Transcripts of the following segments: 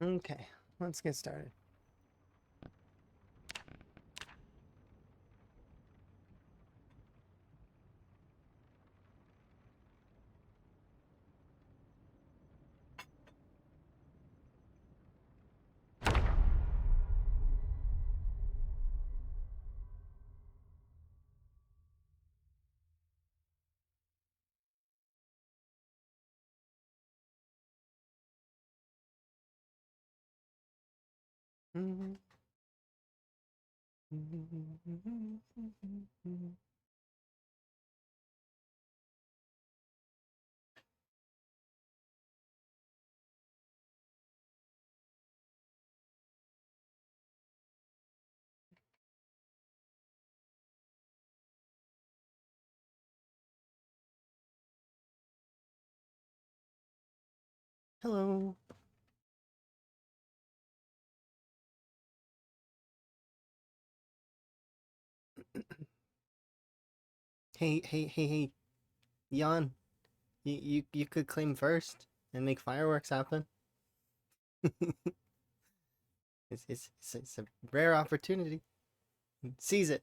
Okay, let's get started. Hello. Hey, Jan. You could claim first and make fireworks happen. It's a rare opportunity. Seize it.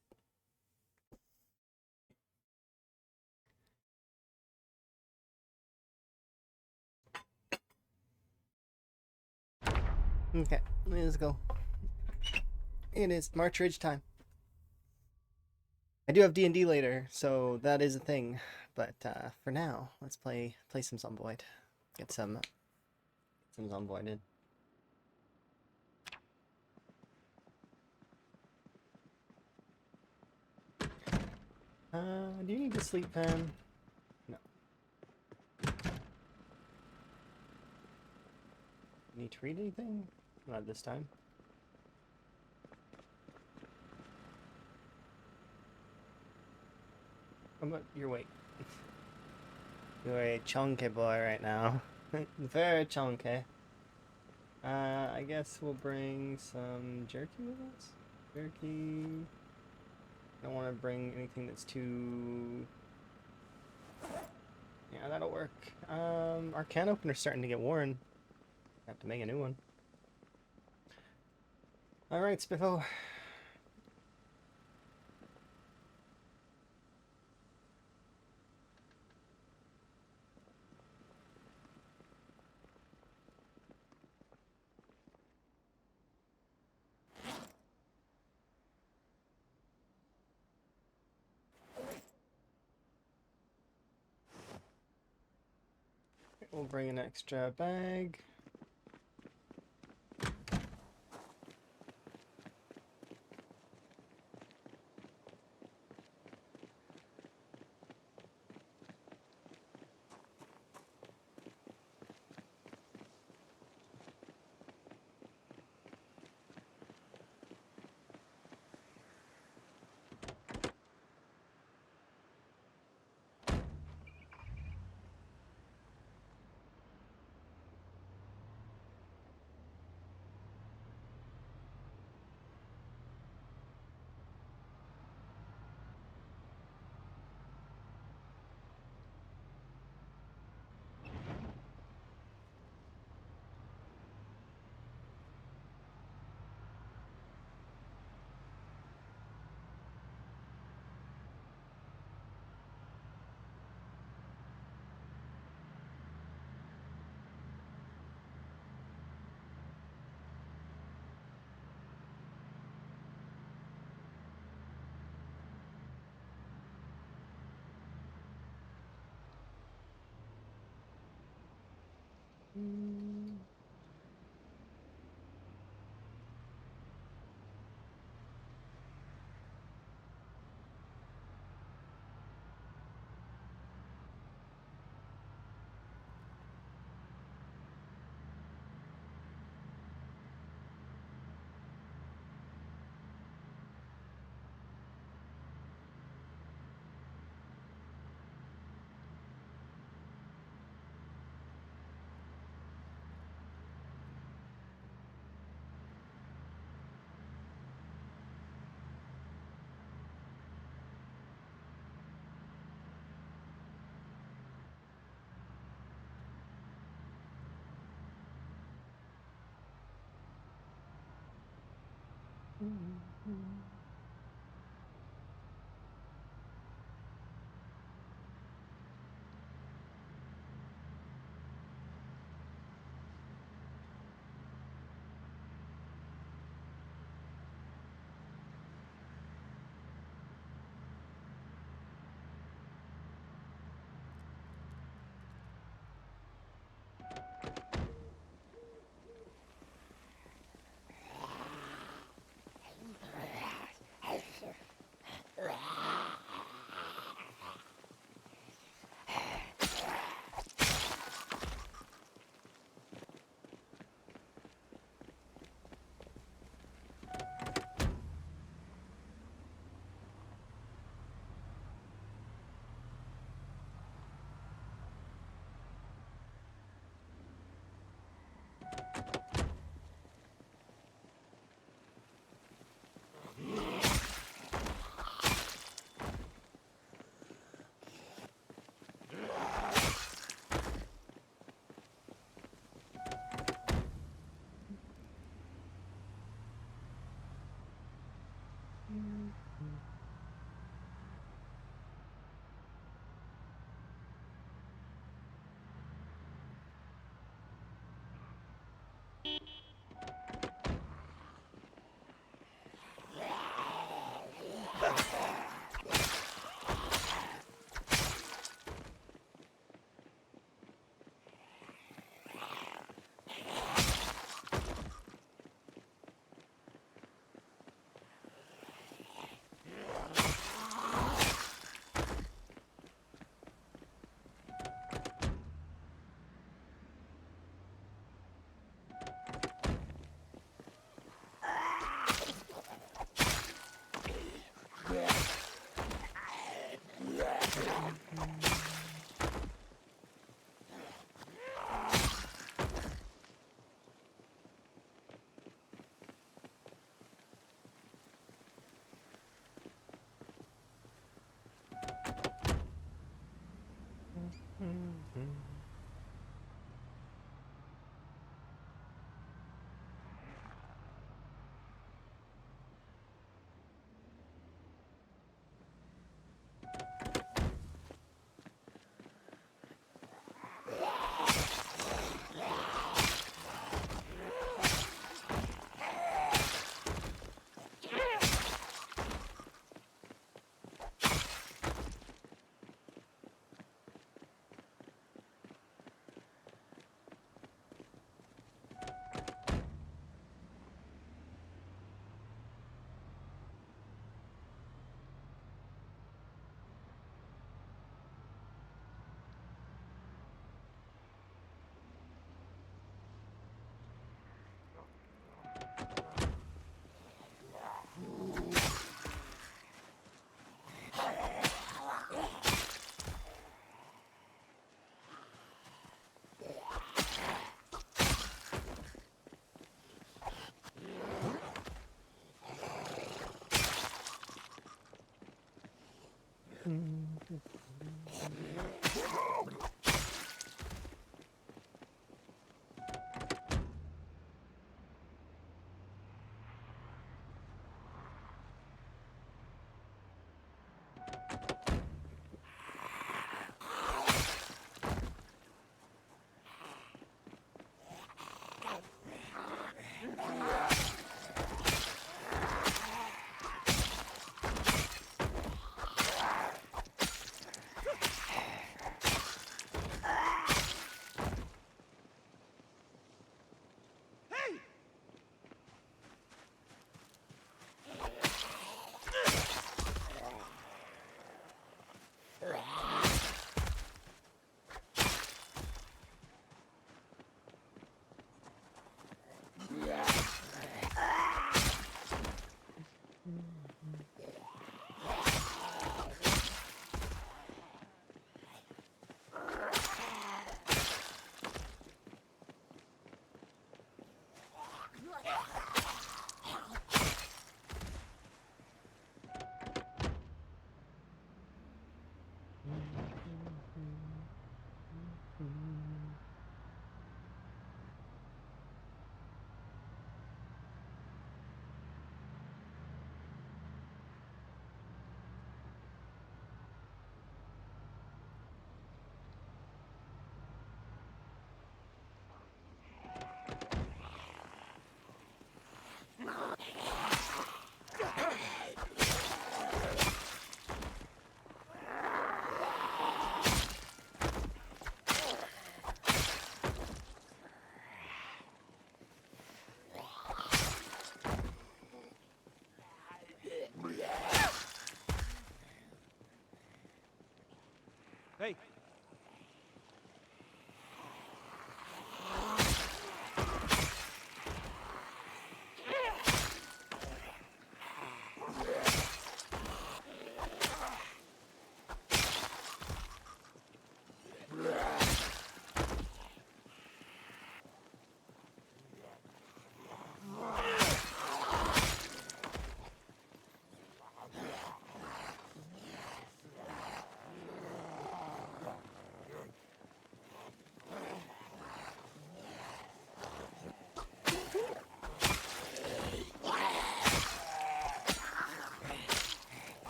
Okay, let's go. It is March Ridge time. I do have D&D later, so that is a thing. But for now, let's play some Zomboid. Get some Zomboided. Do you need to sleep, Pam? No. Need to read anything? Not this time. How about your weight? You're a chunky boy right now. Very chunky. I guess we'll bring some jerky with us? Jerky. Don't want to bring anything that's too... Yeah, that'll work. Our can opener's starting to get worn. Have to make a new one. Alright, Spiffo. We'll bring an extra bag.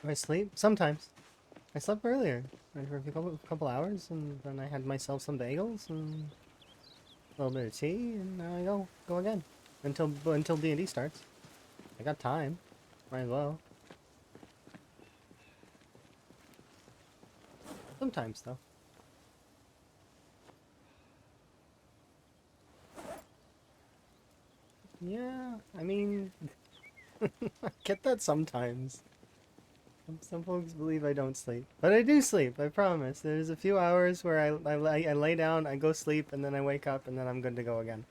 Do I sleep? Sometimes. I slept earlier for a couple hours, and then I had myself some bagels and a little bit of tea, and now I go again until D&D starts. I got time. Might as well. Sometimes though. Yeah, I mean, I get that sometimes. Some folks believe I don't sleep, but I do sleep. I promise. There's a few hours where I lay down, I go sleep, and then I wake up, and then I'm good to go again.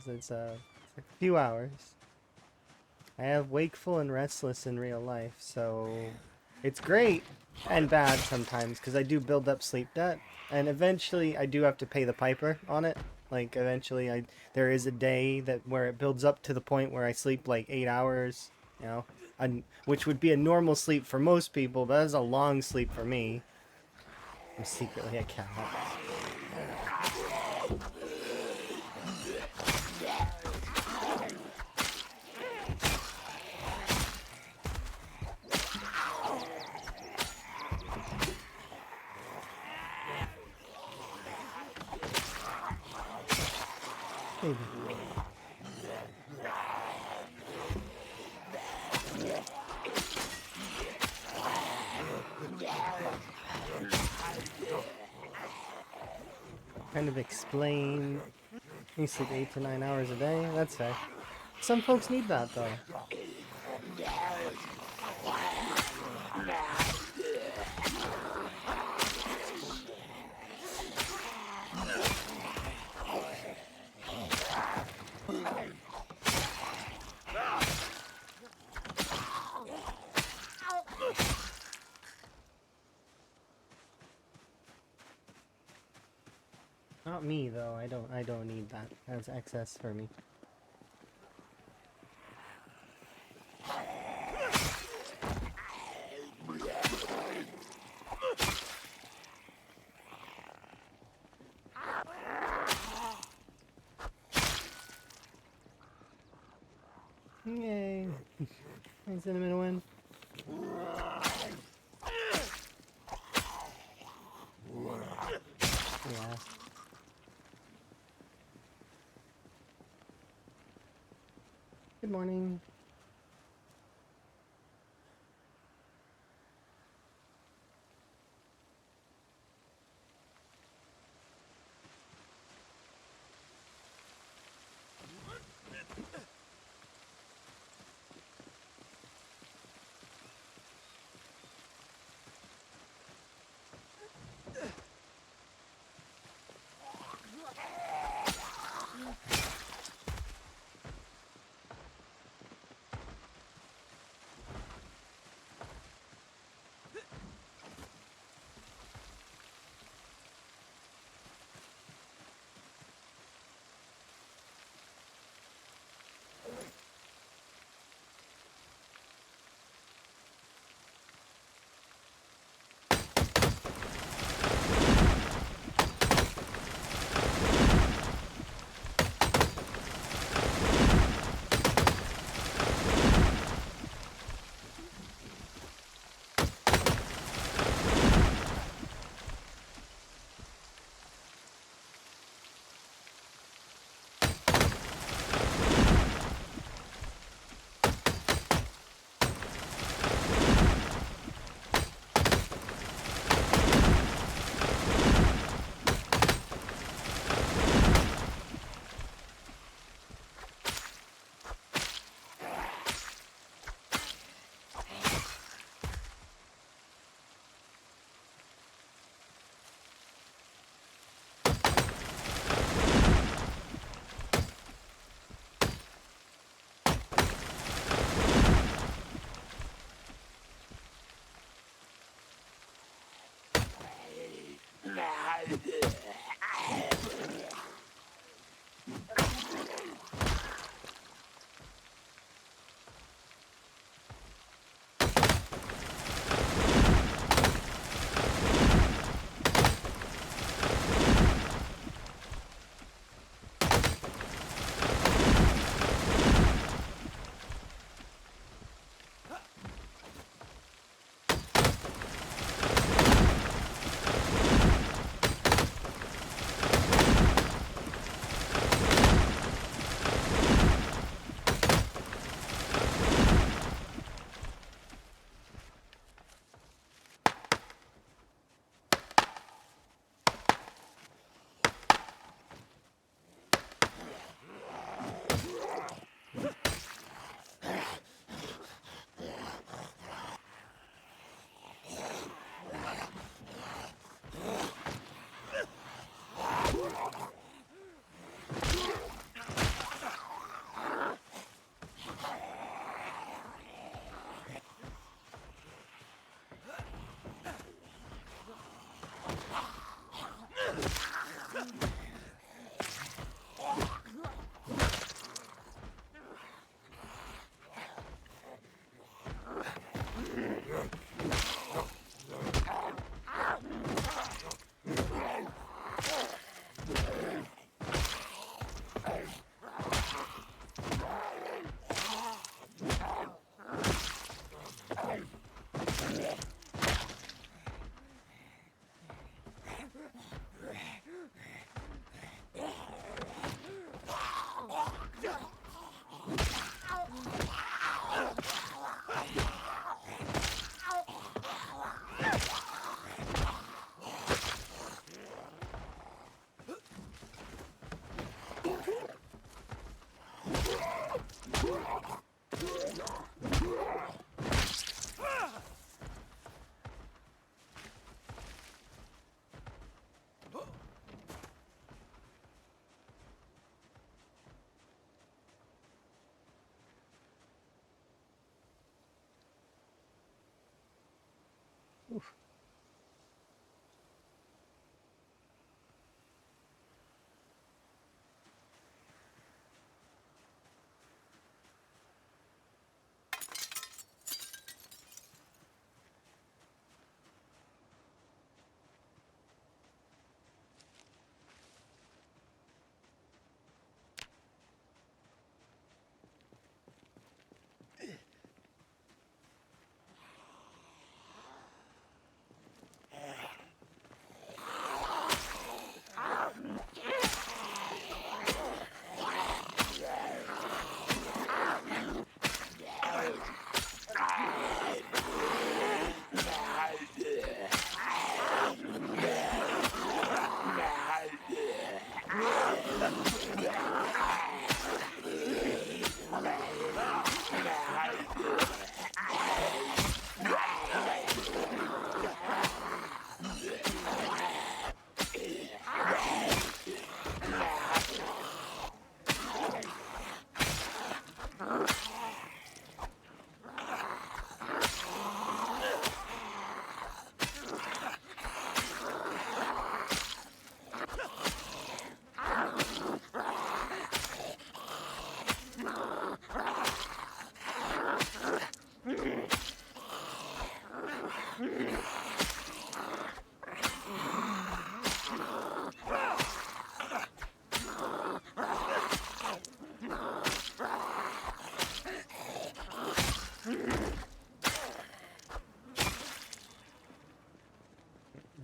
It's a few hours. I have wakeful and restless in real life, so it's great and bad sometimes because I do build up sleep debt, and eventually I do have to pay the piper on it. Like eventually, there is a day that where it builds up to the point where I sleep like 8 hours, you know, which would be a normal sleep for most people, but that's a long sleep for me. I'm secretly a cat. Maybe. Kind of explain. You sleep 8 to 9 hours a day. That's fair. Some folks need that though. Not me though. I don't need that. That's excess for me. Yay. Hey, cinnamon win. Yeah. Good morning.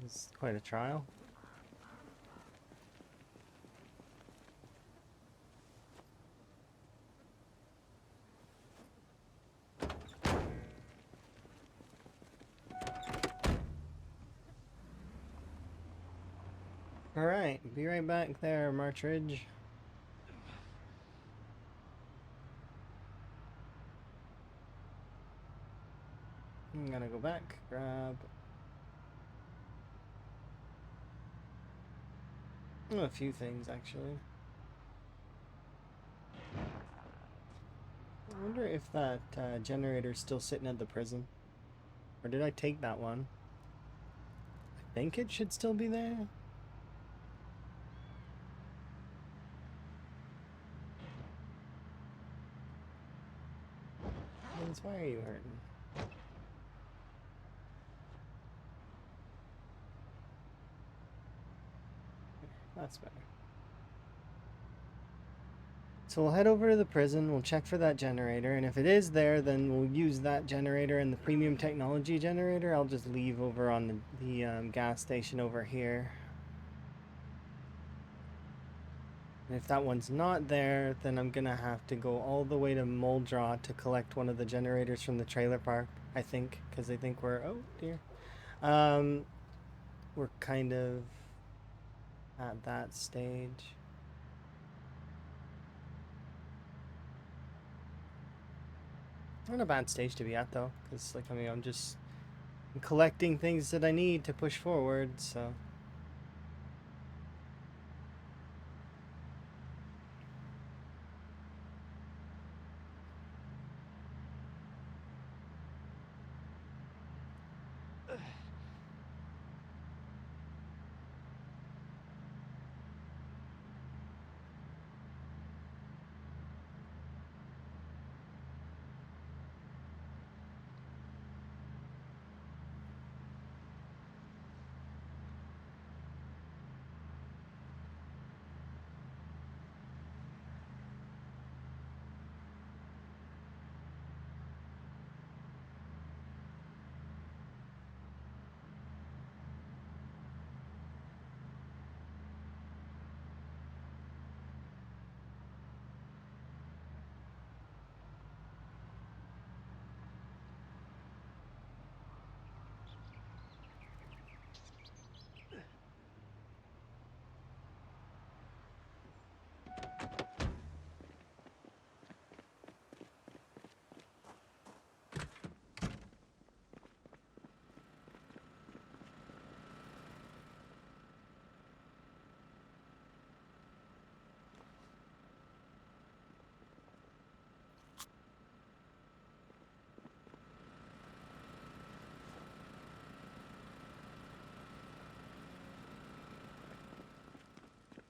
It's quite a trial. Alright, be right back there, Martridge. I'm gonna go back, grab a few things actually. I wonder if that generator's still sitting at the prison. Or did I take that one? I think it should still be there. Vince, why are you hurting? That's better. So we'll head over to the prison, we'll check for that generator, and if it is there, then we'll use that generator and the premium technology generator. I'll just leave over on the gas station over here. And if that one's not there, then I'm gonna have to go all the way to Muldraw to collect one of the generators from the trailer park, I think, because I think we're, oh dear. We're kind of at that stage. Not a bad stage to be at though, because like, I mean, I'm just collecting things that I need to push forward, so.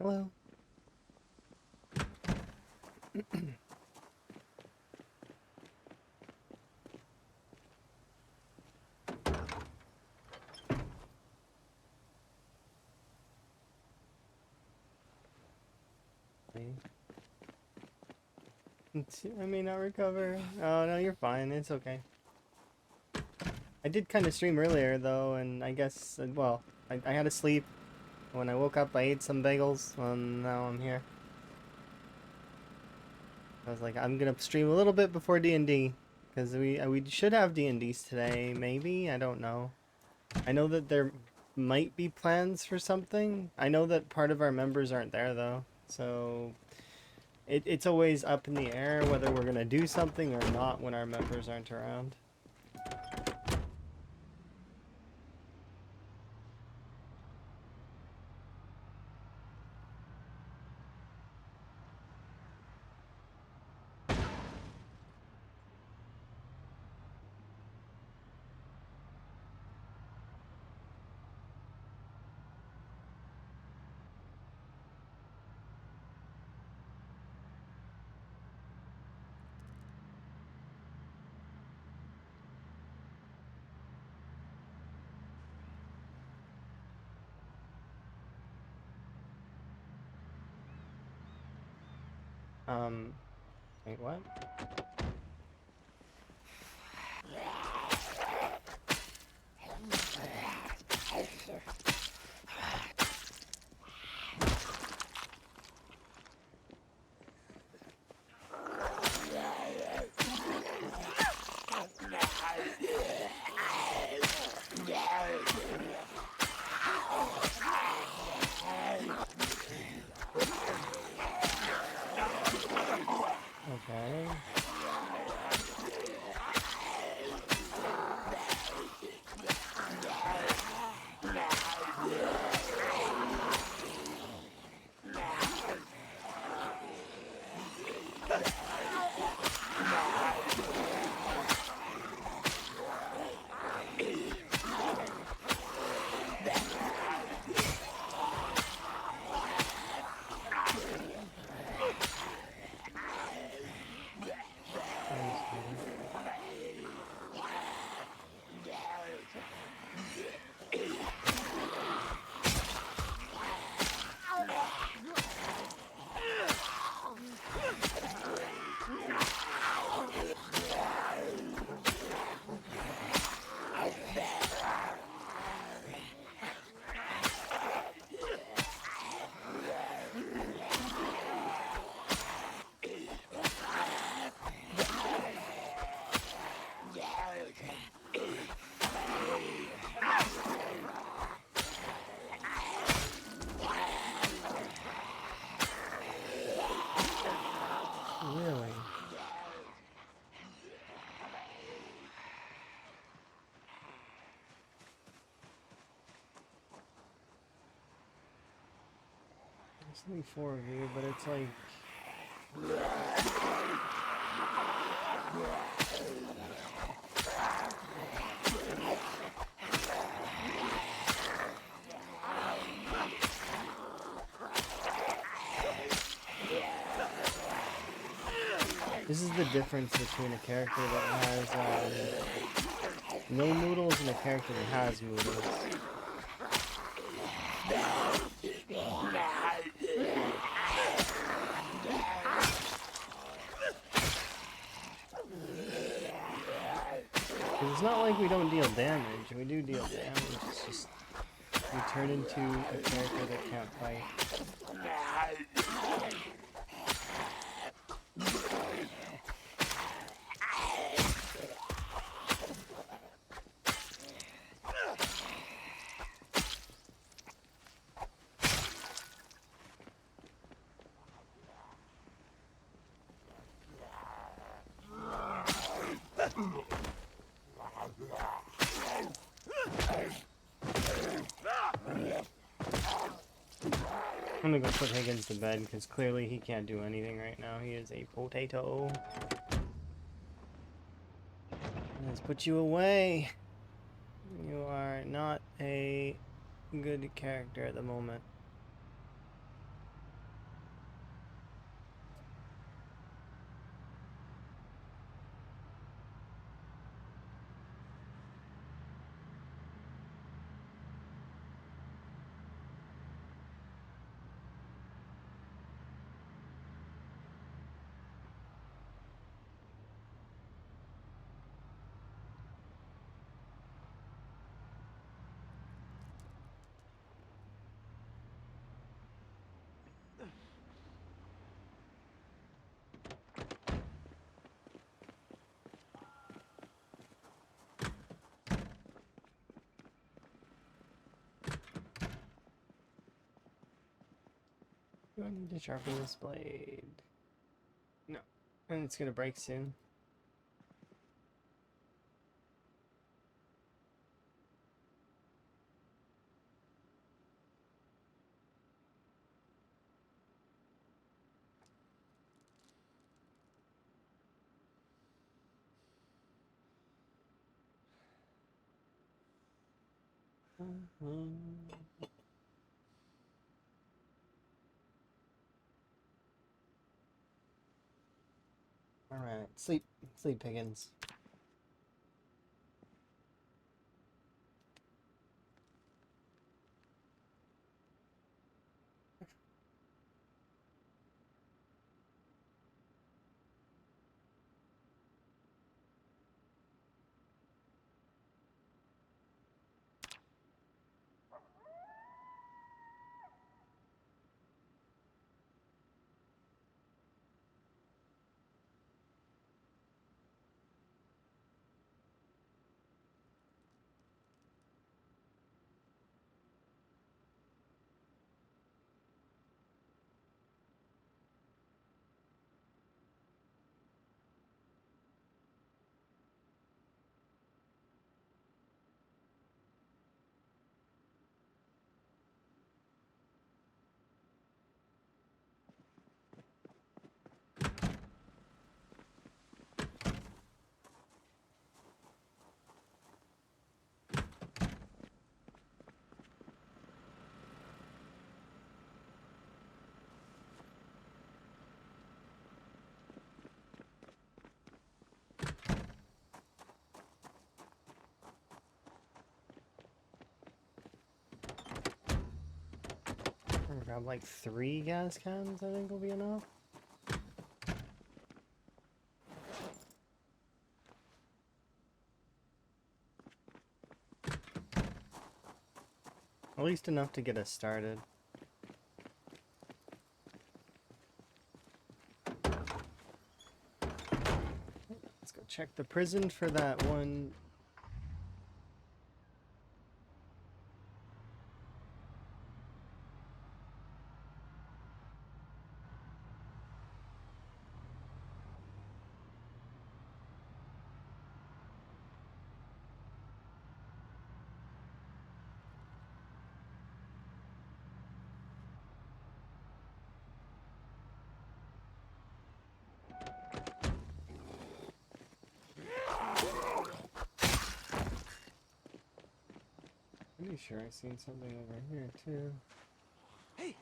Hello. I may not recover. Oh no, you're fine. It's okay. I did kind of stream earlier though, and I guess, well, I had to sleep. When I woke up, I ate some bagels, and now I'm here. I was like, I'm gonna stream a little bit before D&D, because we should have D&Ds today, maybe? I don't know. I know that there might be plans for something. I know that part of our members aren't there, though. So it's always up in the air whether we're gonna do something or not when our members aren't around. Wait, what? Okay. Really? There's only 4 of you, but it's like... This is the difference between a character that has no noodles and a character that has noodles. It's not like we don't deal damage. We do deal damage. It's just we turn into a character that can't fight. I'm gonna go put Higgins to bed because clearly he can't do anything right now. He is a potato. Let's put you away. You are not a good character at the moment. Do I need to sharpen this blade? No. And it's gonna break soon. Alright, sleep, Higgins. Grab like 3 gas cans, I think will be enough. At least enough to get us started. Let's go check the prison for that one. Pretty sure I've seen something over here too. Hey!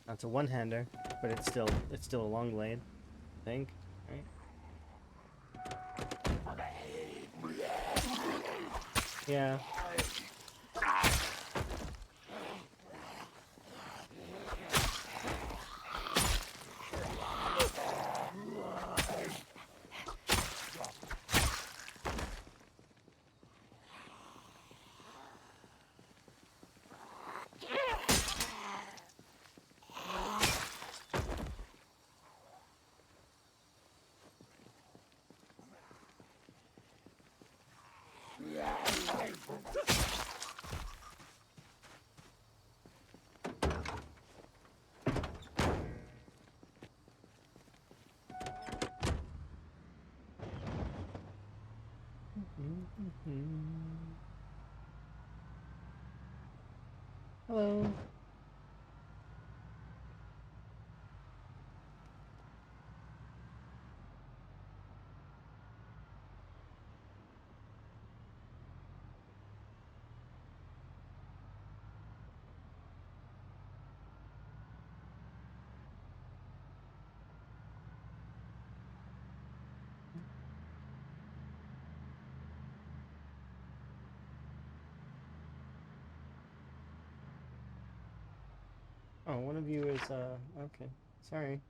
That's a one-hander, but it's still a long blade, I think, right? Yeah. Hello. Oh, one of you is, okay. Sorry.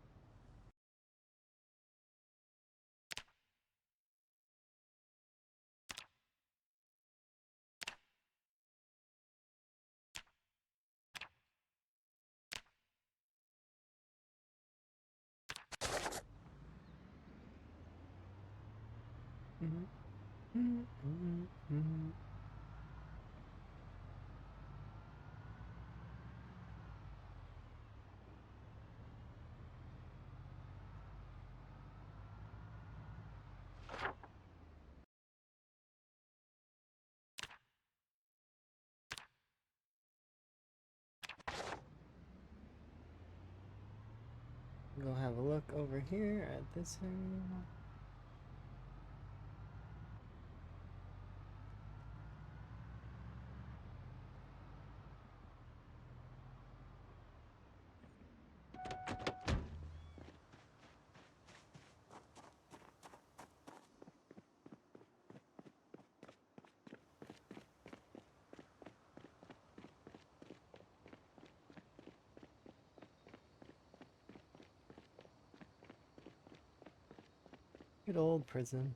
Go have a look over here at this area. Good old prison.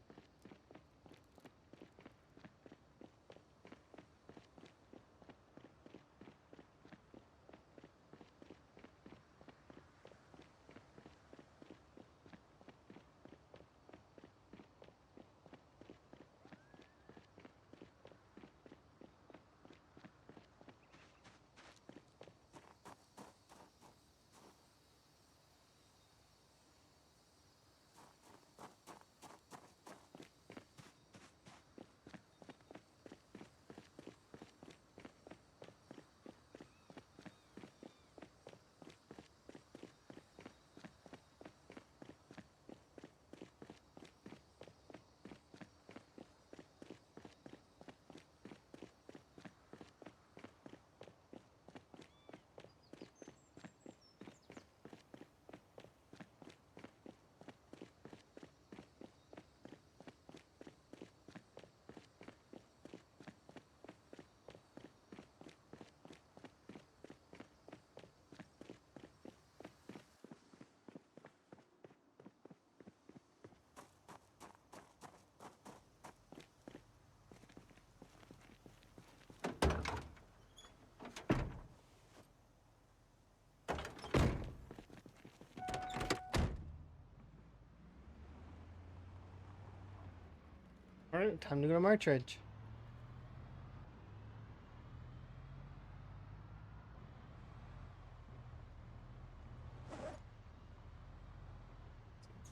Alright, time to go to Martridge.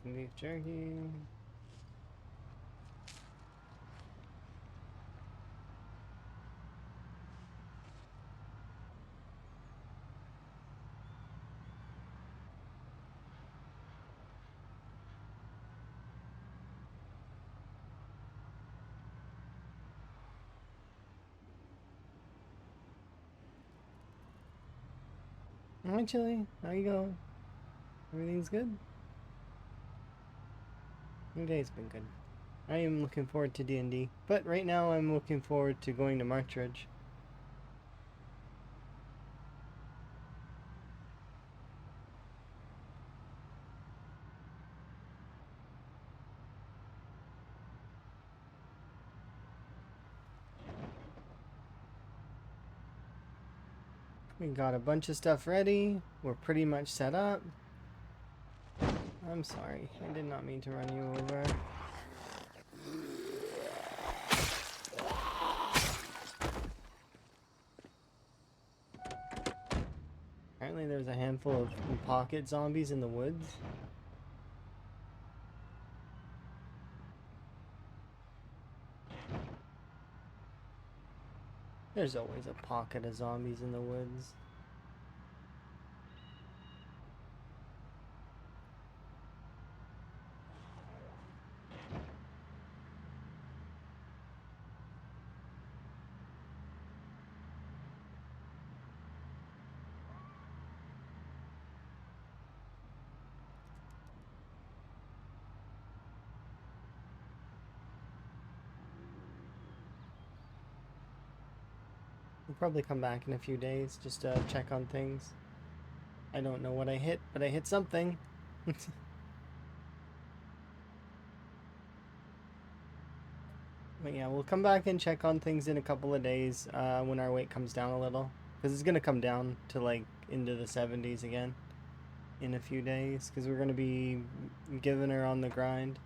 Some beef jerky. Hi, Chili. How you going? Everything's good? Your day's been good. I am looking forward to D&D, but right now I'm looking forward to going to Martridge. We got a bunch of stuff ready. We're pretty much set up. I'm sorry. I did not mean to run you over. Apparently there's a handful of pocket zombies in the woods. There's always a pocket of zombies in the woods. We'll probably come back in a few days just to check on things. I don't know what I hit, but I hit something. But yeah, we'll come back and check on things in a couple of days when our weight comes down a little. Because it's going to come down to like into the 70s again in a few days. Because we're going to be giving her on the grind.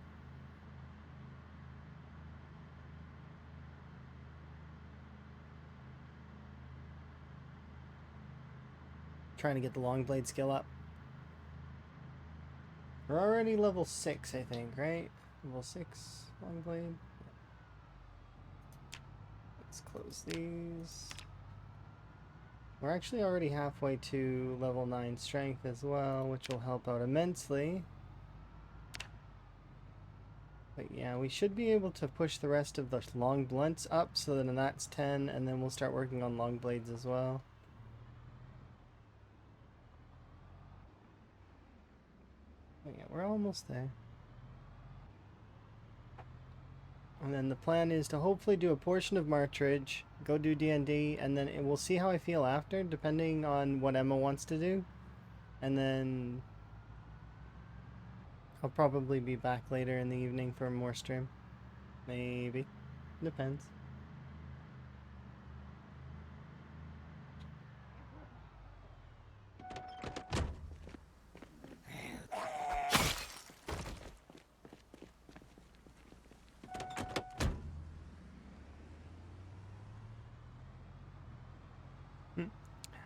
Trying to get the long blade skill up. We're already level 6, I think, right? Level 6 long blade. Let's close these. We're actually already halfway to level 9 strength as well, which will help out immensely. But yeah, we should be able to push the rest of the long blunts up, so then that's 10, and then we'll start working on long blades as well. But yeah, we're almost there. And then the plan is to hopefully do a portion of Martridge, go do D&D, and then we'll see how I feel after, depending on what Emma wants to do. And then I'll probably be back later in the evening for more stream. Maybe. Depends.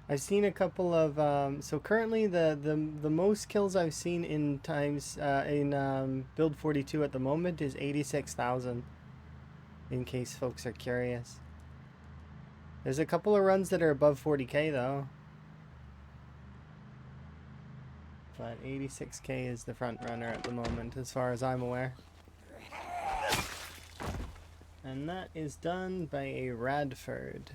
I've seen a couple of so currently the most kills I've seen in times in build 42 at the moment is 86,000, in case folks are curious. There's a couple of runs that are above 40k though, but 86k is the front runner at the moment as far as I'm aware. And that is done by a Radford.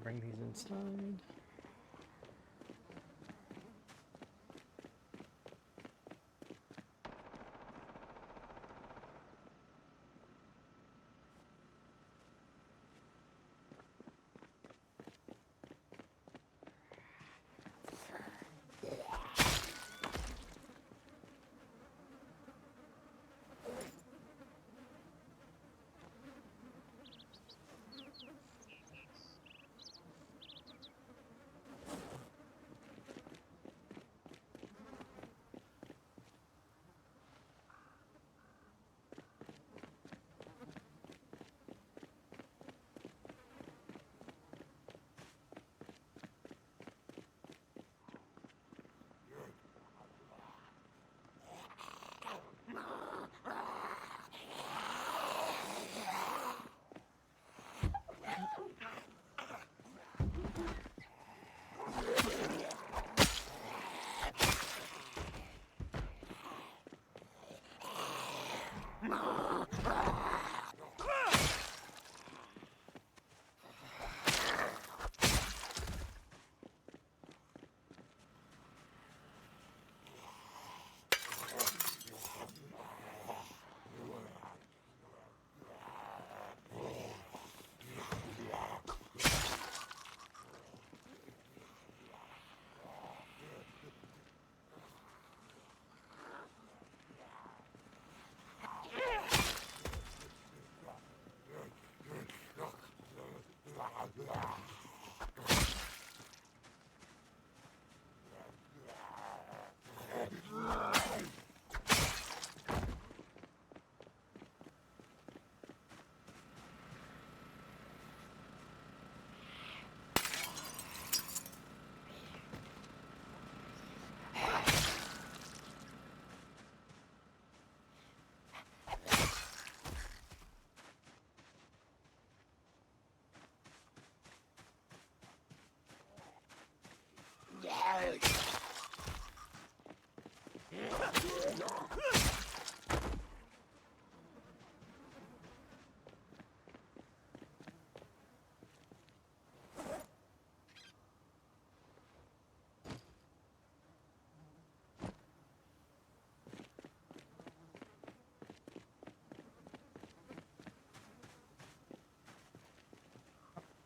bring these inside.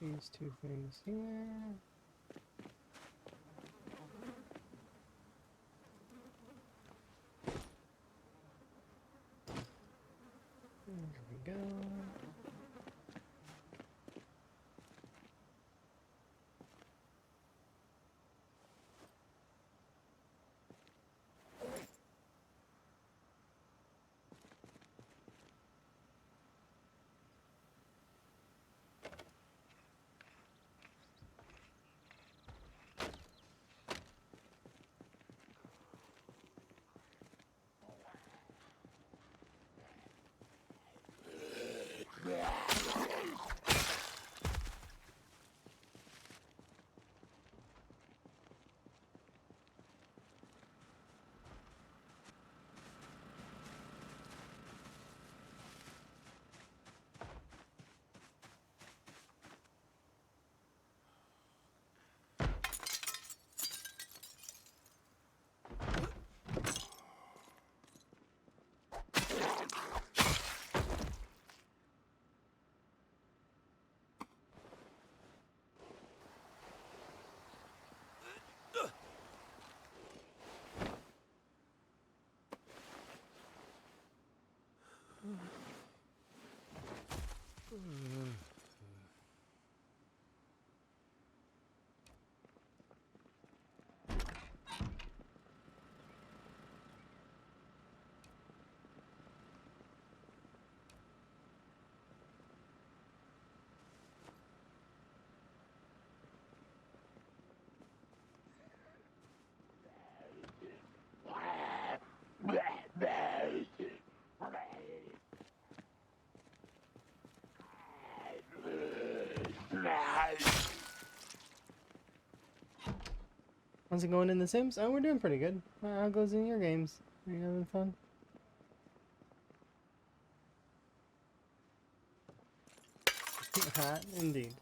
These two things here. There we go. How's it going in The Sims? Oh, we're doing pretty good. How goes in your games? Are you having fun? Indeed.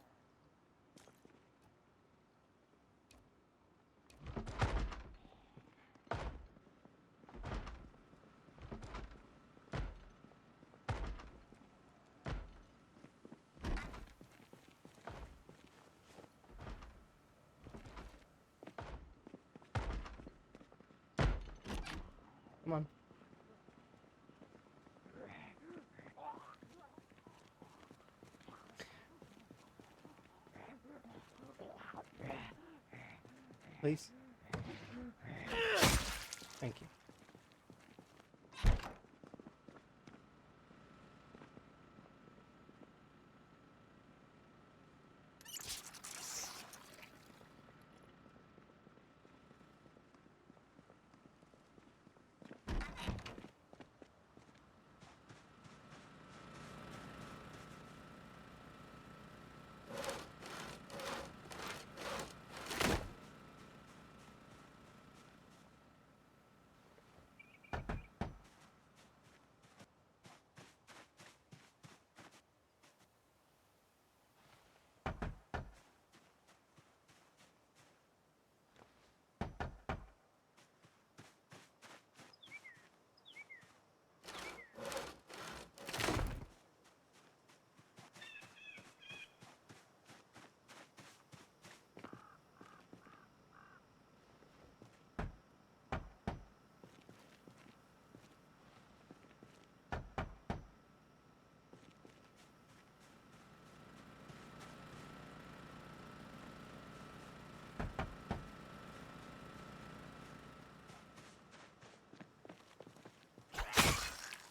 Come on. Please. Thank you.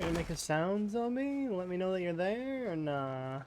Gonna make a sound, zombie? Let me know that you're there, or nah?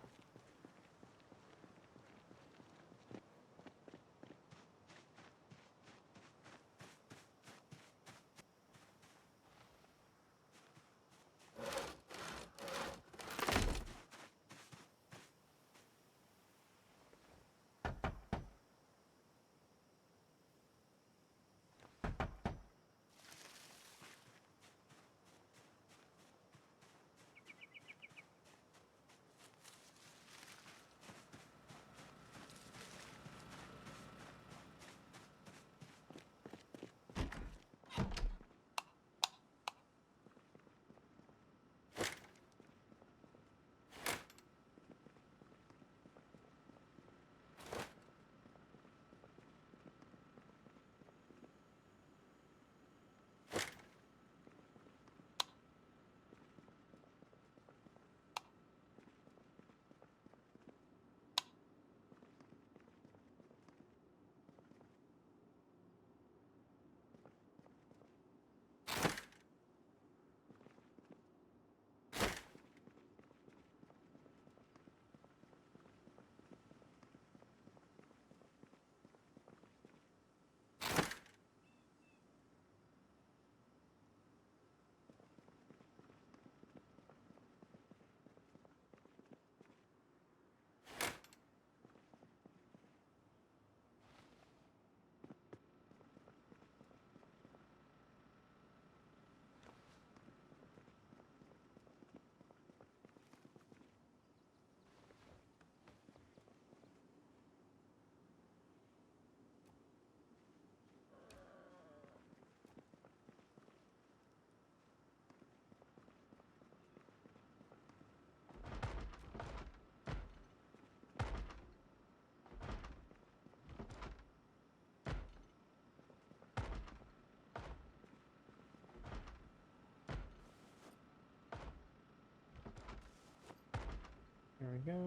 There we go.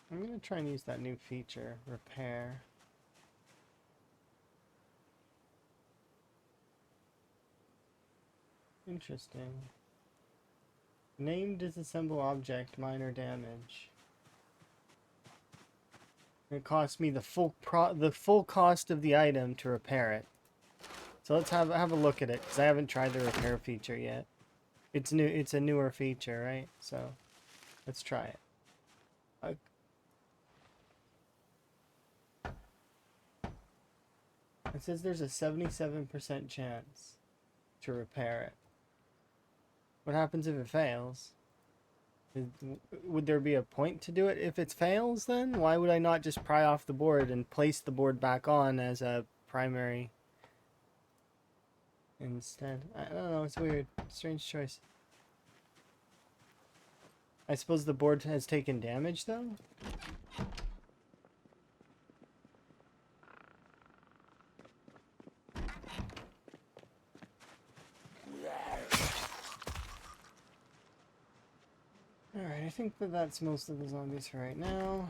I'm gonna try and use that new feature, repair. Interesting. Name disassemble object, minor damage. It cost me the full cost of the item to repair it. So let's have a look at it, because I haven't tried the repair feature yet. It's new. It's a newer feature, right? So let's try it. It says there's a 77% chance to repair it. What happens if it fails? Would there be a point to do it if it fails then? Why would I not just pry off the board and place the board back on as a primary instead? I don't know, it's weird. Strange choice. I suppose the board has taken damage though? Alright, I think that that's most of the zombies for right now.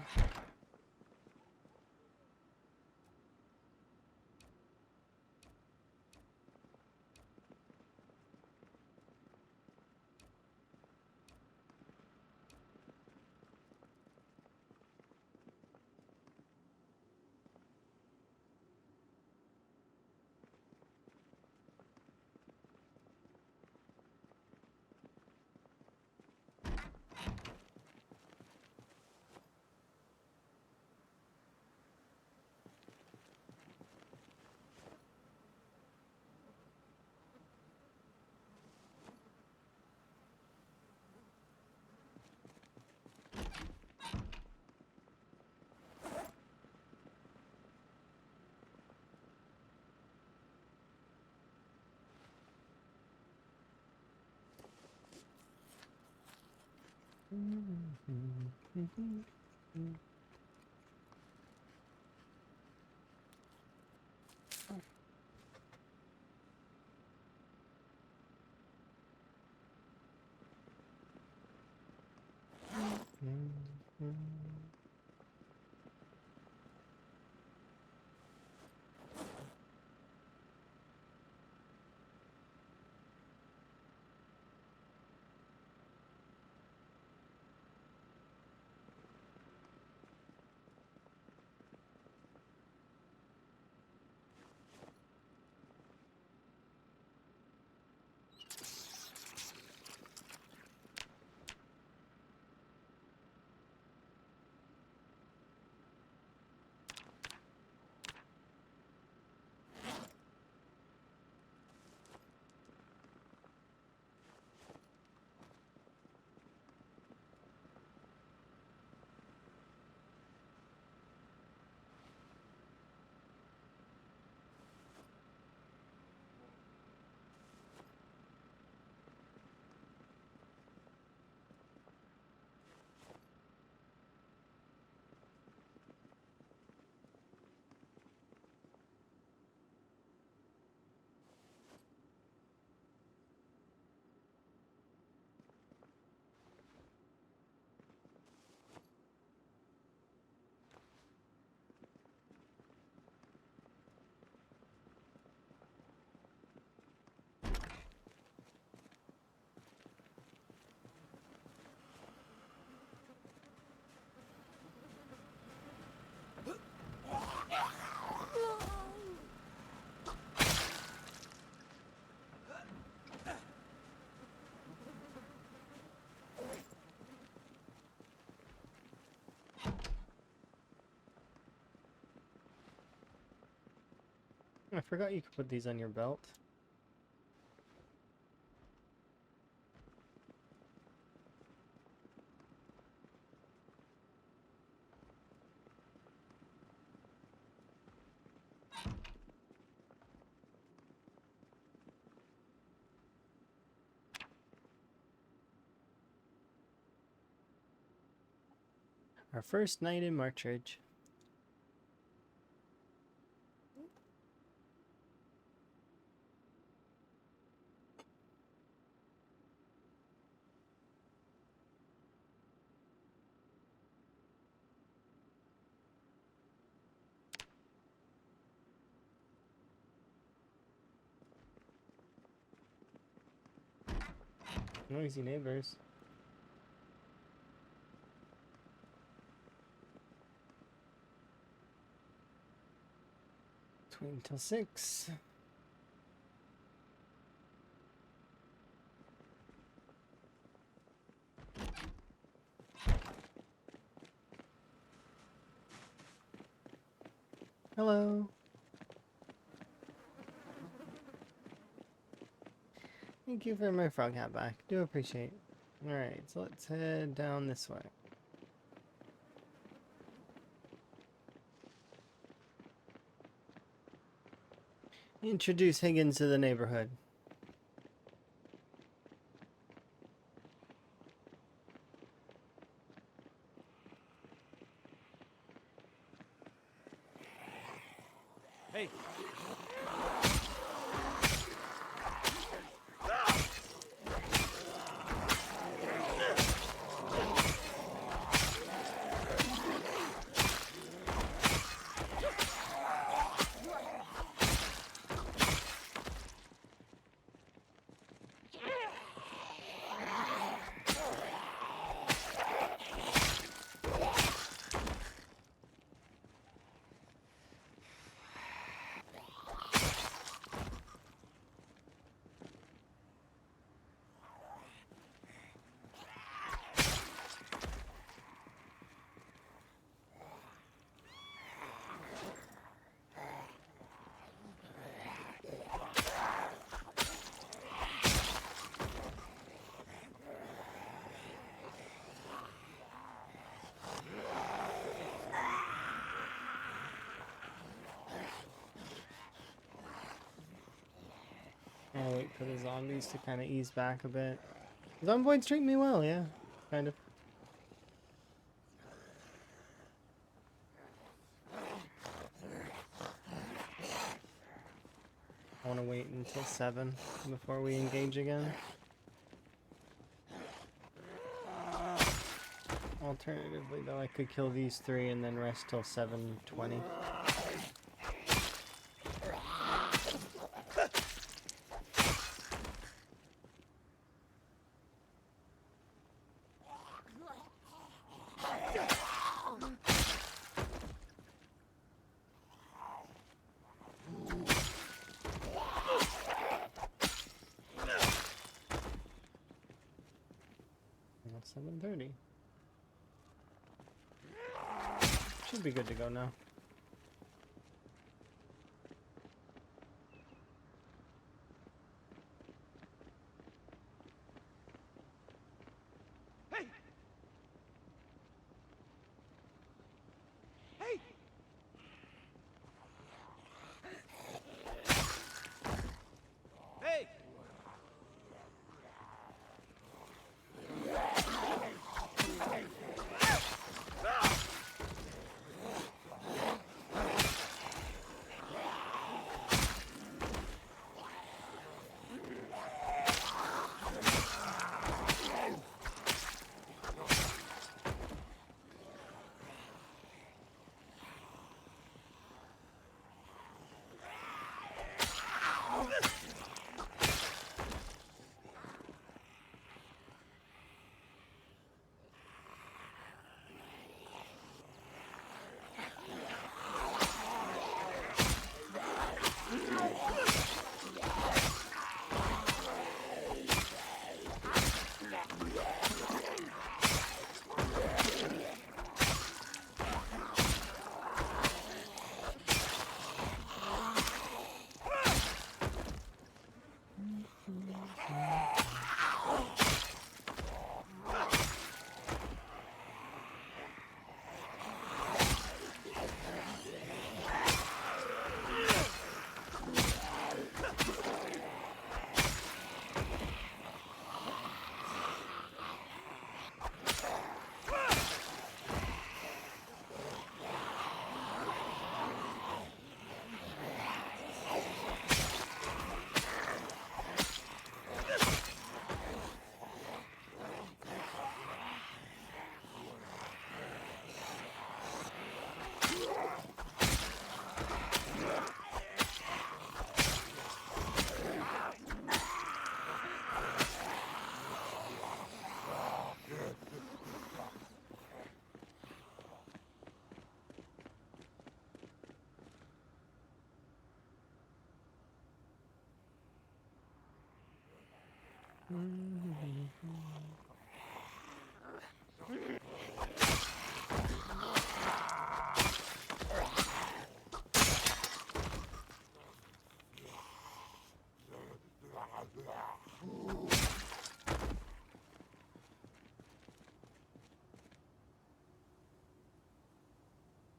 I forgot you could put these on your belt. Our first night in Marchridge. Noisy neighbors. Wait until 6. Hello. Thank you for my frog hat back. Do appreciate. Alright, so let's head down this way. Introduce Higgins to the neighborhood. Hey! I'll wait for the zombies to kind of ease back a bit. Zomboids treat me well, yeah. Kind of. I want to wait until 7 before we engage again. Alternatively, though, I could kill these 3 and then rest till 7:20. Now 7:30. Should be good to go now. Hey! Hey! Hey!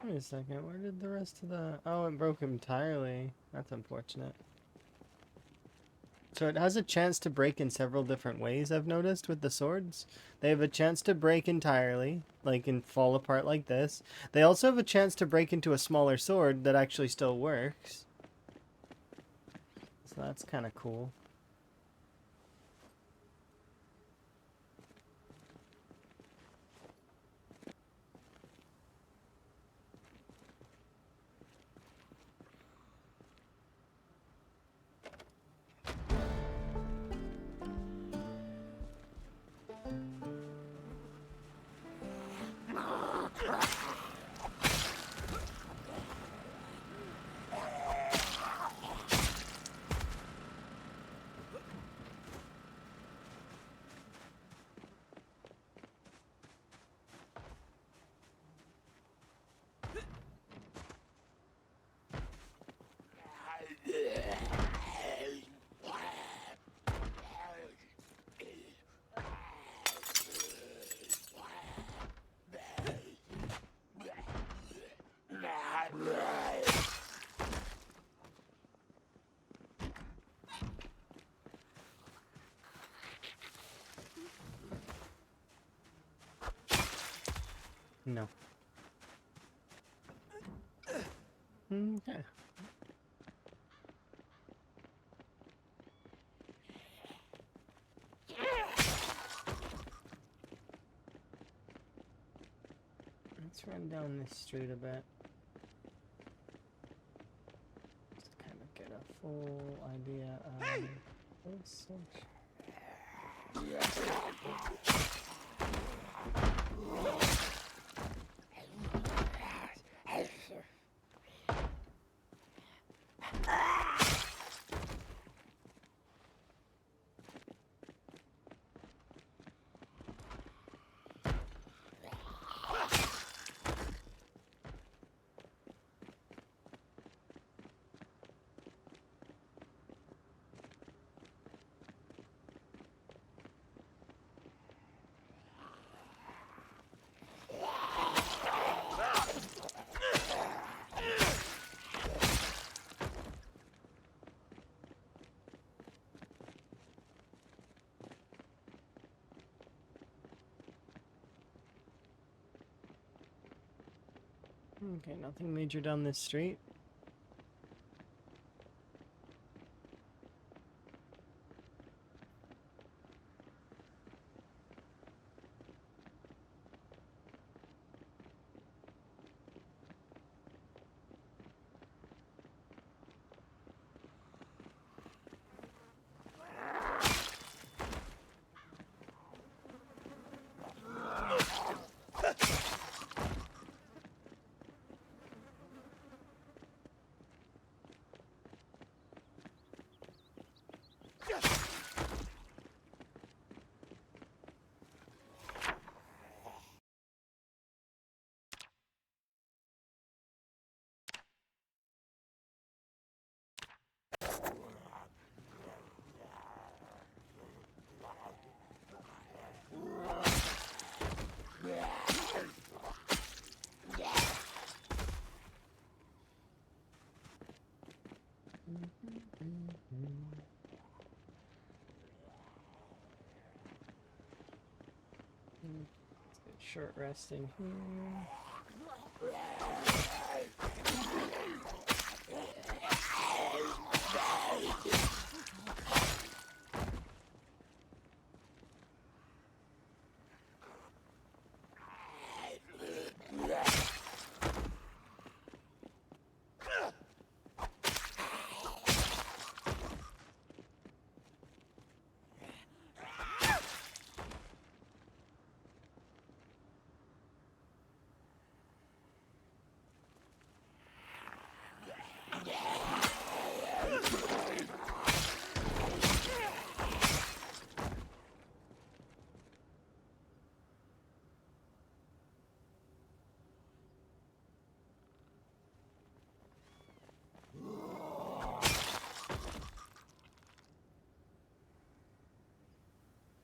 Wait a second, where did the rest of the... Oh, it broke entirely. That's unfortunate. So it has a chance to break in several different ways, I've noticed, with the swords. They have a chance to break entirely, like and fall apart like this. They also have a chance to break into a smaller sword that actually still works. So that's kind of cool. No. Okay. Let's run down this street a bit. Just kind of get a full idea of this. Okay, nothing major down this street. Let's get short resting here.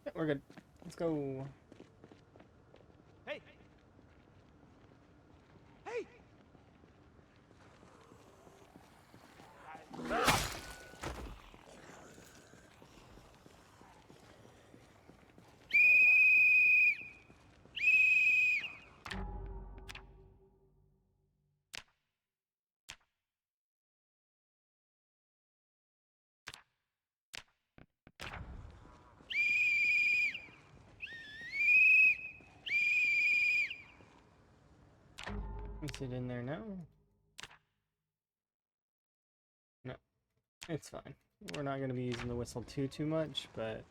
Yeah, we're good. Let's go. Hey! Hey! Is it in there now? No, it's fine. We're not going to be using the whistle too much, but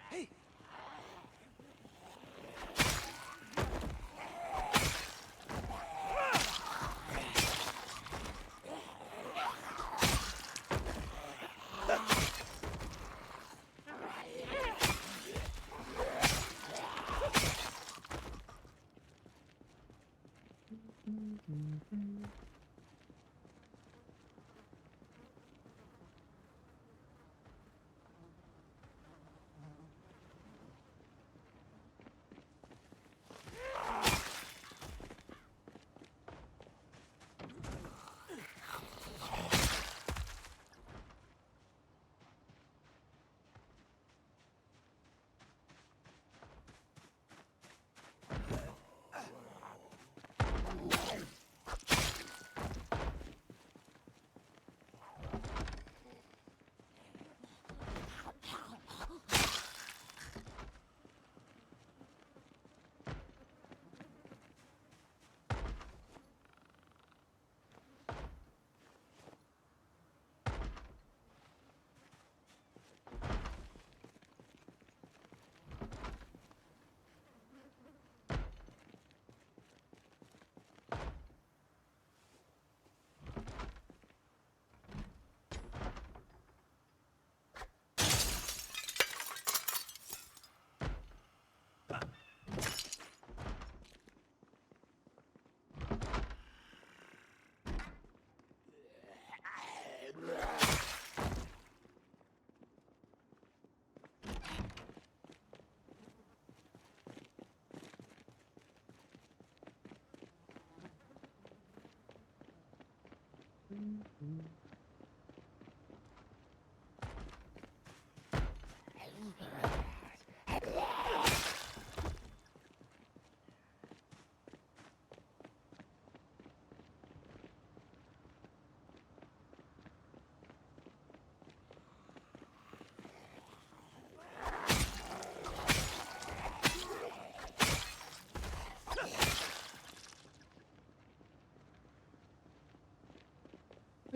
Hey!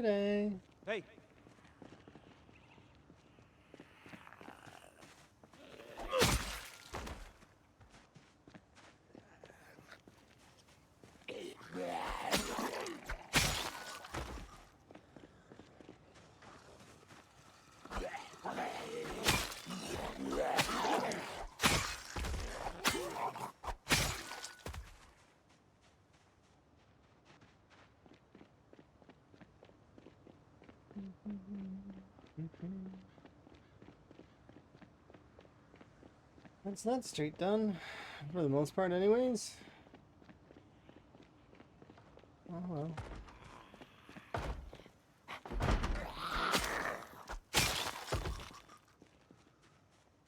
today. Hey! That's that street done. For the most part, anyways. Oh well.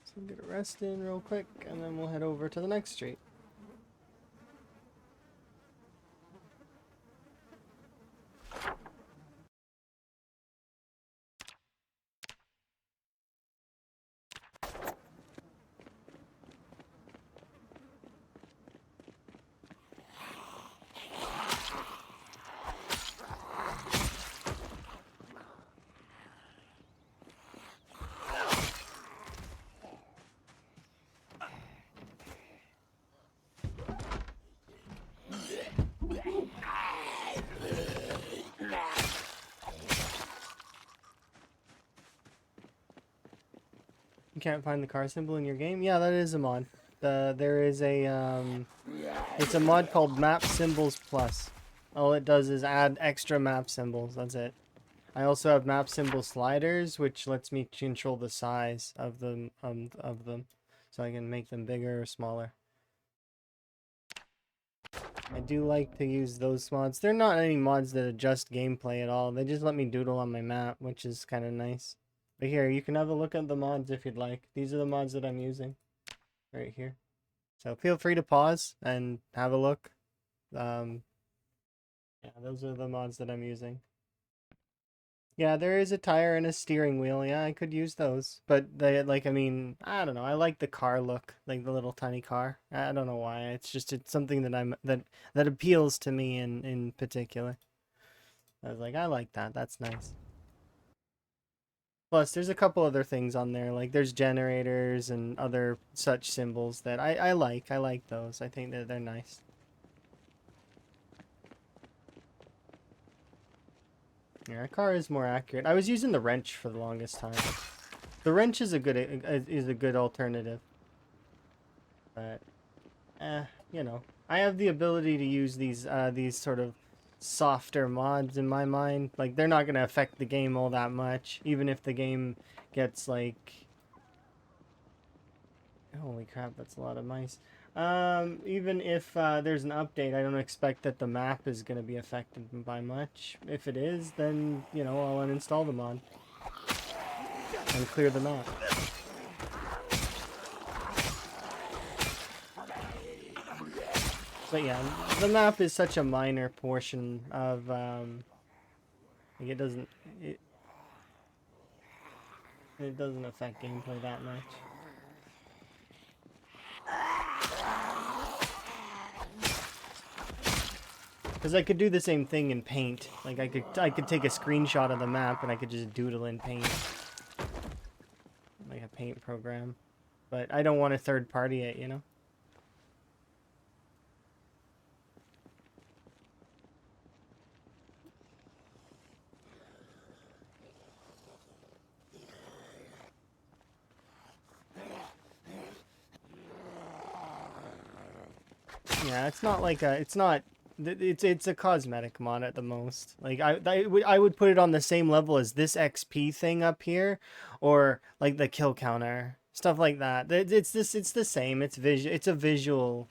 So get a rest in real quick, and then we'll head over to the next street. can't find the car symbol in your game? Yeah, that is a mod. There is a it's a mod called Map Symbols Plus. All it does is add extra map symbols. That's it. I also have map symbol sliders, which lets me control the size of them, so I can make them bigger or smaller. I do like to use those mods. They're not any mods that adjust gameplay at all. They just let me doodle on my map, which is kind of nice. But here, you can have a look at the mods if you'd like. These are the mods that I'm using right here. So feel free to pause and have a look. Yeah, those are the mods that I'm using. Yeah, there is a tire and a steering wheel. Yeah, I could use those. But they, like, I mean, I don't know. I like the car look, like the little tiny car. I don't know why. It's something that that appeals to me in particular. I was like, I like that. That's nice. Plus, there's a couple other things on there. Like there's generators and other such symbols that I like. I like those. I think that they're nice. Yeah, our car is more accurate. I was using the wrench for the longest time. The wrench is a good alternative. But you know, I have the ability to use these sort of softer mods in my mind. Like they're not going to affect the game all that much, even if the game gets like, holy crap, that's a lot of mice. Even if there's an update, I don't expect that the map is going to be affected by much. If it is, then, you know, I'll uninstall the mod and clear the map. But yeah, the map is such a minor portion of, like it doesn't affect gameplay that much. Because I could do the same thing in Paint. Like I could take a screenshot of the map and I could just doodle in Paint. Like a Paint program. But I don't want to third party it, you know? Yeah, it's not like a, it's a cosmetic mod at the most. Like I would put it on the same level as this XP thing up here, or like the kill counter, stuff like that. It's the same. It's a visual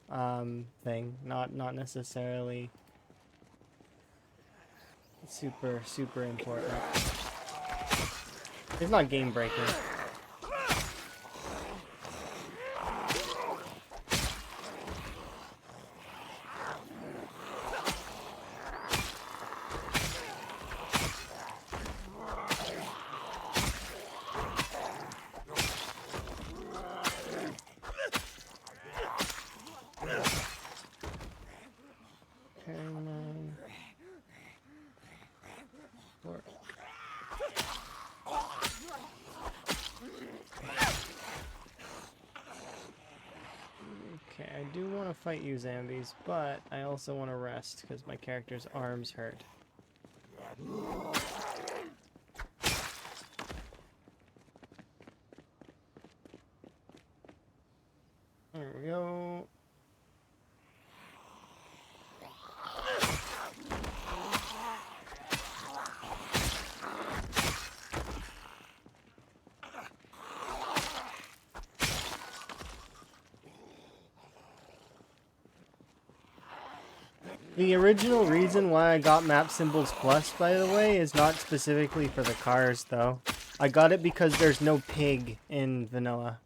thing, not necessarily super important. It's not game breaking. Okay, I do want to fight you zombies, but I also want to rest because my character's arms hurt. There we go. The original reason why I got Map Symbols Plus, by the way, is not specifically for the cars, though. I got it because there's no pig in vanilla.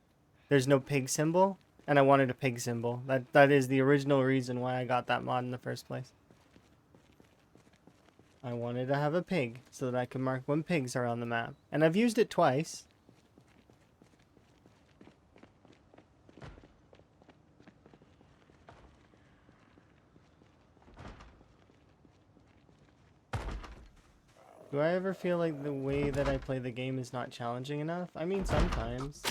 There's no pig symbol, and I wanted a pig symbol. That is the original reason why I got that mod in the first place. I wanted to have a pig, so that I could mark when pigs are on the map. And I've used it twice. Do I ever feel like the way that I play the game is not challenging enough? I mean, sometimes.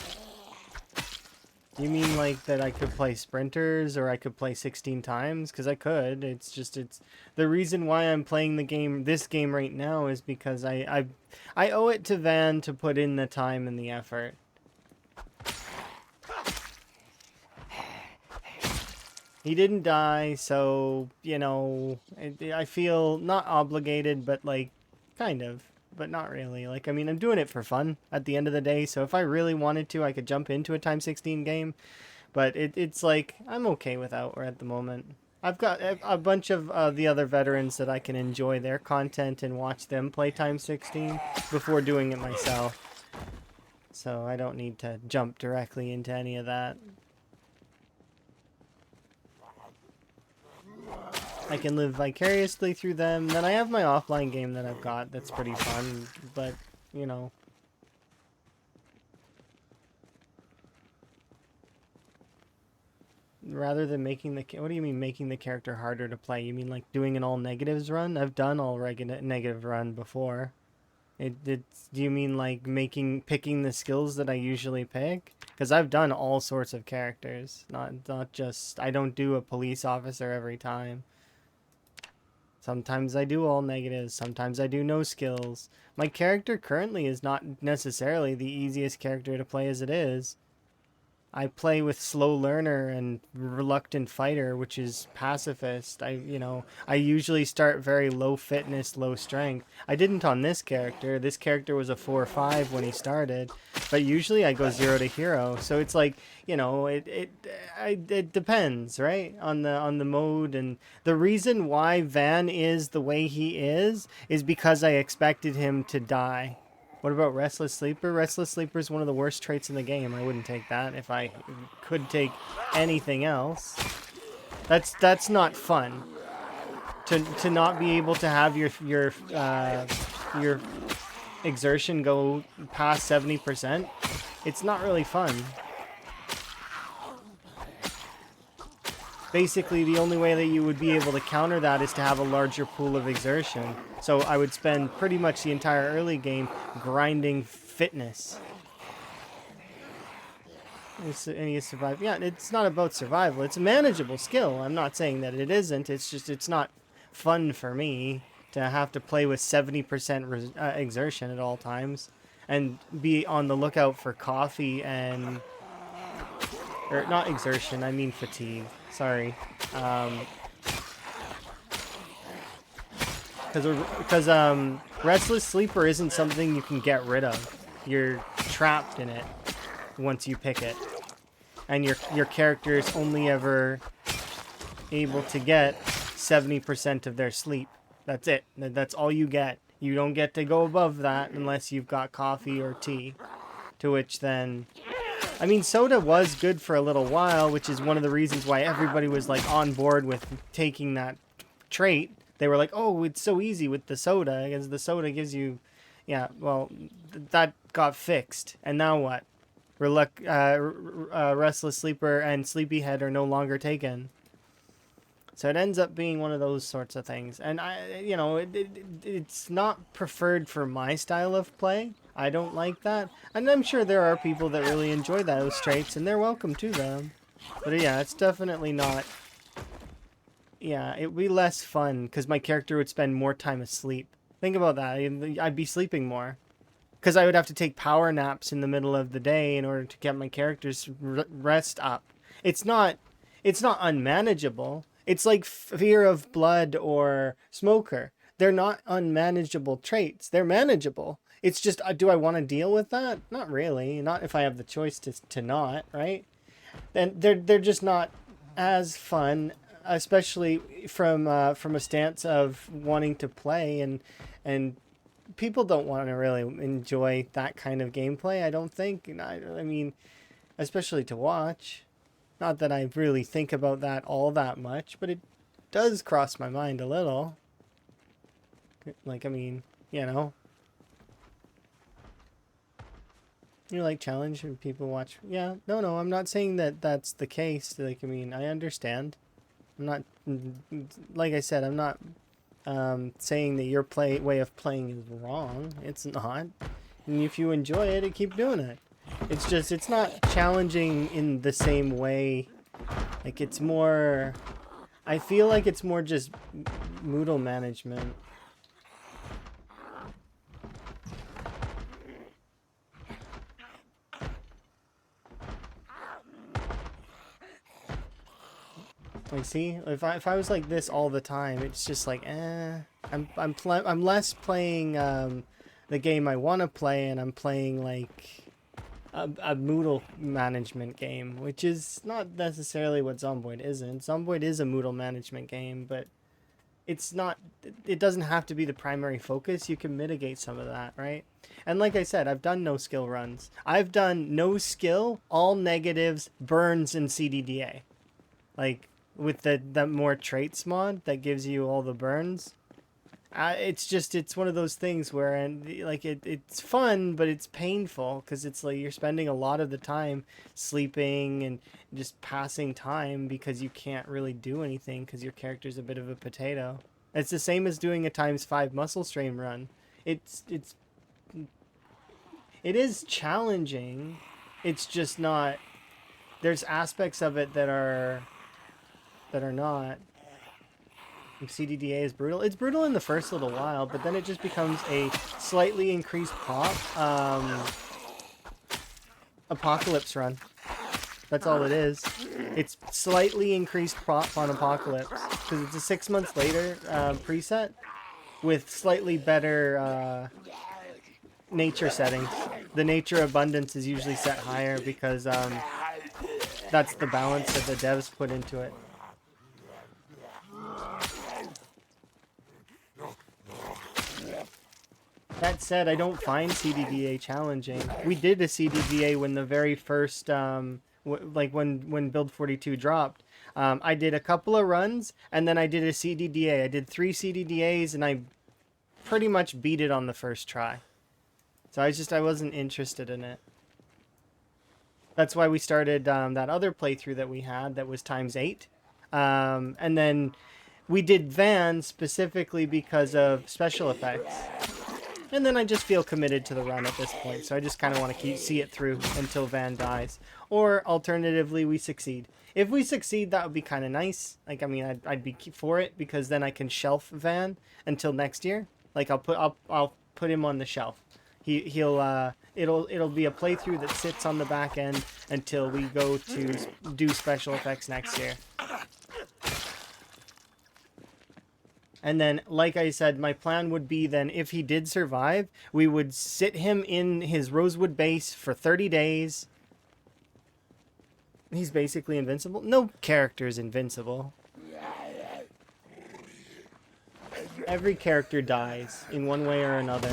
You mean like that I could play sprinters or I could play 16 times? Because I could. It's just, the reason why I'm playing this game right now is because I owe it to Van to put in the time and the effort. He didn't die, so, you know, I feel not obligated, but like, kind of, but not really. Like, I mean, I'm doing it for fun at the end of the day, so if I really wanted to, I could jump into a time 16 game, but it's like, I'm okay with Outer at the moment. I've got a bunch of the other veterans that I can enjoy their content and watch them play time 16 before doing it myself. So I don't need to jump directly into any of that. I can live vicariously through them. Then I have my offline game that I've got that's pretty fun, but, you know. Rather than making the... What do you mean making the character harder to play? You mean like doing an all negatives run? I've done all negative run before. Do you mean like picking the skills that I usually pick? Because I've done all sorts of characters, not just... I don't do a police officer every time. Sometimes I do all negatives, sometimes I do no skills. My character currently is not necessarily the easiest character to play as it is. I play with slow learner and reluctant fighter, which is pacifist. I usually start very low fitness, low strength. I didn't on this character. This character was a 4 or 5 when he started, but usually I go 0 to hero. So it's like, you know, it depends, right? On the mode. And the reason why Van is the way he is because I expected him to die. What about Restless Sleeper? Restless Sleeper is one of the worst traits in the game. I wouldn't take that if I could take anything else. That's not fun. To not be able to have your exertion go past 70%, it's not really fun. Basically, the only way that you would be able to counter that is to have a larger pool of exertion. So I would spend pretty much the entire early game grinding fitness. And you survive. Yeah, it's not about survival. It's a manageable skill. I'm not saying that it isn't. It's just it's not fun for me to have to play with 70% exertion at all times and be on the lookout for coffee and... Or not exertion, I mean fatigue. Sorry. Because Restless Sleeper isn't something you can get rid of. You're trapped in it once you pick it. And your character is only ever able to get 70% of their sleep. That's it. That's all you get. You don't get to go above that unless you've got coffee or tea. To which then... I mean, soda was good for a little while, which is one of the reasons why everybody was, like, on board with taking that trait. They were like, oh, it's so easy with the soda, because the soda gives you... Yeah, well, that got fixed. And now what? Restless Sleeper and Sleepyhead are no longer taken. So it ends up being one of those sorts of things. And, it's not preferred for my style of play. I don't like that. And I'm sure there are people that really enjoy those traits, and they're welcome to them. But yeah, it's definitely not... Yeah, it would be less fun, because my character would spend more time asleep. Think about that. I'd be sleeping more. Because I would have to take power naps in the middle of the day in order to get my character's rest up. It's not unmanageable. It's like Fear of Blood or Smoker. They're not unmanageable traits. They're manageable. It's just, do I want to deal with that? Not really. Not if I have the choice to not, right? Then they're just not as fun, especially from a stance of wanting to play, and people don't want to really enjoy that kind of gameplay, I don't think. I mean, especially to watch. Not that I really think about that all that much, but it does cross my mind a little. Like, I mean, you know. You like challenge and people watch. Yeah, no, I'm not saying that that's the case. Like, I mean, I understand. I'm not, like I said, I'm not saying that your way of playing is wrong. It's not. And if you enjoy it, keep doing it. It's just, it's not challenging in the same way. Like, it's more, I feel like it's more just Moodle management. Like, See, if I was like this all the time, it's just like, I'm less playing the game I want to play, and I'm playing like a Moodle management game, which is not necessarily what Zomboid isn't. Zomboid is a Moodle management game, but it's not. It doesn't have to be the primary focus. You can mitigate some of that, right? And like I said, I've done no skill runs. I've done no skill, all negatives, burns, and CDDA. Like with the more traits mod that gives you all the burns. It's one of those things where, and like it's fun, but it's painful because it's like you're spending a lot of the time sleeping and just passing time because you can't really do anything because your character's a bit of a potato. It's the same as doing a ×5 muscle strain run. It is challenging. It's just not. There's aspects of it that are not. CDDA is brutal. It's brutal in the first little while, but then it just becomes a slightly increased pop apocalypse run. That's all it is. It's slightly increased prop on apocalypse because it's a 6 months later preset with slightly better nature settings. The nature abundance is usually set higher because that's the balance that the devs put into it. That said, I don't find CDDA challenging. We did a CDDA when the very first, like when Build 42 dropped. I did a couple of runs, and then I did a CDDA. I did 3 CDDAs, and I pretty much beat it on the first try. So I wasn't interested in it. That's why we started that other playthrough that we had that was ×8. And then we did Van specifically because of special effects. And then I just feel committed to the run at this point, so I just kind of want to see it through until Van dies. Or alternatively, we succeed. If we succeed, that would be kind of nice. Like, I mean, I'd be for it because then I can shelf Van until next year. Like, I'll put him on the shelf. It'll be a playthrough that sits on the back end until we go to do special effects next year. And then, like I said, my plan would be then, if he did survive, we would sit him in his Rosewood base for 30 days. He's basically invincible. No character is invincible. Every character dies in one way or another.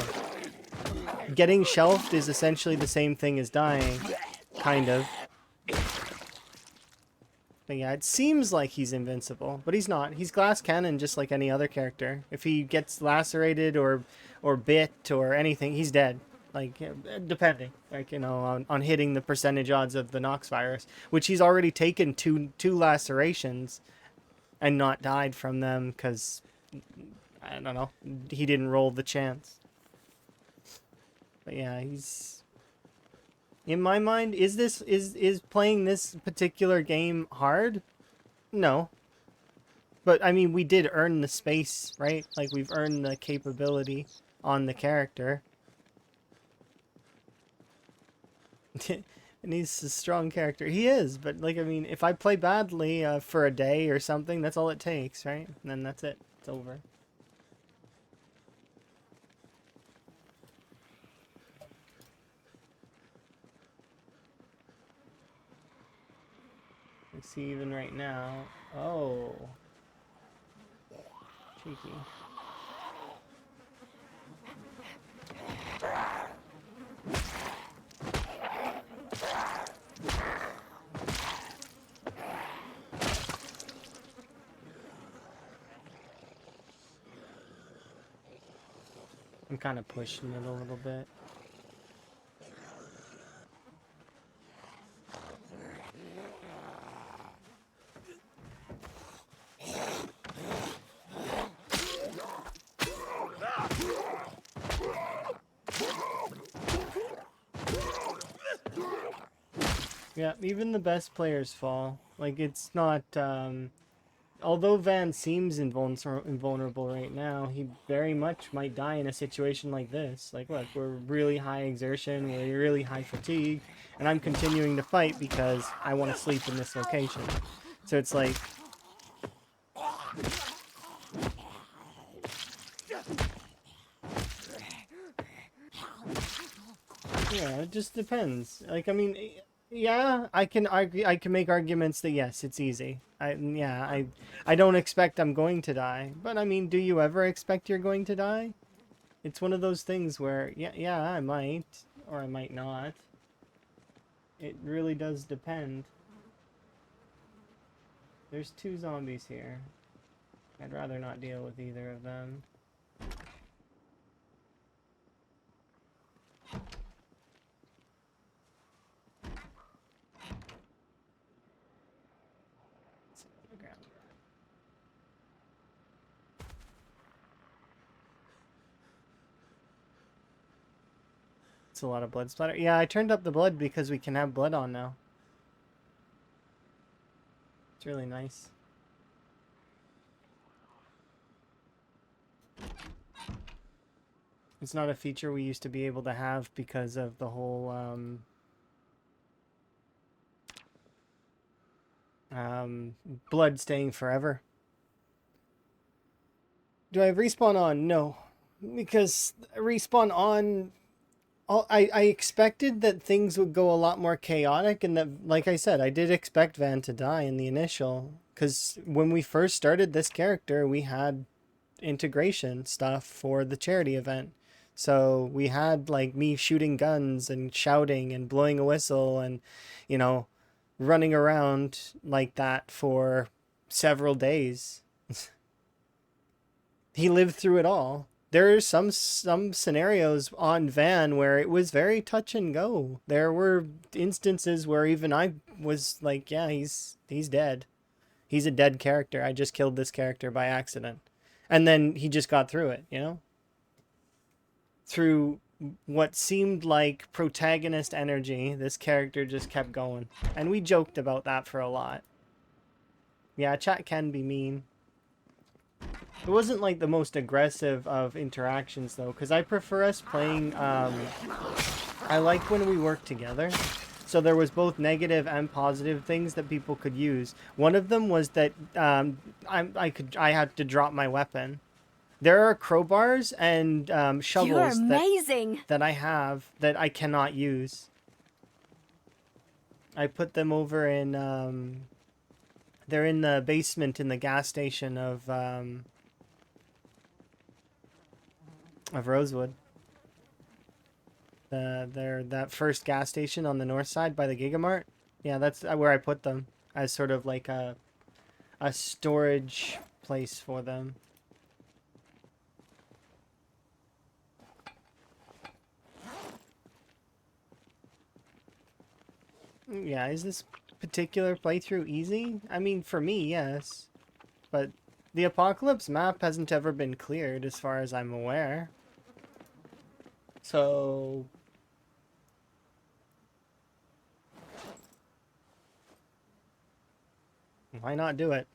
Getting shelved is essentially the same thing as dying. Kind of. But yeah, it seems like he's invincible, but he's not. He's glass cannon just like any other character. If he gets lacerated or bit or anything, he's dead. Like, depending, like, you know, on hitting the percentage odds of the Nox virus, which he's already taken two lacerations and not died from them because, I don't know, he didn't roll the chance. But yeah, he's... In my mind, is playing this particular game hard? No. But, I mean, we did earn the space, right? Like, we've earned the capability on the character. And he's a strong character. He is, but, like, I mean, if I play badly for a day or something, that's all it takes, right? And then that's it. It's over. See, even right now. Oh. Cheeky. I'm kind of pushing it a little bit. Yeah, even the best players fall. Like, it's not, although Van seems invulnerable right now, he very much might die in a situation like this. Like, look, we're really high exertion, we're really high fatigue, and I'm continuing to fight because I want to sleep in this location. So it's like, Yeah, it just depends. Like, I mean, yeah, I can argue. I can make arguments that yes, it's easy. I don't expect I'm going to die. But I mean, do you ever expect you're going to die? It's one of those things where, yeah, I might, or I might not. It really does depend. There's 2 zombies here. I'd rather not deal with either of them. It's a lot of blood splatter. Yeah, I turned up the blood because we can have blood on now. It's really nice. It's not a feature we used to be able to have because of the whole blood staying forever. Do I have respawn on? No. Because respawn on... I expected that things would go a lot more chaotic, and that, like I said, I did expect Van to die in the initial. Because when we first started this character, we had integration stuff for the charity event. So we had like me shooting guns and shouting and blowing a whistle and, you know, running around like that for several days. He lived through it all. There are some scenarios on Van where it was very touch and go. There were instances where even I was like, yeah, he's dead. He's a dead character. I just killed this character by accident. And then he just got through it, you know? Through what seemed like protagonist energy, this character just kept going. And we joked about that for a lot. Yeah, chat can be mean. It wasn't like the most aggressive of interactions though, because I prefer us playing, I like when we work together. So there was both negative and positive things that people could use. One of them was that I had to drop my weapon. There are crowbars and shovels that I have that I cannot use. I put them over in they're in the basement in the gas station of Rosewood. They're that first gas station on the north side by the Gigamart. Yeah, that's where I put them as sort of like a storage place for them. Yeah, is this particular playthrough easy? I mean, for me, yes. But the Apocalypse map hasn't ever been cleared as far as I'm aware. So... why not do it?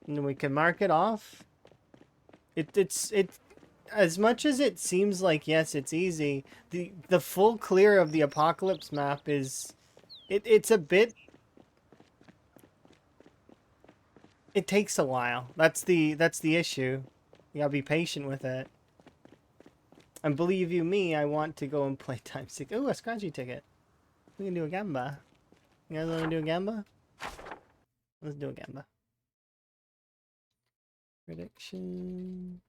And we can mark it off. It's as much as it seems like yes, it's easy. The full clear of the Apocalypse map is it's a bit. It takes a while. That's the issue. You gotta be patient with it. And believe you me, I want to go and play Time 6. Ooh, a scratchy ticket. We can do a gamba. You guys want to do a gamba? Let's do a gamba. Prediction.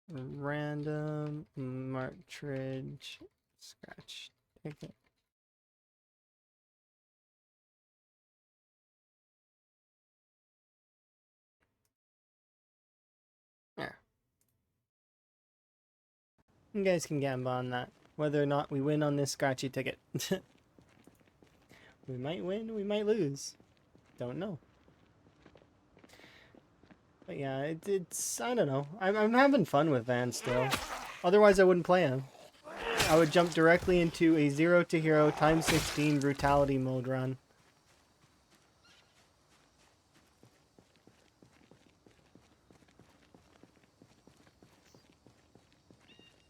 Random Martridge scratch ticket. Yeah. You guys can gamble on that. Whether or not we win on this scratchy ticket. We might win, we might lose. Don't know. But yeah, it's I don't know. I'm having fun with Van still. Otherwise I wouldn't play him. I would jump directly into a 0 to hero times 16 brutality mode run.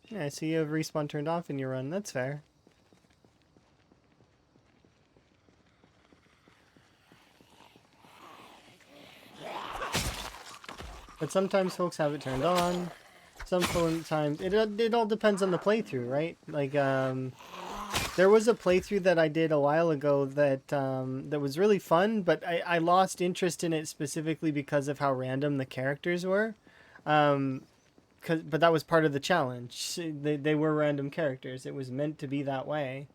Yeah, so you have respawn turned off in your run. That's fair. But sometimes folks have it turned on. Sometimes it all depends on the playthrough, right? Like there was a playthrough that I did a while ago that that was really fun, but I lost interest in it specifically because of how random the characters were. But that was part of the challenge. They were random characters. It was meant to be that way.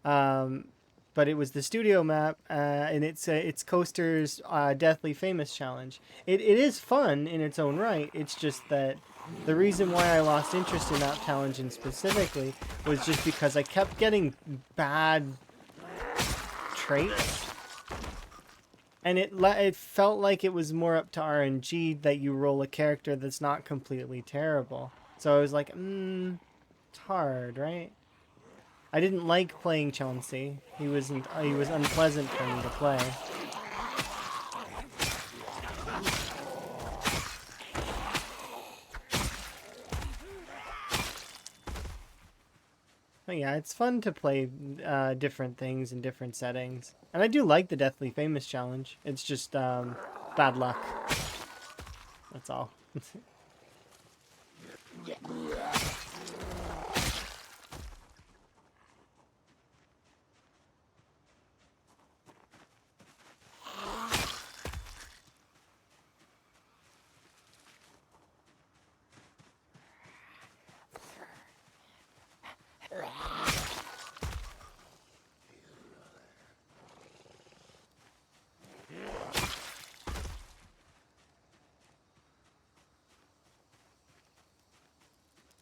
Um, but it was the studio map, and it's Coaster's Deathly Famous challenge. It is fun in its own right. It's just that the reason why I lost interest in that challenge in specifically was just because I kept getting bad traits, and it felt like it was more up to RNG that you roll a character that's not completely terrible. So I was like, it's hard, right? I didn't like playing Chauncey. He was unpleasant for me to play. But yeah, it's fun to play different things in different settings. And I do like the Deathly Famous challenge. It's just bad luck. That's all.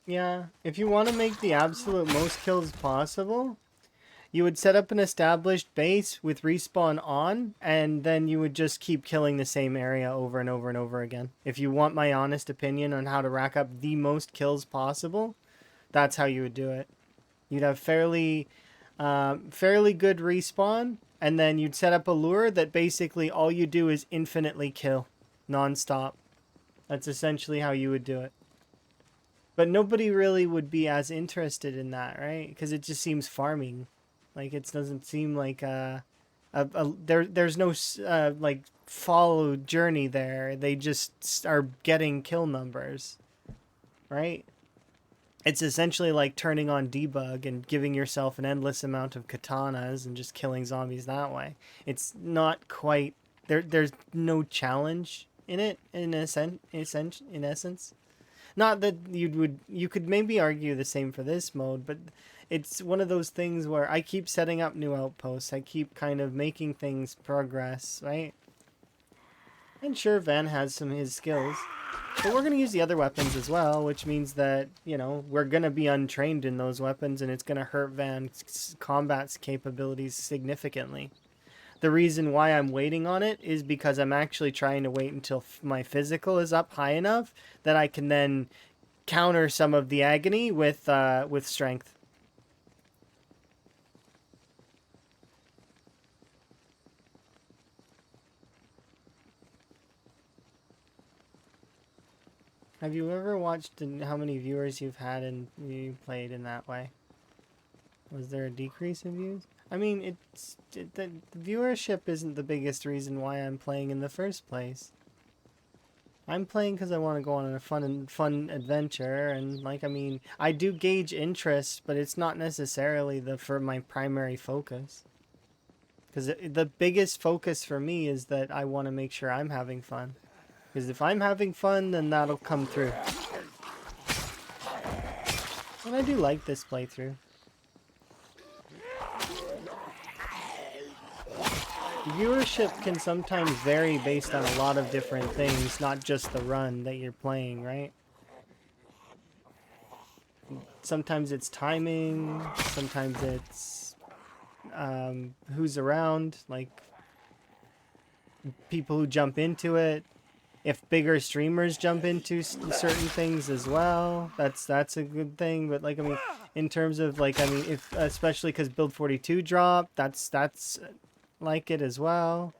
Yeah, if you want to make the absolute most kills possible, you would set up an established base with respawn on, and then you would just keep killing the same area over and over and over again. If you want my honest opinion on how to rack up the most kills possible, that's how you would do it. You'd have fairly good respawn, and then you'd set up a lure that basically all you do is infinitely kill, non-stop. That's essentially how you would do it. But nobody really would be as interested in that, right? Because it just seems farming. Like it doesn't seem like there's no like follow journey there. They just are getting kill numbers, right? It's essentially like turning on debug and giving yourself an endless amount of katanas and just killing zombies that way. It's not quite there. There's no challenge in it in essence. Not that you could maybe argue the same for this mode, but it's one of those things where I keep setting up new outposts. I keep kind of making things progress, right? And sure, Van has some of his skills. But we're going to use the other weapons as well, which means that, you know, we're going to be untrained in those weapons, and it's going to hurt Van's combat capabilities significantly. The reason why I'm waiting on it is because I'm actually trying to wait until my physical is up high enough that I can then counter some of the agony with strength. Have you ever watched how many viewers you've had and you played in that way? Was there a decrease in views? I mean, the viewership isn't the biggest reason why I'm playing in the first place. I'm playing because I want to go on a fun adventure, and like I mean, I do gauge interest, but it's not necessarily for my primary focus. Because the biggest focus for me is that I want to make sure I'm having fun. Because if I'm having fun, then that'll come through. And I do like this playthrough. Viewership can sometimes vary based on a lot of different things, not just the run that you're playing, right? Sometimes it's timing, sometimes it's who's around, like people who jump into it. If bigger streamers jump into certain things as well, that's a good thing. But like I mean, in terms of like I mean, if especially because Build 42 dropped, that's like it as well.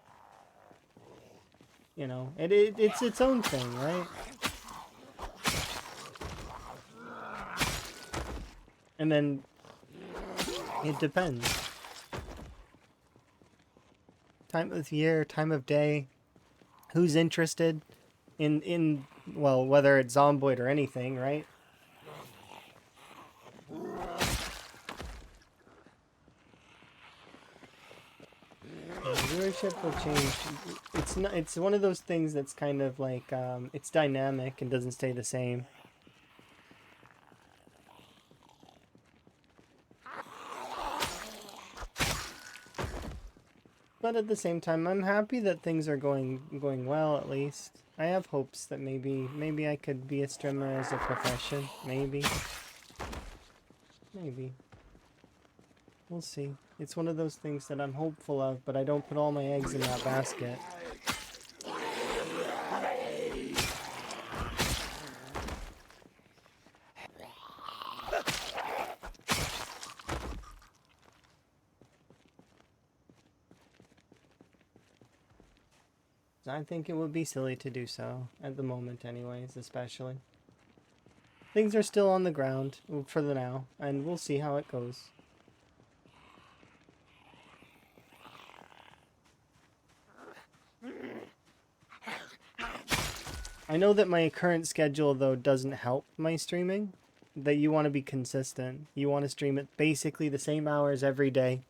You know, it's its own thing, right? And then it depends. Time of year, time of day, who's interested in well, whether it's Zomboid or anything, right? Viewership will change. It's not. It's one of those things that's kind of like it's dynamic and doesn't stay the same. But at the same time, I'm happy that things are going well. At least I have hopes that maybe I could be a streamer as a profession. Maybe. We'll see. It's one of those things that I'm hopeful of, but I don't put all my eggs in that basket. I think it would be silly to do so, at the moment anyways, especially. Things are still on the ground for the now, and we'll see how it goes. I know that my current schedule, though, doesn't help my streaming. That you want to be consistent. You want to stream at basically the same hours every day.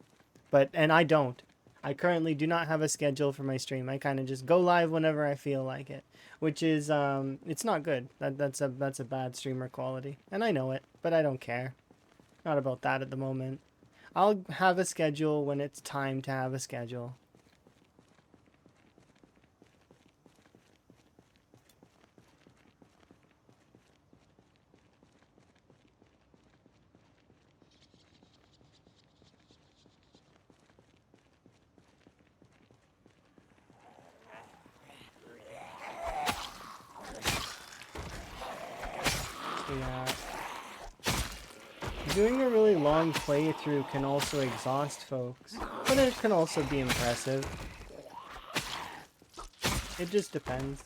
And I don't. I currently do not have a schedule for my stream. I kind of just go live whenever I feel like it. Which is, it's not good. That's a bad streamer quality. And I know it, but I don't care. Not about that at the moment. I'll have a schedule when it's time to have a schedule. Yeah. Doing a really long playthrough can also exhaust folks, but it can also be impressive. It just depends.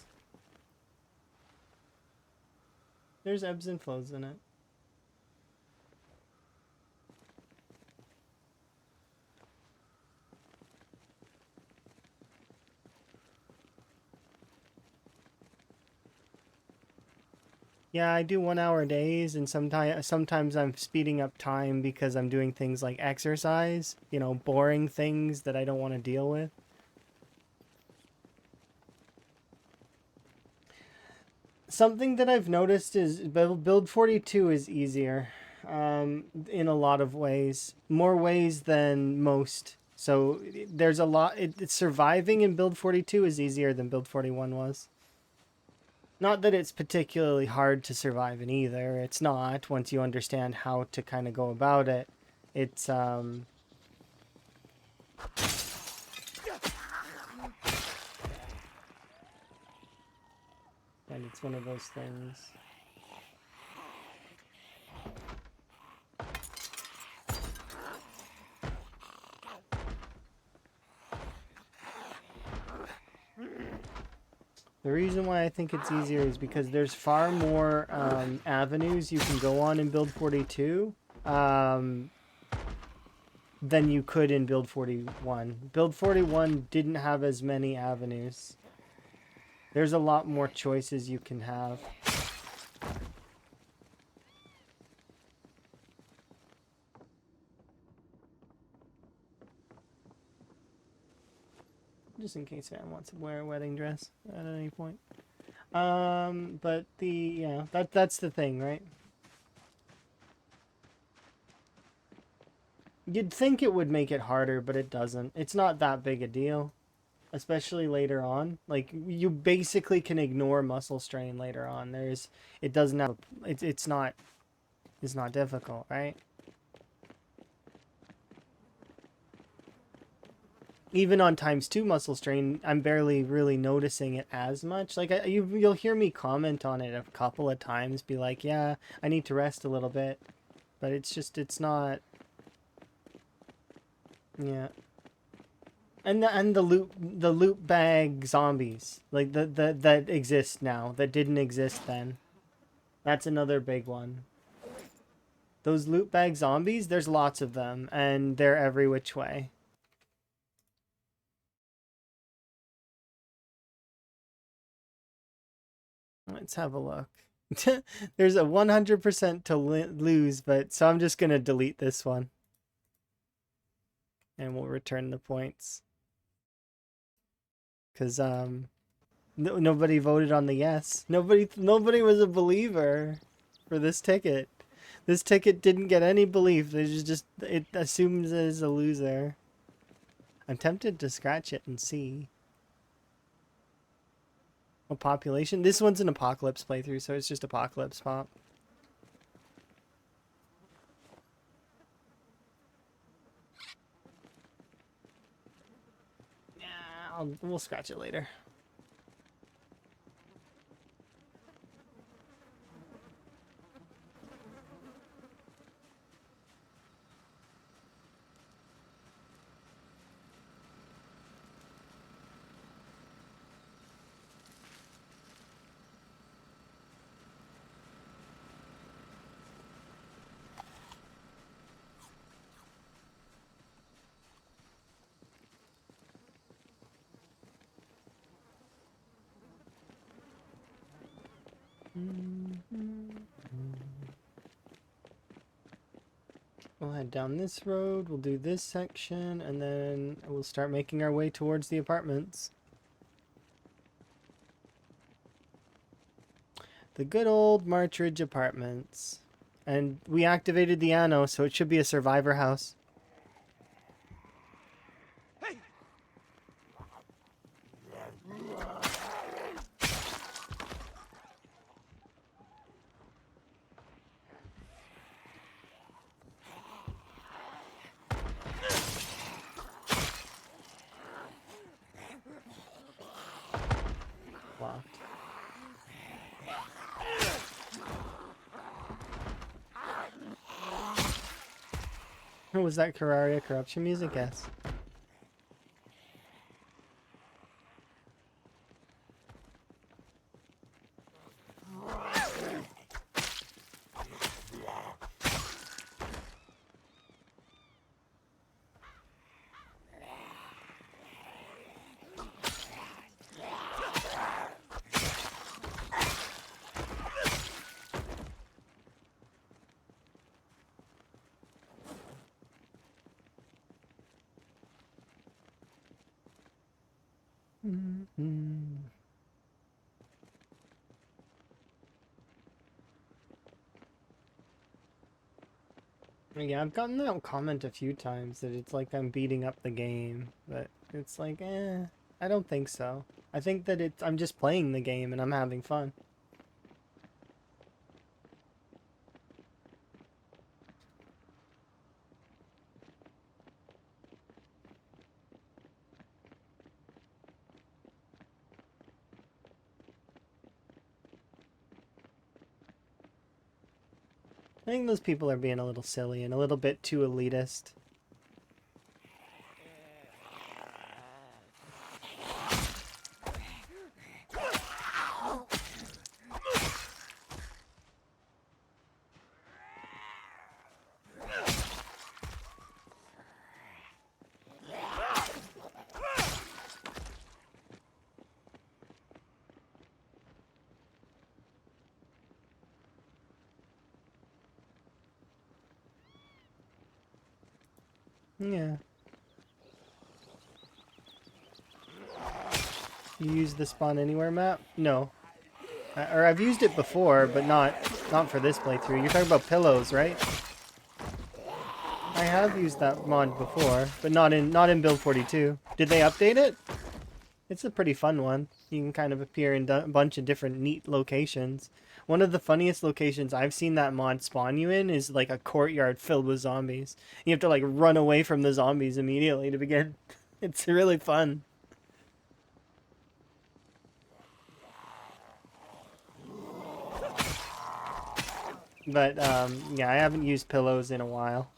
There's ebbs and flows in it. Yeah, I do 1 hour days, and sometimes I'm speeding up time because I'm doing things like exercise, you know, boring things that I don't want to deal with. Something that I've noticed is build 42 is easier in a lot of ways, more ways than most. So there's a lot. Surviving in build 42 is easier than build 41 was. Not that it's particularly hard to survive in either. It's not, once you understand how to kind of go about it. It's, and it's one of those things. The reason why I think it's easier is because there's far more avenues you can go on in build 42 than you could in build 41. Build 41 didn't have as many avenues. There's a lot more choices you can have. Just in case Sam wants to wear a wedding dress at any point. But that's the thing, right? You'd think it would make it harder, but it doesn't. It's not that big a deal, especially later on. Like, you basically can ignore muscle strain later on. It doesn't have, it's not difficult, right? Even on ×2 muscle strain, I'm barely really noticing it as much. Like, you'll hear me comment on it a couple of times, be like, yeah, I need to rest a little bit. But it's not... Yeah. And the loot bag zombies. Like, that exist now, that didn't exist then. That's another big one. Those loot bag zombies, there's lots of them, and they're every which way. Let's have a look. There's a 100% to lose, but so I'm just going to delete this one. And we'll return the points. Because nobody voted on the yes. Nobody was a believer for this ticket. This ticket didn't get any belief. It assumes it is a loser. I'm tempted to scratch it and see. A population? This one's an apocalypse playthrough, so it's just apocalypse pop. Yeah, we'll scratch it later. We'll head down this road, we'll do this section, and then we'll start making our way towards the apartments. The good old Marchridge Apartments. And we activated the anno, so it should be a survivor house. Hey! Locked. What was that Terraria corruption music? Yes. Yeah, I've gotten that comment a few times that it's like I'm beating up the game, but it's like, I don't think so. I think that I'm just playing the game and I'm having fun. I think those people are being a little silly and a little bit too elitist. Yeah. You use the spawn anywhere map? No. Or I've used it before, but not for this playthrough. You're talking about pillows, right? I have used that mod before, but not in build 42. Did they update it? It's a pretty fun one. You can kind of appear in a bunch of different neat locations. One of the funniest locations I've seen that mod spawn you in is like a courtyard filled with zombies. You have to like run away from the zombies immediately to begin. It's really fun. But yeah, I haven't used pillows in a while.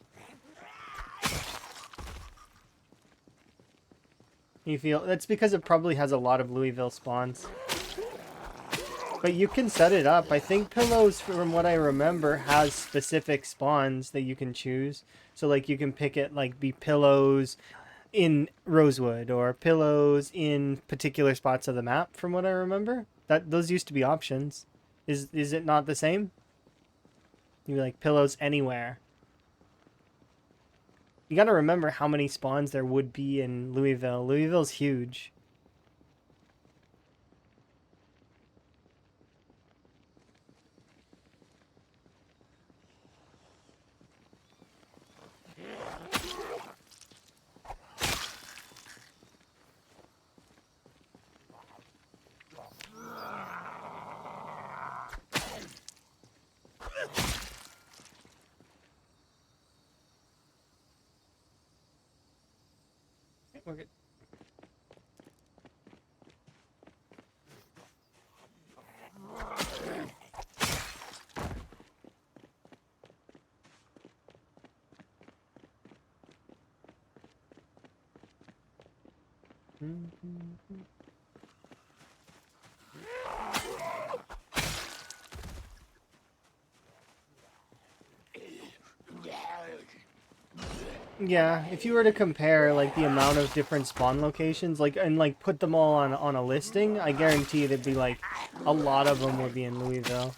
You feel that's because it probably has a lot of Louisville spawns. But you can set it up. I think Pillows, from what I remember, has specific spawns that you can choose. So like you can pick it like be Pillows in Rosewood or Pillows in particular spots of the map, from what I remember. That those used to be options. Is it not the same? You like Pillows anywhere. You gotta remember how many spawns there would be in Louisville. Louisville's huge. We're good. Yeah, if you were to compare like the amount of different spawn locations, like and like put them all on a listing, I guarantee there'd be like a lot of them would be in Louisville.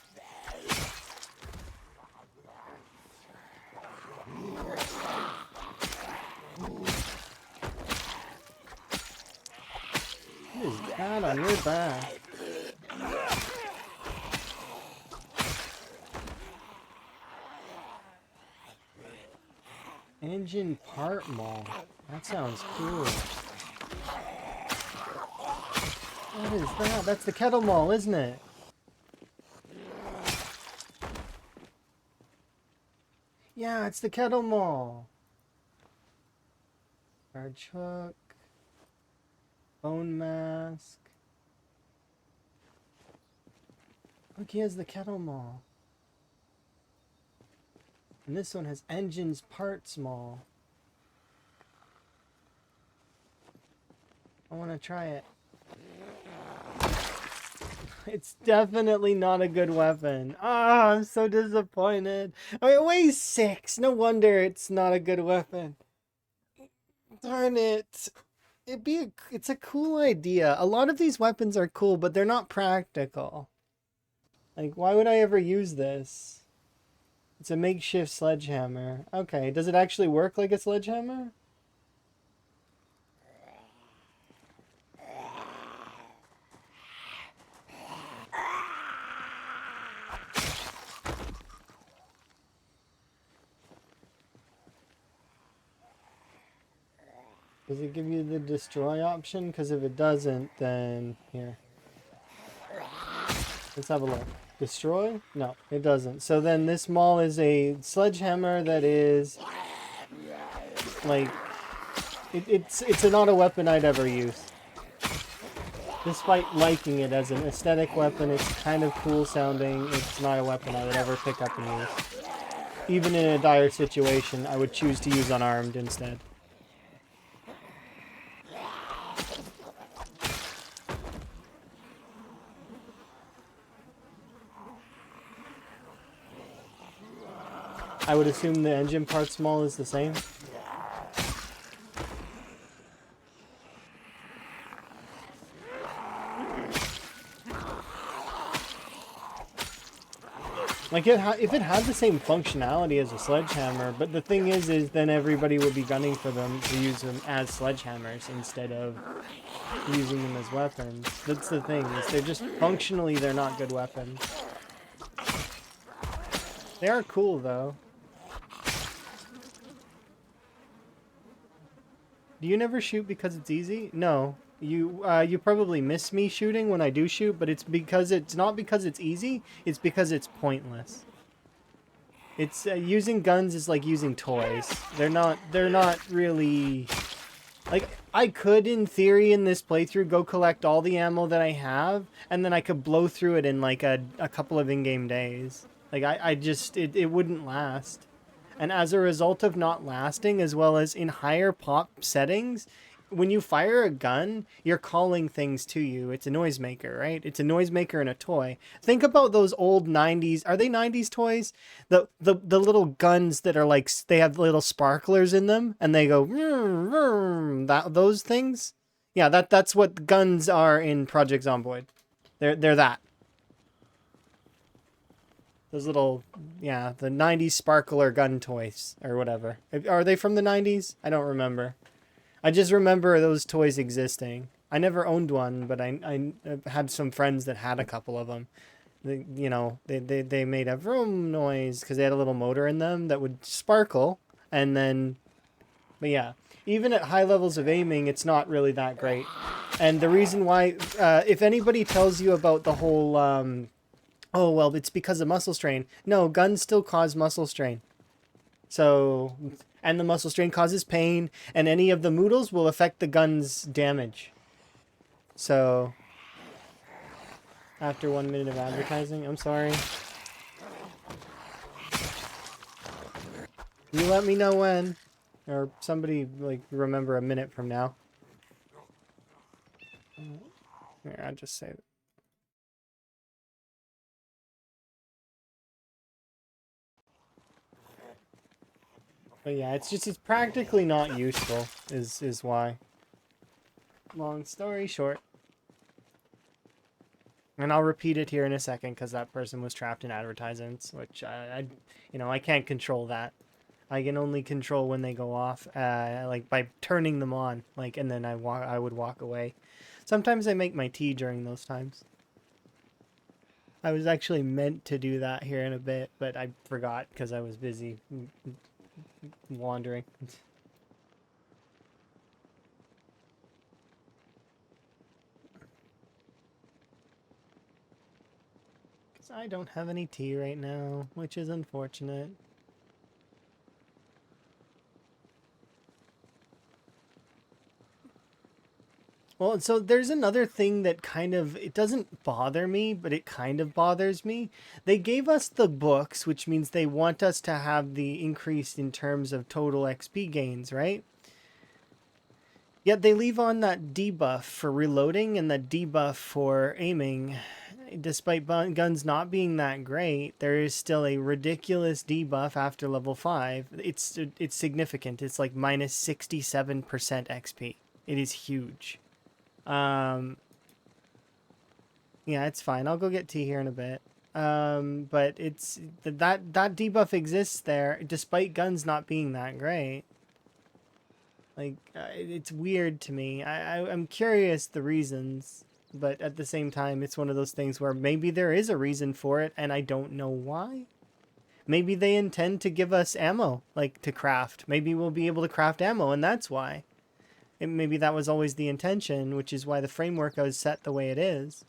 What is that on your back? Engine part mall. That sounds cool. What is that? That's the kettle mall, isn't it? Yeah, it's the kettle mall. Large hook. Bone mask. Look, he has the kettle mall. And this one has engines parts mall. I want to try it. It's definitely not a good weapon. Ah, I'm so disappointed. I mean, it weighs 6. No wonder it's not a good weapon. Darn it. It's a cool idea. A lot of these weapons are cool, but they're not practical. Like, why would I ever use this? It's a makeshift sledgehammer. Okay, does it actually work like a sledgehammer? Does it give you the destroy option? Because if it doesn't, then here. Let's have a look. Destroy? No, it doesn't. So then this maul is a sledgehammer that is like it's not a weapon I'd ever use. Despite liking it as an aesthetic weapon, it's kind of cool sounding. It's not a weapon I would ever pick up and use. Even in a dire situation, I would choose to use unarmed instead. I would assume the engine part small is the same. Like, if it had the same functionality as a sledgehammer, but the thing is then everybody would be gunning for them to use them as sledgehammers instead of using them as weapons. That's the thing, is they're just, functionally, they're not good weapons. They are cool, though. Do you never shoot because it's easy? No. You probably miss me shooting when I do shoot, but it's not because it's easy, it's because it's pointless. It's using guns is like using toys. They're not really like, I could in theory in this playthrough go collect all the ammo that I have, and then I could blow through it in like a couple of in-game days. Like it wouldn't last. And as a result of not lasting, as well as in higher pop settings, when you fire a gun, you're calling things to you. It's a noisemaker, right? It's a noisemaker and a toy. Think about those old 90s. Are they 90s toys? The little guns that are like they have little sparklers in them and they go vroom, vroom, those things. Yeah, that's what guns are in Project Zomboid. They're that. Those little, yeah, the 90s sparkler gun toys or whatever. Are they from the 90s? I don't remember. I just remember those toys existing. I never owned one, but I had some friends that had a couple of them. They made a vroom noise because they had a little motor in them that would sparkle. And then, but yeah, even at high levels of aiming, it's not really that great. And the reason why, if anybody tells you about the whole, oh, well, it's because of muscle strain. No, guns still cause muscle strain. So, and the muscle strain causes pain, and any of the moodles will affect the gun's damage. So, after 1 minute of advertising, I'm sorry. You let me know when, or somebody like remember a minute from now. Here, I'll just say it. But yeah, it's practically not useful, is why. Long story short. And I'll repeat it here in a second because that person was trapped in advertisements, which I can't control that. I can only control when they go off, like by turning them on, like, and then I would walk away. Sometimes I make my tea during those times. I was actually meant to do that here in a bit, but I forgot because I was busy wandering. Because I don't have any tea right now, which is unfortunate. Well, so there's another thing that it doesn't bother me, but it kind of bothers me. They gave us the books, which means they want us to have the increase in terms of total XP gains, right? Yet they leave on that debuff for reloading and the debuff for aiming. Despite guns not being that great, there is still a ridiculous debuff after level 5. It's significant. It's like minus 67% XP. It is huge. Yeah, it's fine. I'll go get tea here in a bit. But it's that debuff exists there despite guns not being that great. Like, it's weird to me. I'm curious the reasons, but at the same time, it's one of those things where maybe there is a reason for it, and I don't know why. Maybe they intend to give us ammo, like, to craft. Maybe we'll be able to craft ammo, and that's why. Maybe that was always the intention, which is why the framework was set the way it is.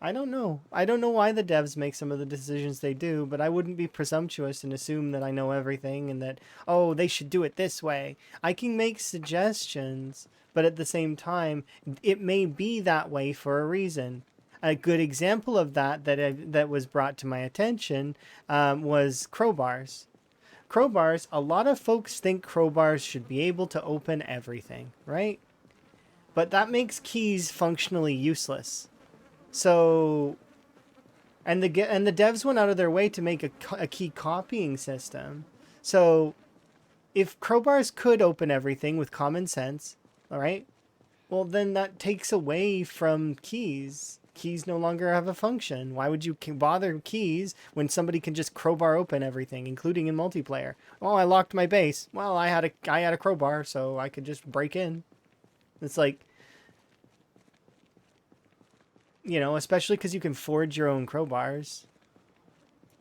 I don't know. I don't know why the devs make some of the decisions they do, but I wouldn't be presumptuous and assume that I know everything and that, oh, they should do it this way. I can make suggestions, but at the same time, it may be that way for a reason. A good example of that was brought to my attention was crowbars. Crowbars, a lot of folks think crowbars should be able to open everything, right? But that makes keys functionally useless. So, and the devs went out of their way to make a key copying system. So, if crowbars could open everything with common sense, all right, well, then that takes away from keys. Keys no longer have a function. Why would you bother keys when somebody can just crowbar open everything, including in multiplayer? Well, I locked my base. Well, I had a crowbar, so I could just break in. It's like, especially because you can forge your own crowbars.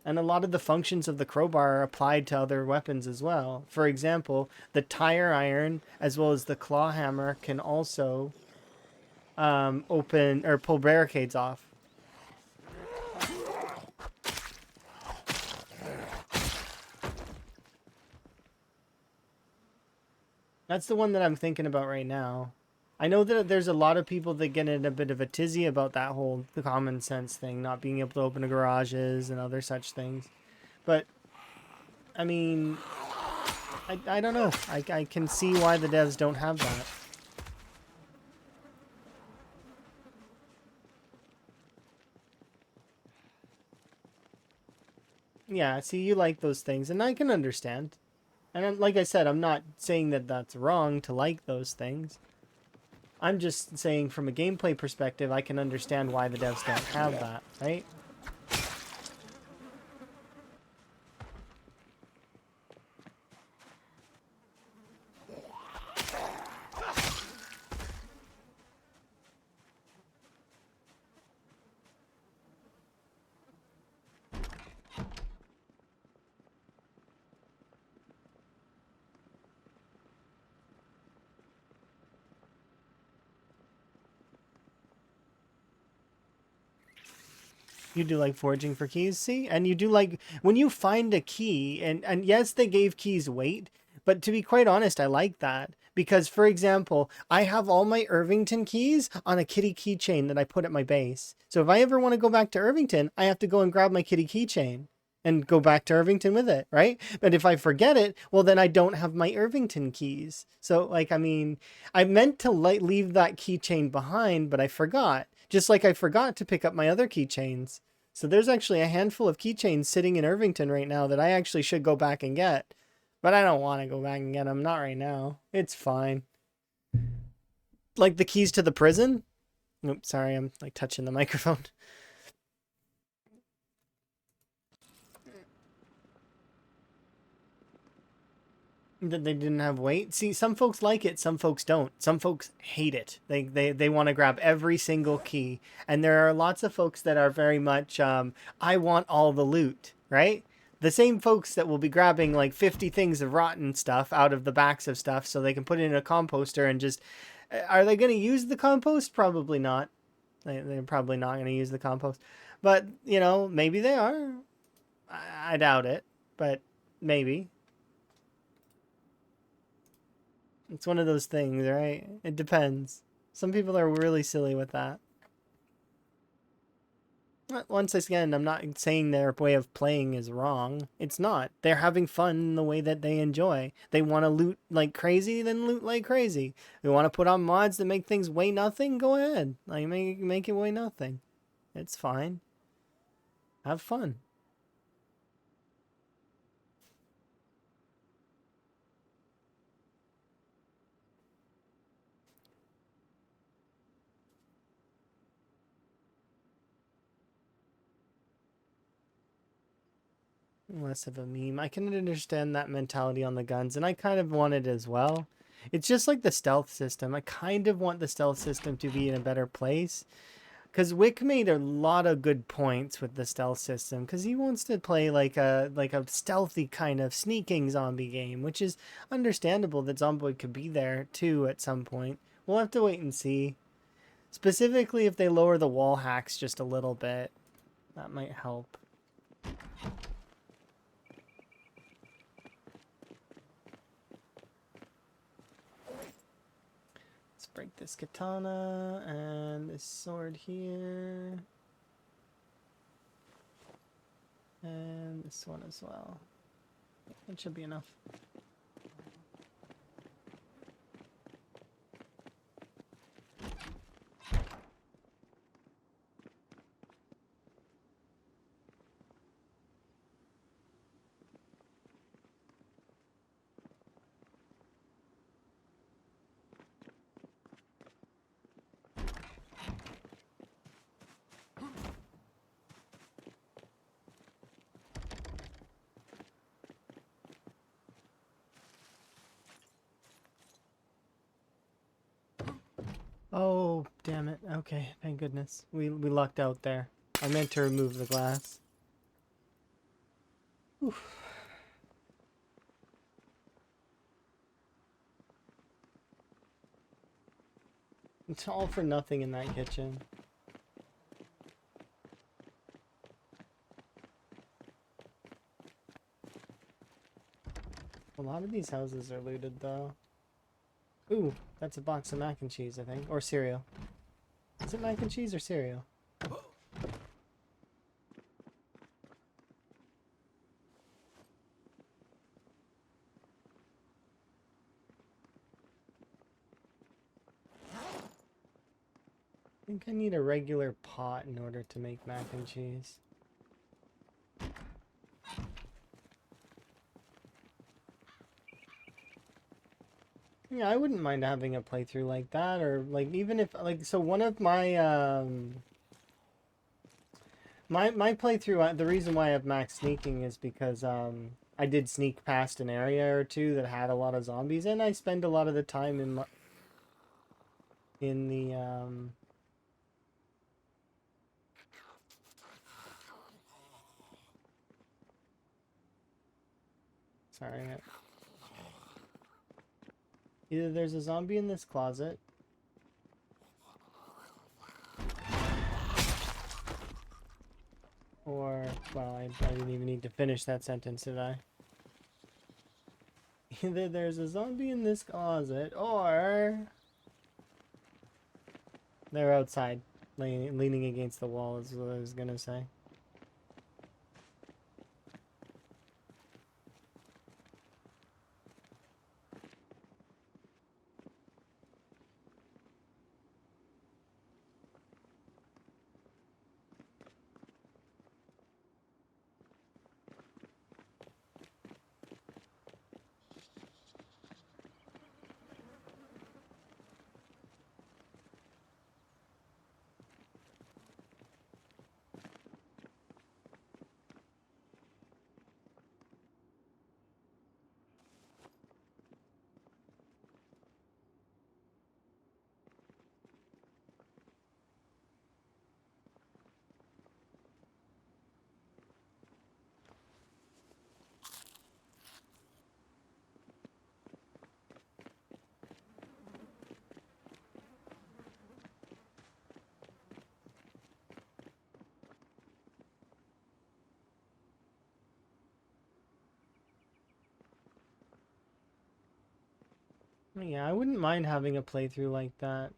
And a lot of the functions of the crowbar are applied to other weapons as well. For example, the tire iron as well as the claw hammer can also open or pull barricades off. That's the one that I'm thinking about right now. I know that there's a lot of people that get in a bit of a tizzy about that whole common sense thing, not being able to open garages and other such things. But, I mean, I don't know. I can see why the devs don't have that. Yeah, see, you like those things, and I can understand. And like I said, I'm not saying that that's wrong to like those things. I'm just saying from a gameplay perspective, I can understand why the devs don't have that, right? You do like foraging for keys, see? And you do like when you find a key, and yes, they gave keys weight, but to be quite honest, I like that. Because, for example, I have all my Irvington keys on a kitty keychain that I put at my base. So if I ever want to go back to Irvington, I have to go and grab my kitty keychain and go back to Irvington with it, right? But if I forget it, well, then I don't have my Irvington keys. So, like, I mean, I meant to leave that keychain behind, but I forgot. Just like I forgot to pick up my other keychains. So there's actually a handful of keychains sitting in Irvington right now that I actually should go back and get. But I don't want to go back and get them. Not right now. It's fine. Like the keys to the prison. Oops, sorry, I'm like touching the microphone. That they didn't have weight. See, some folks like it, some folks don't. Some folks hate it. They want to grab every single key. And there are lots of folks that are very much I want all the loot, right? The same folks that will be grabbing like 50 things of rotten stuff out of the backs of stuff so they can put it in a composter and just are they going to use the compost? Probably not. They're probably not going to use the compost. But, you know, maybe they are. I doubt it, but maybe. It's one of those things, right? It depends. Some people are really silly with that. Once again, I'm not saying their way of playing is wrong. It's not. They're having fun in the way that they enjoy. They want to loot like crazy, then loot like crazy. They want to put on mods that make things weigh nothing. Go ahead, like make it weigh nothing. It's fine. Have fun. Less of a meme. I can understand that mentality on the guns, and I kind of want it as well. It's just like the stealth system. I kind of want the stealth system to be in a better place. Because Wick made a lot of good points with the stealth system. Because he wants to play like a stealthy kind of sneaking zombie game, which is understandable that Zomboid could be there too at some point. We'll have to wait and see. Specifically, if they lower the wall hacks just a little bit, that might help. Break this katana and this sword here. And this one as well. That should be enough. Oh, damn it. Okay, thank goodness. We lucked out there. I meant to remove the glass. Oof. It's all for nothing in that kitchen. A lot of these houses are looted, though. Ooh, that's a box of mac and cheese, I think. Or cereal. Is it mac and cheese or cereal? I think I need a regular pot in order to make mac and cheese. Yeah, I wouldn't mind having a playthrough like that, or like even if like so one of my my playthrough, the reason why I have max sneaking is because I did sneak past an area or two that had a lot of zombies, and I spend a lot of the time in the sorry. Either there's a zombie in this closet, or well, I didn't even need to finish that sentence, did I? Either there's a zombie in this closet, or they're outside, leaning against the wall, is what I was gonna say. Yeah, I wouldn't mind having a playthrough like that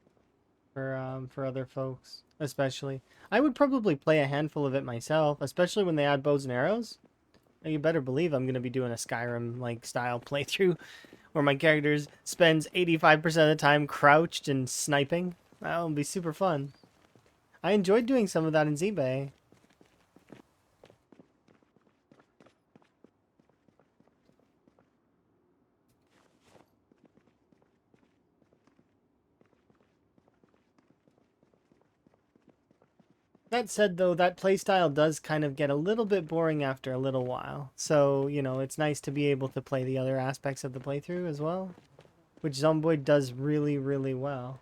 for other folks, especially. I would probably play a handful of it myself, especially when they add bows and arrows. Now, you better believe I'm gonna be doing a Skyrim like style playthrough where my character spends 85% of the time crouched and sniping. That'll be super fun. I enjoyed doing some of that in Z-Bay. That said, though, that playstyle does kind of get a little bit boring after a little while. So, you know, it's nice to be able to play the other aspects of the playthrough as well, which Zomboid does really, really well.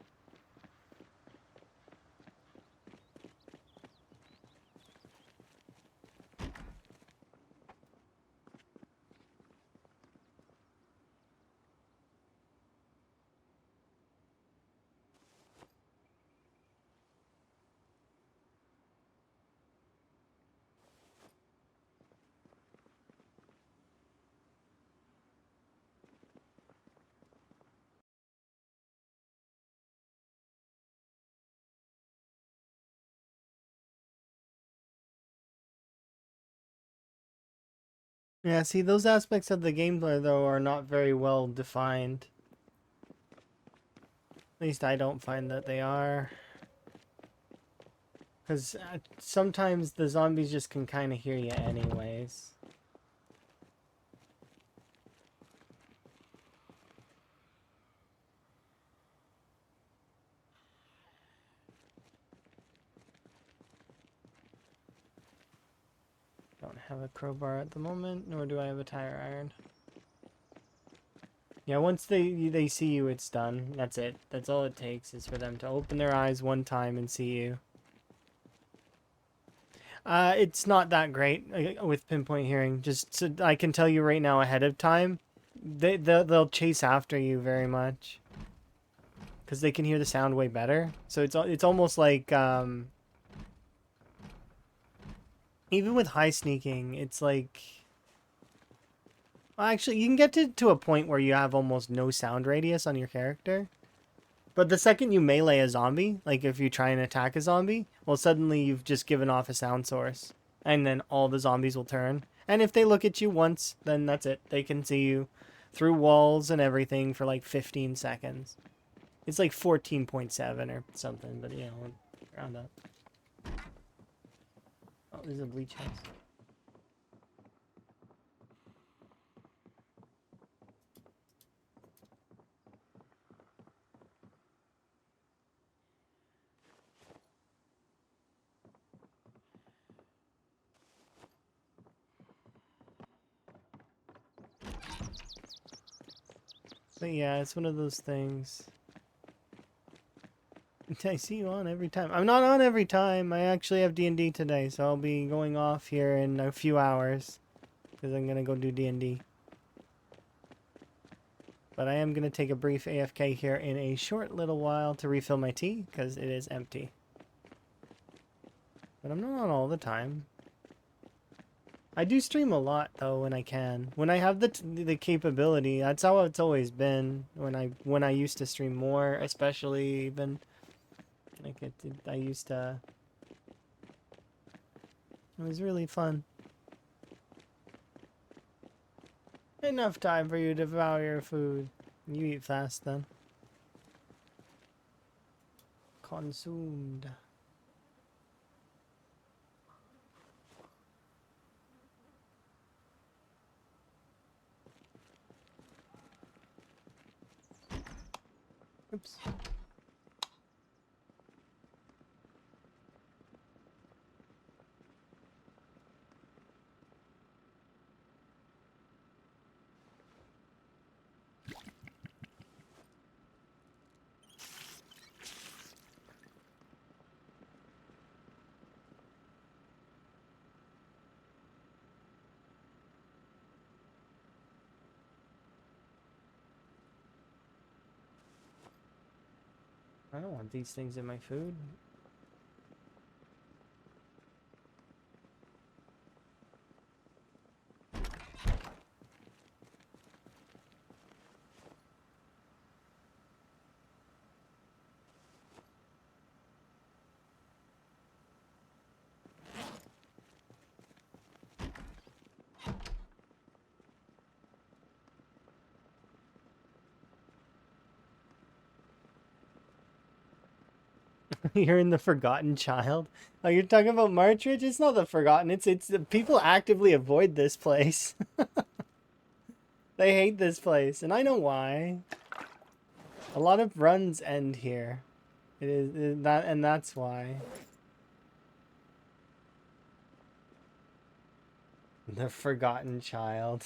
Yeah, see, those aspects of the gameplay, though, are not very well defined. At least I don't find that they are. Because sometimes the zombies just can kind of hear you anyways. Don't have a crowbar at the moment, nor do I have a tire iron. Yeah, once they see you, it's done. That's it. That's all it takes is for them to open their eyes one time and see you. It's not that great with pinpoint hearing. Just so I can tell you right now ahead of time, they'll chase after you very much because they can hear the sound way better. So it's almost like even with high sneaking, it's like well, actually you can get to a point where you have almost no sound radius on your character. But the second you melee a zombie, like if you try and attack a zombie, well, suddenly you've just given off a sound source. And then all the zombies will turn. And if they look at you once, then that's it. They can see you through walls and everything for like 15 seconds. It's like 14.7 or something, but you know, around that. Oh, there's a bleach house. But yeah, it's one of those things. I see you on every time. I'm not on every time. I actually have D&D today, so I'll be going off here in a few hours. Because I'm going to go do D&D. But I am going to take a brief AFK here in a short little while to refill my tea, because it is empty. But I'm not on all the time. I do stream a lot though when I can. When I have the capability, that's how it's always been. When I used to stream more, especially even like I used to. It was really fun. Enough time for you to devour your food. You eat fast then. Consumed. Oops. I don't want these things in my food. You're in the Forgotten Child. Oh, you're talking about Martridge? It's not the Forgotten. It's people actively avoid this place. They hate this place, and I know why. A lot of runs end here. And that's why. The Forgotten Child.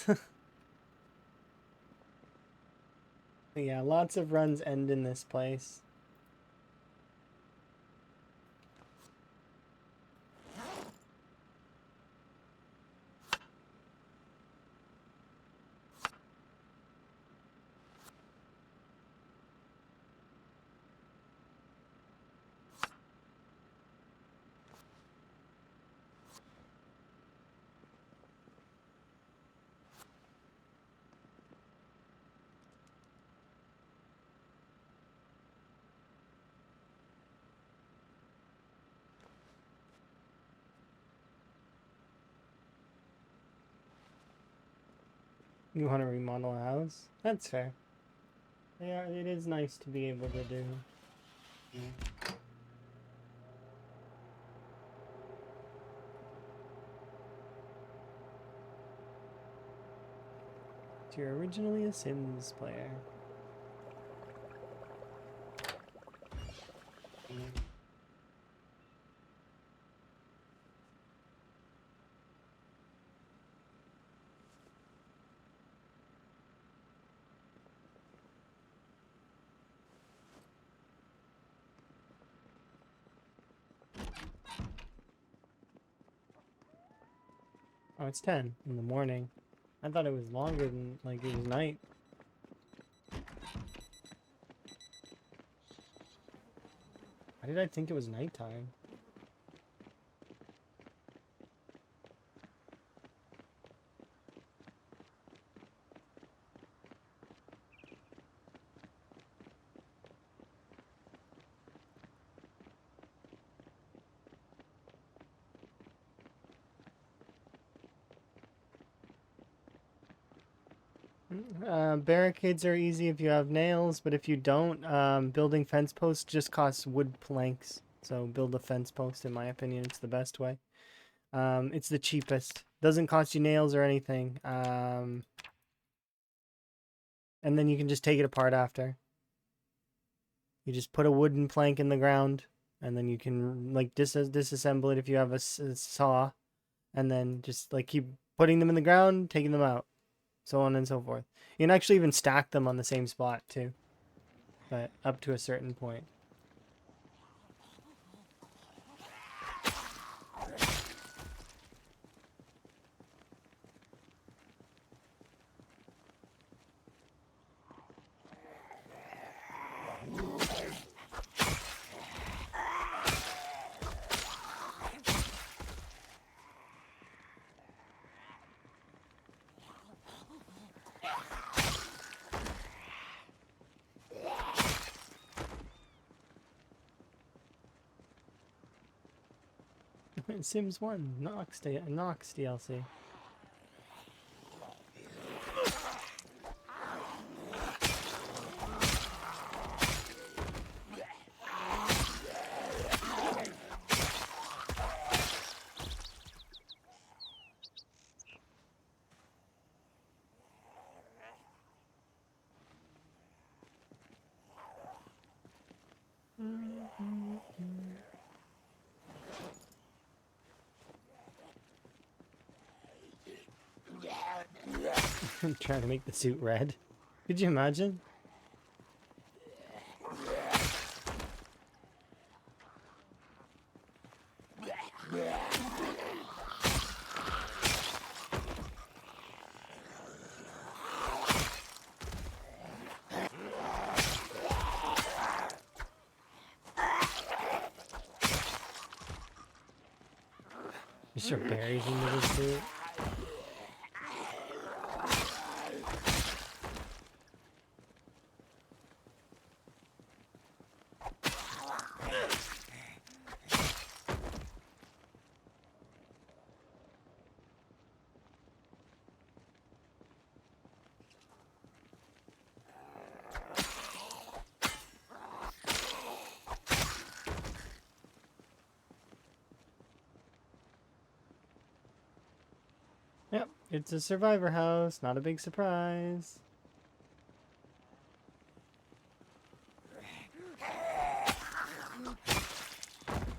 Yeah, lots of runs end in this place. You want to remodel a house? That's fair. Yeah, it is nice to be able to do. You're originally a Sims player. Oh, it's 10 in the morning. I thought it was longer than, like, it was night. Why did I think it was nighttime? Barricades are easy if you have nails, but if you don't, building fence posts just costs wood planks. So build a fence post, in my opinion, it's the best way. It's the cheapest. Doesn't cost you nails or anything. And then you can just take it apart after. You just put a wooden plank in the ground, and then you can like disassemble it if you have a saw, and then just like keep putting them in the ground, taking them out. so on and so forth. You can actually even stack them on the same spot too, but up to a certain point. Sims 1, Nox DLC. I'm trying to make the suit red. Could you imagine? Just throw berries into the suit. Yep, it's a survivor house, not a big surprise.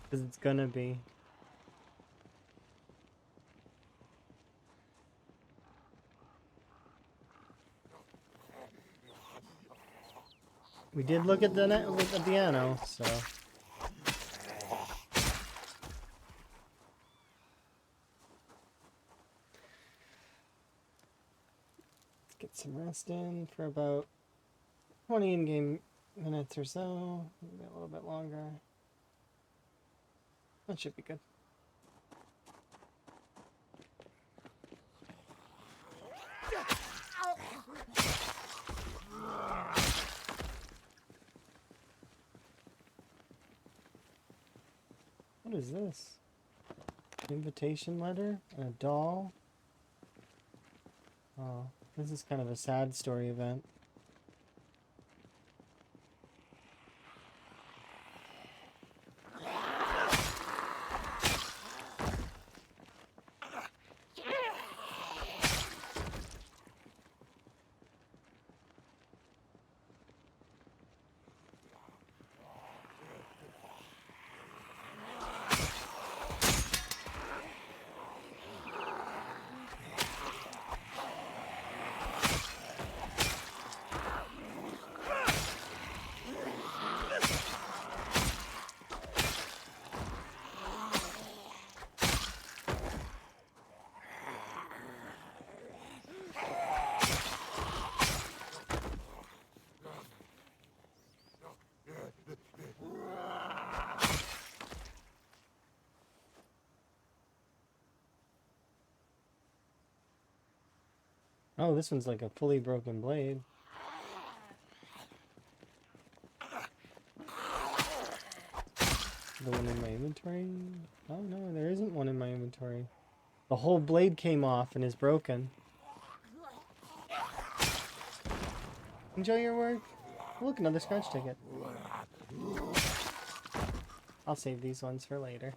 Because it's gonna be. We did look at the piano, so. Get some rest in for about 20 in-game minutes or so. Maybe a little bit longer. That should be good. What is this? Invitation letter? A doll? Oh, this is kind of a sad story event. Oh, this one's like a fully broken blade. The one in my inventory? Oh no, there isn't one in my inventory. The whole blade came off and is broken. Enjoy your work. Look, another scratch ticket. I'll save these ones for later.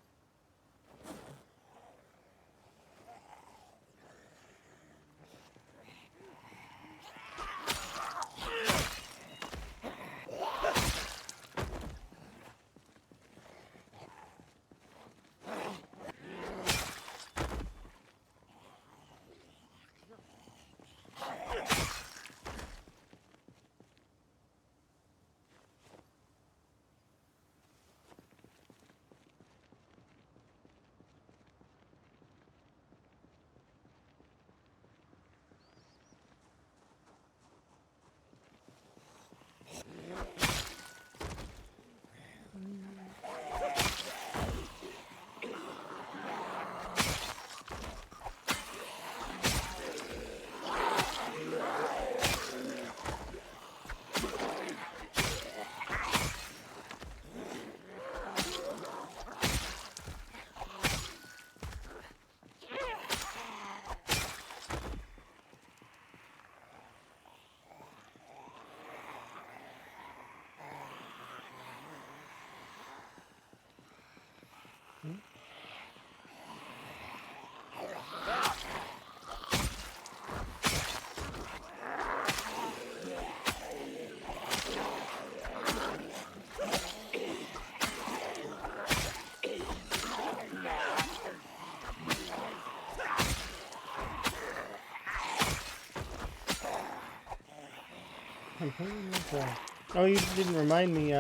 Oh, you didn't remind me.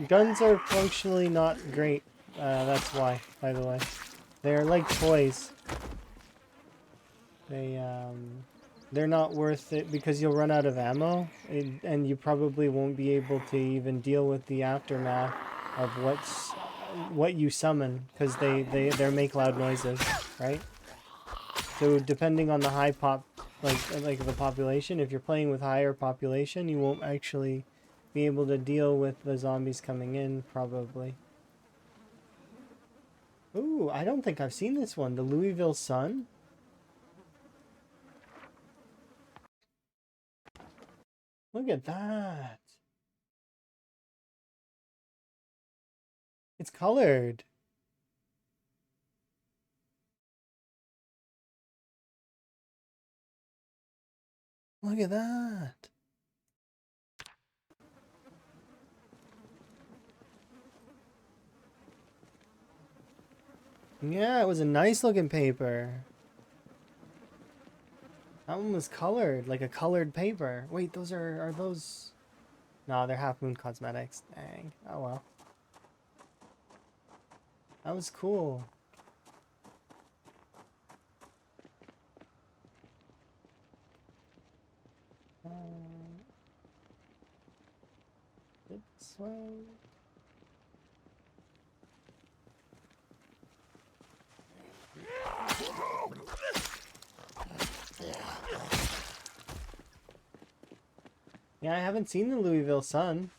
Guns are functionally not great. That's why, by the way. They're like toys. They're not worth it because you'll run out of ammo, and you probably won't be able to even deal with the aftermath of what you summon, because they make loud noises, right? So depending on the high like the population, if you're playing with higher population, you won't actually be able to deal with the zombies coming in, probably. Ooh, I don't think I've seen this one. The Louisville Sun. Look at that. It's colored. Look at that. Yeah, it was a nice looking paper. That one was colored, like a colored paper. Wait, those are those... No, they're Half Moon Cosmetics. Dang. Oh well. That was cool. This way. Yeah, I haven't seen the Louisville Sun.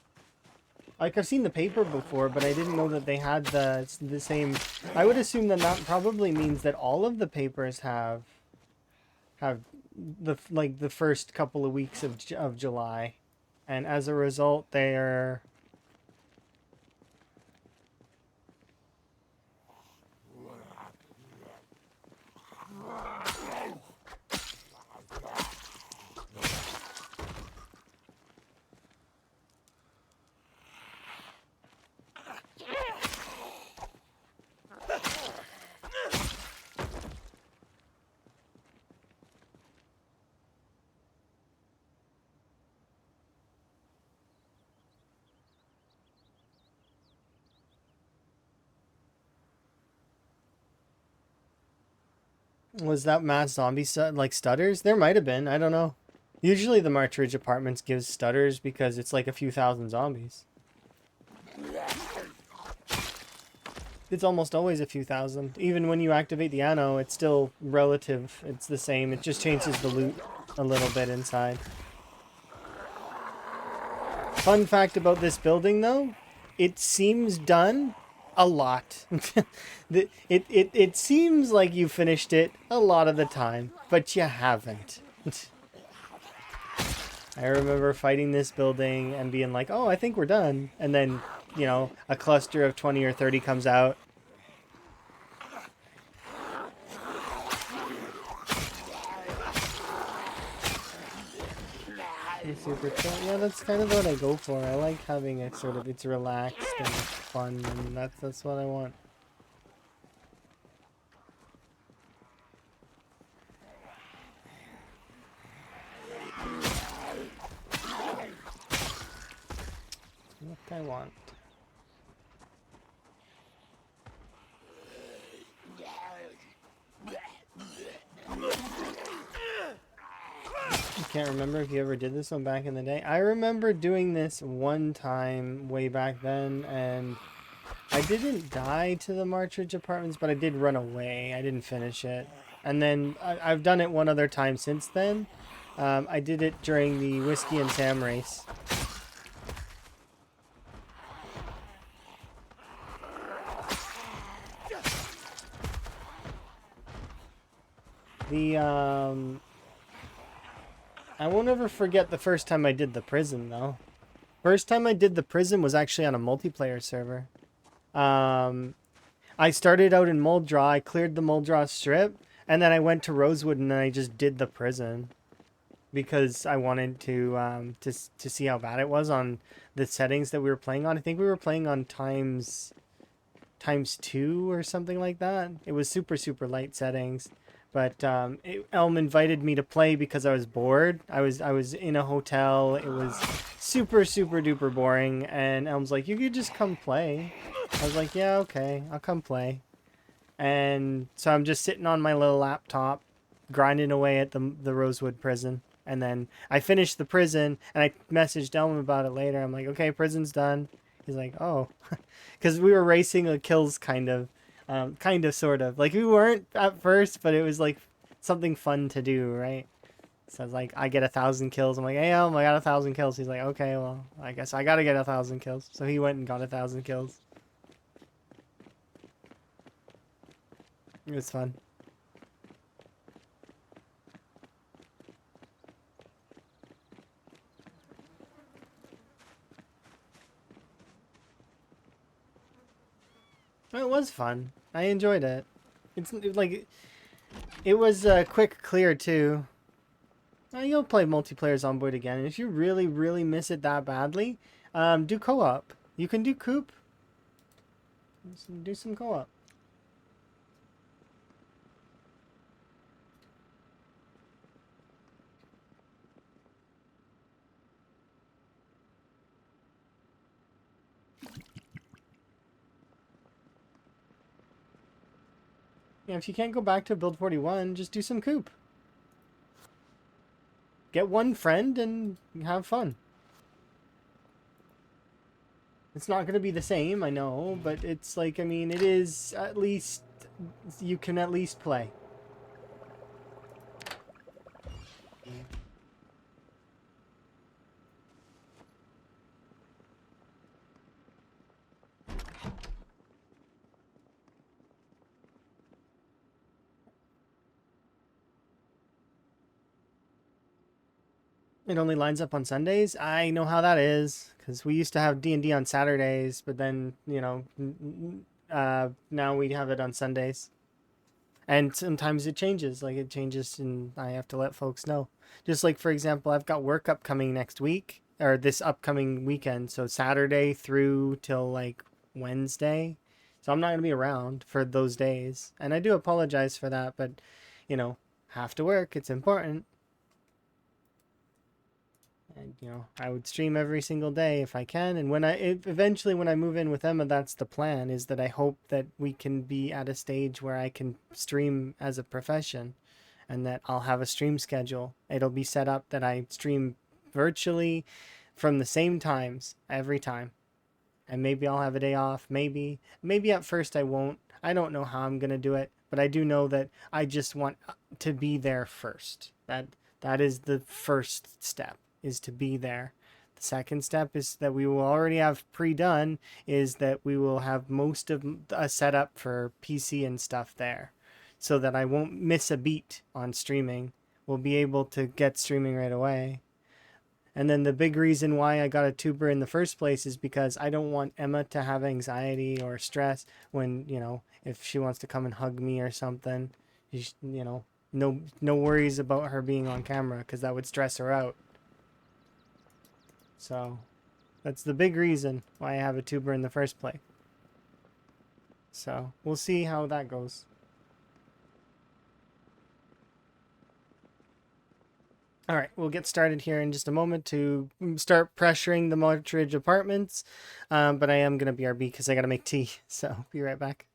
Like, I've seen the paper before, but I didn't know that they had the same... I would assume that that probably means that all of the papers have the first couple of weeks of July. And as a result, they're... Was that mass zombie like stutters? There might have been. I don't know. Usually the March Ridge Apartments gives stutters because it's like a few thousand zombies. It's almost always a few thousand. Even when you activate the anno, it's still relative. It's the same. It just changes the loot a little bit inside. Fun fact about this building, though, it seems done a lot. it seems like you finished it a lot of the time, but you haven't. I remember fighting this building and being like, oh, I think we're done. And then, you know, a cluster of 20 or 30 comes out. Super chill. Yeah, that's kind of what I go for. I like having it sort of, it's relaxed and fun, and that's what I want. What I want. I can't remember if you ever did this one back in the day. I remember doing this one time way back then, and I didn't die to the March Ridge Apartments, but I did run away. I didn't finish it. And then I've done it one other time since then. I did it during the Whiskey and Sam race. I won't ever forget the first time I did the prison, though. First time I did the prison was actually on a multiplayer server. I started out in Muldraw, I cleared the Muldraw strip, and then I went to Rosewood and then I just did the prison. Because I wanted to see how bad it was on the settings that we were playing on. I think we were playing on times 2 or something like that. It was super light settings. But Elm invited me to play because I was bored. I was in a hotel. It was super super duper boring, and Elm's like, "You could just come play." I was like, "Yeah, okay, I'll come play." And so I'm just sitting on my little laptop, grinding away at the Rosewood prison. And then I finished the prison, and I messaged Elm about it later. I'm like, "Okay, prison's done." He's like, "Oh," because we were racing the kills, kind of, sort of. Like we weren't at first, but it was like something fun to do, right? So it's like I get 1,000 kills. I'm like, "Hey, Elm, I got 1,000 kills." He's like, "Okay, well, I guess I gotta get 1,000 kills." So he went and got 1,000 kills. It was fun. It was fun. I enjoyed it. Like it was quick clear too. You'll play multiplayer Zomboid again, and if you really really miss it that badly, do co-op. You can do coop. Do some co-op. Yeah, if you can't go back to build 41, just do some coop. Get one friend and have fun. It's not going to be the same, I know, but it's like, I mean, it is at least, you can at least play. It only lines up on Sundays. I know how that is because we used to have D&D on Saturdays, but then now we have it on Sundays. And sometimes it changes. Like it changes, and I have to let folks know. Just like for example, I've got work upcoming next week or this upcoming weekend, so Saturday through till like Wednesday. So I'm not gonna be around for those days, and I do apologize for that. But you know, have to work. It's important. And I would stream every single day if I can. And eventually when I move in with Emma, that's the plan, is that I hope that we can be at a stage where I can stream as a profession, and that I'll have a stream schedule. It'll be set up that I stream virtually from the same times every time. And maybe I'll have a day off, maybe at first I won't. I don't know how I'm going to do it, but I do know that I just want to be there first. That is the first step, is to be there. The second step is that we will already have pre-done, is that we will have most of a setup for PC and stuff there, so that I won't miss a beat on streaming. We'll be able to get streaming right away. And then the big reason why I got a tuber in the first place is because I don't want Emma to have anxiety or stress when, if she wants to come and hug me or something. No worries about her being on camera, because that would stress her out. So that's the big reason why I have a tuber in the first place. So we'll see how that goes. All right, we'll get started here in just a moment to start pressuring the Martridge apartments. But I am going to BRB because I got to make tea. So be right back.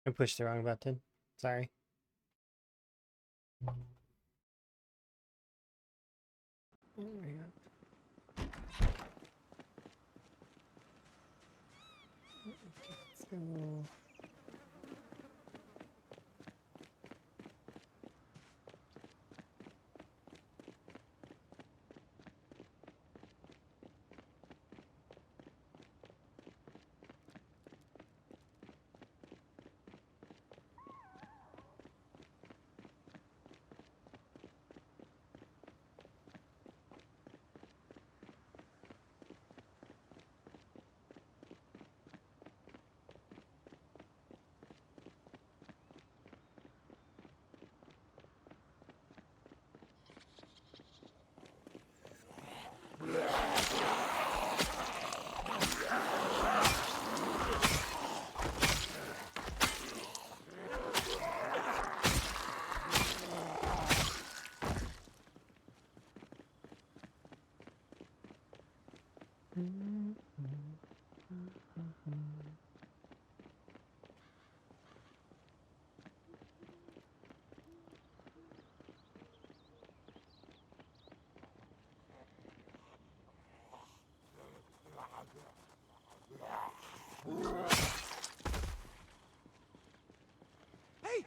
I pushed the wrong button. Sorry. There we go. Let's go. Hey!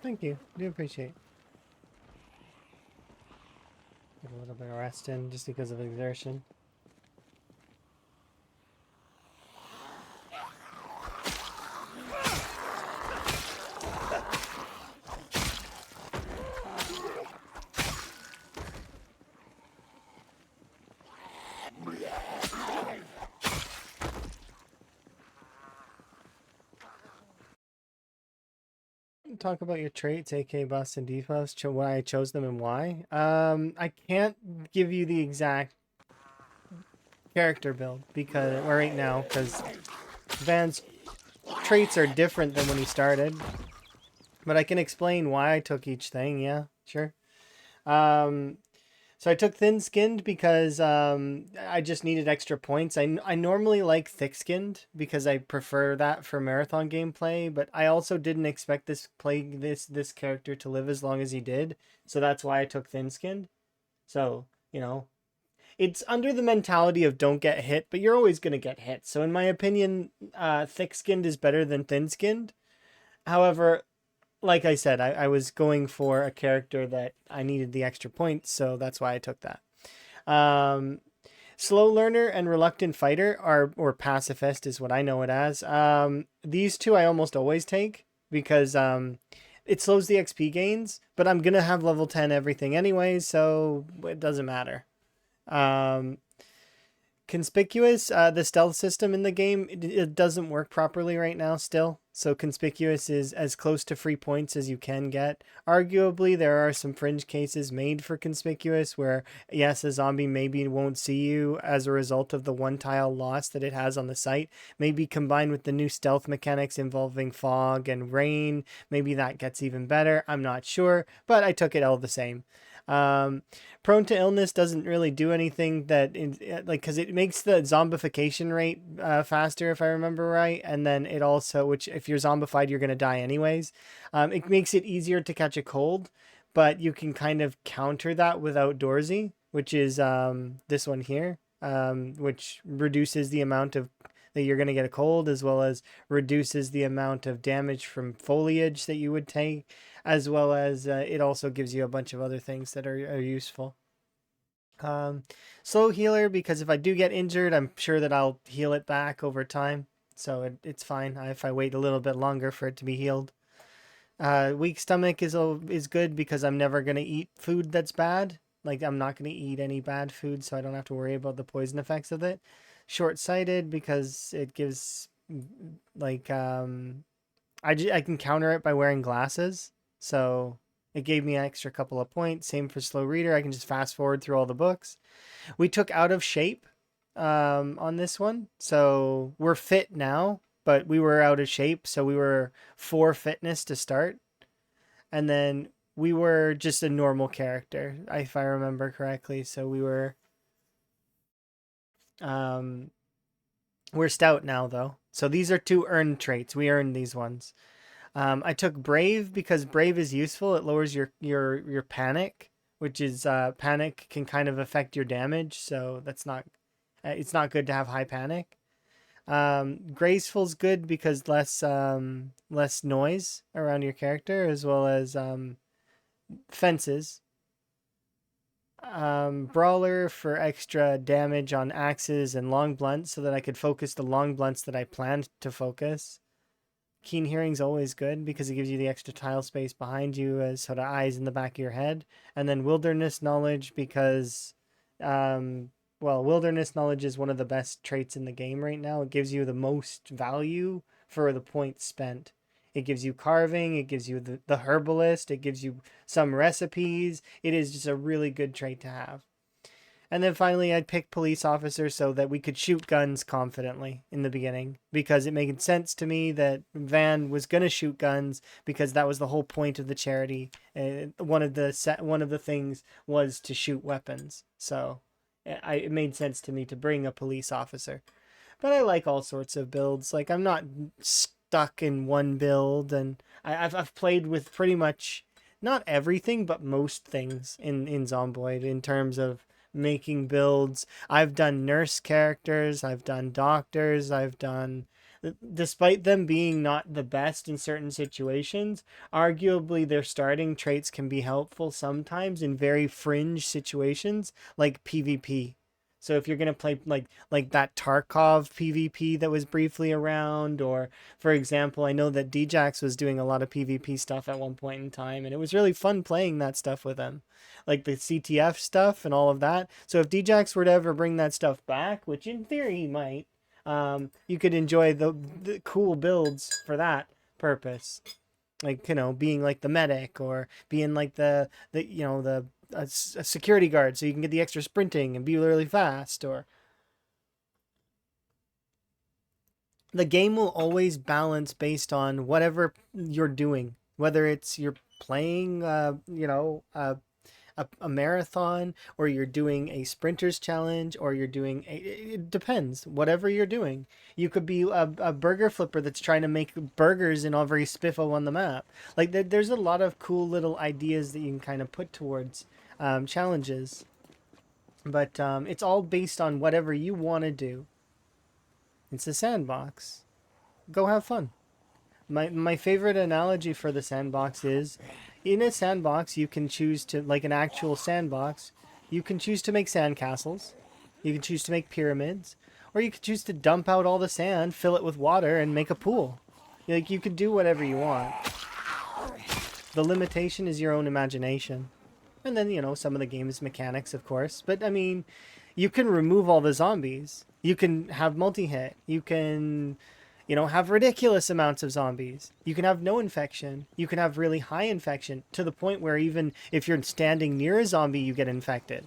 Thank you. I do appreciate. Get a little bit of rest in just because of exertion. Talk about your traits, AK buffs and debuffs, why I chose them and why. I can't give you the exact character build because right now because Van's traits are different than when he started. But I can explain why I took each thing. Yeah, sure. So I took thin-skinned because I just needed extra points. I normally like thick-skinned because I prefer that for marathon gameplay, but I also didn't expect this character to live as long as he did. So that's why I took thin-skinned. So, you know, it's under the mentality of don't get hit, but you're always going to get hit. So in my opinion, thick-skinned is better than thin-skinned. However, like I said, I was going for a character that I needed the extra points, so that's why I took that. Slow learner and reluctant fighter or pacifist is what I know it as. These two I almost always take because it slows the XP gains, but I'm gonna have level 10 everything anyway, so it doesn't matter. Conspicuous, the stealth system in the game, it doesn't work properly right now still. So conspicuous is as close to free points as you can get. Arguably, there are some fringe cases made for conspicuous where, yes, a zombie maybe won't see you as a result of the one tile loss that it has on the site. Maybe combined with the new stealth mechanics involving fog and rain, maybe that gets even better. I'm not sure, but I took it all the same. Prone to illness doesn't really do anything that like because it makes the zombification rate faster if I remember right, and then it also, which if you're zombified you're gonna die anyways. It makes it easier to catch a cold, but you can kind of counter that with outdoorsy, which is this one here, which reduces the amount of that you're going to get a cold, as well as reduces the amount of damage from foliage that you would take, as well as it also gives you a bunch of other things that are useful. Slow healer, because if I do get injured, I'm sure that I'll heal it back over time. So it's fine if I wait a little bit longer for it to be healed. Weak stomach is good because I'm never going to eat food that's bad. Like, I'm not going to eat any bad food, so I don't have to worry about the poison effects of it. Short-sighted because it gives, like, I can counter it by wearing glasses. So it gave me an extra couple of points. Same for slow reader. I can just fast forward through all the books. We took out of shape on this one. So we're fit now, but we were out of shape. So we were 4 fitness to start. And then we were just a normal character, if I remember correctly. So um, we're stout now, though. So these are 2 earned traits. We earned these ones. I took brave because brave is useful. It lowers your panic, which is panic can kind of affect your damage. So that's not it's not good to have high panic. Graceful's good because less noise around your character, as well as fences. Brawler for extra damage on axes and long blunts, so that I could focus the long blunts that I planned to focus. Keen hearing's always good because it gives you the extra tile space behind you as sort of eyes in the back of your head. And then wilderness knowledge because, wilderness knowledge is one of the best traits in the game right now. It gives you the most value for the points spent. It gives you carving, it gives you the herbalist, it gives you some recipes. It is just a really good trait to have. And then finally, I'd pick police officer so that we could shoot guns confidently in the beginning, because it made sense to me that Van was going to shoot guns because that was the whole point of the charity. One of the things was to shoot weapons. So it made sense to me to bring a police officer. But I like all sorts of builds. Like, I'm not stuck in one build, and I've played with pretty much not everything, but most things in Zomboid in terms of making builds. I've done nurse characters, I've done doctors, despite them being not the best in certain situations, arguably their starting traits can be helpful sometimes in very fringe situations like PvP. So if you're going to play like that Tarkov PvP that was briefly around, or for example, I know that Djax was doing a lot of PvP stuff at one point in time, and it was really fun playing that stuff with him, like the CTF stuff and all of that. So if Djax were to ever bring that stuff back, which in theory he might, you could enjoy the cool builds for that purpose, like, being like the medic, or being like the a security guard, so you can get the extra sprinting and be really fast. Or the game will always balance based on whatever you're doing, whether it's you're playing a marathon, or you're doing a sprinter's challenge, or you're doing it depends. Whatever you're doing, you could be a burger flipper that's trying to make burgers in every spiffo on the map. Like, there's a lot of cool little ideas that you can kind of put towards challenges, but it's all based on whatever you want to do. It's a sandbox. Go have fun. My favorite analogy for the sandbox is, in a sandbox, you can choose to, like an actual sandbox, you can choose to make sandcastles, you can choose to make pyramids, or you can choose to dump out all the sand, fill it with water, and make a pool. Like, you could do whatever you want. The limitation is your own imagination. And then, some of the game's mechanics, of course. But, I mean, you can remove all the zombies. You can have multi-hit. You can, have ridiculous amounts of zombies. You can have no infection. You can have really high infection, to the point where even if you're standing near a zombie, you get infected.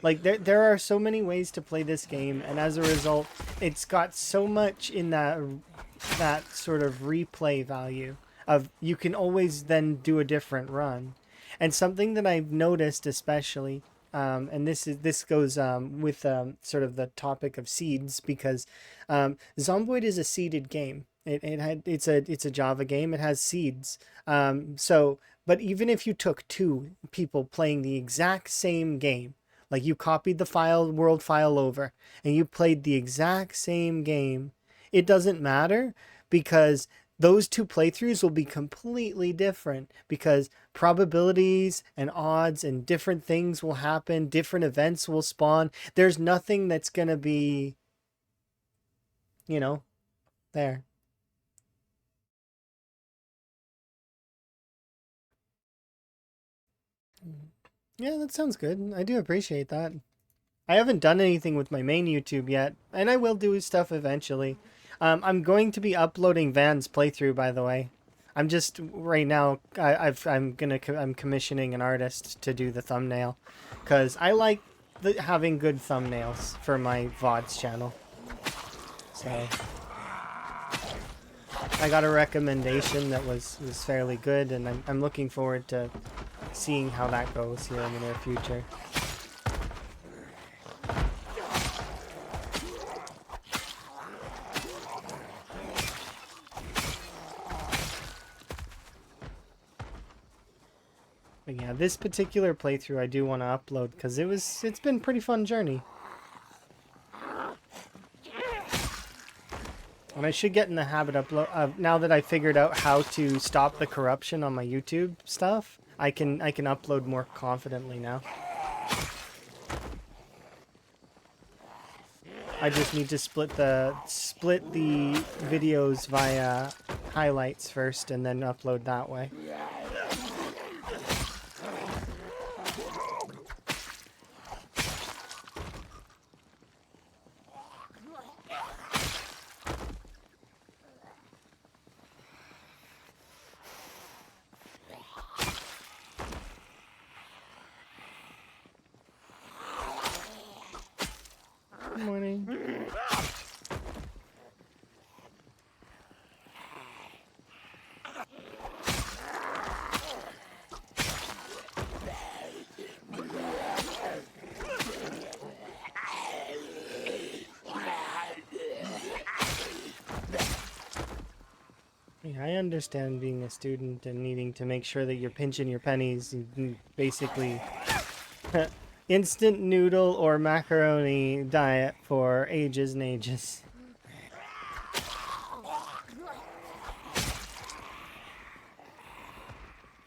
Like, there are so many ways to play this game, and as a result, it's got so much in that sort of replay value of, you can always then do a different run. And something that I've noticed especially, and this goes with sort of the topic of seeds, because Zomboid is a seeded game. It's a Java game. It has seeds. But even if you took two people playing the exact same game, like you copied the world file over, and you played the exact same game, it doesn't matter, because those two playthroughs will be completely different, because probabilities and odds and different things will happen, different events will spawn. There's nothing that's going to be, you know, there. Yeah, that sounds good. I do appreciate that. I haven't done anything with my main YouTube yet, and I will do stuff eventually. I'm going to be uploading Van's playthrough, by the way. I'm just right now. I'm commissioning an artist to do the thumbnail, because I like having good thumbnails for my VODs channel. So I got a recommendation that was fairly good, and I'm looking forward to seeing how that goes here in the near future. But yeah, this particular playthrough I do want to upload, because it's been a pretty fun journey. And I should get in the habit of now that I figured out how to stop the corruption on my YouTube stuff, I can upload more confidently now. I just need to split the videos via highlights first, and then upload that way. Good morning. Yeah, I understand being a student and needing to make sure that you're pinching your pennies, and basically instant noodle or macaroni diet for ages and ages.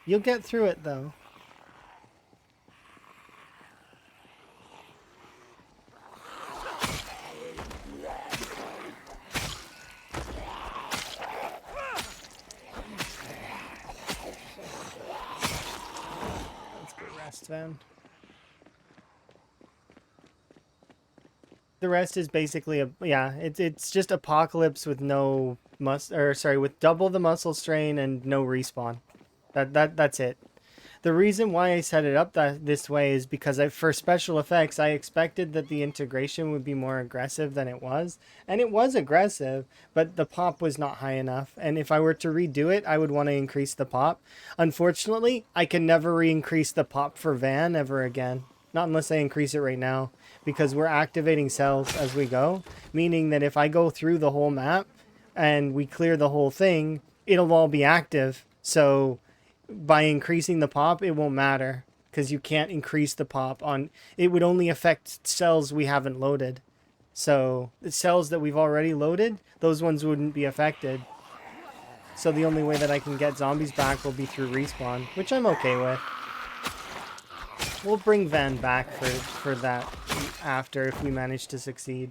You'll get through it, though. Let's go rest, then. The rest is basically it's just apocalypse with with double the muscle strain and no respawn. That's it. The reason why I set it up this way is because for special effects, I expected that the integration would be more aggressive than it was. And it was aggressive, but the pop was not high enough. And if I were to redo it, I would want to increase the pop. Unfortunately, I can never re-increase the pop for Van ever again. Not unless I increase it right now, because we're activating cells as we go. Meaning that if I go through the whole map and we clear the whole thing, it'll all be active. So by increasing the pop, it won't matter, because you can't increase the pop on it. Would only affect cells we haven't loaded. So the cells that we've already loaded, those ones wouldn't be affected. So the only way that I can get zombies back will be through respawn, which I'm okay with. We'll bring Van back for that after, if we manage to succeed.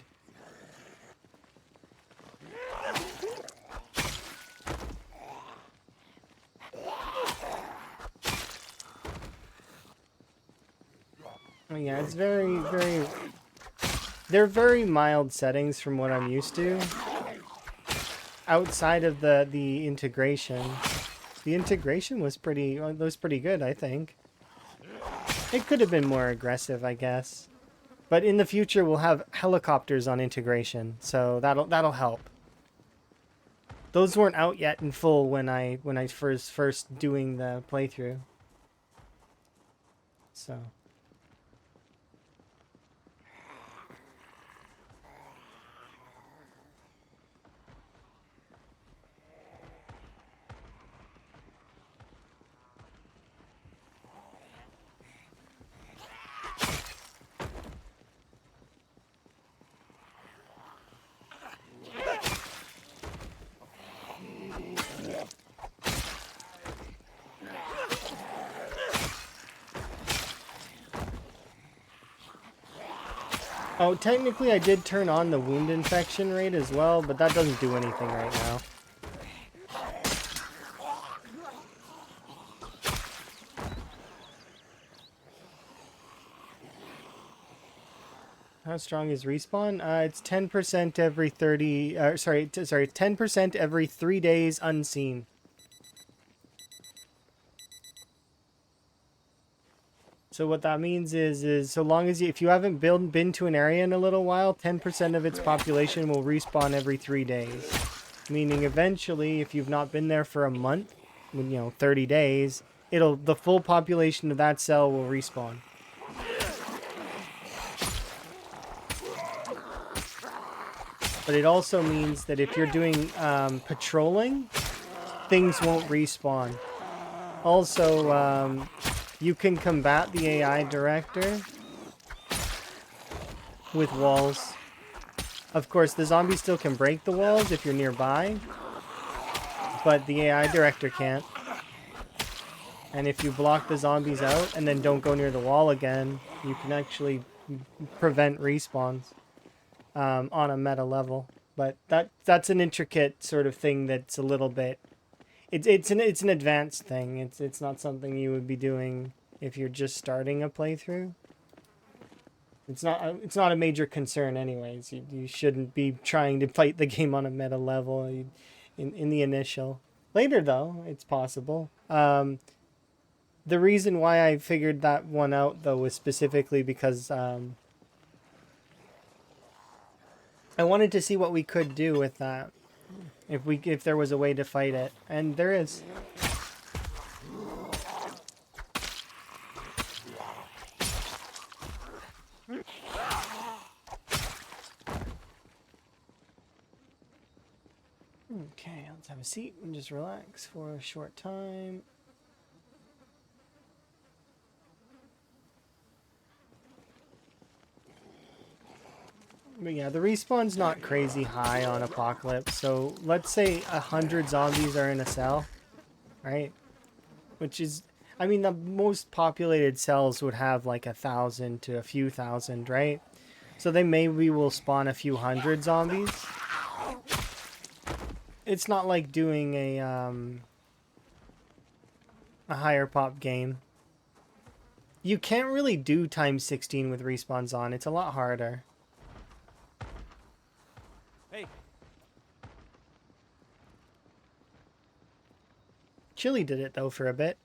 Oh yeah, it's very, very... They're very mild settings from what I'm used to. Outside of the integration. The integration was pretty good, I think. It could have been more aggressive, I guess. But in the future, we'll have helicopters on integration, so that'll help. Those weren't out yet in full when I first doing the playthrough. So. Oh, technically I did turn on the wound infection rate as well, but that doesn't do anything right now. How strong is respawn? It's 10% every 30, sorry, 10% every 3 days unseen. So what that means is so long as if you haven't been to an area in a little while, 10% of its population will respawn every 3 days. Meaning eventually, if you've not been there for a month, 30 days, the full population of that cell will respawn. But it also means that if you're doing patrolling, things won't respawn. Also, you can combat the AI director with walls. Of course, the zombies still can break the walls if you're nearby, but the AI director can't. And if you block the zombies out and then don't go near the wall again, you can actually prevent respawns on a meta level. But that's an intricate sort of thing that's a little bit... It's an advanced thing. It's not something you would be doing if you're just starting a playthrough. It's not a major concern anyways. You shouldn't be trying to fight the game on a meta level in the initial. Later though, it's possible. The reason why I figured that one out though was specifically because I wanted to see what we could do with that. If there was a way to fight it, and there is. Okay, let's have a seat and just relax for a short time. But yeah, the respawn's not crazy high on Apocalypse, so let's say 100 zombies are in a cell, right? Which is, I mean, the most populated cells would have like 1,000 to a few thousand, right? So they maybe will spawn a few hundred zombies. It's not like doing a higher pop game. You can't really do times 16 with respawns on. It's a lot harder. Hey. Chili did it though for a bit,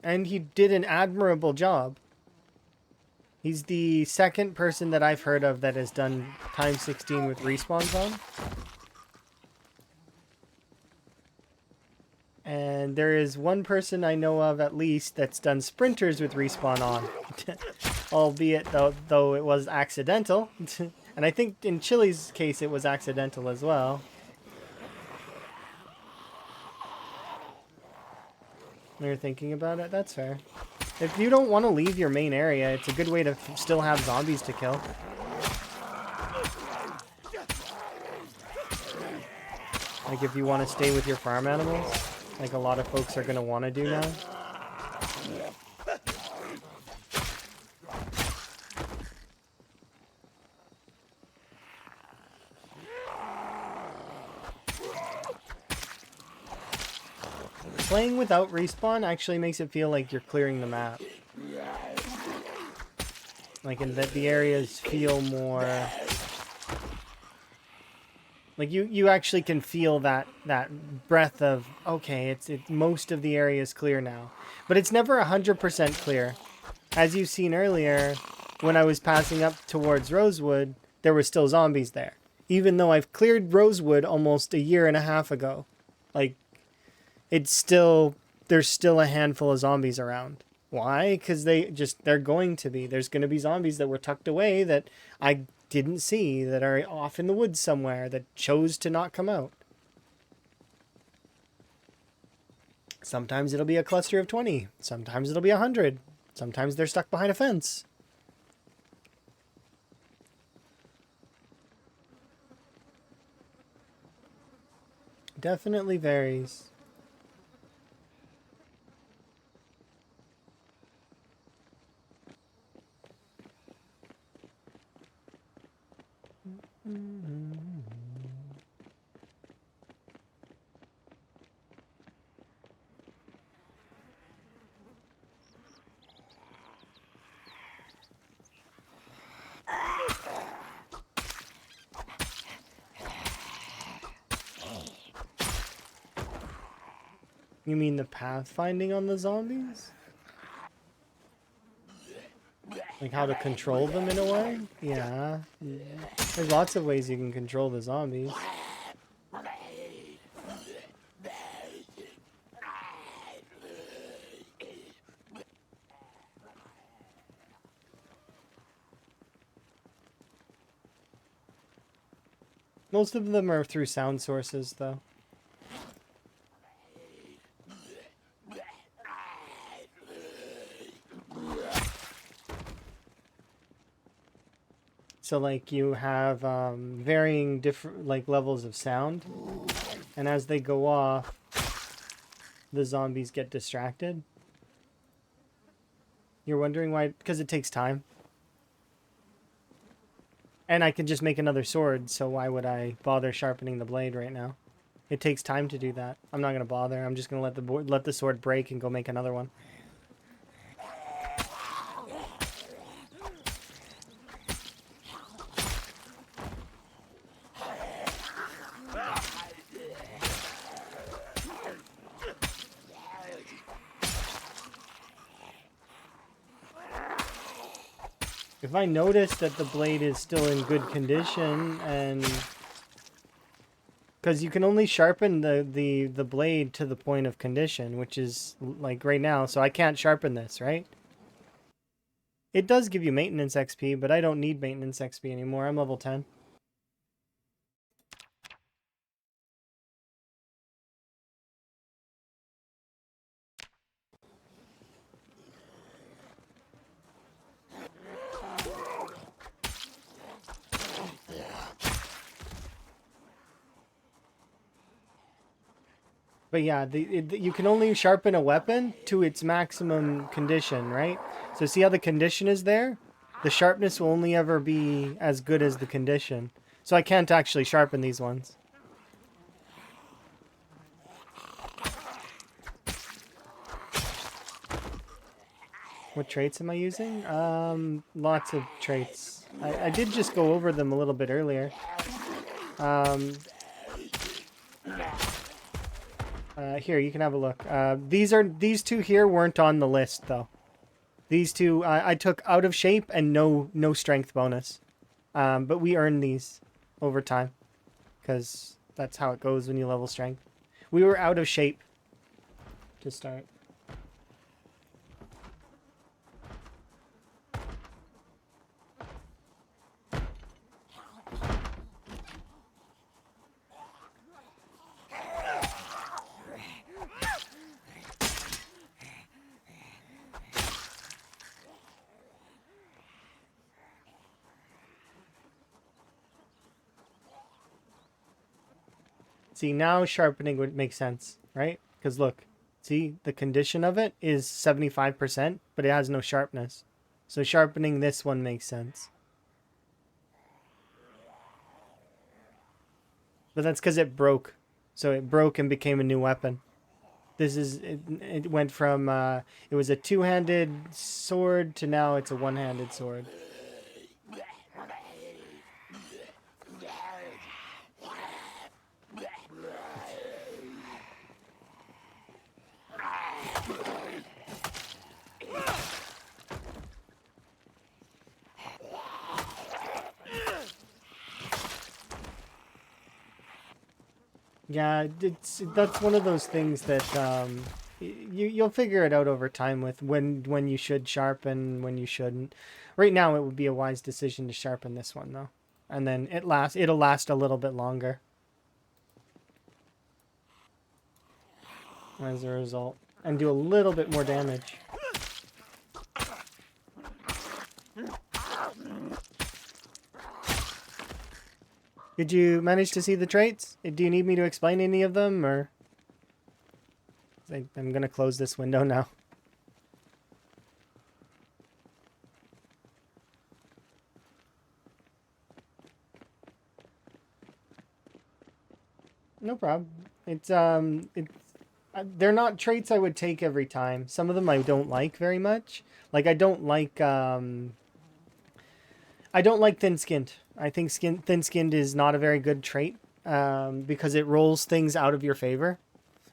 and he did an admirable job. He's the second person that I've heard of that has done times 16 with respawns on. And there is one person I know of at least that's done sprinters with respawn on. Albeit though it was accidental. And I think in Chili's case it was accidental as well. When you're thinking about it, that's fair. If you don't want to leave your main area, it's a good way to still have zombies to kill. Like if you want to stay with your farm animals, like a lot of folks are going to want to do now. Playing without respawn actually makes it feel like you're clearing the map. Like in that the areas feel more... Like you actually can feel that breath of, okay, it's most of the area is clear now. But it's never 100% clear. As you've seen earlier, when I was passing up towards Rosewood, there were still zombies there. Even though I've cleared Rosewood almost a year and a half ago. Like, there's still a handful of zombies around. Why? Because they're going to be. There's going to be zombies that were tucked away that I didn't see, that are off in the woods somewhere, that chose to not come out. Sometimes it'll be a cluster of 20. Sometimes it'll be 100. Sometimes they're stuck behind a fence. Definitely varies. You mean the pathfinding on the zombies? Like how to control them in a way? Yeah. There's lots of ways you can control the zombies. Most of them are through sound sources, though. So, like, you have varying different, like, levels of sound. And as they go off, the zombies get distracted. You're wondering why? Because it takes time. And I can just make another sword, so why would I bother sharpening the blade right now? It takes time to do that. I'm not going to bother. I'm just going to let the sword break and go make another one. If I notice that the blade is still in good condition, and because you can only sharpen the blade to the point of condition, which is like right now, so I can't sharpen this, right? It does give you maintenance XP, but I don't need maintenance XP anymore. I'm level 10. But yeah, you can only sharpen a weapon to its maximum condition, right? So see how the condition is there? The sharpness will only ever be as good as the condition. So I can't actually sharpen these ones. What traits am I using? Lots of traits. I did just go over them a little bit earlier. Here, you can have a look. These two here weren't on the list though. These two I took out of shape and no strength bonus. But we earned these over time, because that's how it goes when you level strength. We were out of shape to start. See, now sharpening would make sense, right? Because look, see, the condition of it is 75%, but it has no sharpness. So sharpening this one makes sense. But that's because it broke. So it broke and became a new weapon. It went from, it was a two-handed sword to now it's a one-handed sword. Yeah, that's one of those things that You'll figure it out over time with when you should sharpen, when you shouldn't. Right now, it would be a wise decision to sharpen this one though, and then it'll last a little bit longer as a result, and do a little bit more damage. Did you manage to see the traits? Do you need me to explain any of them, or? I'm gonna close this window now. No problem. They're not traits I would take every time. Some of them I don't like very much. Like I don't like thin-skinned. I think thin-skinned is not a very good trait because it rolls things out of your favor.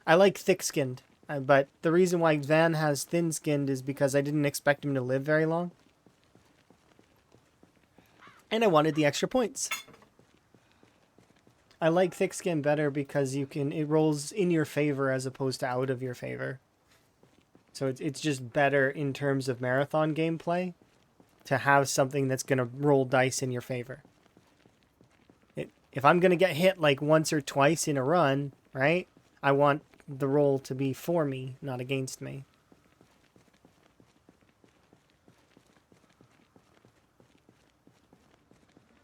I like thick-skinned, but the reason why Van has thin-skinned is because I didn't expect him to live very long. And I wanted the extra points. I like thick skin better because it rolls in your favor as opposed to out of your favor. So it's just better in terms of marathon gameplay to have something that's going to roll dice in your favor. If I'm going to get hit like once or twice in a run, right? I want the roll to be for me, not against me.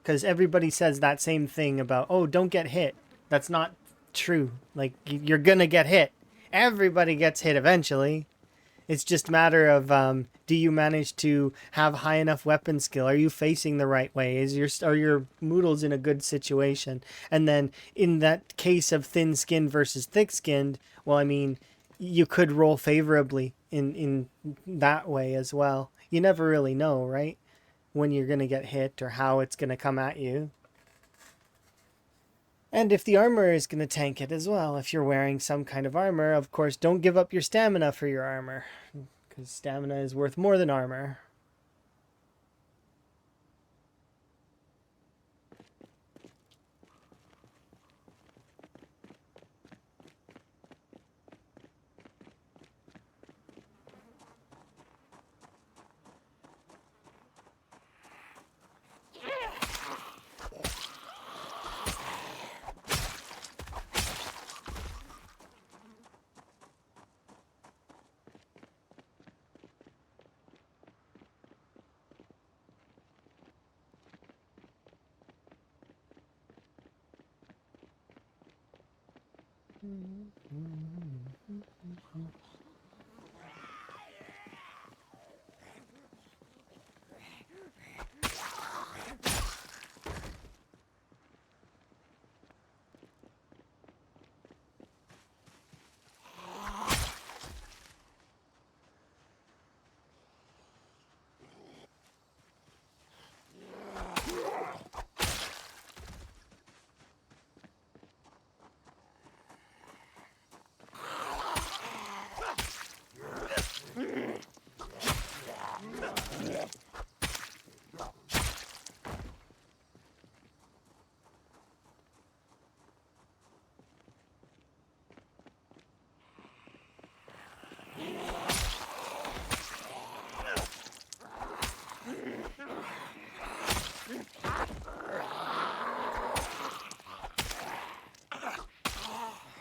Because everybody says that same thing about, oh, don't get hit. That's not true. Like, you're going to get hit. Everybody gets hit eventually. It's just a matter of, do you manage to have high enough weapon skill? Are you facing the right way? Are your moodles in a good situation? And then in that case of thin-skinned versus thick-skinned, well, I mean, you could roll favorably in that way as well. You never really know, right? When you're going to get hit or how it's going to come at you. And if the armor is going to tank it as well. If you're wearing some kind of armor, of course, don't give up your stamina for your armor. Because stamina is worth more than armor.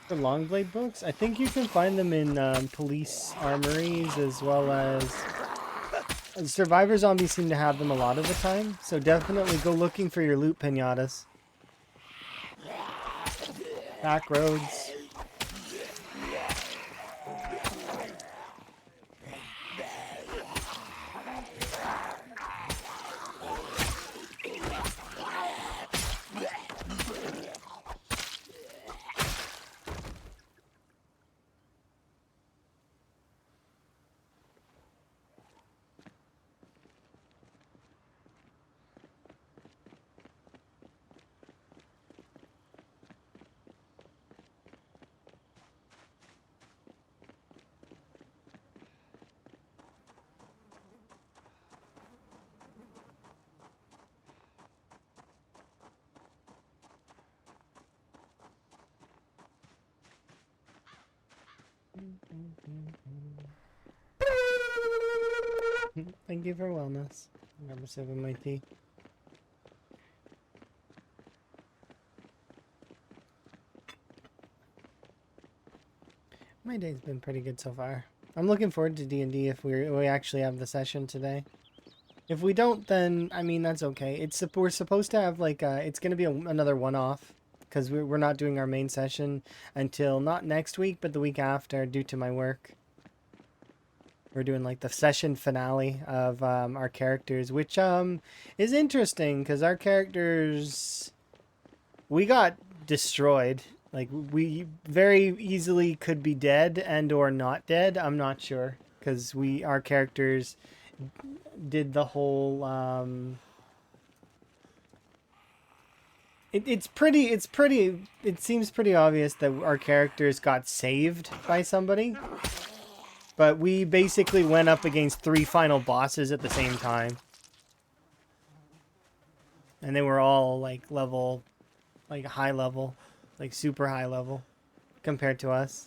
The Longblade books? I think you can find them in police armories as well as... Survivor Zombies seem to have them a lot of the time, so definitely go looking for your loot pinatas. Back roads. Thank you for wellness. I'm sipping my tea. My day's been pretty good so far. I'm looking forward to D&D if we actually have the session today. If we don't, then I mean that's okay. We're supposed to have like it's gonna be another one-off because we're not doing our main session until not next week but the week after due to my work. We're doing like the session finale of our characters, which is interesting because our characters we got destroyed. Like we very easily could be dead and or not dead. I'm not sure because our characters did the whole it seems pretty obvious that our characters got saved by somebody, but we basically went up against 3 final bosses at the same time, and they were all like level, like high level, like super high level compared to us.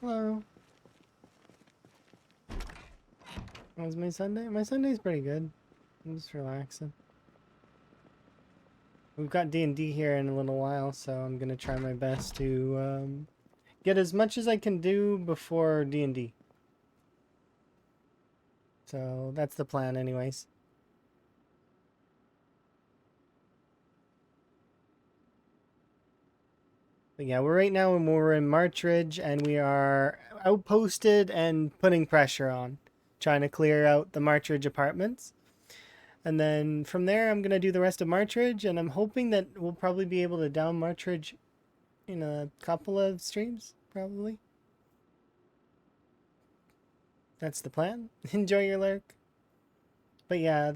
Hello. How was my Sunday? My Sunday's pretty good. I'm just relaxing. We've got D&D here in a little while, so I'm gonna try my best to get as much as I can do before D&D. So that's the plan anyways. But yeah, we're in Marchridge and we are outposted and putting pressure on. Trying to clear out the Marchridge apartments. And then from there I'm gonna do the rest of Marchridge, and I'm hoping that we'll probably be able to down Marchridge in a couple of streams, probably. That's the plan. Enjoy your lurk. But yeah,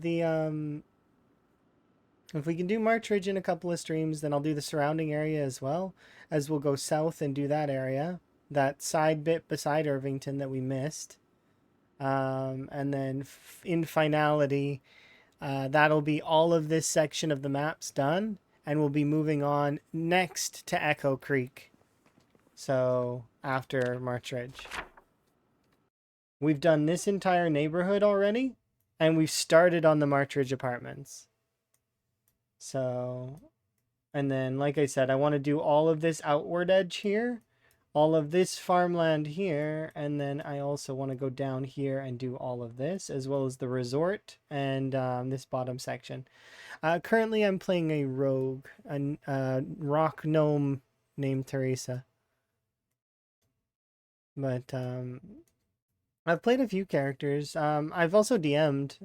if we can do Marchridge in a couple of streams, then I'll do the surrounding area as well, as we'll go south and do that area, that side bit beside Irvington that we missed. And then in finality, that'll be all of this section of the maps done, and we'll be moving on next to Echo Creek. So after Marchridge. We've done this entire neighborhood already, and we've started on the Marchridge apartments. So, and then, like I said, I want to do all of this outward edge here, all of this farmland here, and then I also want to go down here and do all of this, as well as the resort and this bottom section. Currently, I'm playing a rogue, a rock gnome named Teresa. But I've played a few characters. I've also DM'd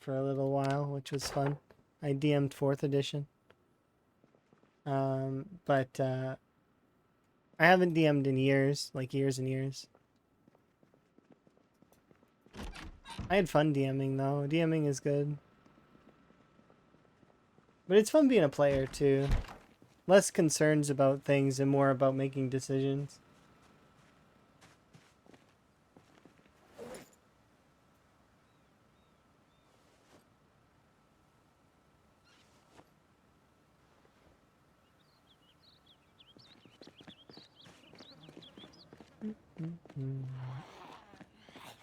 for a little while, which was fun. I DM'd 4th edition. But I haven't DM'd in years, like years and years. I had fun DMing though. DMing is good. But it's fun being a player too. Less concerns about things and more about making decisions.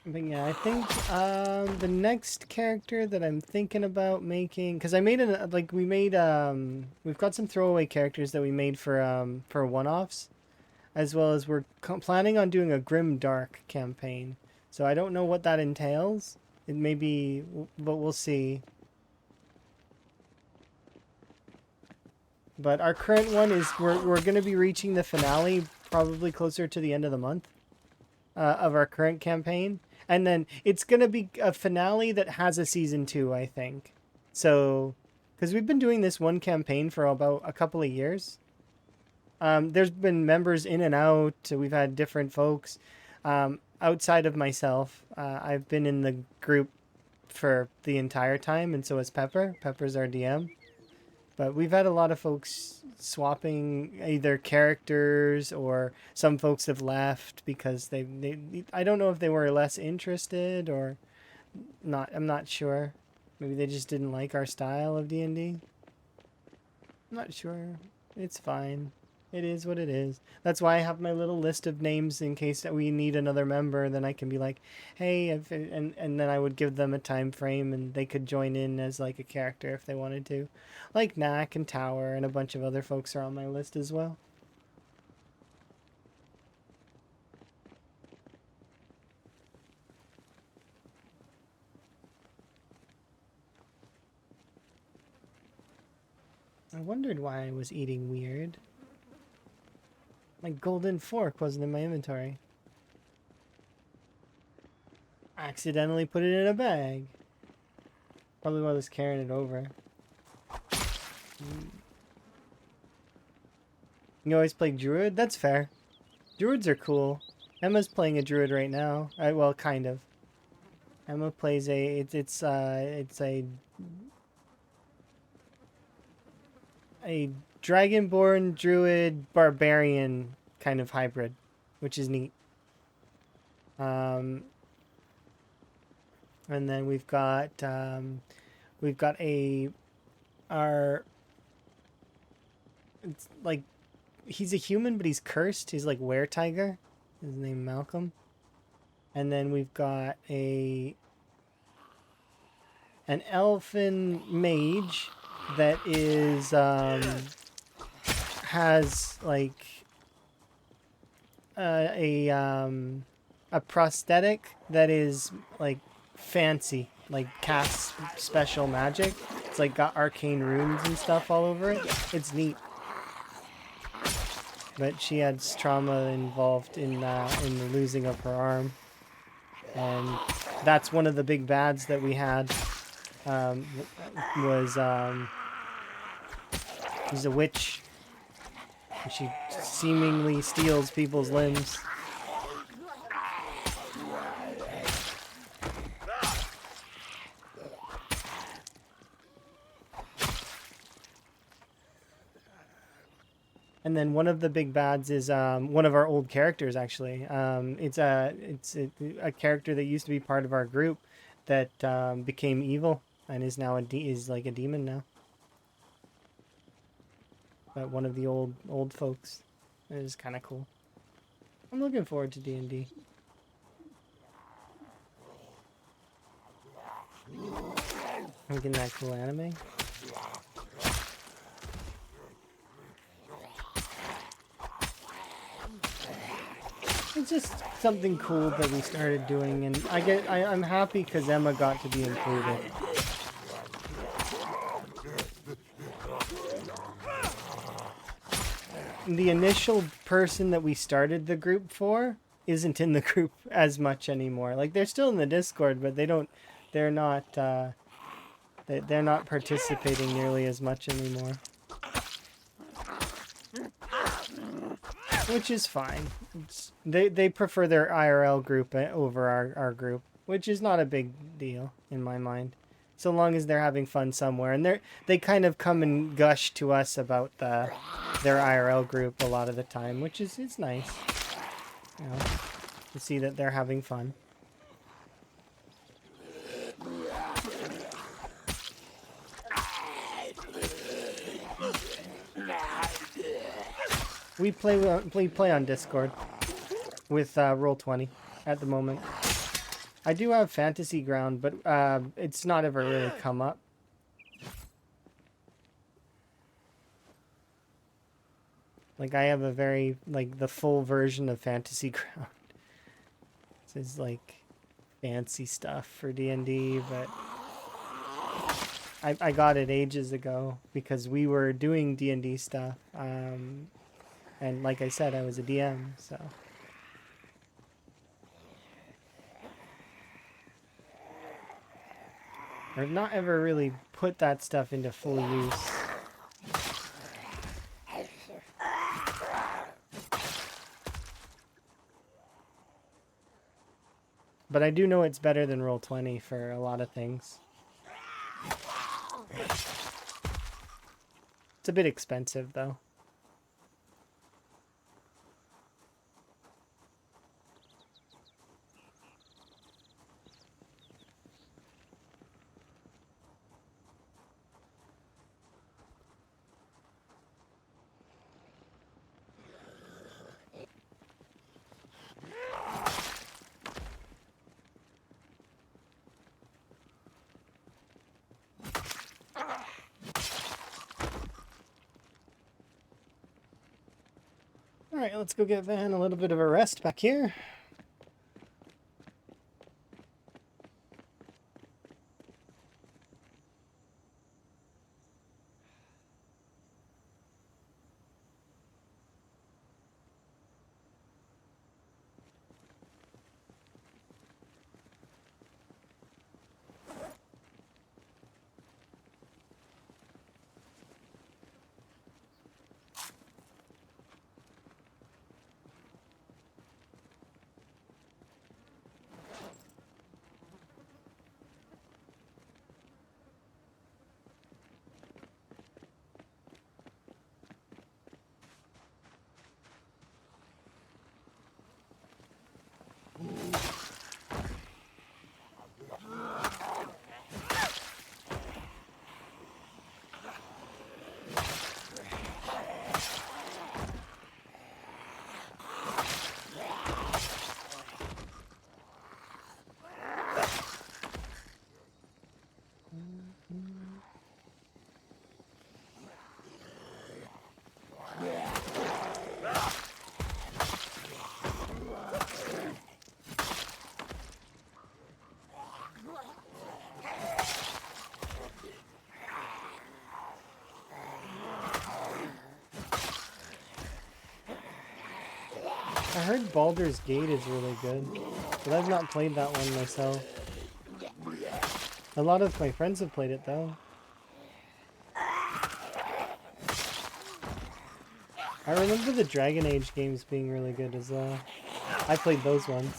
But yeah, I think the next character that I'm thinking about making, because I made we've got some throwaway characters that we made for one-offs, as well as we're planning on doing a grim dark campaign. So I don't know what that entails. It may be, but we'll see. But our current one is we're going to be reaching the finale probably closer to the end of the month of our current campaign. And then it's going to be a finale that has a season 2, I think. So, because we've been doing this one campaign for about a couple of years. There's been members in and out. We've had different folks. Outside of myself, I've been in the group for the entire time, and so has Pepper. Pepper's our DM. But we've had a lot of folks swapping either characters, or some folks have left because they I don't know if they were less interested or not. I'm not sure. Maybe they just didn't like our style of D&D. I'm not sure. It's fine. It is what it is. That's why I have my little list of names in case that we need another member. Then I can be like, hey, and then I would give them a time frame, and they could join in as like a character if they wanted to. Like Knack and Tower and a bunch of other folks are on my list as well. I wondered why I was eating weird. My golden fork wasn't in my inventory. Accidentally put it in a bag. Probably while I was carrying it over. You always play druid? That's fair. Druids are cool. Emma's playing a druid right now. Well, kind of. Emma plays it's a dragonborn druid barbarian kind of hybrid, which is neat. And then we've got our, it's like, he's a human but he's cursed. He's like were tiger. His name Malcolm. And then we've got an elfin mage that is has like a prosthetic that is like fancy, like casts special magic. It's like got arcane runes and stuff all over it. It's neat. But she had trauma involved in the losing of her arm, and that's one of the big bads that we had. She's a witch. She seemingly steals people's limbs. And then one of the big bads is one of our old characters, actually. It's a character that used to be part of our group that became evil and is now is like a demon now. But one of the old folks. It is kind of cool. I'm looking forward to D&D. Looking at that cool anime. It's just something cool that we started doing, and I'm happy because Emma got to be included. The initial person that we started the group for isn't in the group as much anymore. Like, they're still in the Discord, but they're not participating nearly as much anymore. Which is fine. They prefer their IRL group over our group, which is not a big deal in my mind, so long as they're having fun somewhere. And they kind of come and gush to us about their IRL group a lot of the time, which is it's nice, you know, to see that they're having fun. We play on Discord with Roll20 at the moment. I do have Fantasy Ground, but it's not ever really come up. Like, I have a very, like, the full version of Fantasy Ground. This is, like, fancy stuff for D&D, but I got it ages ago because we were doing D&D stuff. And like I said, I was a DM, so... I've not ever really put that stuff into full use. But I do know it's better than Roll20 for a lot of things. It's a bit expensive, though. Alright, let's go give Van a little bit of a rest back here. I heard Baldur's Gate is really good, but I've not played that one myself. A lot of my friends have played it, though. I remember the Dragon Age games being really good as well. I played those ones.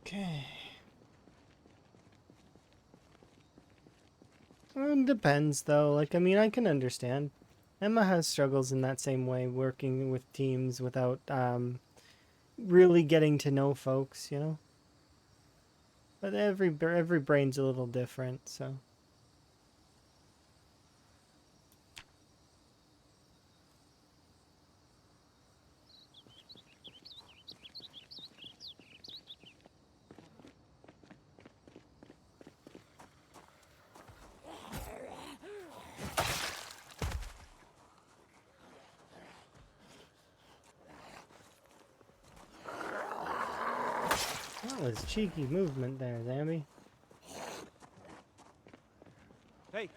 Okay. It depends, though. Like, I mean, I can understand. Emma has struggles in that same way, working with teams without really getting to know folks, you know? But every brain's a little different, so... That was cheeky movement there, Zambi. Hey.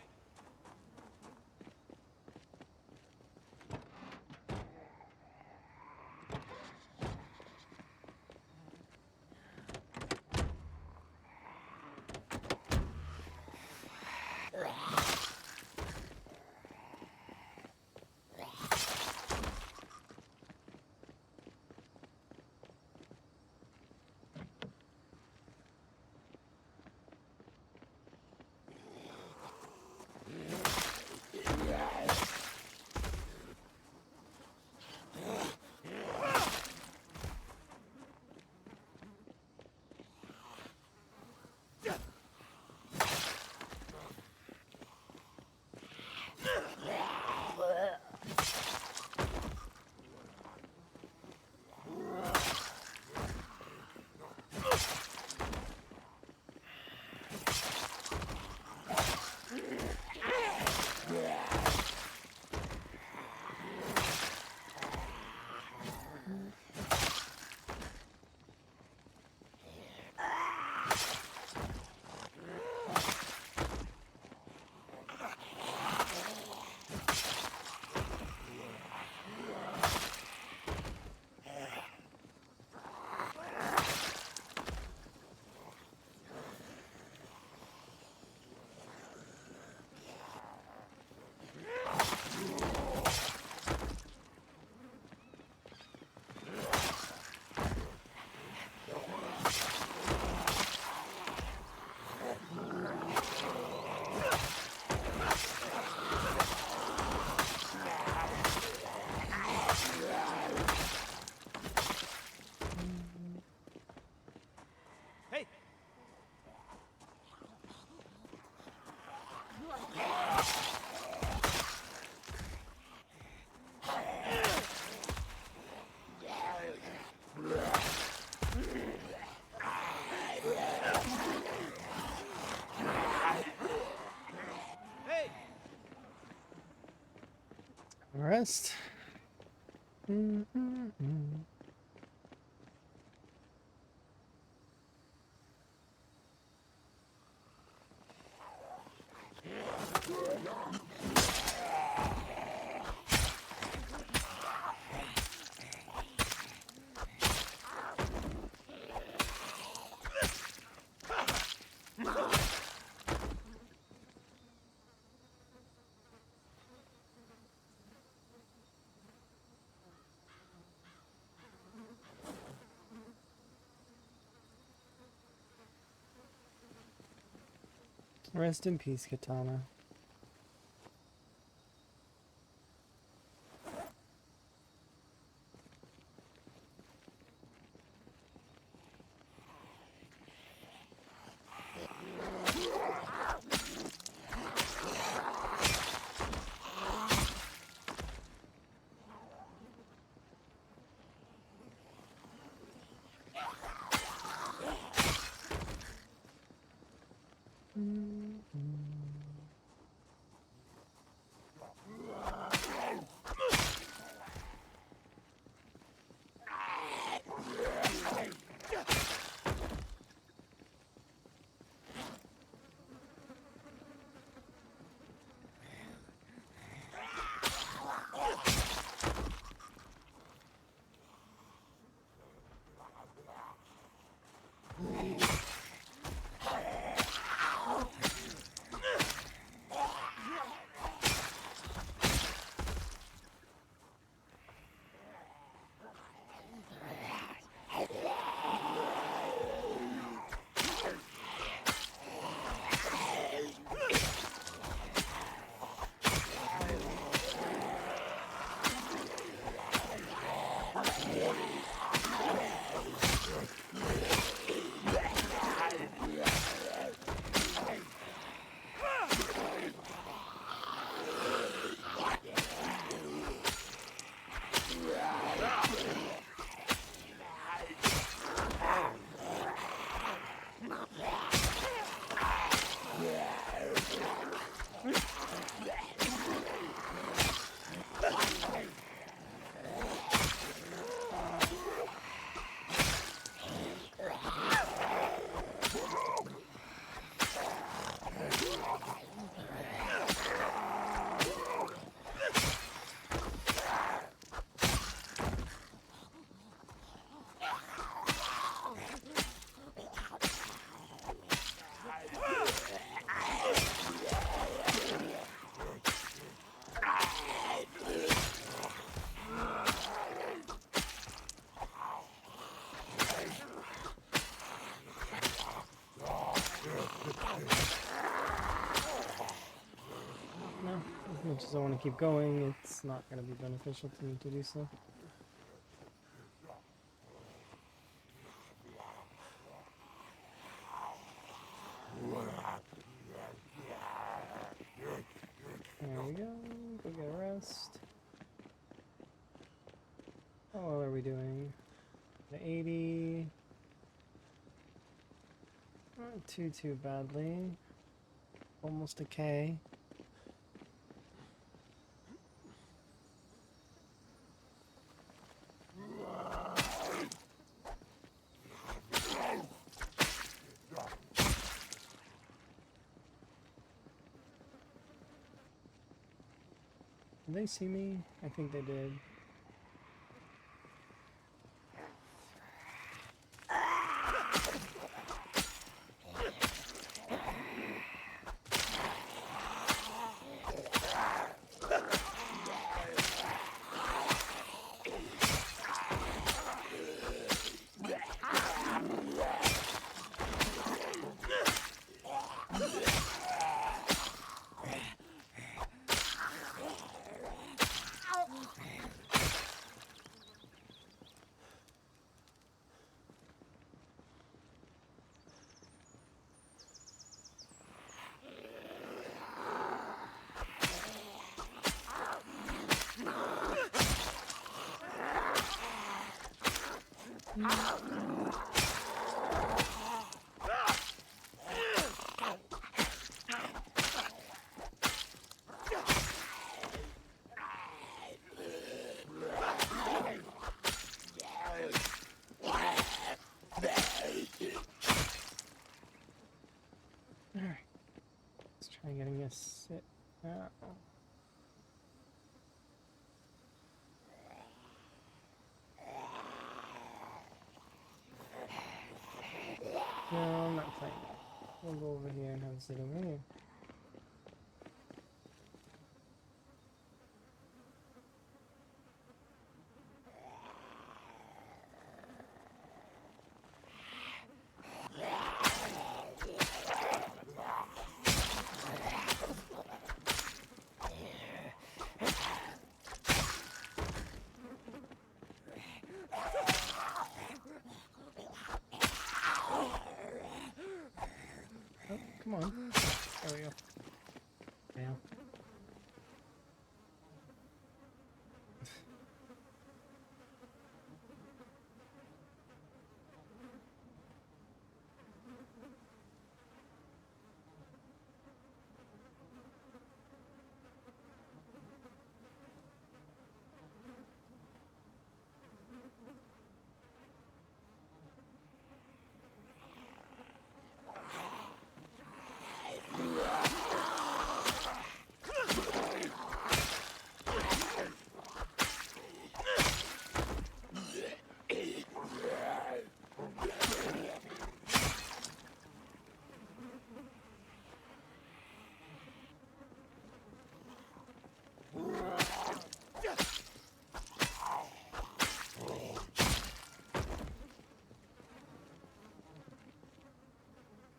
rest. Rest in peace, Katana. As much as I want to keep going, it's not going to be beneficial to me to do so. There we go. Go get a rest. How well are we doing? The 80. Not too badly. Almost a K. Did they see me? I think they did. No, I'm not playing that. We'll go over here and have a sit over here. Oh, come on. There we go. Fail.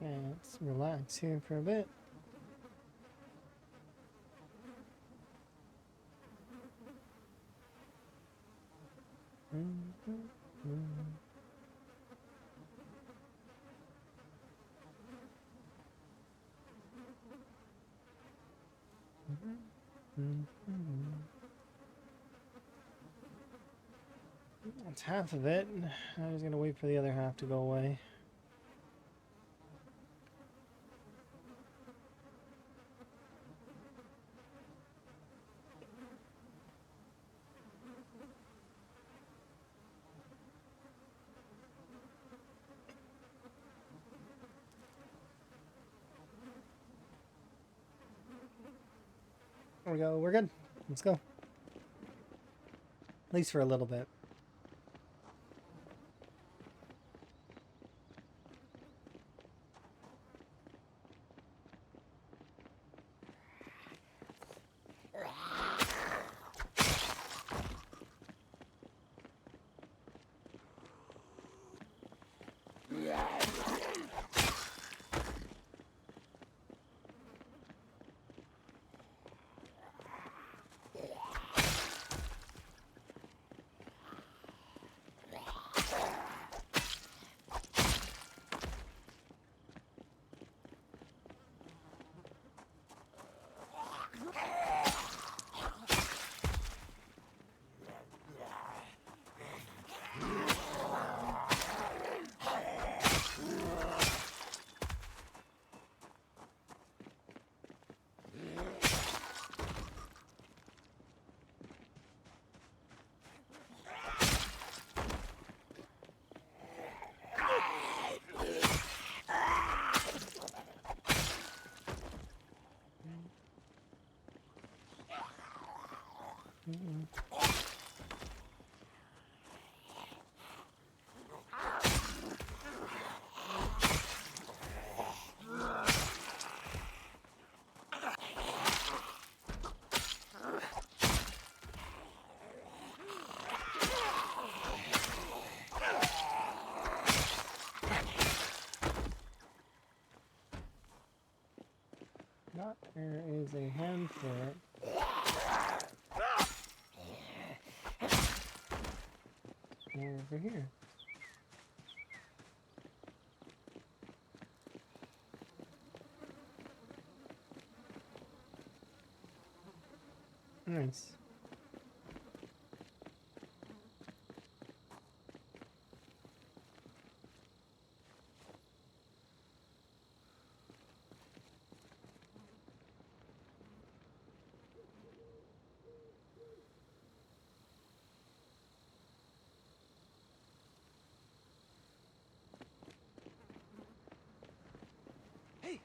Yeah, let's relax here for a bit. That's half of it. I was gonna wait for the other half to go away. There we go. We're good. Let's go. At least for a little bit. There is a hand for it. Over here. Nice. Hey!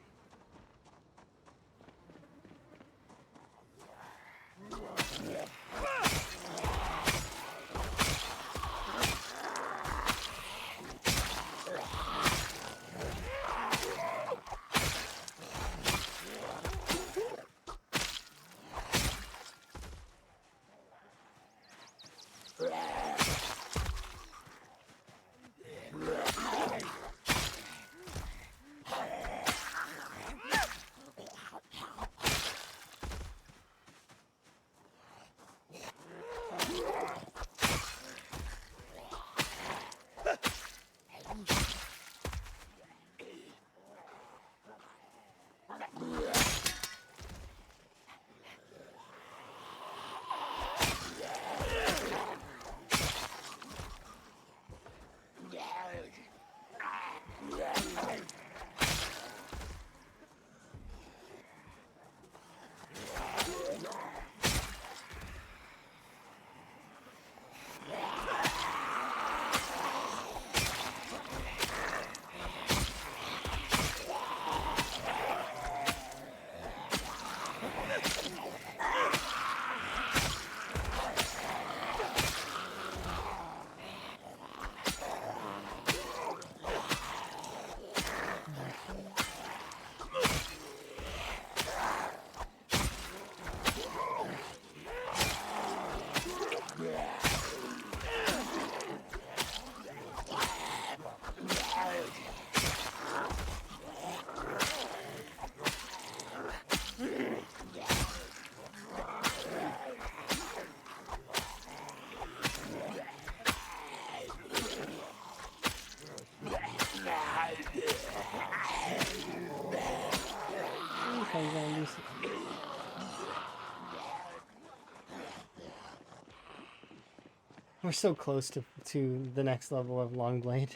We're so close to the next level of Longblade.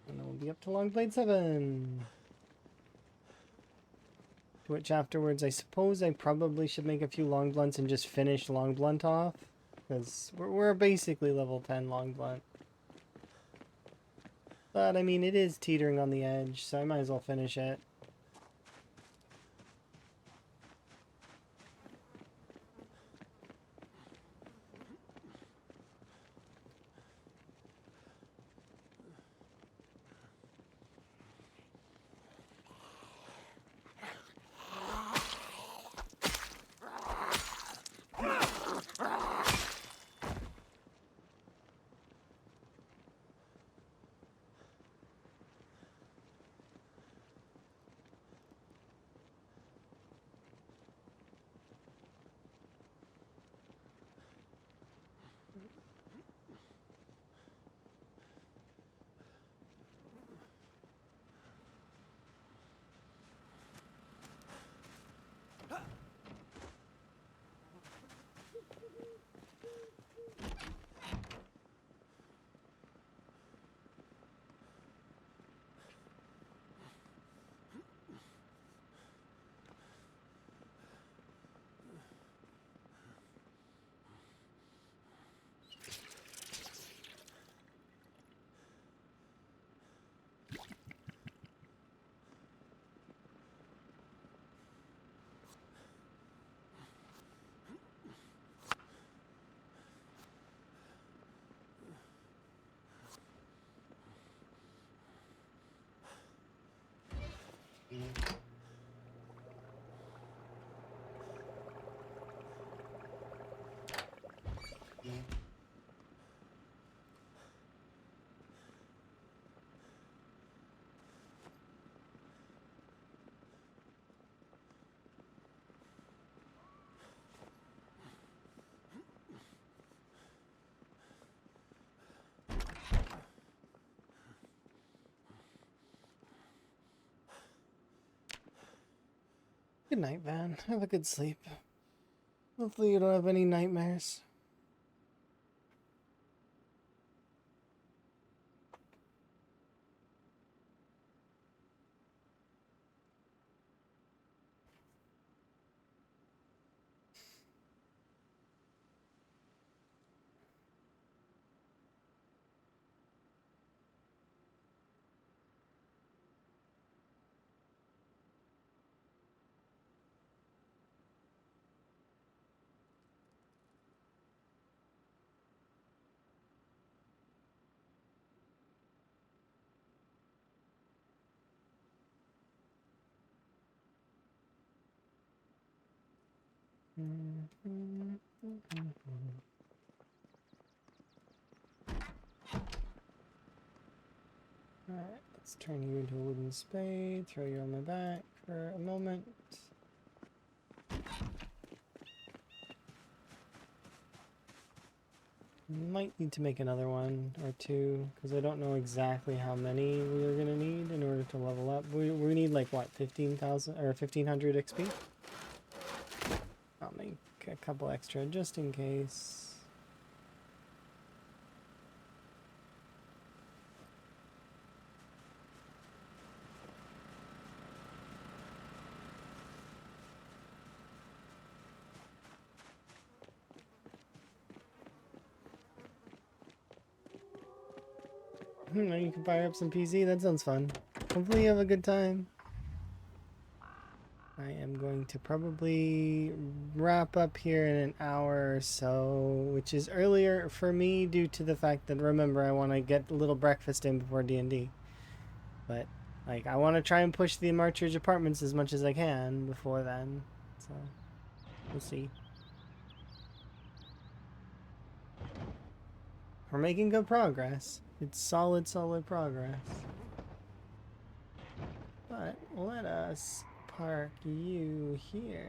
And then we'll be up to Longblade 7. To which afterwards, I suppose I probably should make a few Long Blunts and just finish Long Blunt off. Because we're basically level 10 Long Blunt. But, I mean, it is teetering on the edge, so I might as well finish it. Good night, Van. Have a good sleep. Hopefully you don't have any nightmares. Alright, let's turn you into a wooden spade, throw you on my back for a moment. Might need to make another one or two, because I don't know exactly how many we are going to need in order to level up. We need like, what, 15,000 or 1,500 XP? I'll make a couple extra just in case. You can fire up some PC. That sounds fun. Hopefully you have a good time. I am going to probably wrap up here in an hour or so, which is earlier for me due to the fact that, remember, I want to get a little breakfast in before D&D. But, like, I want to try and push the Marchers apartments as much as I can before then. So, we'll see. We're making good progress. It's solid progress. But let us park you here.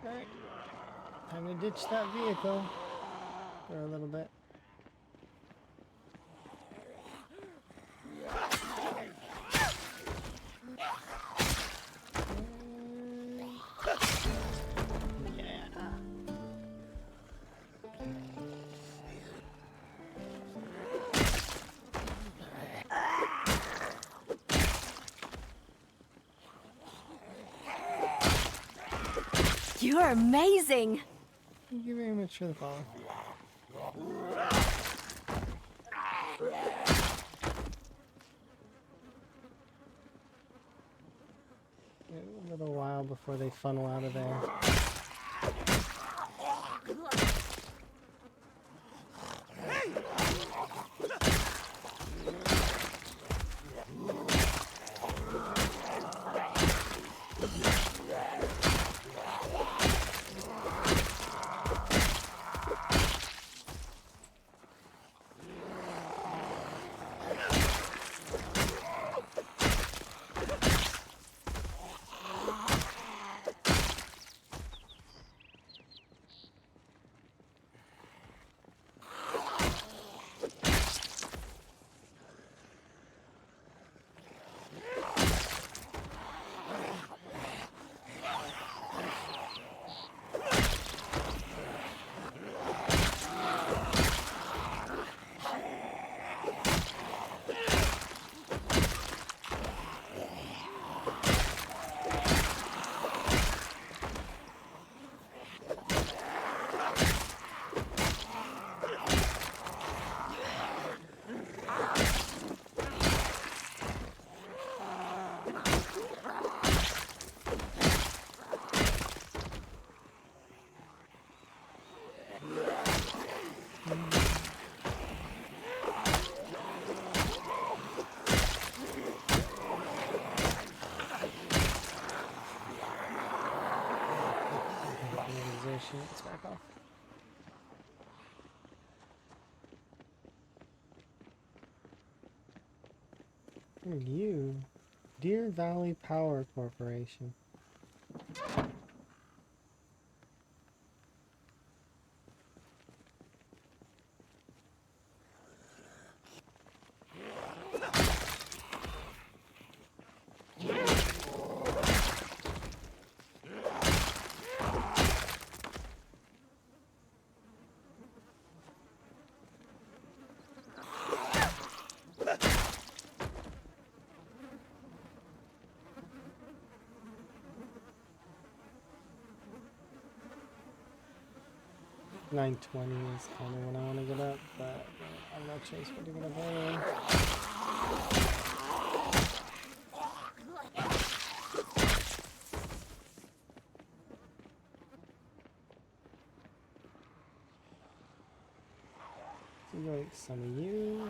Alright. Time to ditch that vehicle for a little bit. You're amazing. Thank you very much for the follow. A little while before they funnel out of there. It's back off. Who are you? Deer Valley Power Corporation. $9.20 is kind of when I want to get up, but I'm not sure it's pretty good up early. See like some of you.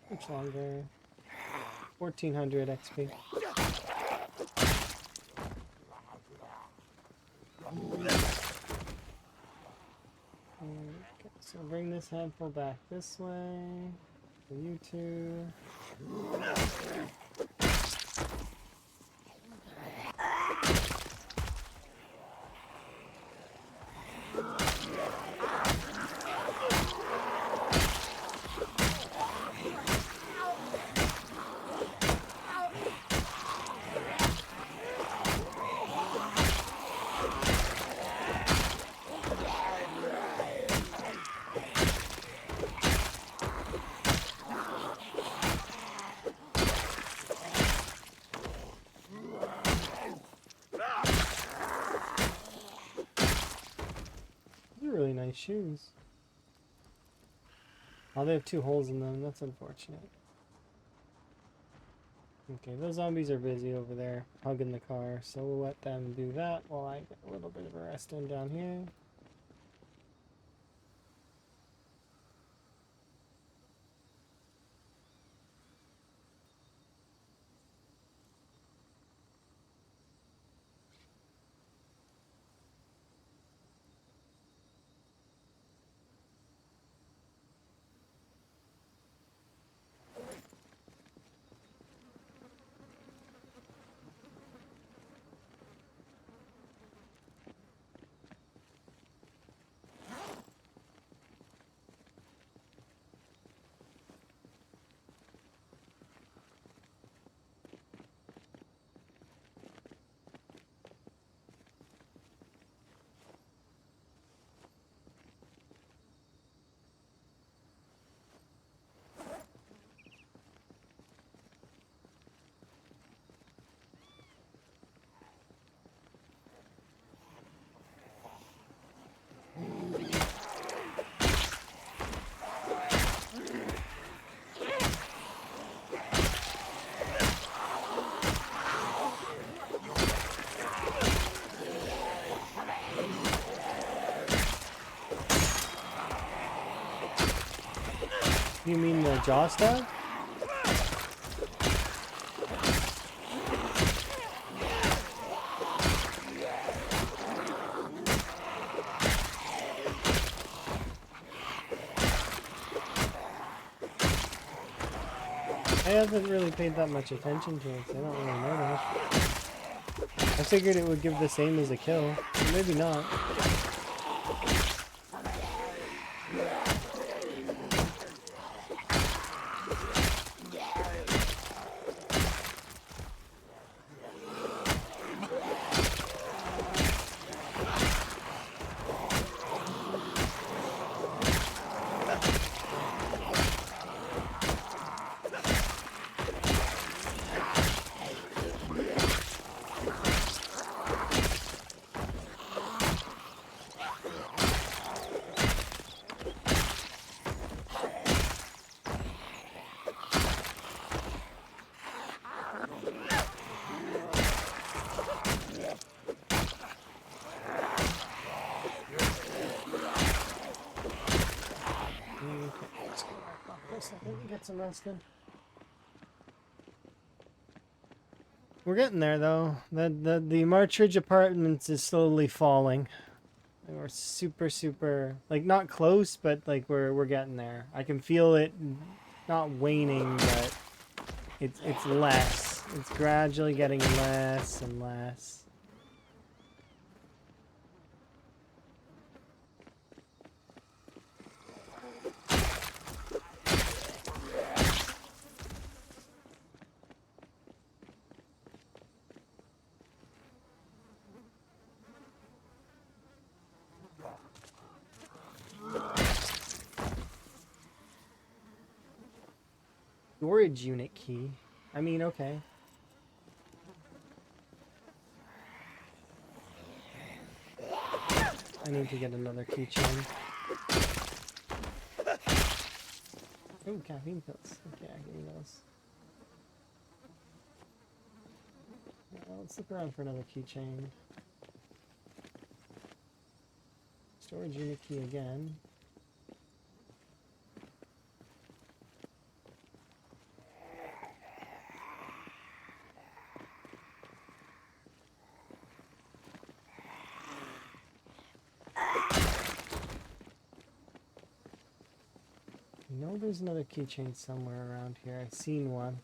Much longer. 1400 XP. Okay, so bring this handful back this way. For you two. Really nice shoes. Oh, they have 2 holes in them. That's unfortunate. Okay, those zombies are busy over there, hugging the car, so we'll let them do that while I get a little bit of a rest in down here. You mean the jaw stab? I haven't really paid that much attention to it, so I don't really notice. I figured it would give the same as a kill, but maybe not. Get some rest in. We're getting there though. The Martridge Apartments is slowly falling. And we're super like not close, but like we're getting there. I can feel it not waning, but it's less. It's gradually getting less and less. Storage unit key. I mean, okay. I need to get another keychain. Ooh, caffeine pills. Okay, give me those. Let's look around for another keychain. Storage unit key again. I know there's another keychain somewhere around here. I've seen one.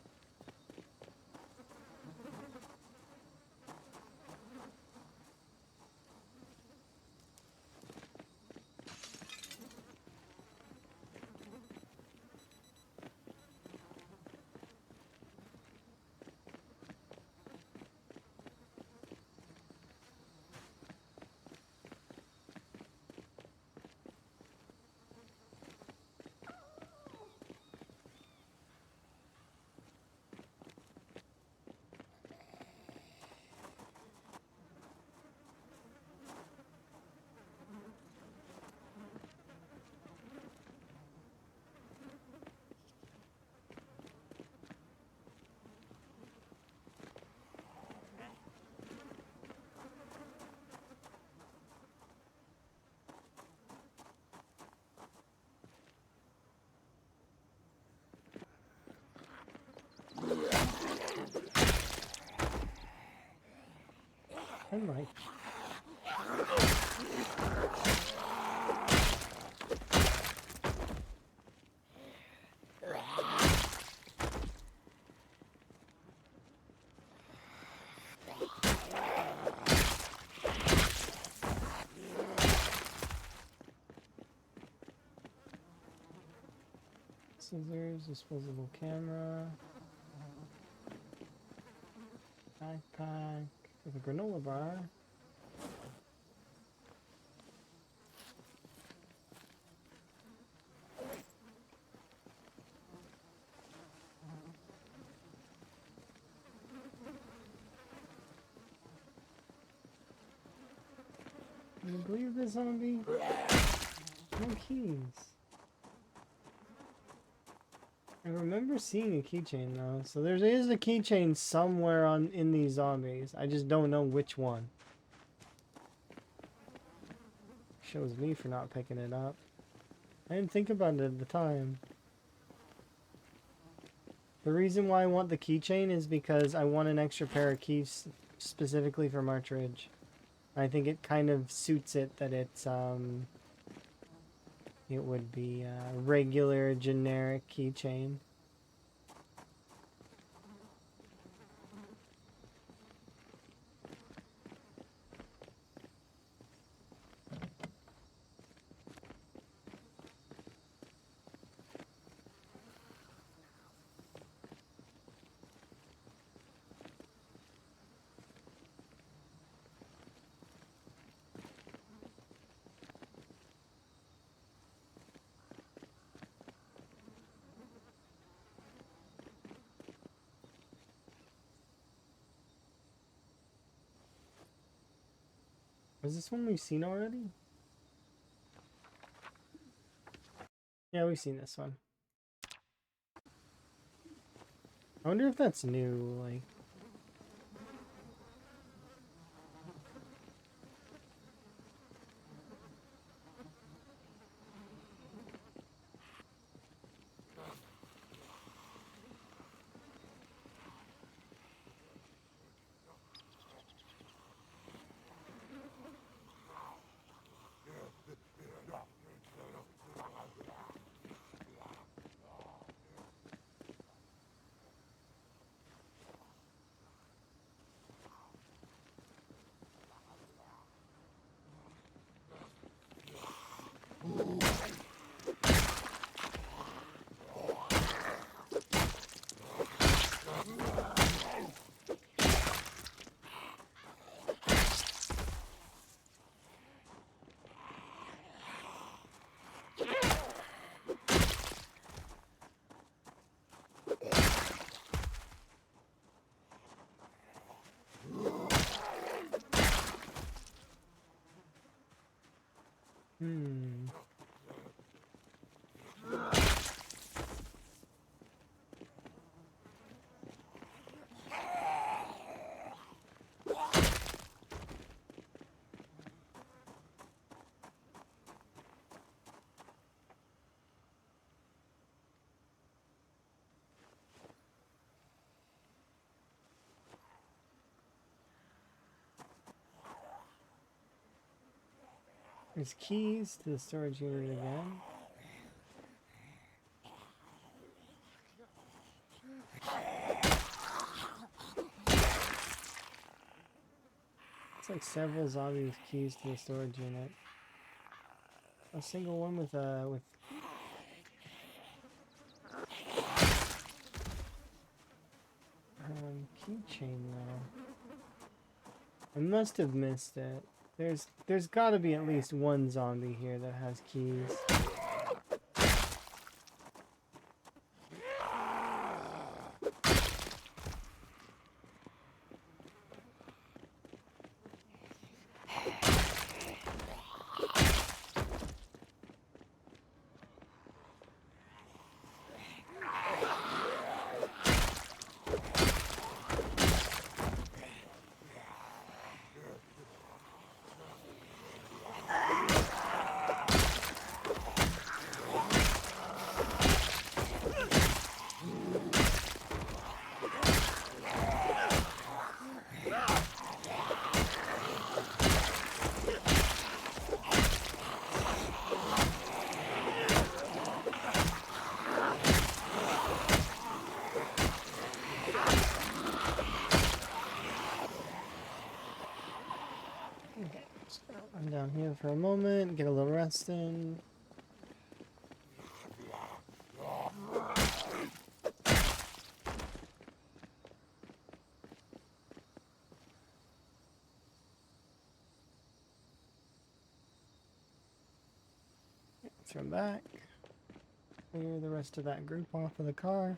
And like. Scissors, disposable camera, backpack with a granola bar. Can you believe this zombie? No keys. I remember seeing a keychain though, so there is a keychain somewhere in these zombies. I just don't know which one. Shows me for not picking it up. I didn't think about it at the time. The reason why I want the keychain is because I want an extra pair of keys specifically for March Ridge. I think it kind of suits it that it's it would be a regular generic keychain. Was this one we've seen already? Yeah, we've seen this one. I wonder if that's new, like... There's keys to the storage unit again. It's like several zombies keys to the storage unit. A single one with keychain though. I must have missed it. There's got to be at least one zombie here that has keys. here for a moment, get a little rest in. Turn back. Clear the rest of that group off of the car.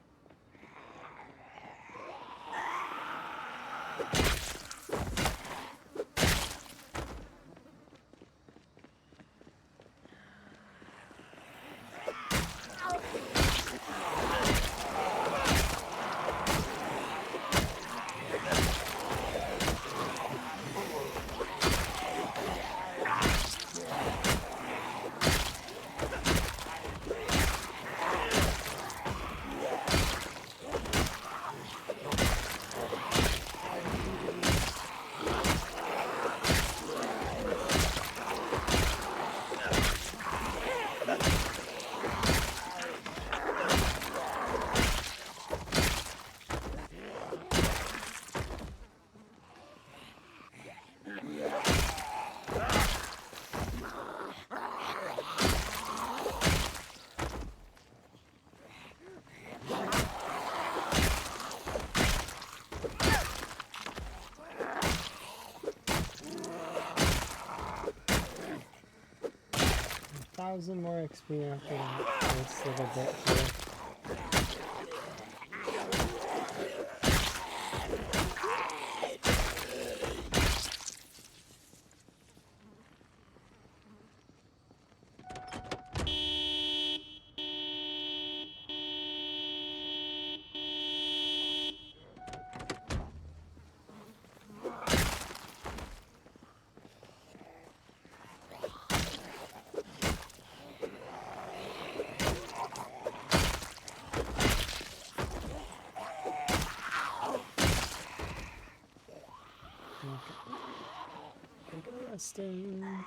Thousand more XP after that first little bit here. Interesting.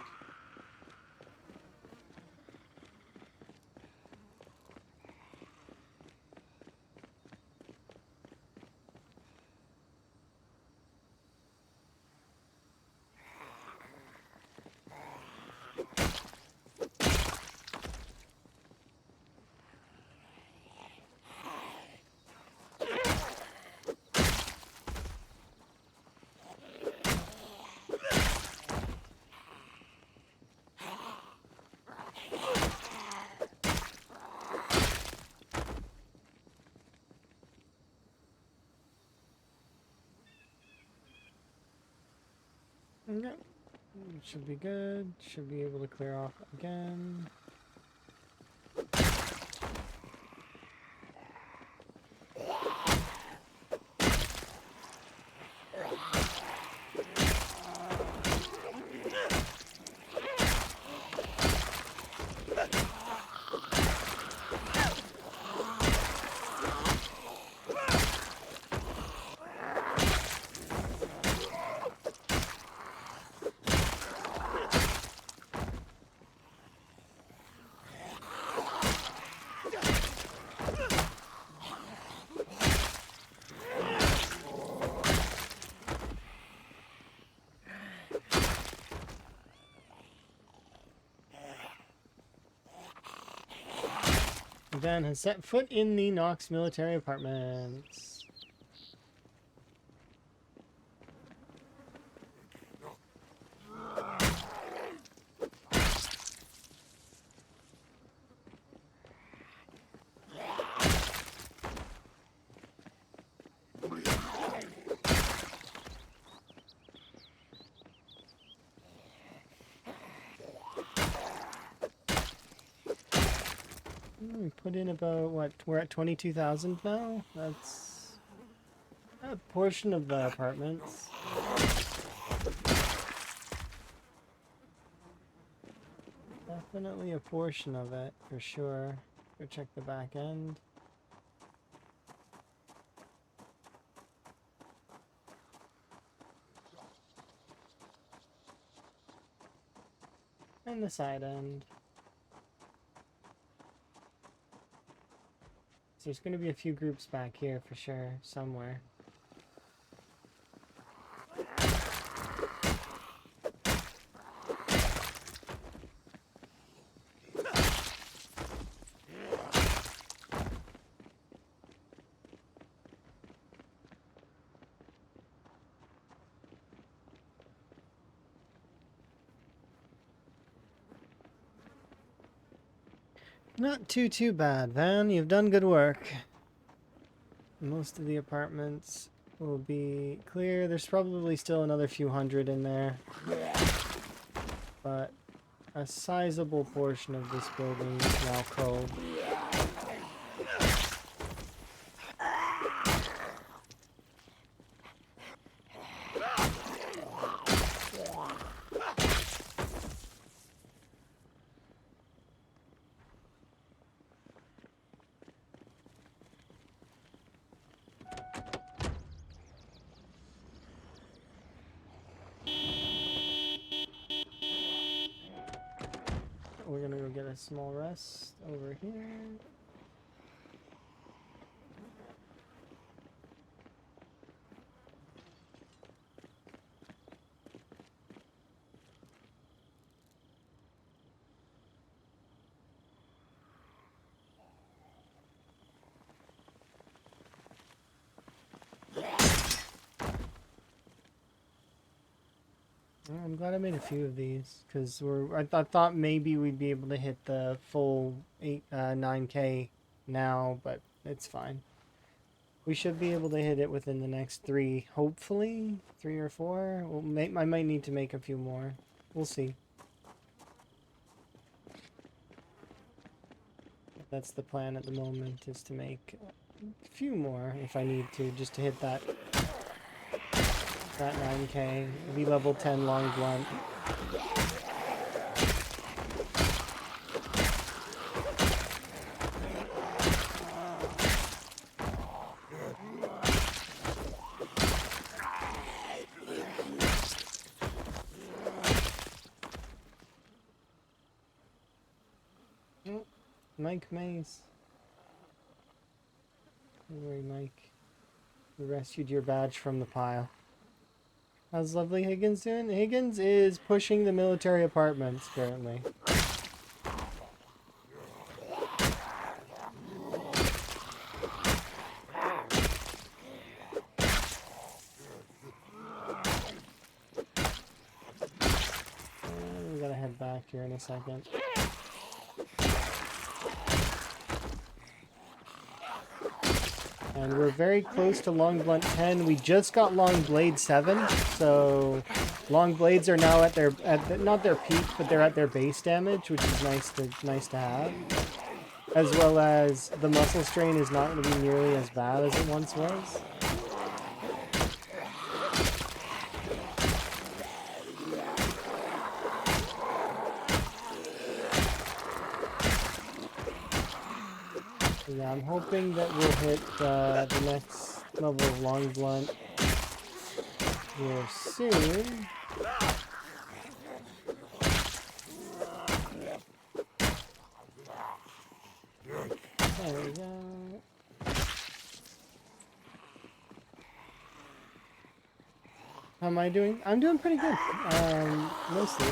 Okay. Should be good. Should be able to clear off again. Van has set foot in the Knox military apartments. We put in about, what, we're at 22,000 now? That's a portion of the apartments. Definitely a portion of it, for sure. Go check the back end. And the side end. So there's going to be a few groups back here for sure, somewhere. Not too bad, Van. You've done good work. Most of the apartments will be clear. There's probably still another few hundred in there. But a sizable portion of this building is now cold. We're gonna go get a small rest over here. I'm glad I made a few of these because I thought maybe we'd be able to hit the full 9K now, but it's fine. We should be able to hit it within the next 3, hopefully 3 or 4. I might need to make a few more. We'll see. That's the plan at the moment, is to make a few more if I need to, just to hit that 9K. Be level 10 long blunt. Mike Mays. Don't worry, Mike. We rescued your badge from the pile. How's lovely Higgins doing? Higgins is pushing the military apartments currently. We gotta head back here in a second. And we're very close to Long Blunt 10. We just got Long Blade 7, so Long Blades are now at not their peak, but they're at their base damage, which is nice to have. As well as the muscle strain is not going to be nearly as bad as it once was. Yeah, I'm hoping that we'll hit the next level of Long Blunt here soon. There we go. How am I doing? I'm doing pretty good. Mostly.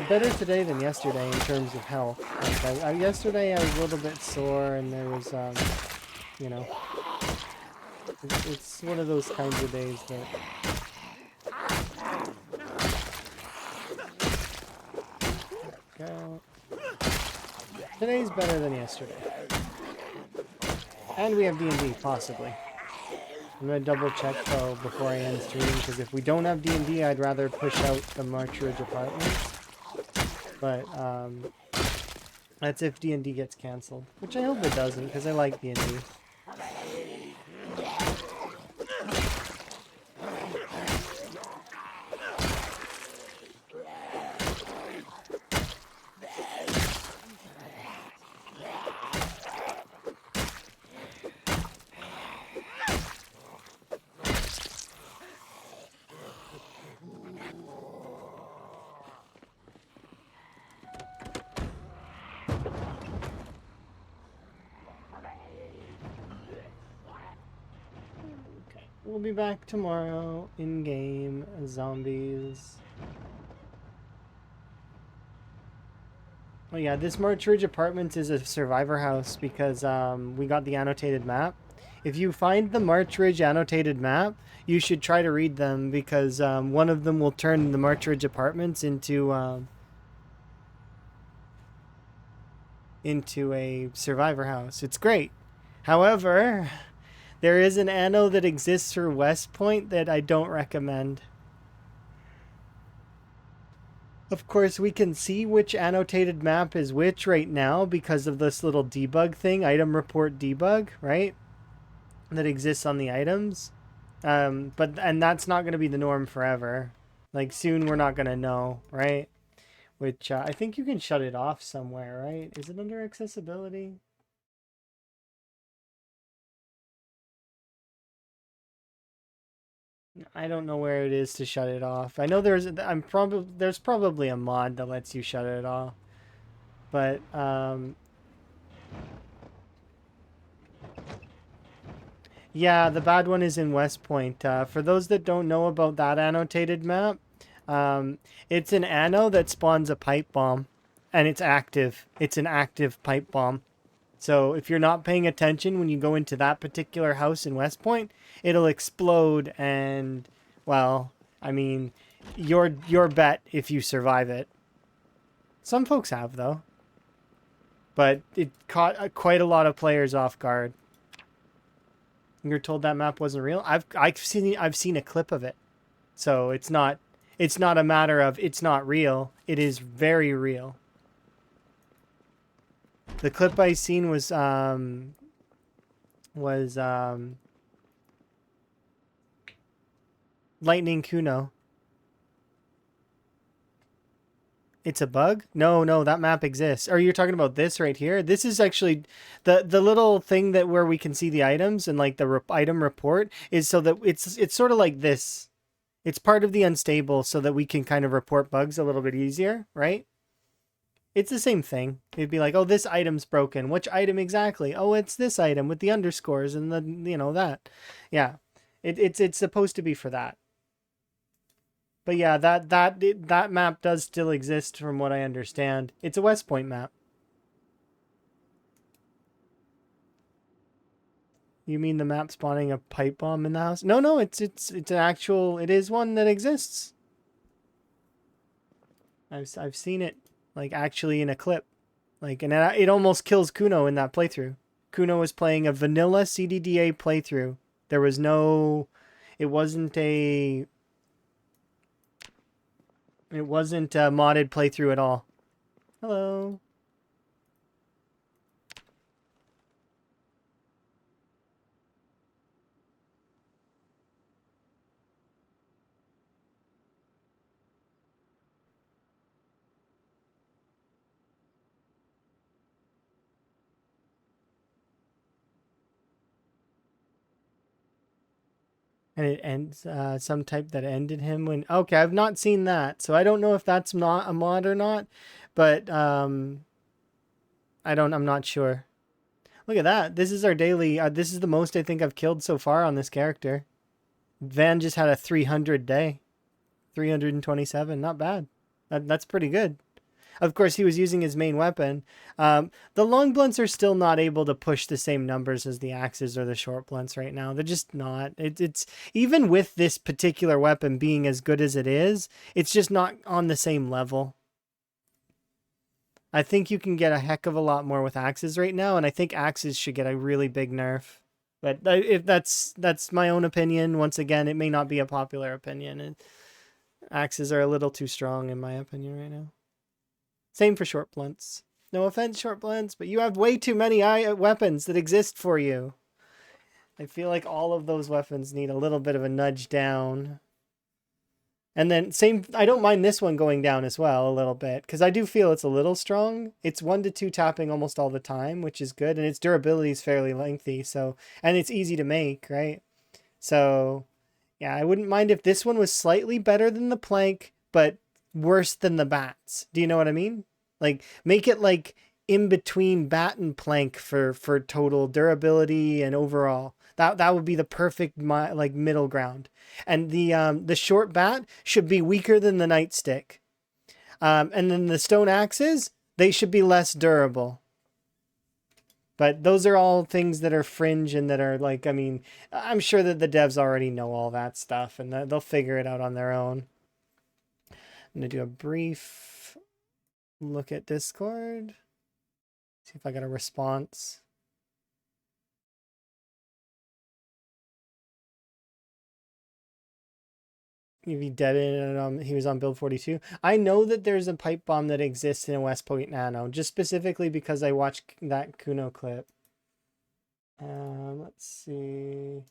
Better today than yesterday in terms of health. Like yesterday I was a little bit sore and there was, you know, it's one of those kinds of days that... Go. Today's better than yesterday. And we have D&D, possibly. I'm going to double check though before I end stream, because if we don't have D&D, I'd rather push out the March Ridge Apartments. But, that's if D&D gets cancelled. Which I hope it doesn't, because I like D&D. We'll be back tomorrow in-game zombies. Oh yeah, this March Ridge Apartments is a survivor house because we got the annotated map. If you find the March Ridge annotated map, you should try to read them because one of them will turn the March Ridge Apartments into into a survivor house. It's great. However, there is an anno that exists for West Point that I don't recommend. Of course, we can see which annotated map is which right now because of this little debug thing, item report debug, right? That exists on the items. And that's not going to be the norm forever. Like soon we're not going to know, right? Which I think you can shut it off somewhere, right? Is it under accessibility? I don't know where it is to shut it off. I know there's probably a mod that lets you shut it off. But yeah, the bad one is in West Point. For those that don't know about that annotated map, it's an anno that spawns a pipe bomb, and it's active. It's an active pipe bomb. So if you're not paying attention when you go into that particular house in West Point, it'll explode, and well, I mean, your bet if you survive it. Some folks have though, but it caught quite a lot of players off guard. You're told that map wasn't real. I've seen a clip of it. So it's not a matter of it's not real. It is very real. The clip I seen was Lightning Kuno. It's a bug? No, that map exists. Are you talking about this right here? This is actually the little thing that where we can see the items and like the item report is so that it's sort of like this. It's part of the unstable so that we can kind of report bugs a little bit easier, right? It's the same thing. It'd be like, oh, this item's broken. Which item exactly? Oh, it's this item with the underscores and the that. Yeah, it's supposed to be for that. But yeah, that map does still exist from what I understand. It's a West Point map. You mean the map spawning a pipe bomb in the house? No, it's an actual. It is one that exists. I've seen it like actually in a clip, like and it almost kills Kuno in that playthrough. Kuno was playing a vanilla CDDA playthrough. There was no, it wasn't a modded playthrough at all. Hello. And it ends some type that ended him when. Okay, I've not seen that, so I don't know if that's not a mod or not, but I'm not sure. Look at that. This is our daily. This is the most I think I've killed so far on this character. Van just had a 300 day, 327. Not bad. That's pretty good. Of course, he was using his main weapon. The long blunts are still not able to push the same numbers as the axes or the short blunts right now. They're just not. It's even with this particular weapon being as good as it is, it's just not on the same level. I think you can get a heck of a lot more with axes right now, and I think axes should get a really big nerf. But if that's my own opinion. Once again, it may not be a popular opinion. Axes are a little too strong in my opinion right now. Same for short blunts. No offense, short blunts, but you have way too many weapons that exist for you. I feel like all of those weapons need a little bit of a nudge down. And then same, I don't mind this one going down as well a little bit because I do feel it's a little strong. It's 1 to 2 tapping almost all the time, which is good, and its durability is fairly lengthy. So, and it's easy to make, right? So, yeah, I wouldn't mind if this one was slightly better than the plank, but worse than the bats. Do you know what I mean? Like make it like in between bat and plank for total durability and overall. That would be the perfect like middle ground. And the short bat should be weaker than the nightstick. And then the stone axes, they should be less durable. But those are all things that are fringe and that are like, I mean, I'm sure that the devs already know all that stuff and they'll figure it out on their own. I'm going to do a brief look at Discord. See if I got a response. If he dead in he was on build 42. I know that there's a pipe bomb that exists in a West Point Nano, just specifically because I watched that Kuno clip. Let's see.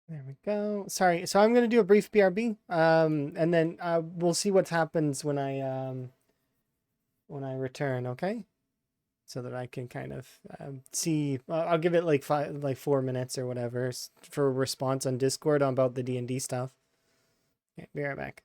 There we go. Sorry. So I'm gonna do a brief BRB. And then we'll see what happens when I return. Okay. So that I can kind of see. I'll give it like 4 minutes or whatever for a response on Discord about the D&D stuff. Okay, be right back.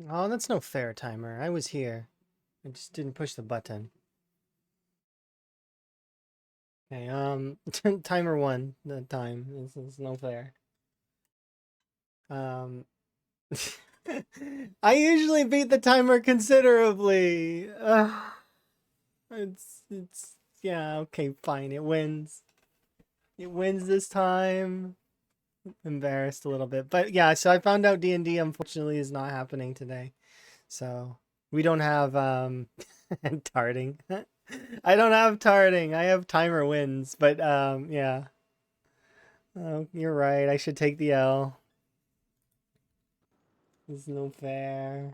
Oh, that's no fair, timer. I was here. I just didn't push the button. Okay, timer 1, the time. This is no fair. Um, I usually beat the timer considerably. It's, yeah, okay, fine. It wins. It wins this time. Embarrassed a little bit. But yeah, so I found out D&D unfortunately is not happening today. So we don't have tarting. I don't have tarting. I have timer wins, but yeah. Oh, you're right. I should take the L. It's no fair.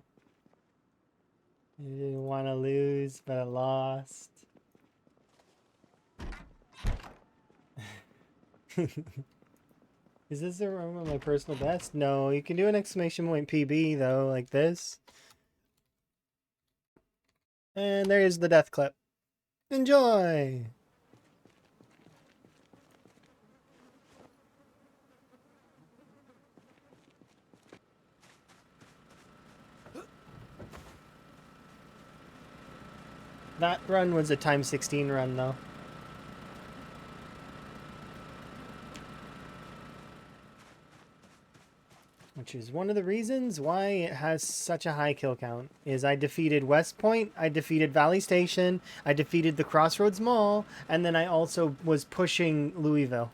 I didn't want to lose, but I lost. Is this my personal best? No, you can do an exclamation point PB though, like this. And there is the death clip. Enjoy! That run was a time 16 run though. Which is one of the reasons why it has such a high kill count. Is I defeated West Point, I defeated Valley Station, I defeated the Crossroads Mall, and then I also was pushing Louisville.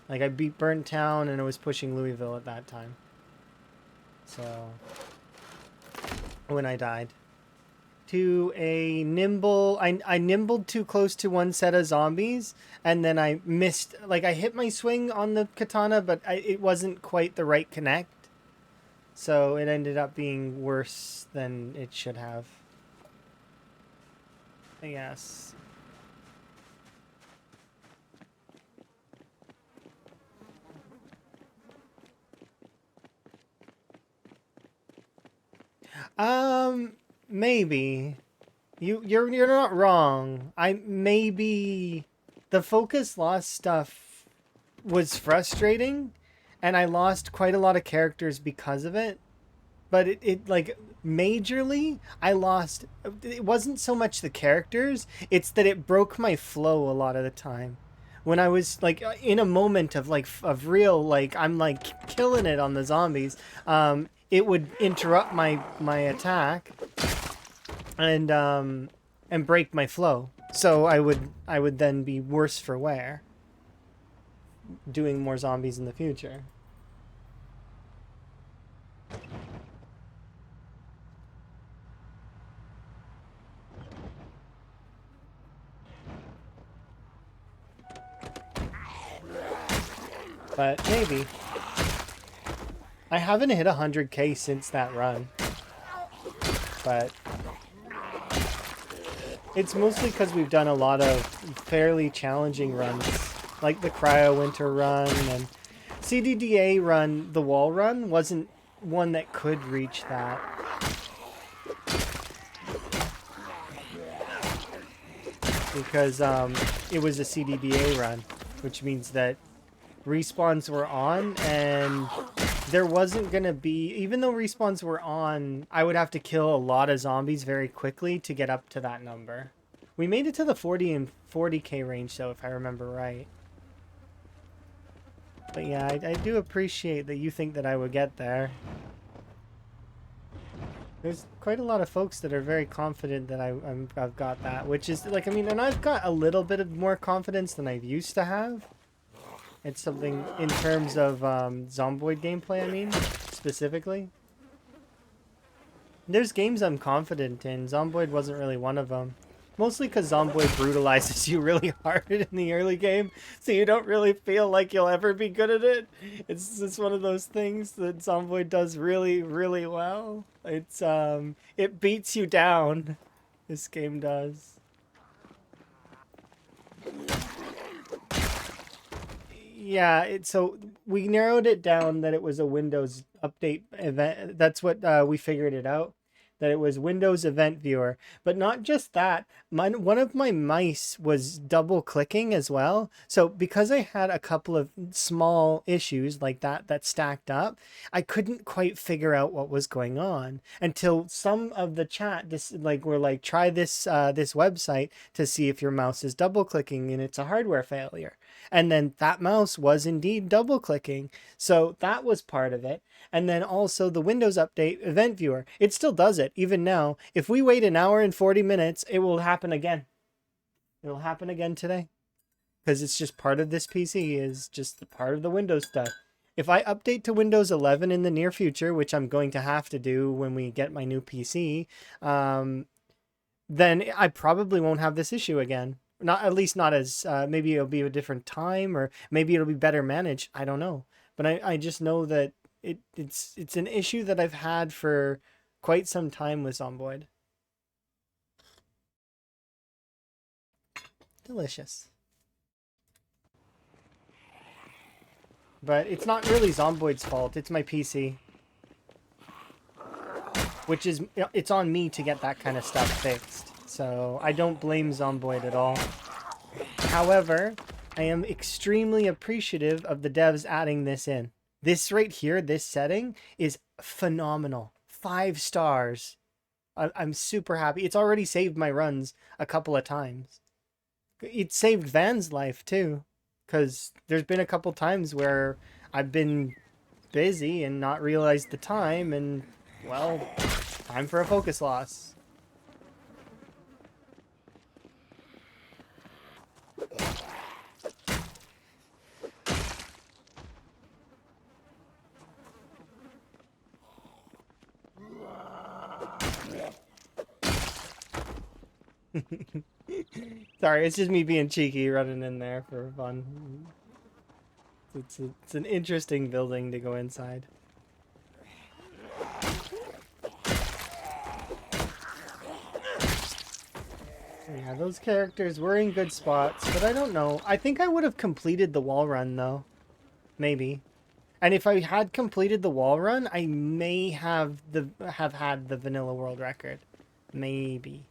Like I beat Burnt Town and I was pushing Louisville at that time. So when I died. To a nimble, I nimbled too close to one set of zombies and then I missed, like I hit my swing on the katana, but it wasn't quite the right connect. So it ended up being worse than it should have. Yes. Maybe. You're not wrong. Maybe the focus loss stuff was frustrating and I lost quite a lot of characters because of it. But it like majorly I lost, it wasn't so much the characters, it's that it broke my flow a lot of the time. When I was like in a moment of like of real like I'm like killing it on the zombies, it would interrupt my attack and break my flow. So I would then be worse for wear doing more zombies in the future. But maybe. I haven't hit 100k since that run. But it's mostly because we've done a lot of fairly challenging runs. Like the Cryo Winter run and CDDA run, the wall run, wasn't one that could reach that. Because it was a CDDA run, which means that respawns were on and there wasn't gonna be, even though respawns were on, I would have to kill a lot of zombies very quickly to get up to that number. We made it to the 40k range though, if I remember right. But yeah, I do appreciate that you think that I would get there. There's quite a lot of folks that are very confident that I've got that, which is like, I mean, and I've got a little bit of more confidence than I used to have. It's something in terms of Zomboid gameplay, I mean, specifically. There's games I'm confident in. Zomboid wasn't really one of them. Mostly because Zomboid brutalizes you really hard in the early game, so you don't really feel like you'll ever be good at it. It's just one of those things that Zomboid does really, really well. It's it beats you down. This game does. Yeah, so we narrowed it down that it was a Windows update event. That's what we figured it out. that it was Windows Event Viewer. But not just that, one of my mice was double clicking as well. So because I had a couple of small issues like that stacked up, I couldn't quite figure out what was going on until some of the chat were like, try this website to see if your mouse is double clicking and it's a hardware failure. And then that mouse was indeed double clicking. So that was part of it. And then also the Windows Update Event Viewer. It still does it even now. If we wait an hour and 40 minutes, it will happen again. It'll happen again today. Because it's just part of this PC, is just part of the Windows stuff. If I update to Windows 11 in the near future, which I'm going to have to do when we get my new PC, then I probably won't have this issue again. Not, at least not as, maybe it'll be a different time, or maybe it'll be better managed. I don't know. But I just know that it's an issue that I've had for quite some time with Zomboid. Delicious. But it's not really Zomboid's fault. It's my PC. Which is, it's on me to get that kind of stuff fixed. So I don't blame Zomboid at all. However, I am extremely appreciative of the devs adding this in. This right here, this setting, is phenomenal. 5 stars. I'm super happy. It's already saved my runs a couple of times. It saved Van's life too. Because there's been a couple times where I've been busy and not realized the time, and, well, time for a focus loss. Sorry, it's just me being cheeky running in there for fun. It's an interesting building to go inside. Yeah, those characters were in good spots, but I don't know. I think I would have completed the wall run though. Maybe. And if I had completed the wall run, I may have had the vanilla world record. Maybe.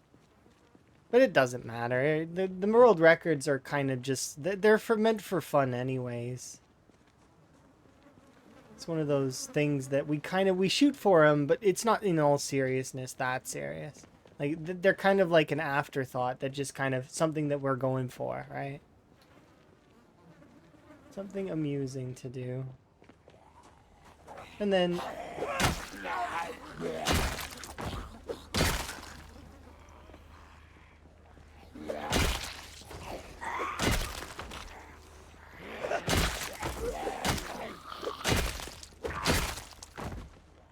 But it doesn't matter. The world records are kind of just, they're meant for fun anyways. It's one of those things that we shoot for them, but it's not in all seriousness that serious. Like, they're kind of like an afterthought, that just kind of something that we're going for, right? Something amusing to do. And then...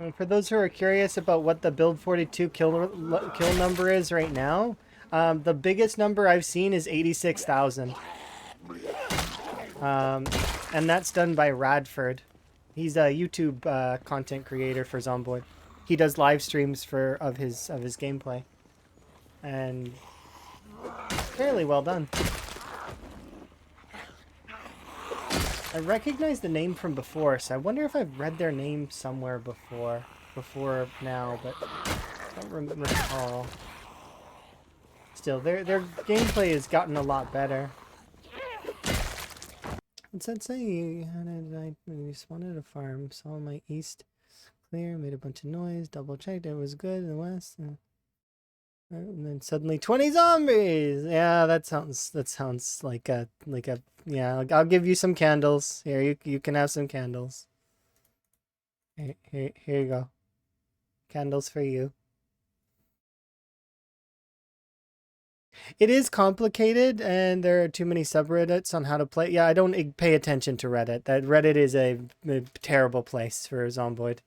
And for those who are curious about what the build 42 kill number is right now, the biggest number I've seen is 86,000. And that's done by Radford. He's a YouTube content creator for Zomboid. He does live streams of his gameplay, and fairly well done. I recognize the name from before, so I wonder if I've read their name somewhere before now, but I don't recall. Still, their gameplay has gotten a lot better. What's that say? How did I respawn at a farm? Saw my east clear, made a bunch of noise, double checked, it was good in the west. And then suddenly 20 zombies. Yeah, that sounds like a yeah, I'll give you some candles. Here, you can have some candles. Here you go. Candles for you. It is complicated, and there are too many subreddits on how to play. Yeah, I don't pay attention to Reddit. That Reddit is a terrible place for Zomboid.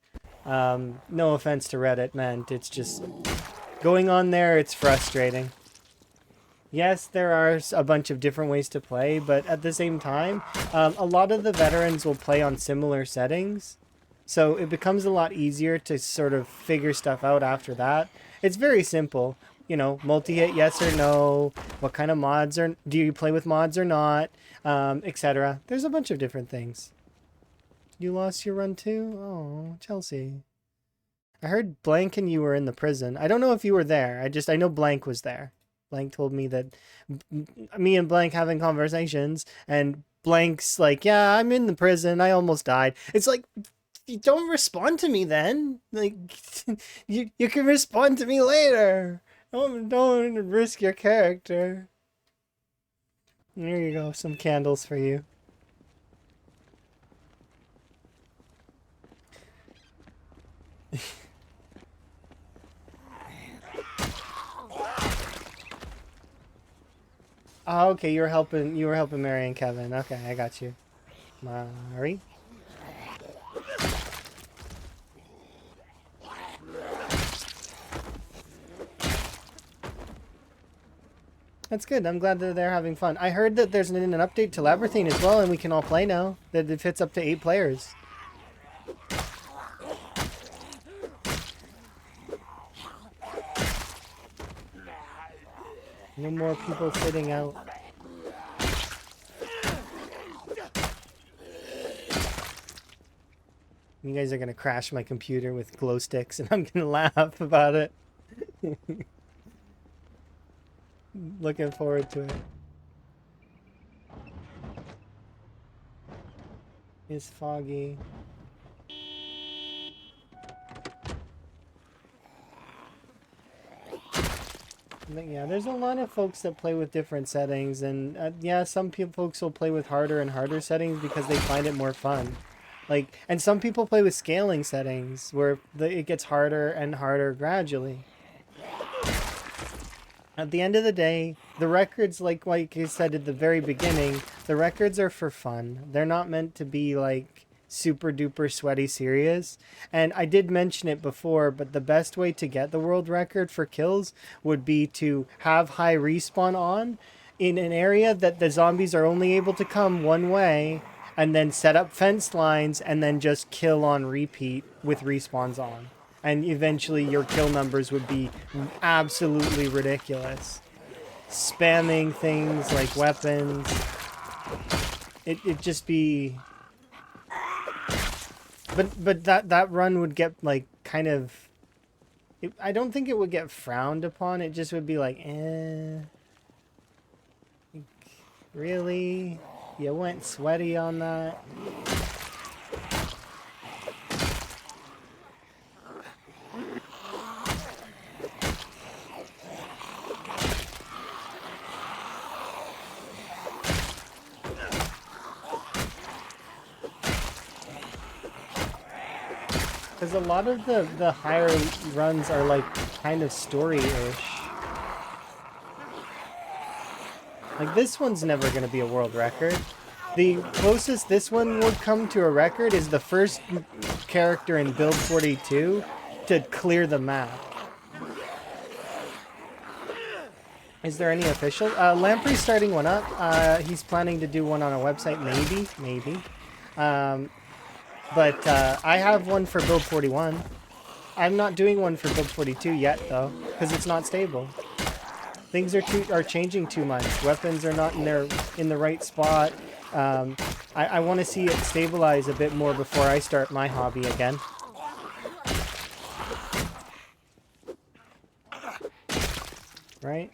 No offense to Reddit, man. It's just going on there, it's frustrating. Yes, there are a bunch of different ways to play, but at the same time, a lot of the veterans will play on similar settings. So it becomes a lot easier to sort of figure stuff out after that. It's very simple. You know, multi-hit, yes or no, what kind of mods do you play with mods or not, etc. There's a bunch of different things. You lost your run too? Oh, Chelsea. I heard Blank and you were in the prison. I don't know if you were there. I know Blank was there. Blank told me that me and Blank having conversations, and Blank's like, "Yeah, I'm in the prison. I almost died." It's like, you don't respond to me then. Like, you can respond to me later. Don't risk your character. There you go. Some candles for you. Oh, okay, you were helping Mary and Kevin. Okay, I got you. Mari? That's good. I'm glad that they're having fun. I heard that there's an update to Labyrinthine as well, and we can all play now. That it fits up to 8 players. No more people sitting out. You guys are gonna crash my computer with glow sticks, and I'm gonna laugh about it. Looking forward to it. It's foggy. Yeah, there's a lot of folks that play with different settings, and yeah, some folks will play with harder and harder settings because they find it more fun. Like, and some people play with scaling settings where it gets harder and harder gradually. At the end of the day, the records, like I said at the very beginning, the records are for fun. They're not meant to be like super duper sweaty serious. And I did mention it before, but the best way to get the world record for kills would be to have high respawn on in an area that the zombies are only able to come one way, and then set up fence lines and then just kill on repeat with respawns on. And eventually your kill numbers would be absolutely ridiculous. Spamming things like weapons. It'd just be... But that run would get, like, kind of... I don't think it would get frowned upon. It just would be like, eh... Really? You went sweaty on that? Because a lot of the higher runs are like kind of story-ish. Like this one's never going to be a world record. The closest this one would come to a record is the first character in Build 42 to clear the map. Is there any official? Lamprey's starting one up. He's planning to do one on a website, maybe. But I have one for Build 41. I'm not doing one for Build 42 yet, though, because it's not stable. Things are changing too much. Weapons are not in the right spot. I want to see it stabilize a bit more before I start my hobby again. Right?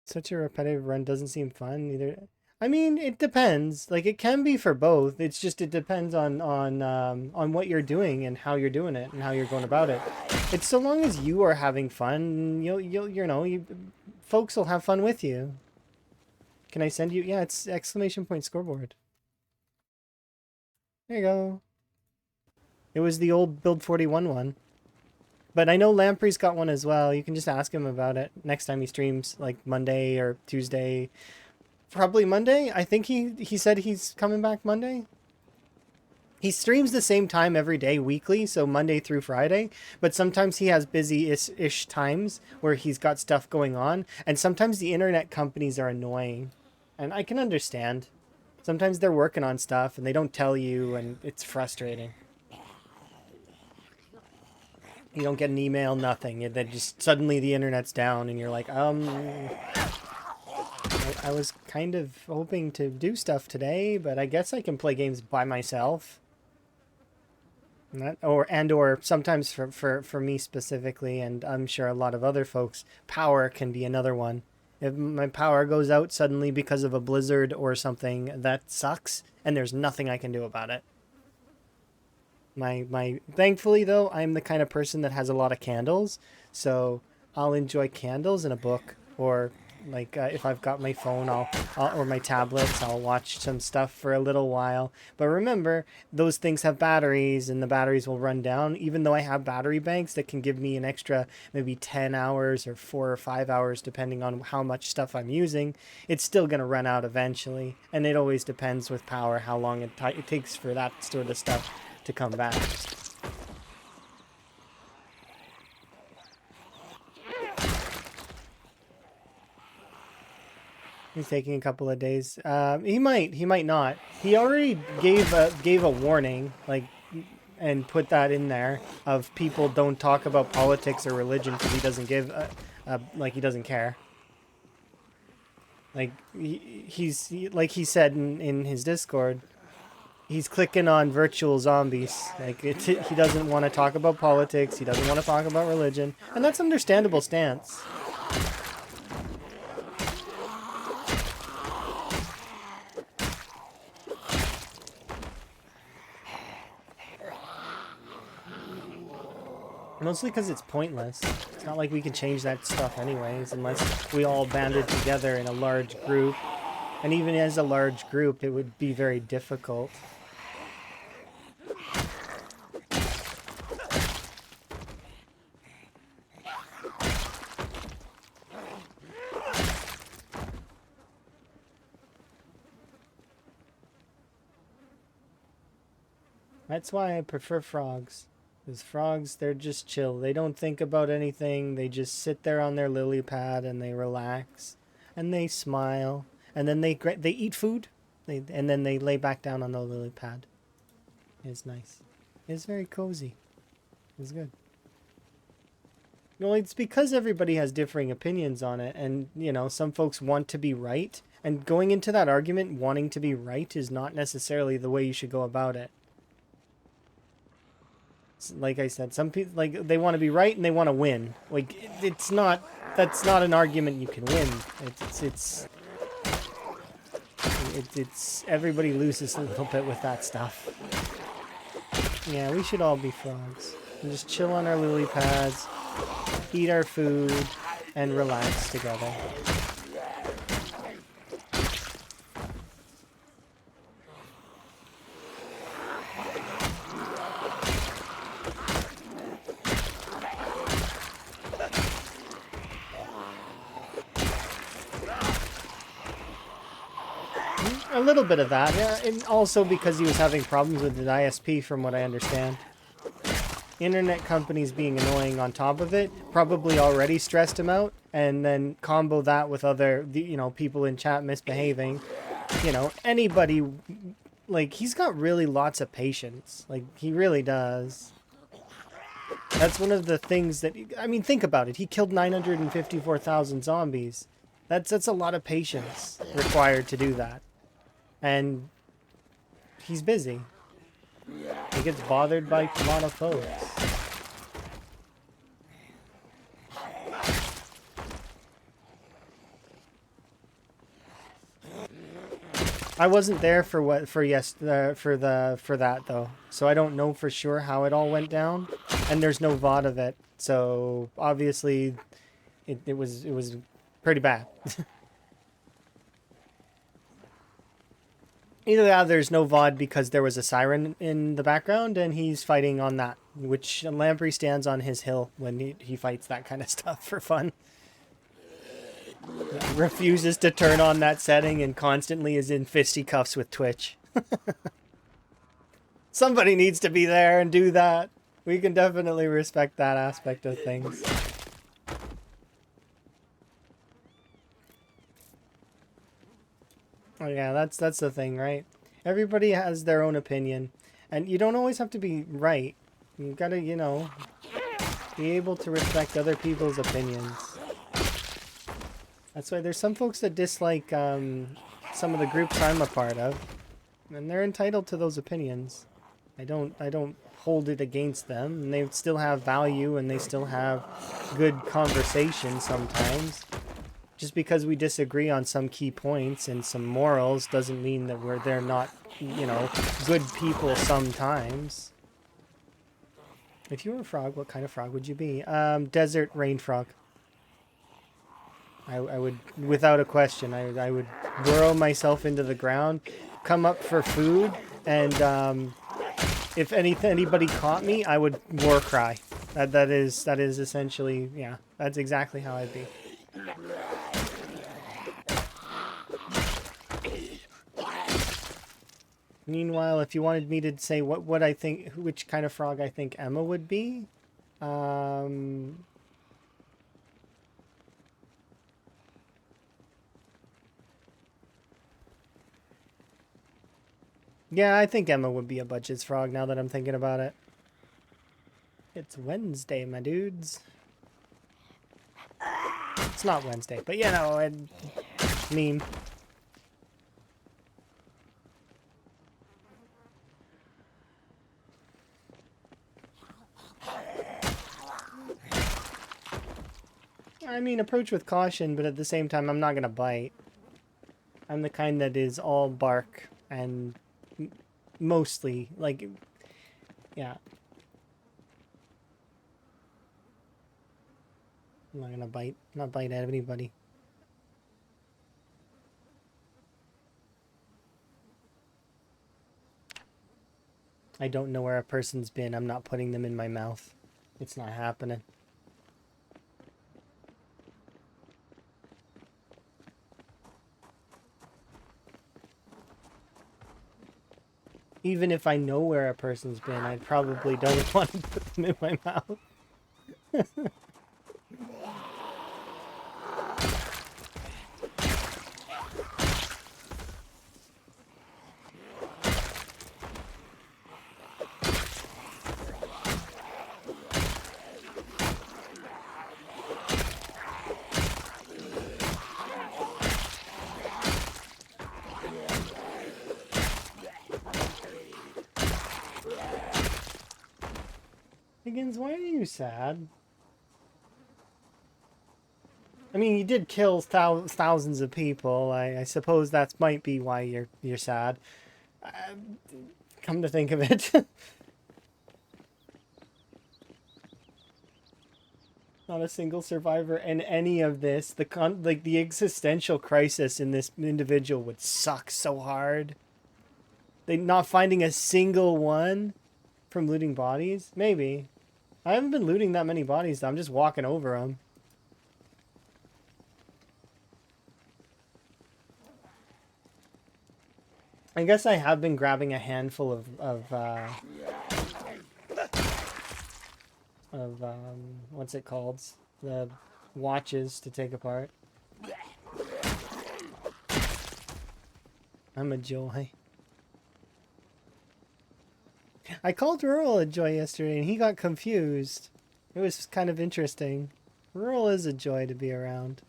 Such a repetitive run doesn't seem fun either. I mean, it depends. Like, it can be for both. It's just it depends on what you're doing and how you're doing it and how you're going about it. It's so long as you are having fun, folks will have fun with you. Can I send you? Yeah, it's exclamation point scoreboard. There you go. It was the old Build 41 one. But I know Lamprey's got one as well. You can just ask him about it next time he streams, like Monday or Tuesday. Probably Monday. I think he said he's coming back Monday. He streams the same time every day weekly, so Monday through Friday, but sometimes he has busy-ish times where he's got stuff going on, and sometimes the internet companies are annoying, and I can understand. Sometimes they're working on stuff and they don't tell you, and it's frustrating. You don't get an email, nothing. Then just suddenly the internet's down and you're like, I was kind of hoping to do stuff today, but I guess I can play games by myself. Or sometimes for me specifically, and I'm sure a lot of other folks, power can be another one. If my power goes out suddenly because of a blizzard or something, that sucks, and there's nothing I can do about it. My thankfully though, I'm the kind of person that has a lot of candles, so I'll enjoy candles and a book, or like if I've got my phone, or my tablets, I'll watch some stuff for a little while. But remember, those things have batteries, and the batteries will run down. Even though I have battery banks that can give me an extra maybe 10 hours or 4 or 5 hours, depending on how much stuff I'm using, it's still gonna run out eventually. And it always depends with power how long it takes for that sort of stuff to come back. He's taking a couple of days. He might not. He already gave a warning, like, and put that in there of people don't talk about politics or religion because he doesn't give like he doesn't care. Like like he said in his Discord, he's clicking on virtual zombies. Like he doesn't want to talk about politics. He doesn't want to talk about religion, and that's understandable stance. Mostly because it's pointless. It's not like we can change that stuff anyways, unless we all banded together in a large group. And even as a large group, it would be very difficult. That's why I prefer frogs. Because frogs, they're just chill. They don't think about anything. They just sit there on their lily pad and they relax. And they smile. And then they eat food. And then they lay back down on the lily pad. It's nice. It's very cozy. It's good. No, it's because everybody has differing opinions on it. And, you know, some folks want to be right. And going into that argument wanting to be right is not necessarily the way you should go about it. Like I said, some people, like, they want to be right and they want to win. Like, it's not, that's not an argument you can win. It's everybody loses a little bit with that stuff. Yeah, we should all be frogs. And just chill on our lily pads, eat our food, and relax together. A little bit of that, yeah, and also because he was having problems with his ISP, from what I understand. Internet companies being annoying on top of it probably already stressed him out, and then combo that with other, you know, people in chat misbehaving. You know, anybody, like, he's got really lots of patience. Like, he really does. That's one of the things that, I mean, think about it. He killed 954,000 zombies. That's a lot of patience required to do that. And he's busy. He gets bothered by a lot of folks. I wasn't there for that though, so I don't know for sure how it all went down, and there's no VOD of it, so obviously it was pretty bad. Either that, there's no VOD because there was a siren in the background and he's fighting on that, which Lamprey stands on his hill when he fights that kind of stuff for fun. Refuses to turn on that setting and constantly is in fisticuffs with Twitch. Somebody needs to be there and do that. We can definitely respect that aspect of things. Oh yeah, that's the thing, right? Everybody has their own opinion, and you don't always have to be right. You gotta, you know, be able to respect other people's opinions. That's why there's some folks that dislike some of the groups I'm a part of, and they're entitled to those opinions. I don't hold it against them, and they still have value, and they still have good conversation sometimes. Just because we disagree on some key points and some morals doesn't mean that they're not, you know, good people sometimes. If you were a frog, what kind of frog would you be? Desert rain frog. I would, without a question, I would burrow myself into the ground, come up for food, and if anybody caught me, I would war cry. That is essentially, yeah, that's exactly how I'd be. Meanwhile, if you wanted me to say what I think, which kind of frog I think Emma would be, yeah, I think Emma would be a Budget's frog now that I'm thinking about it. It's Wednesday, my dudes. It's not Wednesday, but you know, meme. I mean, approach with caution, but at the same time, I'm not gonna bite. I'm the kind that is all bark and mostly, like, yeah. I'm not gonna bite. Not bite at anybody. I don't know where a person's been. I'm not putting them in my mouth. It's not happening. Even if I know where a person's been, I probably don't want to put them in my mouth. Higgins, why are you sad? I mean, you did kill thousands of people. I suppose that might be why you're sad. Come to think of it. Not a single survivor in any of this. The existential crisis in this individual would suck so hard. They not finding a single one from looting bodies? Maybe. I haven't been looting that many bodies, though. I'm just walking over them. I guess I have been grabbing a handful of what's it called? The watches to take apart. I'm a joy. I called Rural a joy yesterday and he got confused. It was kind of interesting. Rural is a joy to be around.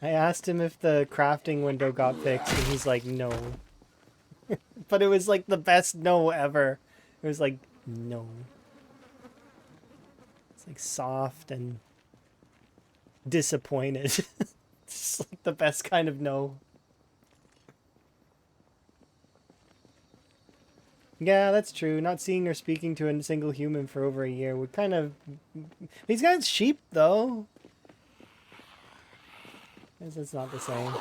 I asked him if the crafting window got fixed and he's like, no. But it was like the best no ever. It was like, no. It's like soft and disappointed. It's like the best kind of no. Yeah, that's true. Not seeing or speaking to a single human for over a year would kind of... He's got sheep, though. I guess it's not the same.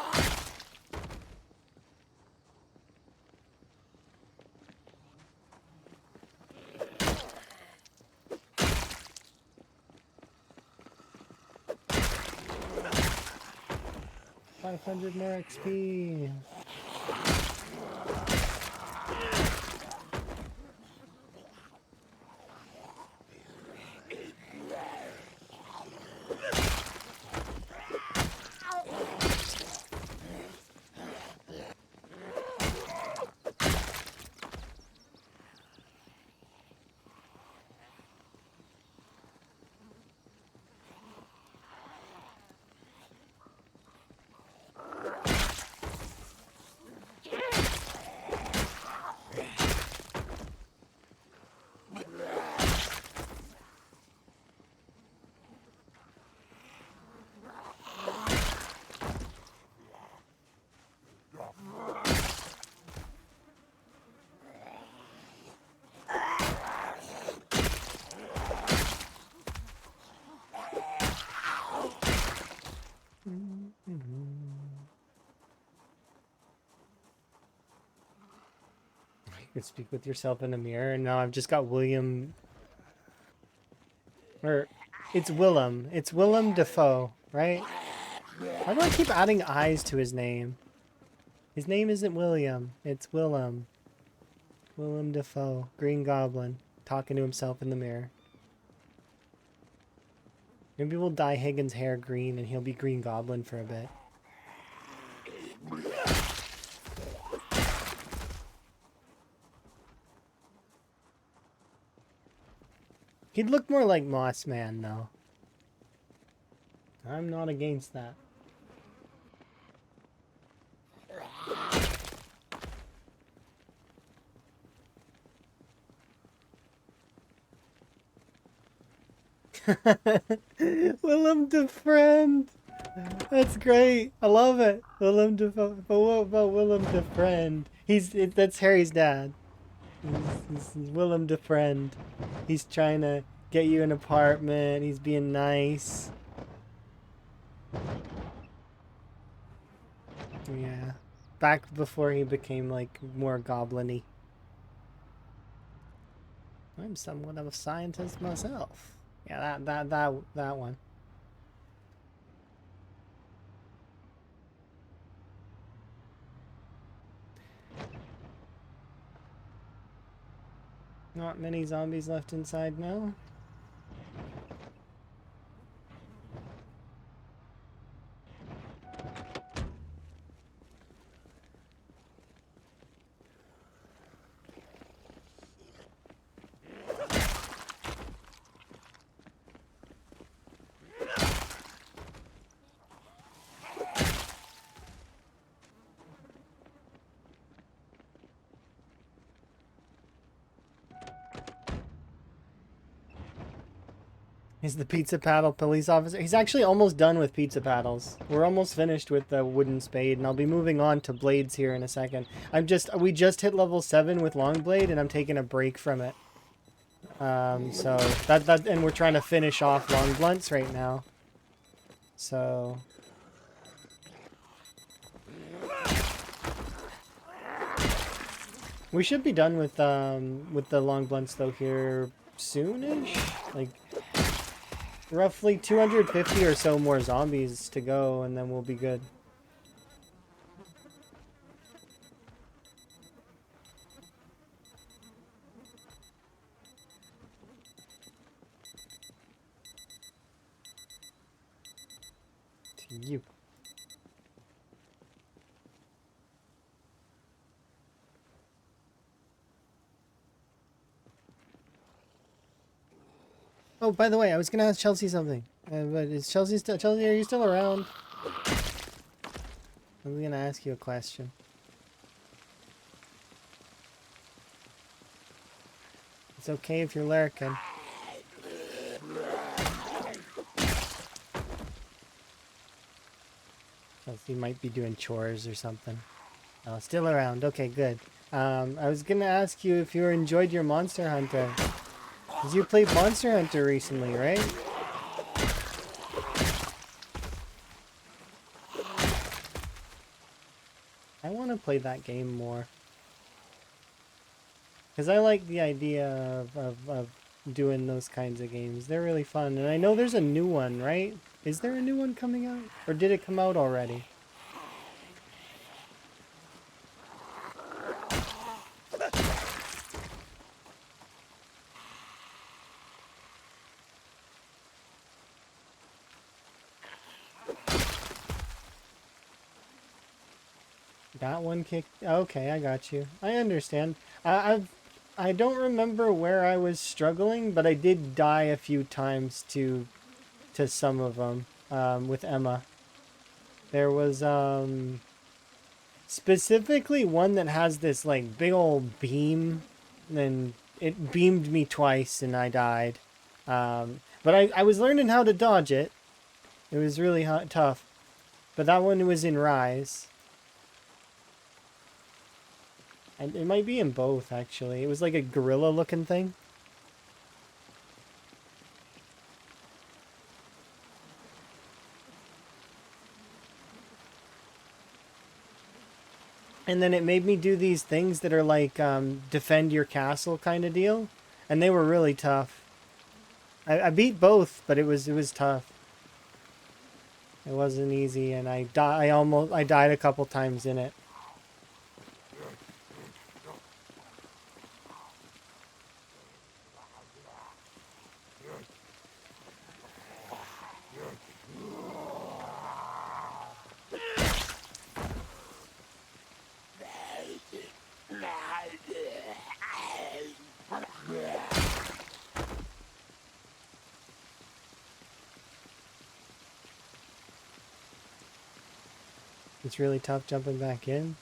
$500 more XP. You could speak with yourself in a mirror, and now I've just got William. Or, it's Willem. It's Willem Dafoe, right? Why do I keep adding I's to his name? His name isn't William. It's Willem. Willem Dafoe. Green Goblin. Talking to himself in the mirror. Maybe we'll dye Higgins' hair green and he'll be Green Goblin for a bit. He'd look more like Moss Man, though. I'm not against that. Willem DeFriend. That's great. I love it. Willem Dafoe. But what about Willem DeFriend? That's Harry's dad. He's Willem DeFriend. He's trying to get you an apartment. He's being nice. Yeah. Back before he became like more goblin-y. I'm somewhat of a scientist myself. Yeah, that one. Not many zombies left inside now. He's the pizza paddle police officer. He's actually almost done with pizza paddles. We're almost finished with the wooden spade, and I'll be moving on to blades here in a second. We just hit level 7 with long blade, and I'm taking a break from it. So and we're trying to finish off long blunts right now. So we should be done with the long blunts though here soonish. Like roughly 250 or so more zombies to go, and then we'll be good. To you. Oh, by the way, I was gonna ask Chelsea something. But is Chelsea still... Chelsea, are you still around? I was gonna ask you a question. It's okay if you're lurking. Chelsea might be doing chores or something. Oh, still around. Okay, good. I was gonna ask you if you enjoyed your Monster Hunter. Because you played Monster Hunter recently, right? I want to play that game more. Because I like the idea of doing those kinds of games. They're really fun. And I know there's a new one, right? Is there a new one coming out? Or did it come out already? That one kicked... Okay, I got you. I understand. I don't remember where I was struggling, but I did die a few times to some of them with Emma. There was specifically one that has this like big old beam, and it beamed me twice and I died. But I was learning how to dodge it. It was really tough. But that one was in Rise. And it might be in both, actually. It was like a gorilla-looking thing. And then it made me do these things that are like defend your castle kind of deal, and they were really tough. I beat both, but it was tough. It wasn't easy, and I died a couple times in it. It's really tough jumping back in.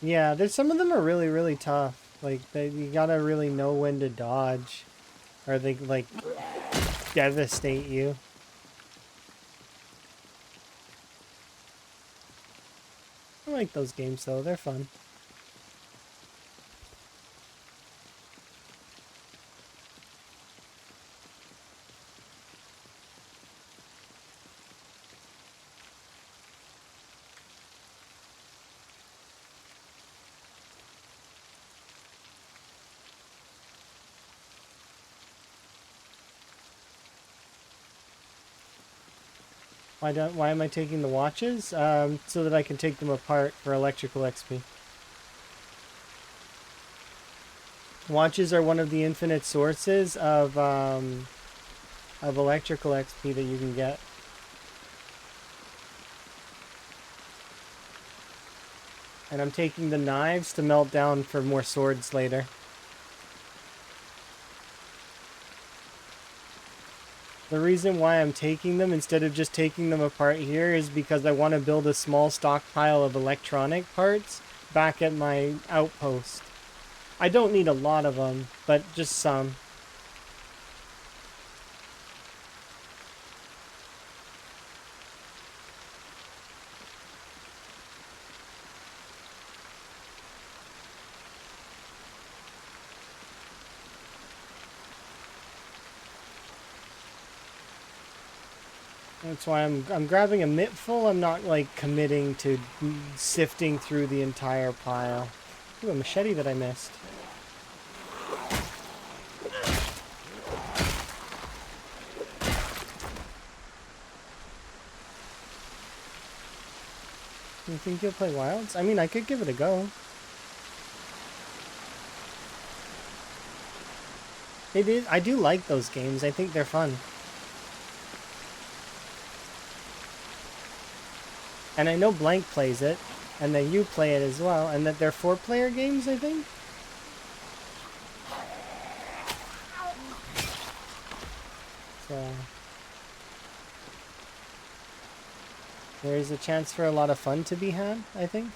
Yeah, there's some of them are really, really tough. Like you gotta really know when to dodge, or they like devastate you. I like those games though; they're fun. Why am I taking the watches? So that I can take them apart for electrical XP. Watches are one of the infinite sources of electrical XP that you can get. And I'm taking the knives to melt down for more swords later. The reason why I'm taking them instead of just taking them apart here is because I want to build a small stockpile of electronic parts back at my outpost. I don't need a lot of them, but just some. That's why I'm grabbing a mittful. I'm not like committing to sifting through the entire pile. Ooh, a machete that I missed. You think you'll play Wilds? I mean, I could give it a go. It is. I do like those games. I think they're fun. And I know Blank plays it, and that you play it as well, and that they're 4-player games, I think? So there's a chance for a lot of fun to be had, I think.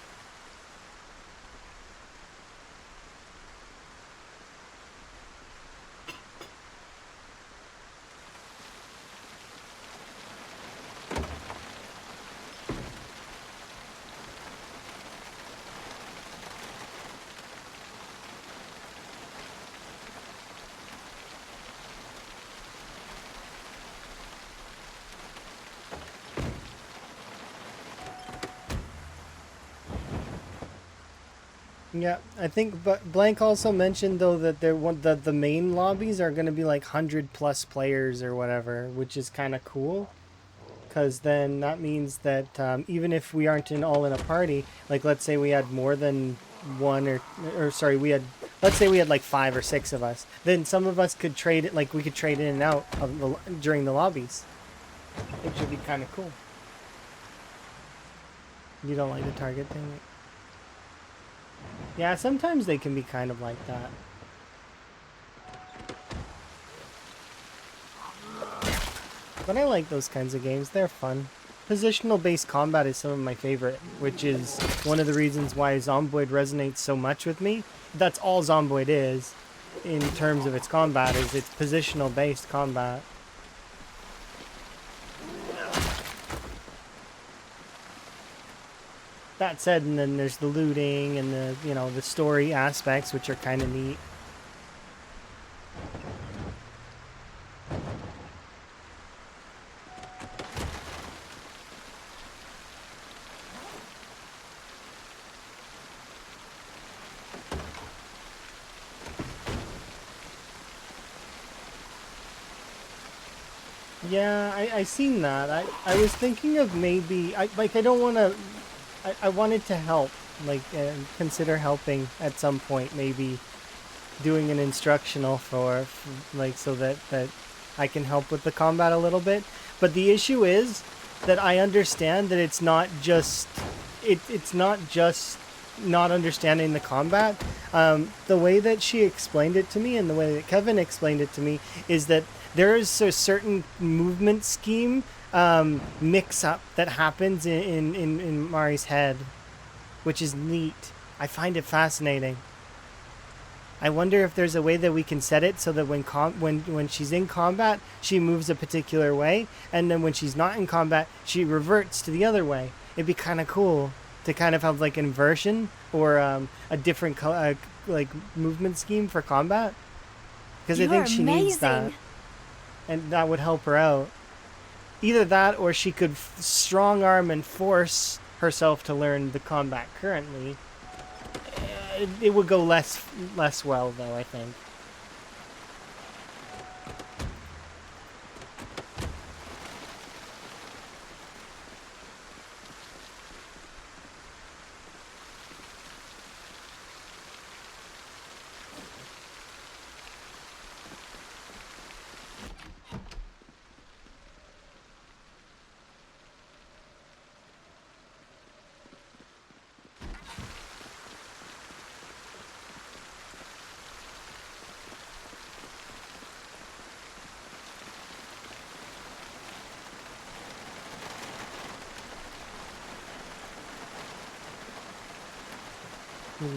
Yeah, I think, but Blank also mentioned though that the main lobbies are going to be like 100+ players or whatever, which is kind of cool. Because then that means that even if we aren't all in a party, like let's say we had more than one or sorry, let's say we had like 5 or 6 of us, then some of us could trade it, like we could trade in and out during the lobbies, which would be kind of cool. You don't like the target thing? Yeah, sometimes they can be kind of like that. But I like those kinds of games. They're fun. Positional-based combat is some of my favorite, which is one of the reasons why Zomboid resonates so much with me. That's all Zomboid is, in terms of its combat, is it's positional-based combat. That said, and then there's the looting and the, the story aspects, which are kind of neat. Yeah, I seen that. I was thinking of maybe I don't want to. I wanted to help, like consider helping at some point, maybe doing an instructional for like so that I can help with the combat a little bit. But the issue is that I understand that it's not just not understanding the combat. The way that she explained it to me and the way that Kevin explained it to me is that there is a certain movement scheme mix up that happens in Mari's head, which is neat. I find it fascinating. I wonder if there's a way that we can set it so that when she's in combat, she moves a particular way, and then when she's not in combat, she reverts to the other way. It'd be kind of cool to kind of have like inversion or a different like movement scheme for combat, because I You're think she needs that, amazing. and that would help her out. Either that, or she could strong arm and force herself to learn the combat currently. It would go less well though, I think.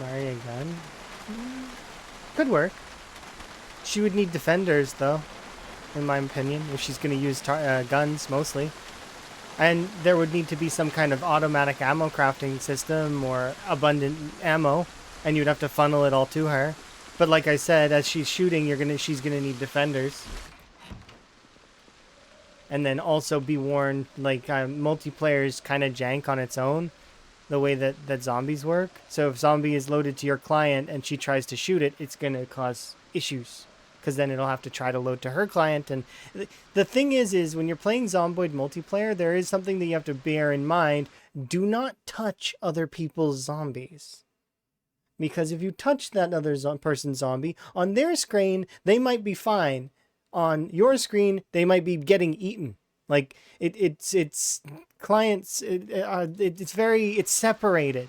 Marry a gun? Could work. She would need defenders, though, in my opinion, if she's going to use guns mostly. And there would need to be some kind of automatic ammo crafting system or abundant ammo, and you'd have to funnel it all to her. But like I said, as she's shooting, she's gonna need defenders. And then also be warned, like multiplayer is kind of jank on its own, the way that zombies work. So if zombie is loaded to your client and she tries to shoot it, it's going to cause issues because then it'll have to try to load to her client. And the thing is when you're playing Zomboid multiplayer, there is something that you have to bear in mind. Do not touch other people's zombies. Because if you touch that other person's zombie, on their screen, they might be fine. On your screen, they might be getting eaten. Like it's clients. It's separated.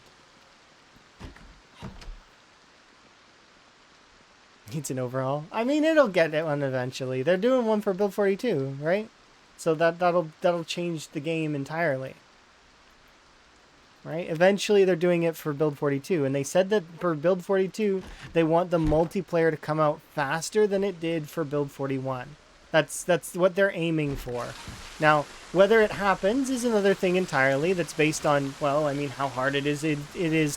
Needs an overhaul. I mean, it'll get one eventually. They're doing one for Build 42, right? So that'll change the game entirely. Right? Eventually, they're doing it for Build 42, and they said that for Build 42, they want the multiplayer to come out faster than it did for Build 41. That's what they're aiming for. Now, whether it happens is another thing entirely. That's based on, well, I mean, how hard it is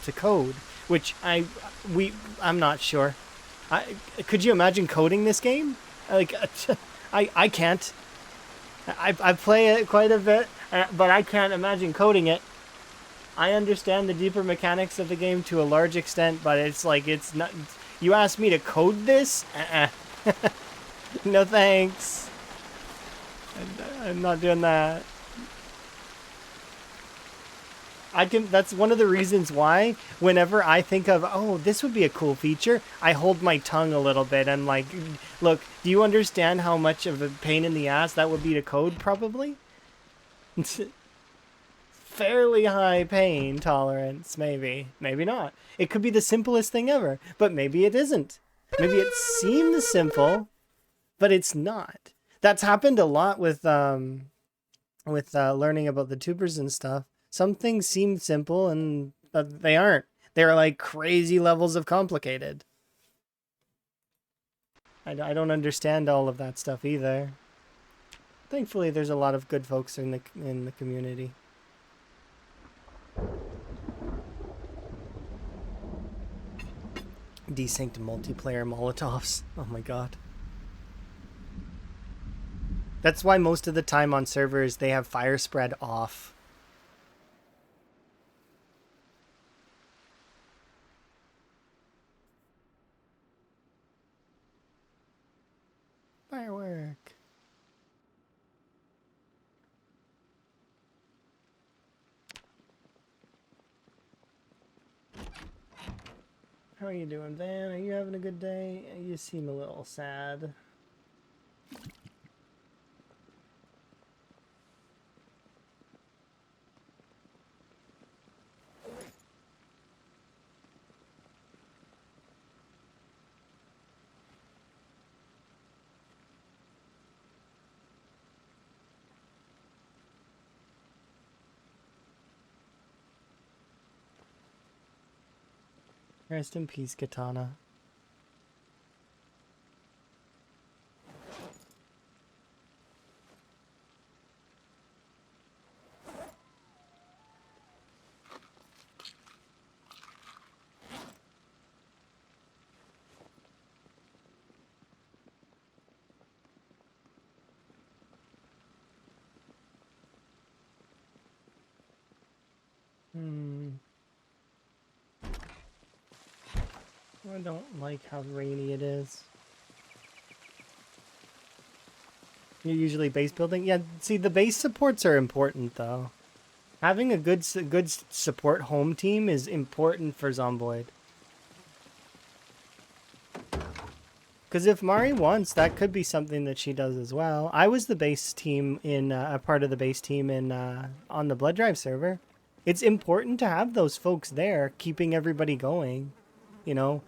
to code, which I'm not sure. Could you imagine coding this game? Like, I can't. I play it quite a bit, but I can't imagine coding it. I understand the deeper mechanics of the game to a large extent, but it's like, it's not... You asked me to code this? No thanks. I'm not doing that. That's one of the reasons why whenever I think of, oh, this would be a cool feature, I hold my tongue a little bit and like, look, do you understand how much of a pain in the ass that would be to code, probably? Fairly high pain tolerance, maybe. Maybe not. It could be the simplest thing ever, but maybe it isn't. Maybe it seems simple, but it's not. That's happened a lot with learning about the tubers and stuff. Some things seem simple, and they aren't. They're like crazy levels of complicated. I don't understand all of that stuff either. Thankfully, there's a lot of good folks in the community. Desynced multiplayer Molotovs. Oh my god. That's why most of the time on servers they have fire spread off. Firework. How are you doing, Van? Are you having a good day? You seem a little sad. Rest in peace, Katana. I don't like how rainy it is. You're usually base building? Yeah, see, the base supports are important, though. Having a good support home team is important for Zomboid. Because if Mari wants, that could be something that she does as well. I was the base team in a part of the base team in on the Blood Drive server. It's important to have those folks there, keeping everybody going. You know,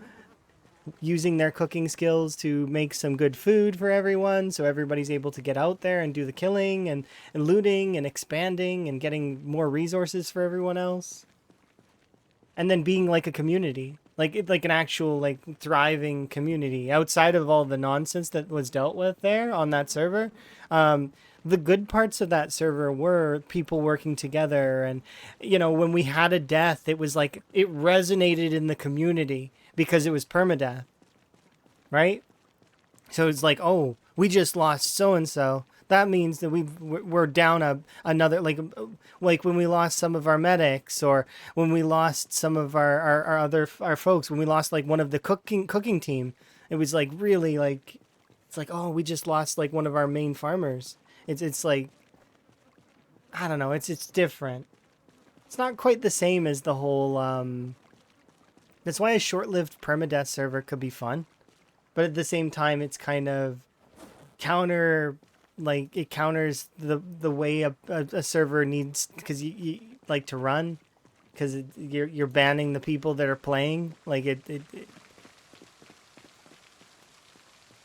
using their cooking skills to make some good food for everyone, so everybody's able to get out there and do the killing and looting and expanding and getting more resources for everyone else. And then being like a community, like an actual like thriving community outside of all the nonsense that was dealt with there on that server. The good parts of that server were people working together, and you know, when we had a death, it was like it resonated in the community because it was permadeath, right? So it's like, oh, we just lost so and so. That means that we're down another, like when we lost some of our medics, or when we lost some of our folks, when we lost like one of the cooking team. It was like really like, it's like, oh, we just lost like one of our main farmers. It's like, I don't know, it's different. It's not quite the same as the whole that's why a short-lived permadeath server could be fun. But at the same time, it's kind of it counters the way a server needs, because you like to run, because you're banning the people that are playing. Like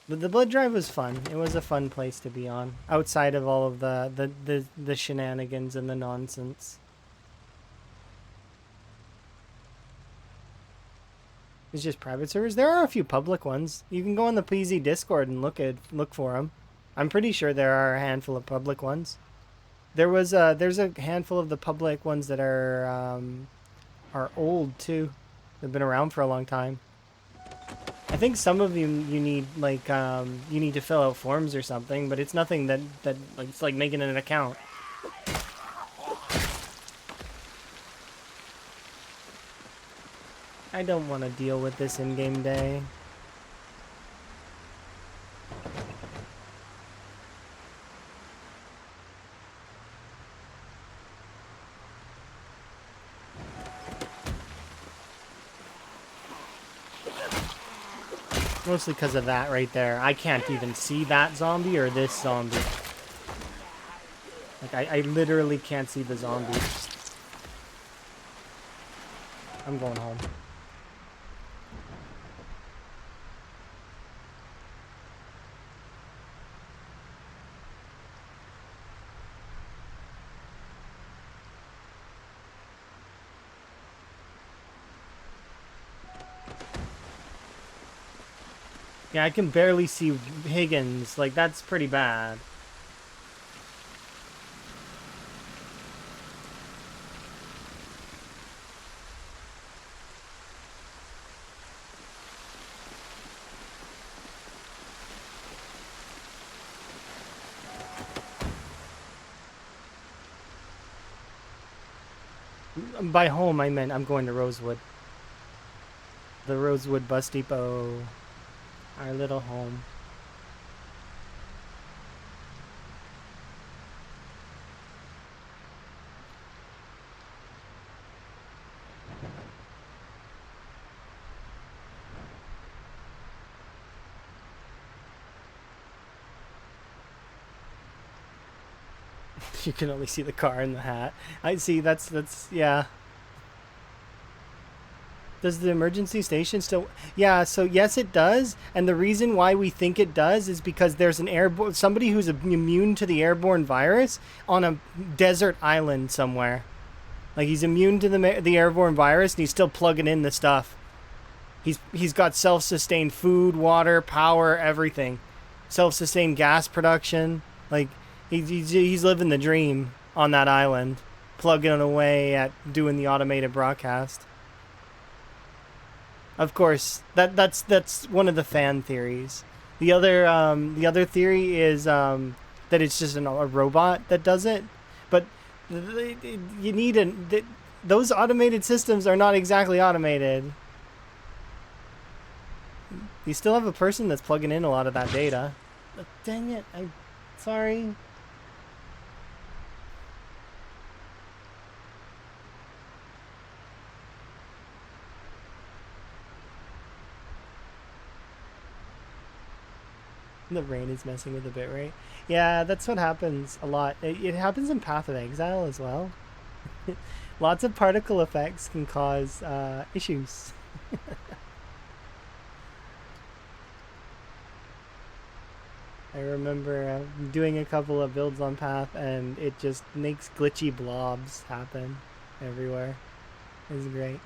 But the blood drive was fun. It was a fun place to be on, outside of all of the shenanigans and the nonsense. It's just private servers. There are a few public ones. You can go on the PZ Discord and look for them. I'm pretty sure there are a handful of public ones. There's a handful of the public ones that are old too. They've been around for a long time. I think some of them you need like you need to fill out forms or something, but it's nothing that like, it's like making an account. I don't want to deal with this in-game day. Mostly because of that right there. I can't even see that zombie or this zombie. Like, I literally can't see the zombie. I'm going home. Yeah, I can barely see Higgins. Like, that's pretty bad. By home, I meant I'm going to Rosewood. The Rosewood Bus Depot. Our little home. You can only see the car and the hat. I see. That's yeah. Does the emergency station still? Yeah. So yes, it does. And the reason why we think it does is because there's an airborne somebody who's immune to the airborne virus on a desert island somewhere. Like he's immune to the airborne virus, and he's still plugging in the stuff. He's got self-sustained food, water, power, everything. Self-sustained gas production. Like he's living the dream on that island, plugging away at doing the automated broadcast. Of course, that's one of the fan theories. The other theory is that it's just a robot that does it, but you need those automated systems are not exactly automated. You still have a person that's plugging in a lot of that data. But dang it, I'm sorry. The rain is messing with the bitrate. Yeah, that's what happens a lot. It happens in Path of Exile as well. Lots of particle effects can cause issues. I remember doing a couple of builds on Path, and it just makes glitchy blobs happen everywhere. It's great.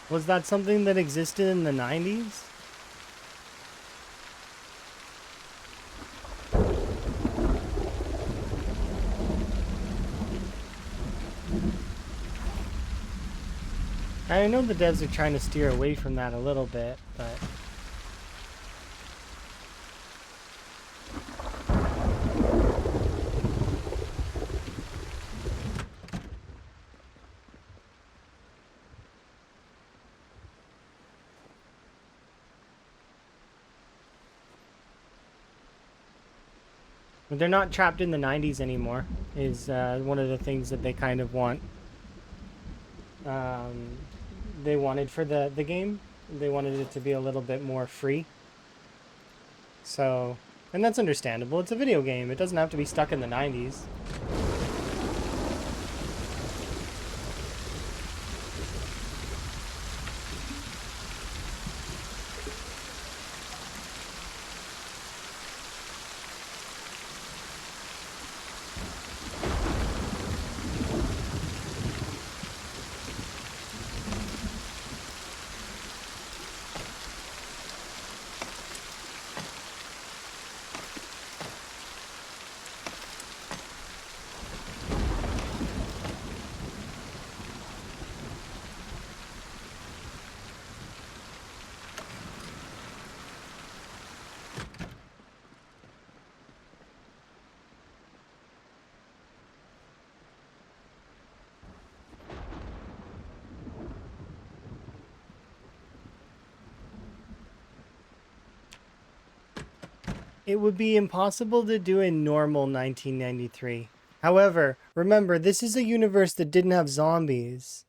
Was that something that existed in the 90s? I know the devs are trying to steer away from that a little bit, but... they're not trapped in the 90s anymore, is one of the things that they kind of want. They wanted for the game. They wanted it to be a little bit more free. So, and that's understandable. It's a video game. It doesn't have to be stuck in the 90s. It would be impossible to do in normal 1993. However, remember, this is a universe that didn't have zombies.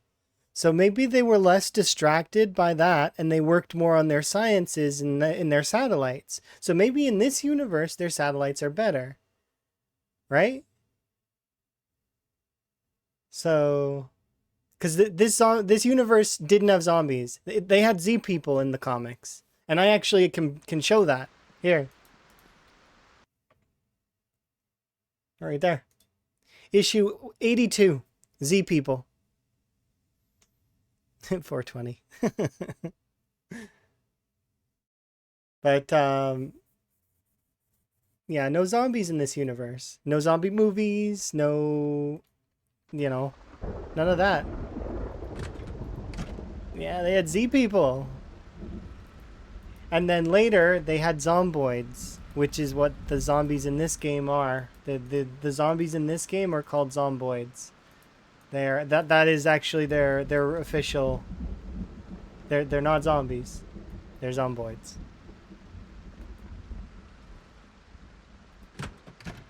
So maybe they were less distracted by that and they worked more on their sciences in their satellites. So maybe in this universe, their satellites are better. Right? So, because this universe didn't have zombies. They had Z people in the comics. And I actually can show that. Here. Right there. Issue 82. Z people. 420. But yeah, no zombies in this universe. No zombie movies, no, you know, none of that. Yeah, they had Z people. And then later they had zomboids, which is what the zombies in this game are. The zombies in this game are called zomboids. That is actually their official. They're not zombies. They're zomboids.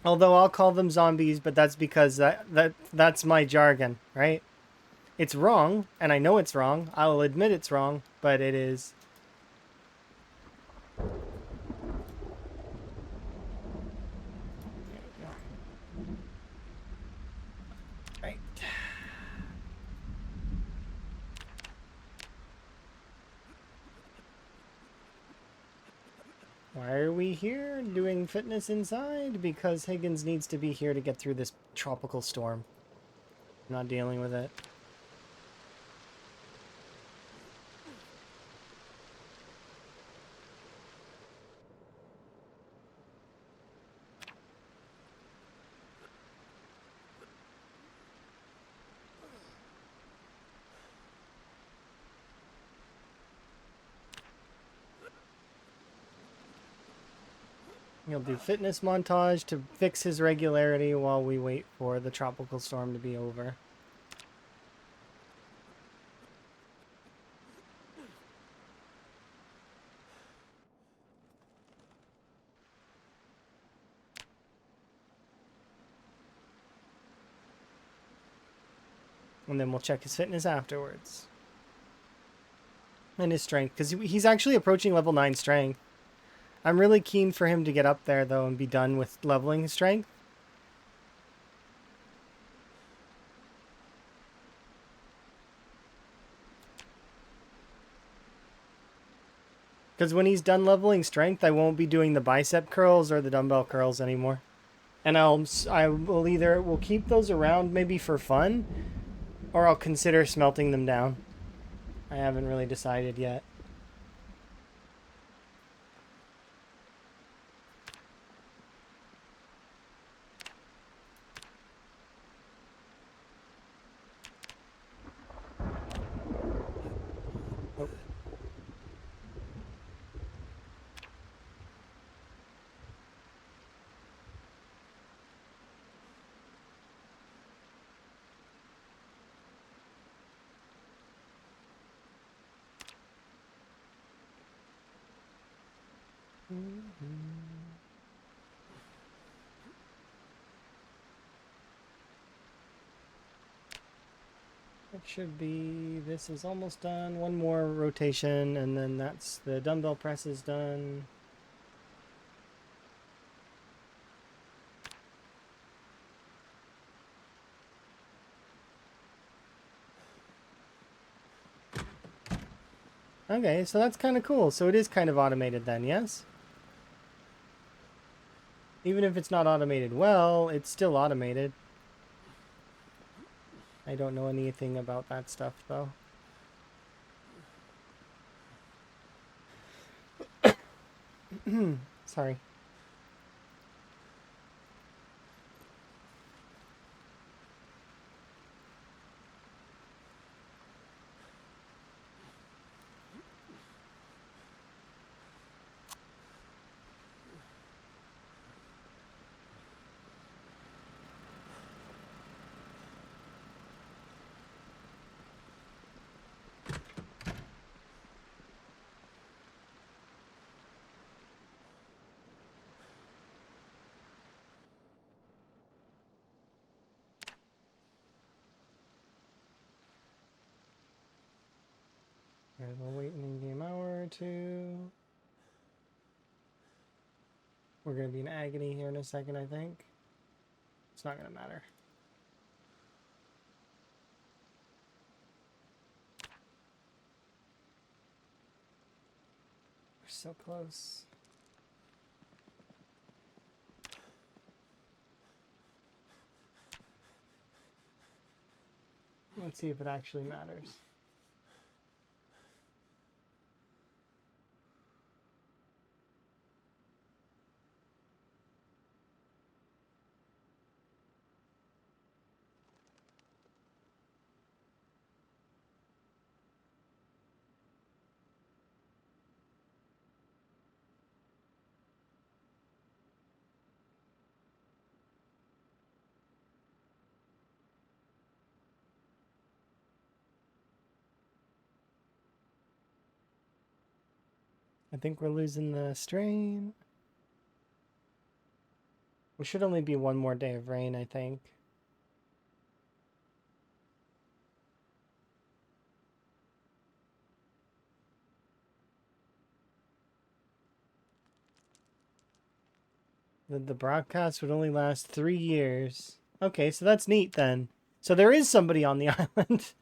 Although I'll call them zombies, but that's because that's my jargon, right? It's wrong, and I know it's wrong. I'll admit it's wrong, but it is. Right. Why are we here doing fitness inside? Because Higgins needs to be here to get through this tropical storm. I'm not dealing with it. He'll do fitness montage to fix his regularity while we wait for the tropical storm to be over. And then we'll check his fitness afterwards. And his strength, because he's actually approaching level 9 strength. I'm really keen for him to get up there, though, and be done with leveling his strength. Because when he's done leveling strength, I won't be doing the bicep curls or the dumbbell curls anymore. And we'll keep those around maybe for fun, or I'll consider smelting them down. I haven't really decided yet. Oh. It should be, this is almost done. One more rotation, and then that's the dumbbell press is done. Okay, so that's kind of cool. So it is kind of automated then, yes? Even if it's not automated well, it's still automated. I don't know anything about that stuff, though. Sorry. Alright, we'll wait an in-game hour or two. We're gonna be in agony here in a second, I think. It's not gonna matter. We're so close. Let's see if it actually matters. I think we're losing the strain. We should only be one more day of rain, I think. The broadcast would only last 3 years. Okay, so that's neat then. So there is somebody on the island.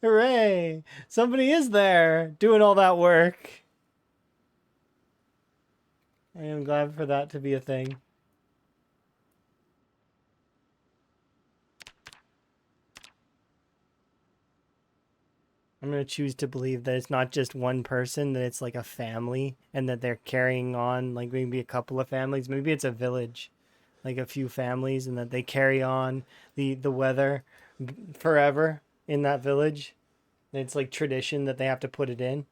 Hooray! Somebody is there doing all that work. I am glad for that to be a thing. I'm going to choose to believe that it's not just one person, that it's like a family, and that they're carrying on, like maybe a couple of families. Maybe it's a village, like a few families, and that they carry on the weather forever in that village. And it's like tradition that they have to put it in.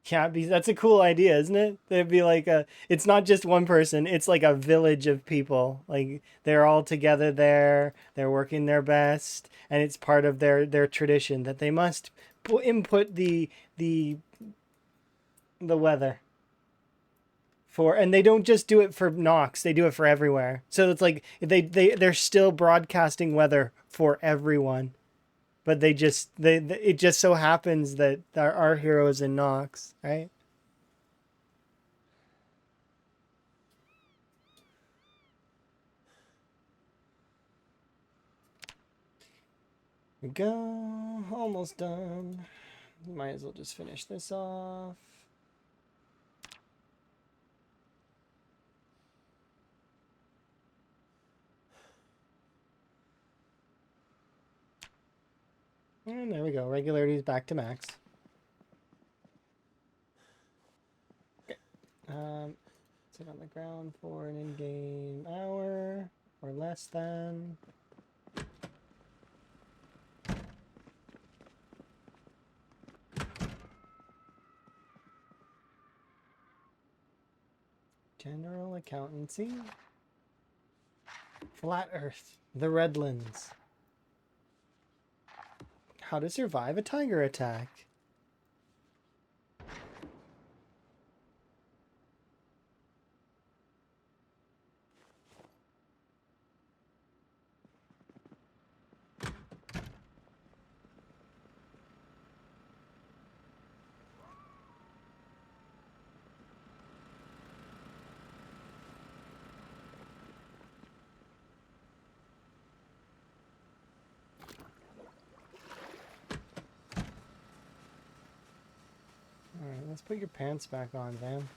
Yeah, that's a cool idea, isn't it? There'd be like it's not just one person, it's like a village of people. Like they're all together there, they're working their best, and it's part of their tradition that they must input the weather for, and they don't just do it for Knox, they do it for everywhere. So it's like they're still broadcasting weather for everyone. But they it just so happens that our heroes in Knox, right? Here we go, almost done. Might as well just finish this off. And there we go, regularity is back to max. Okay. Sit on the ground for an in-game hour or less than. General accountancy. Flat Earth. The Redlands. How to survive a tiger attack. Alright, let's put your pants back on, Van.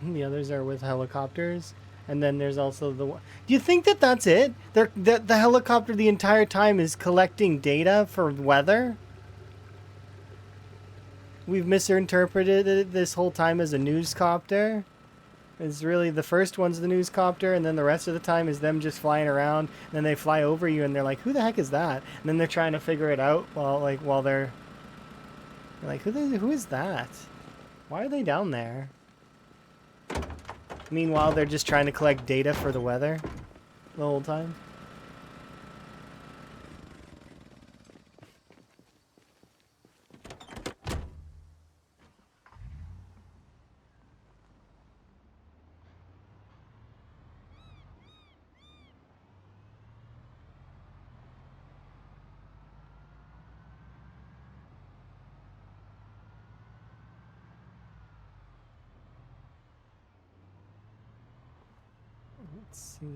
The others are with helicopters. And then there's also the one. Do you think that that's it? The helicopter the entire time is collecting data for weather? We've misinterpreted it this whole time as a newscopter. It's really the first one's the newscopter, and then the rest of the time is them just flying around. And then they fly over you, and they're like, "Who the heck is that?" And then they're trying to figure it out while they're like, "Who is that? Why are they down there?" Meanwhile, they're just trying to collect data for the weather the whole time. Let's see.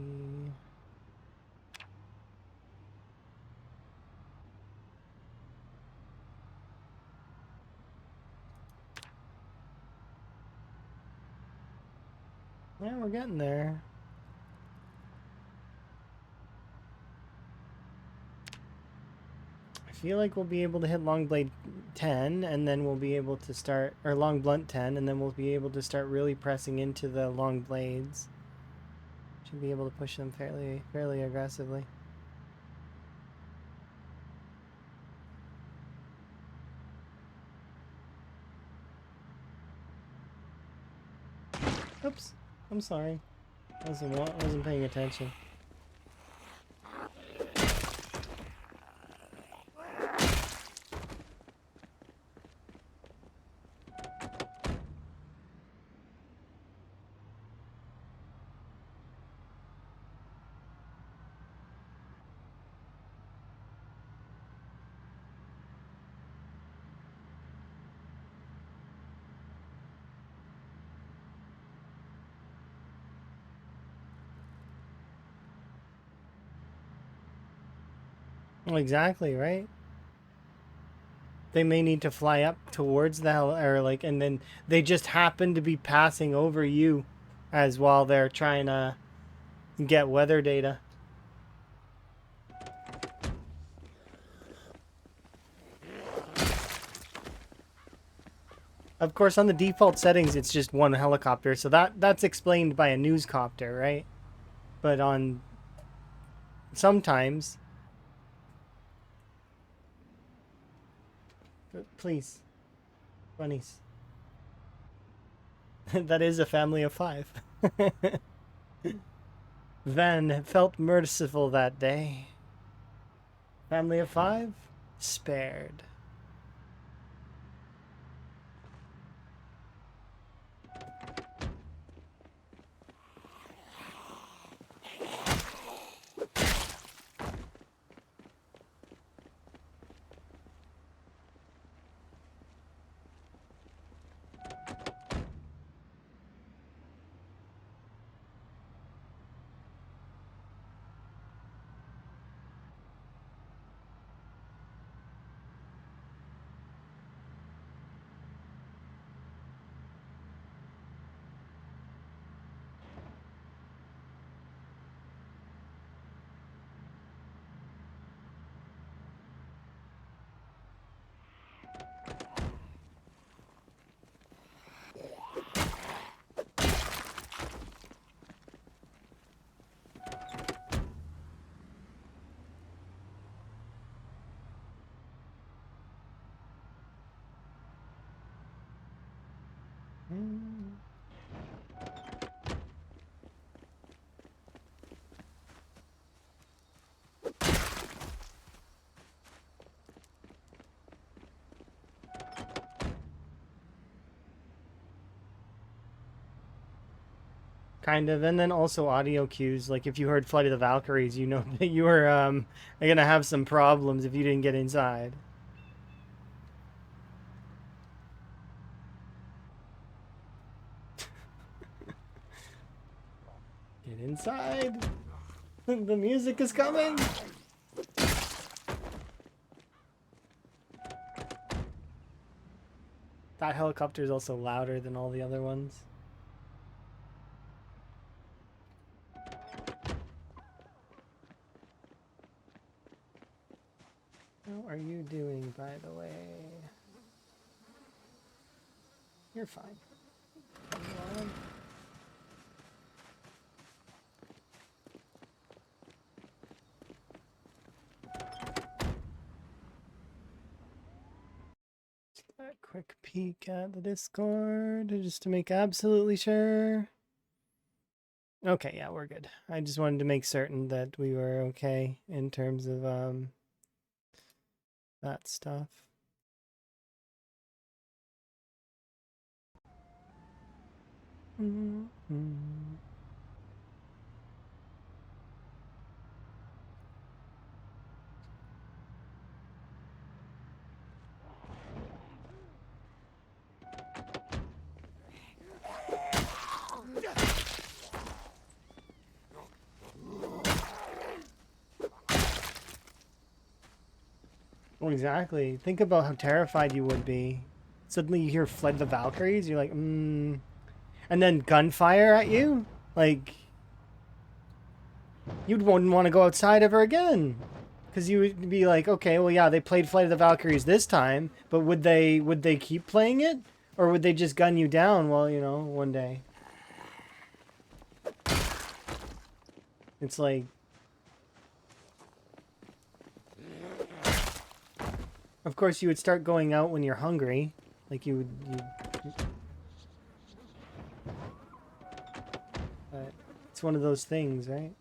Yeah, we're getting there. I feel like we'll be able to hit long blade 10, and then we'll be able to start, or long blunt 10, and then we'll be able to start really pressing into the long blades. Should be able to push them fairly aggressively. Oops, I'm sorry. I wasn't paying attention. Well, exactly, right? They may need to fly up towards the hell, or like, and then they just happen to be passing over you as while they're trying to get weather data. Of course, on the default settings, it's just one helicopter, so that's explained by a newscopter, right? But on sometimes, please, bunnies. That is a family of 5. Then felt merciful that day. Family of 5 spared. Kind of, and then also audio cues. Like if you heard Flight of the Valkyries, you know that you were gonna have some problems if you didn't get inside. Get inside. The music is coming. That helicopter is also louder than all the other ones. How are you doing, by the way? You're fine. Come on. A quick peek at the Discord just to make absolutely sure. Okay, yeah, we're good. I just wanted to make certain that we were okay in terms of that stuff. Mm-hmm. Well, exactly. Think about how terrified you would be. Suddenly you hear "Fled the Valkyries," you're like, and then gunfire at you? Like, you wouldn't want to go outside ever again. Because you would be like, okay, well, yeah, they played Flight of the Valkyries this time, but would they keep playing it? Or would they just gun you down, well, you know, one day? It's like... Of course, you would start going out when you're hungry. Like, you would... But it's one of those things, right?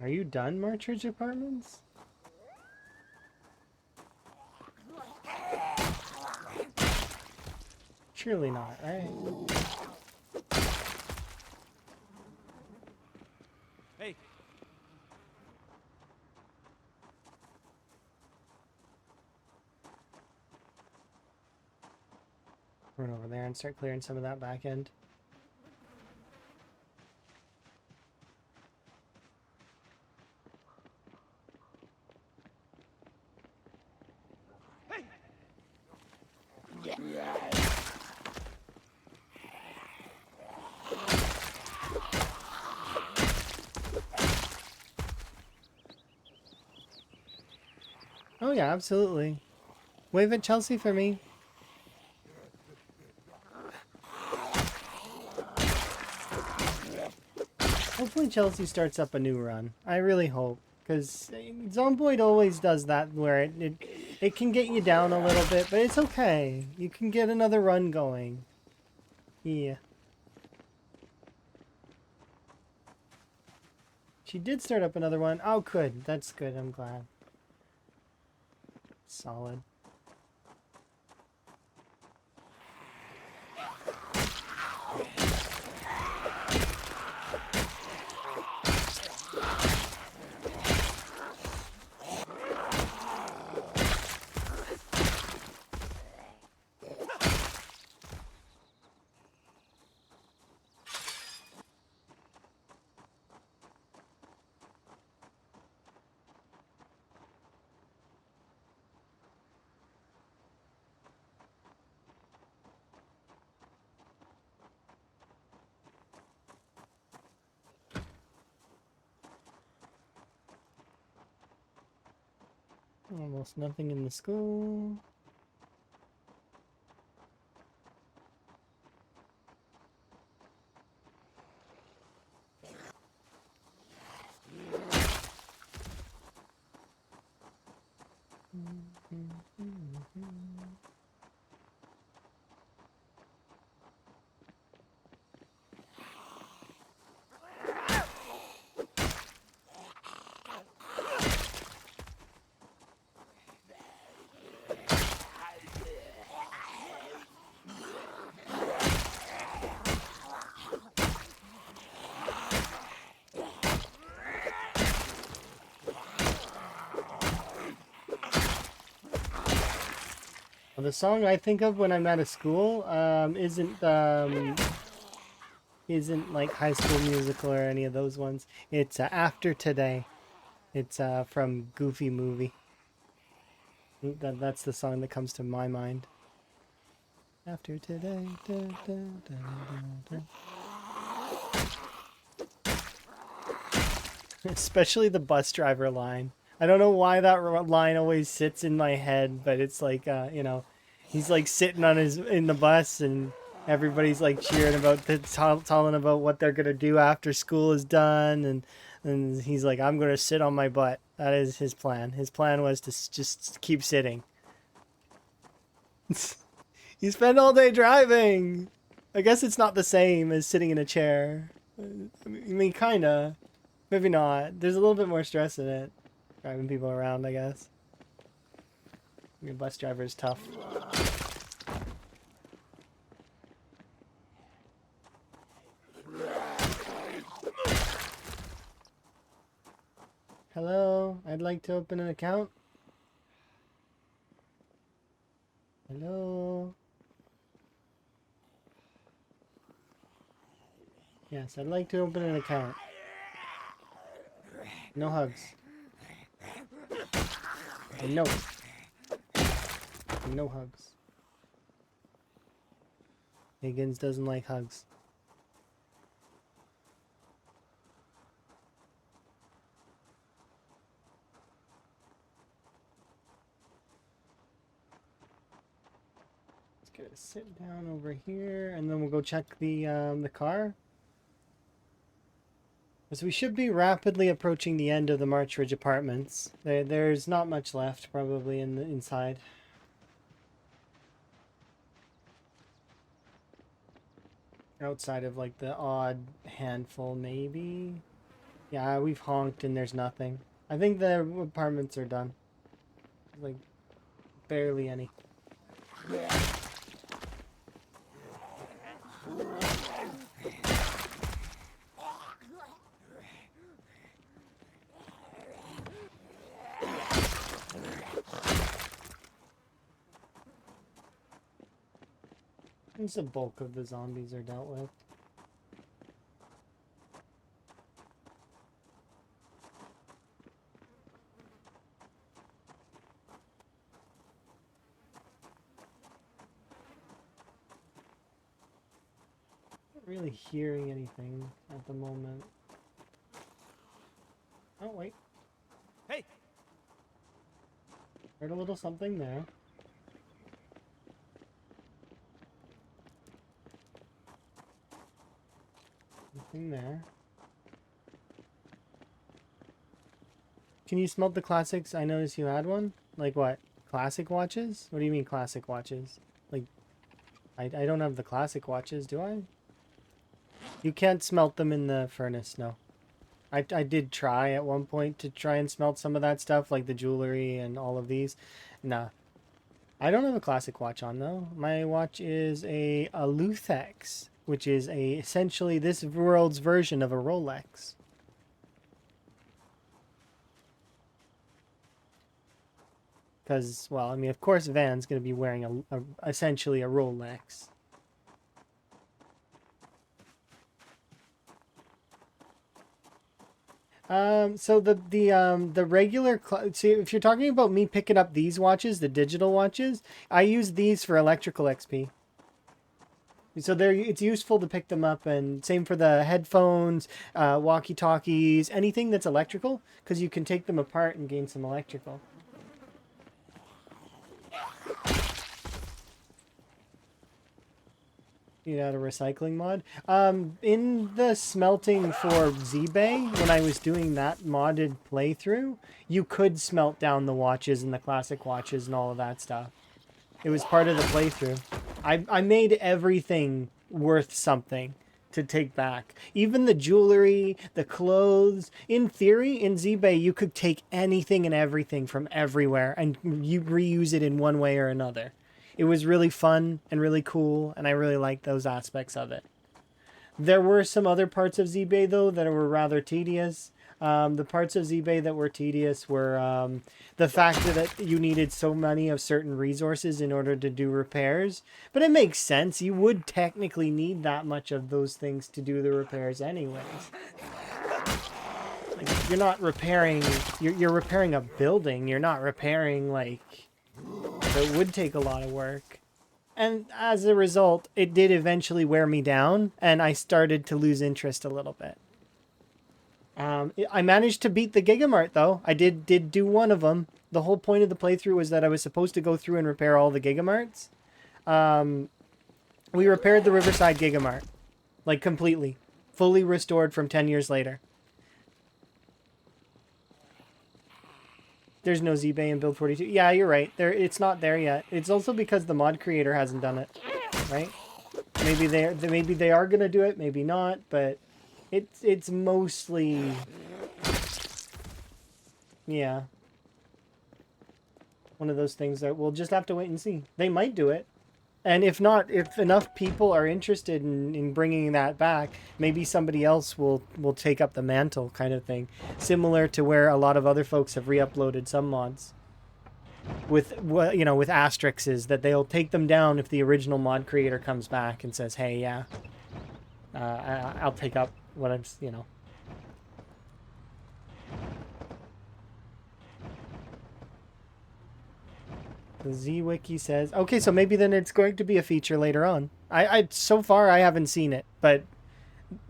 Are you done, Marchridge Apartments? Surely not, right? Hey. Run over there and start clearing some of that back end. Oh yeah, absolutely. Wave at Chelsea for me. Hopefully Chelsea starts up a new run. I really hope. Because Zomboid always does that where it can get you down a little bit, but it's okay. You can get another run going. Yeah. She did start up another one. Oh, good. That's good. I'm glad. Solid. Almost nothing in the school. Well, the song I think of when I'm out of school isn't like High School Musical or any of those ones. It's After Today. It's from Goofy Movie. That's the song that comes to my mind. After today. Da, da, da, da, da. Especially the bus driver line. I don't know why that line always sits in my head, but it's like, he's like sitting on in the bus and everybody's like cheering about, telling about what they're going to do after school is done. And he's like, I'm going to sit on my butt. That is his plan. His plan was to just keep sitting. You spend all day driving. I guess it's not the same as sitting in a chair. I mean, kinda. Maybe not. There's a little bit more stress in it. Driving people around, I guess. Your bus driver is tough. Hello, I'd like to open an account. Hello. Yes, I'd like to open an account. No hugs. No. No hugs. Higgins doesn't like hugs. Let's get a sit down over here, and then we'll go check the car. So we should be rapidly approaching the end of the March Ridge Apartments. There's not much left, probably, in the inside. Outside of, like, the odd handful, maybe? Yeah, we've honked and there's nothing. I think the apartments are done. Like, barely any. The bulk of the zombies are dealt with. Not really hearing anything at the moment. Oh, wait. Hey! Heard a little something there. Nothing there. Can you smelt the classics? I noticed you had one. Like what? Classic watches? What do you mean classic watches? Like, I don't have the classic watches, do I? You can't smelt them in the furnace, no. I did try at one point to try and smelt some of that stuff, like the jewelry and all of these. Nah. I don't have a classic watch on, though. My watch is a Luthex, which is essentially this world's version of a Rolex. Because, well, I mean, of course Van's going to be wearing essentially a Rolex. So the regular, see, if you're talking about me picking up these watches, the digital watches, I use these for electrical XP. So it's useful to pick them up, and same for the headphones, walkie-talkies, anything that's electrical, because you can take them apart and gain some electrical. You know, a recycling mod. In the smelting for Z-Bay, when I was doing that modded playthrough, you could smelt down the watches and the classic watches and all of that stuff. It was part of the playthrough. I made everything worth something to take back. Even the jewelry, the clothes. In theory, in Z-Bay, you could take anything and everything from everywhere and you reuse it in one way or another. It was really fun and really cool, and I really liked those aspects of it. There were some other parts of Z-Bay, though, that were rather tedious. The parts of Z-Bay that were tedious were the fact that you needed so many of certain resources in order to do repairs. But it makes sense. You would technically need that much of those things to do the repairs anyways. Like, you're not repairing... You're repairing a building. You're not repairing, like... So it would take a lot of work. And as a result, it did eventually wear me down, and I started to lose interest a little bit. I managed to beat the Gigamart, though. I did do one of them. The whole point of the playthrough was that I was supposed to go through and repair all the Gigamarts. We repaired the Riverside Gigamart. Like, completely. Fully restored from 10 years later. There's no Z-Bay in Build 42. Yeah, you're right. It's not there yet. It's also because the mod creator hasn't done it, right? Maybe they are gonna do it, maybe not, but it's mostly, yeah, one of those things that we'll just have to wait and see. They might do it. And if not, if enough people are interested in bringing that back, maybe somebody else will take up the mantle kind of thing. Similar to where a lot of other folks have re-uploaded some mods. With, you know, with asterisks that they'll take them down if the original mod creator comes back and says, hey, yeah, I'll take up what I'm, you know. The Z-Wiki says... Okay, so maybe then it's going to be a feature later on. So far, I haven't seen it, but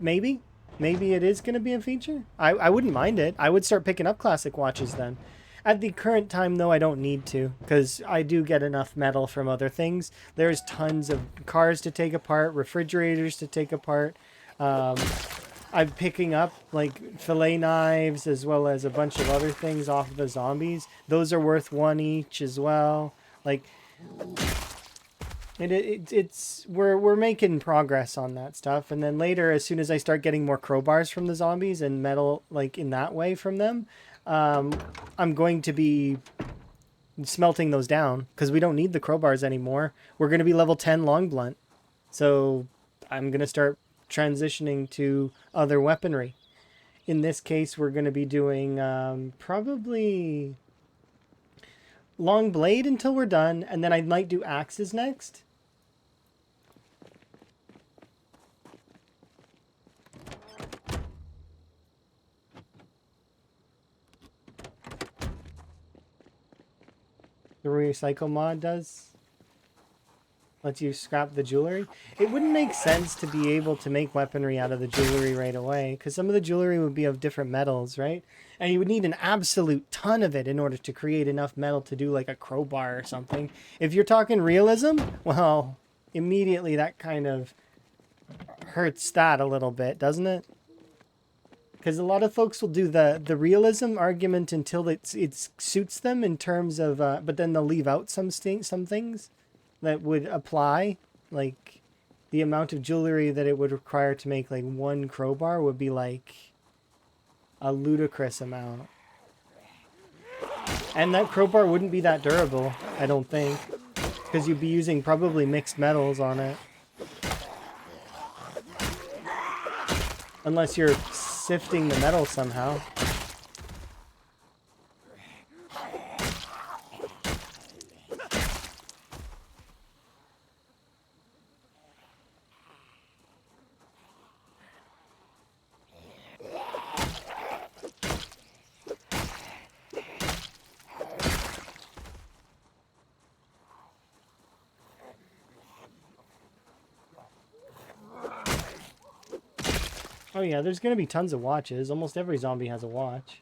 maybe? Maybe it is going to be a feature? I wouldn't mind it. I would start picking up classic watches then. At the current time, though, I don't need to, because I do get enough metal from other things. There's tons of cars to take apart, refrigerators to take apart. I'm picking up, like, fillet knives as well as a bunch of other things off of the zombies. Those are worth 1 each as well. Like, we're making progress on that stuff. And then later, as soon as I start getting more crowbars from the zombies and metal, like, in that way from them, I'm going to be smelting those down because we don't need the crowbars anymore. We're going to be level 10 long blunt. So I'm going to start transitioning to other weaponry. In this case, we're going to be doing probably long blade until we're done, and then I might do axes next. The recycle mod does. Lets you scrap the jewelry. It wouldn't make sense to be able to make weaponry out of the jewelry right away, because some of the jewelry would be of different metals, right? And you would need an absolute ton of it in order to create enough metal to do like a crowbar or something. If you're talking realism, well, immediately that kind of hurts that a little bit, doesn't it? Because a lot of folks will do the realism argument until it suits them in terms of, but then they'll leave out some things that would apply. Like the amount of jewelry that it would require to make like 1 crowbar would be like a ludicrous amount. And that crowbar wouldn't be that durable, I don't think, because you'd be using probably mixed metals on it. Unless you're sifting the metal somehow. Oh yeah, there's gonna be tons of watches. Almost every zombie has a watch.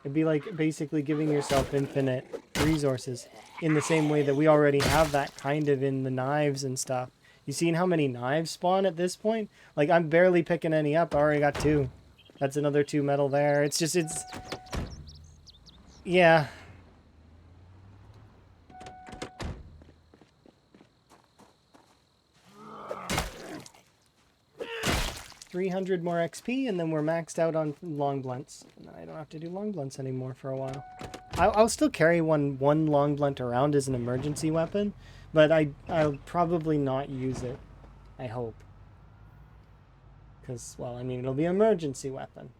It'd be like basically giving yourself infinite resources in the same way that we already have that kind of in the knives and stuff. You seen how many knives spawn at this point? Like, I'm barely picking any up. I already got 2. That's another 2 metal there. It's just, yeah. 300 more XP, and then we're maxed out on long blunts. I don't have to do long blunts anymore for a while. I'll still carry one long blunt around as an emergency weapon, but I'll probably not use it. I hope. Because, well, I mean, it'll be an emergency weapon.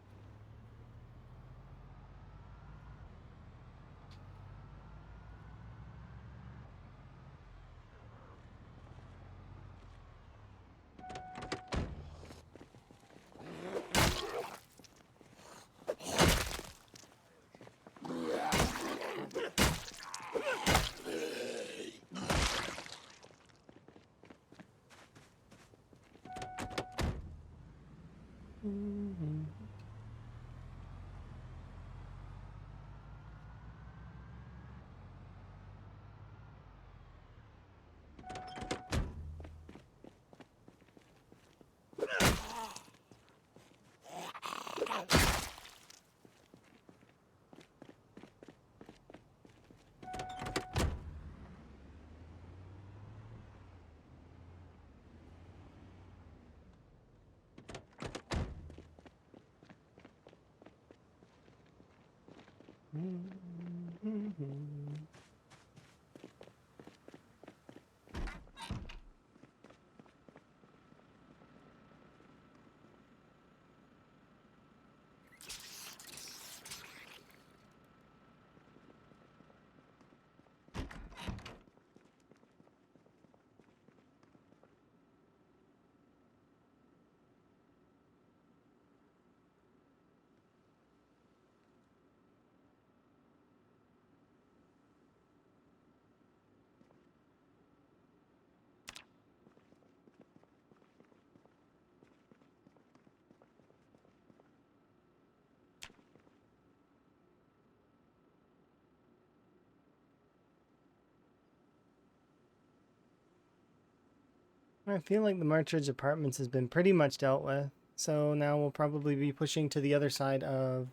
I feel like the Marchridge Apartments has been pretty much dealt with. So now we'll probably be pushing to the other side of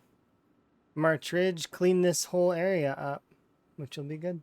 Marchridge, clean this whole area up, which will be good.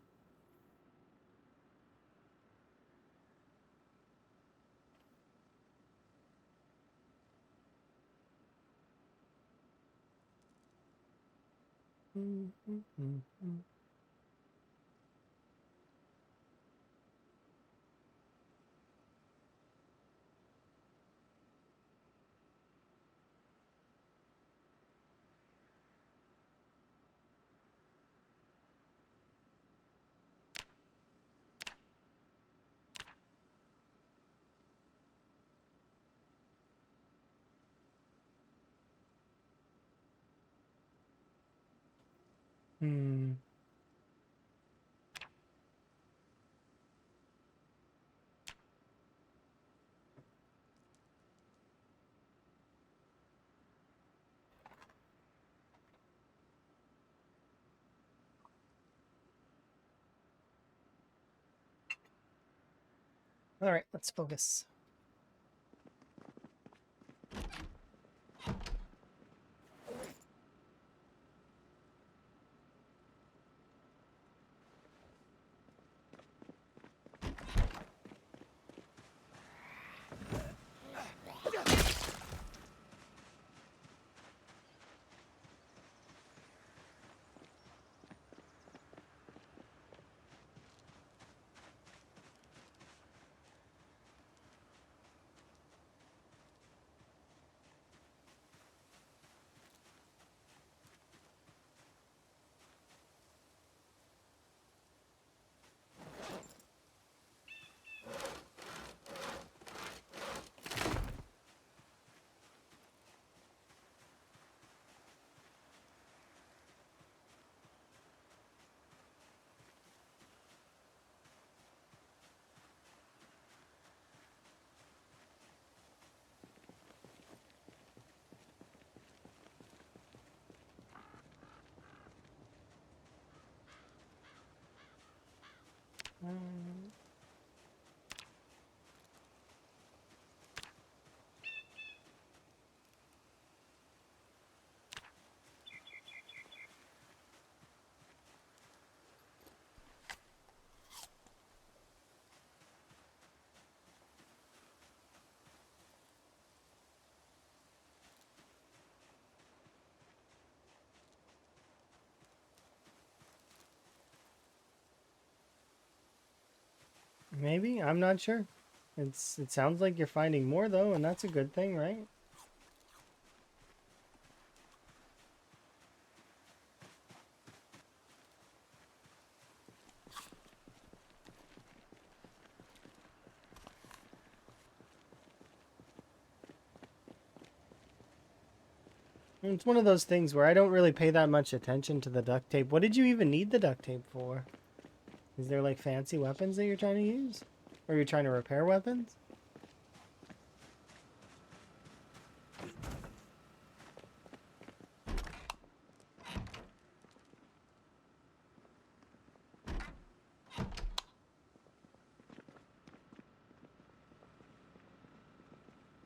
All right, let's focus. Maybe, I'm not sure. It sounds like you're finding more though, and that's a good thing, right? It's one of those things where I don't really pay that much attention to the duct tape. What did you even need the duct tape for? Is there like fancy weapons that you're trying to use? Or you're trying to repair weapons?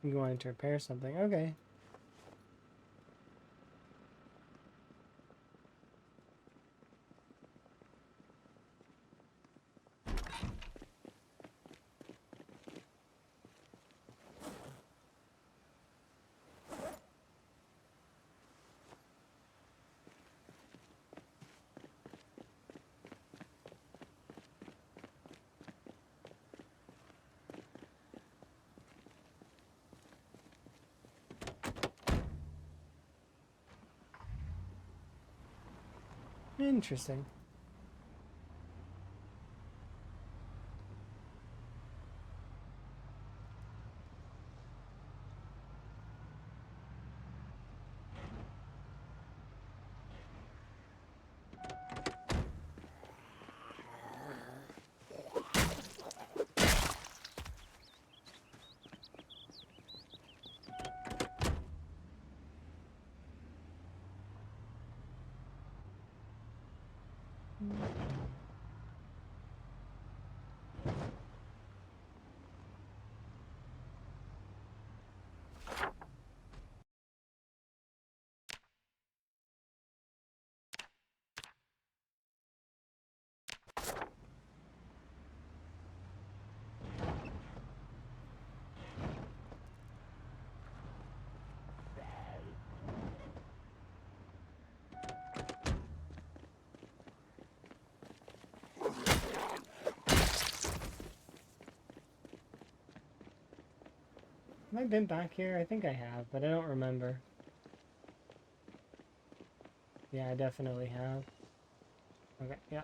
You wanted to repair something. Okay. Interesting. Have I been back here? I think I have, but I don't remember. Yeah, I definitely have. Okay, yeah.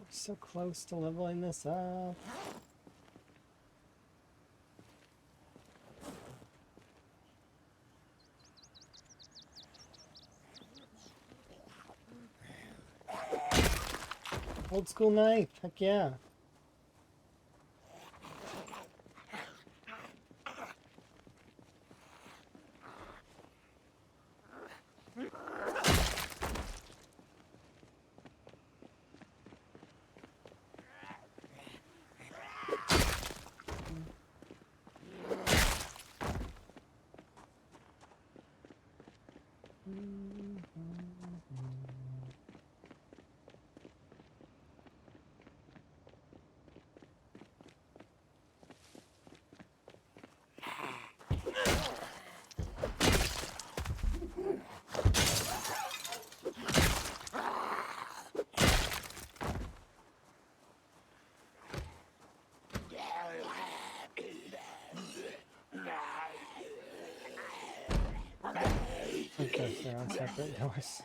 So close to leveling this up. Old school knife, heck yeah. Okay, they're on separate doors.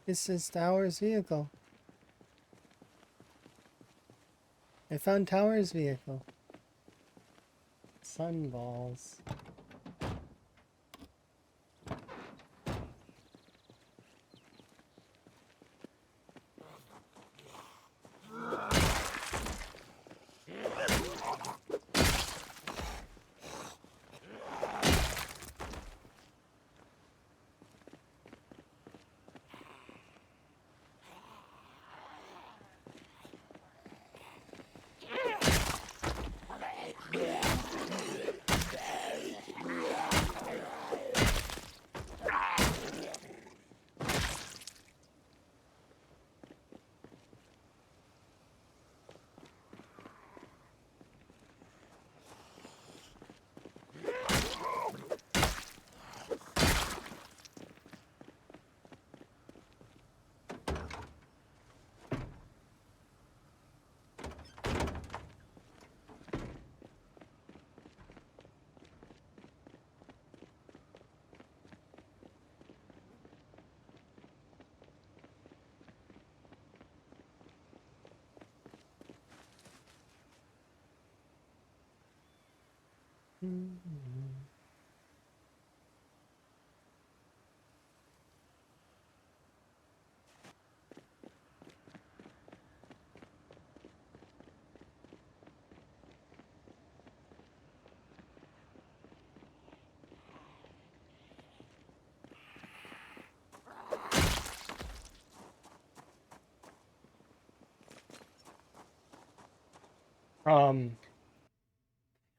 This is Tower's vehicle. I found Tower's vehicle. Sunballs.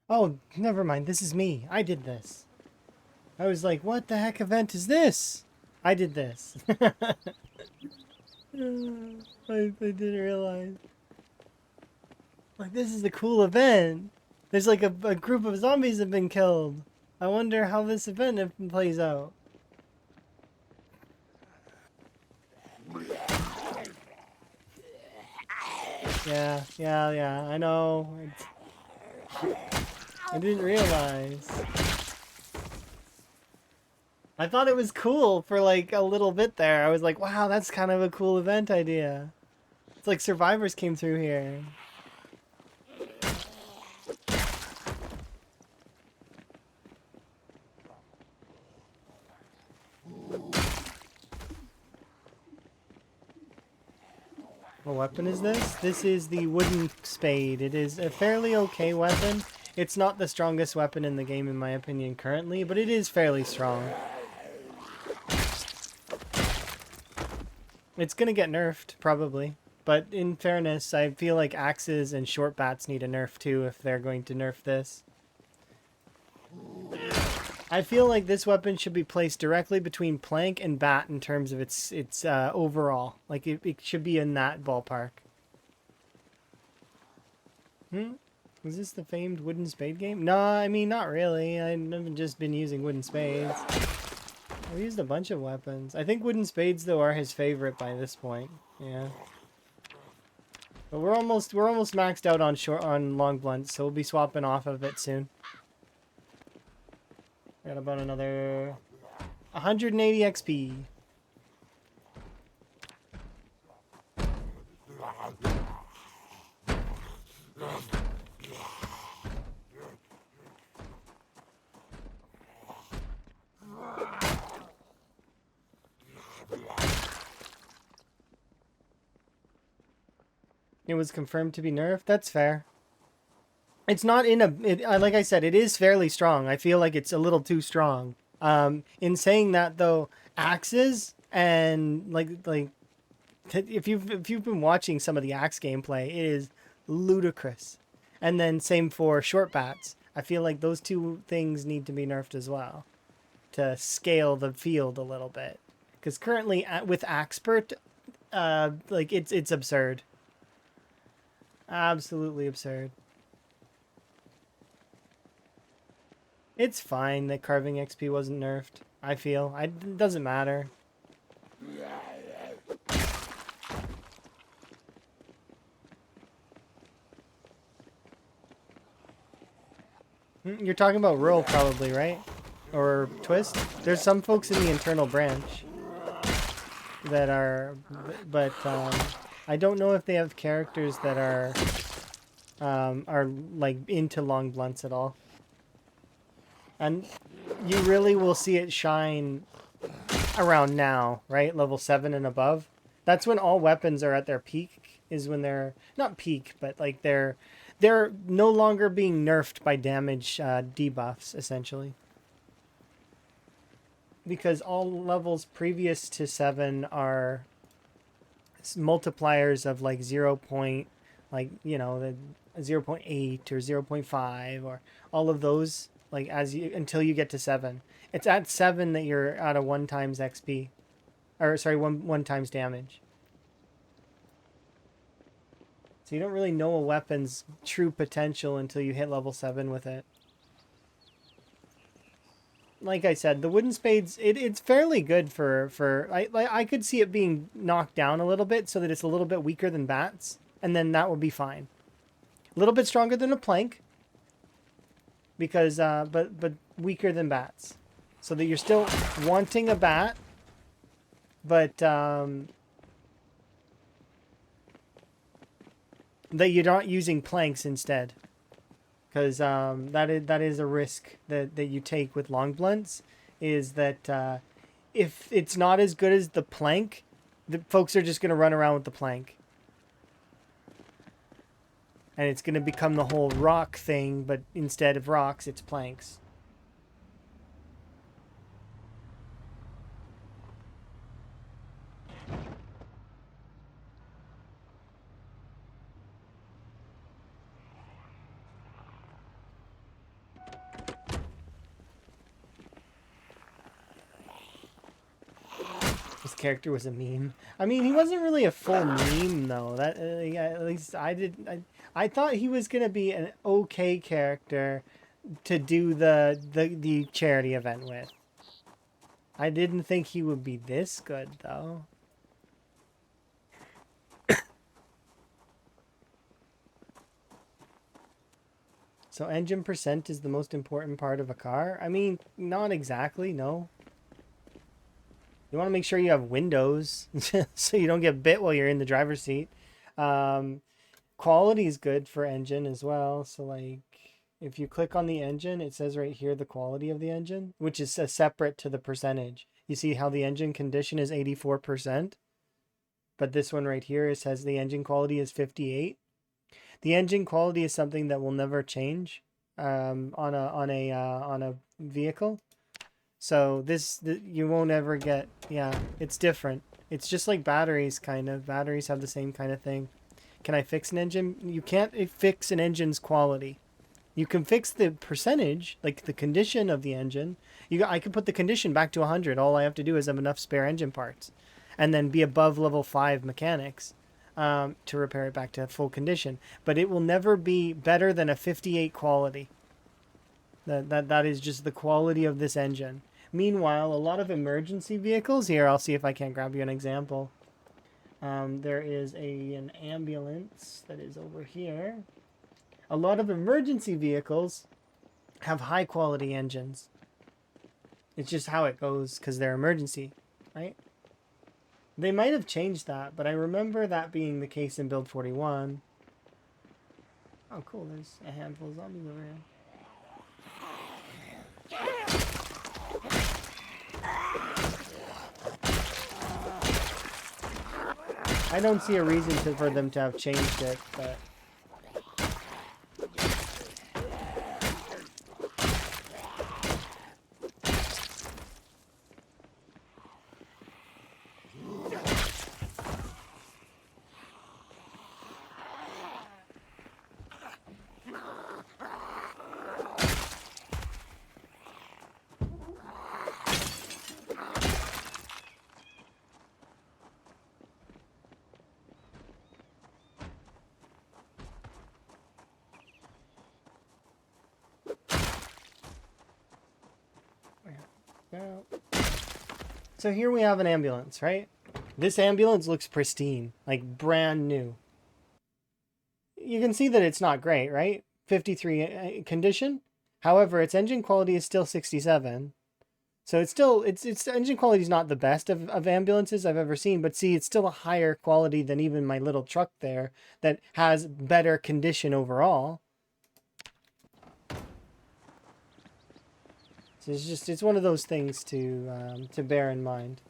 Oh, never mind. This is me. I did this. I was like, what the heck event is this? I did this. I didn't realize. Like, this is a cool event. There's like a group of zombies have been killed. I wonder how this event plays out. Yeah, I know. I didn't realize. I thought it was cool for like a little bit there. I was like, wow, that's kind of a cool event idea. It's like survivors came through here. What weapon is this? This is the wooden spade. It is a fairly okay weapon. It's not the strongest weapon in the game in my opinion currently, but it is fairly strong. It's gonna get nerfed, probably. But in fairness, I feel like axes and short bats need a nerf too if they're going to nerf this. I feel like this weapon should be placed directly between plank and bat in terms of its overall. Like, it should be in that ballpark. Was this the famed wooden spade game? No, I mean, not really. I've just been using wooden spades. I've used a bunch of weapons. I think wooden spades, though, are his favorite by this point. Yeah. But we're almost maxed out on long blunts, so we'll be swapping off of it soon. Got about another 180 XP. It was confirmed to be nerfed. That's fair. It's not in a... like I said, it is fairly strong. I feel like it's a little too strong. In saying that, though, axes and if you've been watching some of the axe gameplay, it is ludicrous. And then same for short bats. I feel like those two things need to be nerfed as well to scale the field a little bit. Because currently with Axpert, like it's absurd. Absolutely absurd. It's fine that carving XP wasn't nerfed. I feel. It doesn't matter. You're talking about Rural probably, right? Or Twist? There's some folks in the internal branch. that are, but I don't know if they have characters that are like into long blunts at all. And you really will see it shine around now, right? Level 7 and above. That's when all weapons are at their peak, is when they're not peak, but like they're no longer being nerfed by damage debuffs, essentially. Because all levels previous to 7 are multipliers of like 0. Like, you know, the 0.8 or 0.5 or all of those, like as you until you get to 7. It's at 7 that you're at a 1 times XP. Or sorry, one times damage. So you don't really know a weapon's true potential until you hit level 7 with it. Like I said, the wooden spades, it's fairly good for I could see it being knocked down a little bit so that it's a little bit weaker than bats, and then that would be fine. A little bit stronger than a plank, because but weaker than bats, so that you're still wanting a bat, but that you're not using planks instead. Because that is a risk that you take with long blunts, is that if it's not as good as the plank, the folks are just going to run around with the plank. And it's going to become the whole rock thing, but instead of rocks, it's planks. His character was a meme. I mean, he wasn't really a full meme though. That yeah, at least I thought he was gonna be an okay character to do the charity event with. I didn't think he would be this good though. So engine percent is the most important part of a car? I mean, not exactly, no. You want to make sure you have windows so you don't get bit while you're in the driver's seat. Quality is good for engine as well. So like if you click on the engine, it says right here the quality of the engine, which is separate to the percentage. You see how the engine condition is 84%, but this one right here, it says the engine quality is 58. The engine quality is something that will never change on a vehicle. So you won't ever get, yeah, it's different. It's just like batteries, kind of. Batteries have the same kind of thing. Can I fix an engine? You can't fix an engine's quality. You can fix the percentage, like the condition of the engine. I can put the condition back to 100. All I have to do is have enough spare engine parts, and then be above level 5 mechanics to repair it back to full condition. But it will never be better than a 58 quality. That is just the quality of this engine. Meanwhile, a lot of emergency vehicles, here, I'll see if I can grab you an example. There is an ambulance that is over here. A lot of emergency vehicles have high quality engines. It's just how it goes because they're emergency, right? They might have changed that, but I remember that being the case in Build 41. Oh, cool. There's a handful of zombies over here. I don't see a reason for them to have changed it, but... So here we have an ambulance, right? This ambulance looks pristine, like brand new. You can see that it's not great, right? 53 condition. However, its engine quality is still 67. So it's still it's the engine quality is not the best of ambulances I've ever seen, but see, it's still a higher quality than even my little truck there that has better condition overall. So it's one of those things to bear in mind.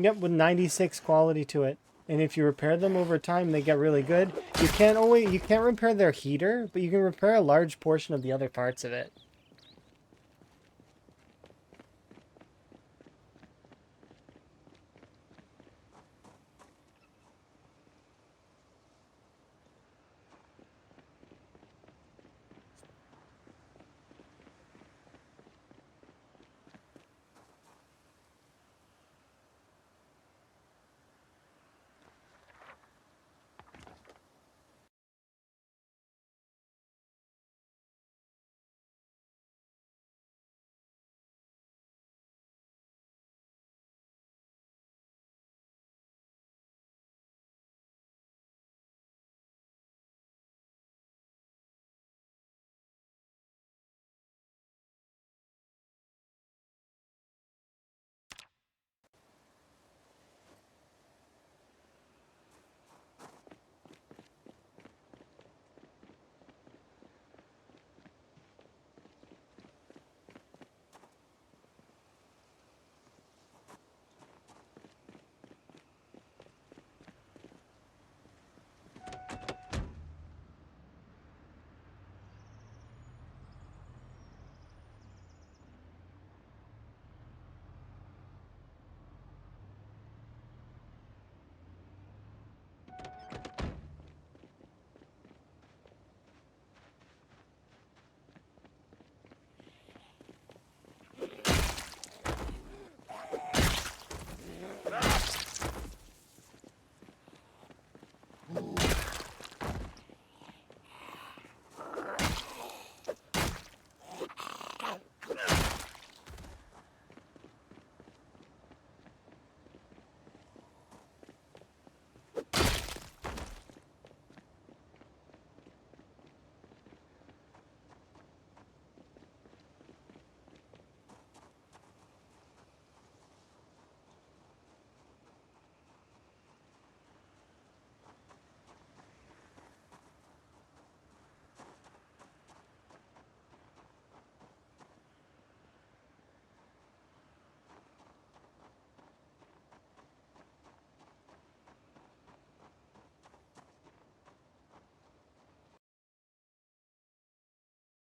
Yep, with 96 quality to it. And if you repair them over time, they get really good. You can't repair their heater, but you can repair a large portion of the other parts of it.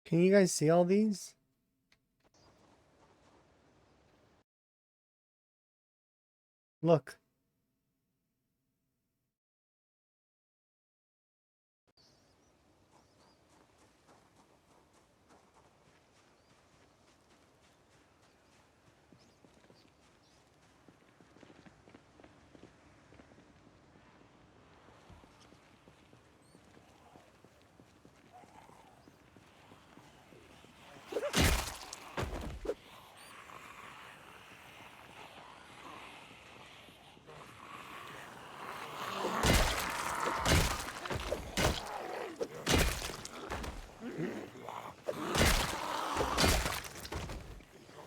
Can you guys see all these? Look.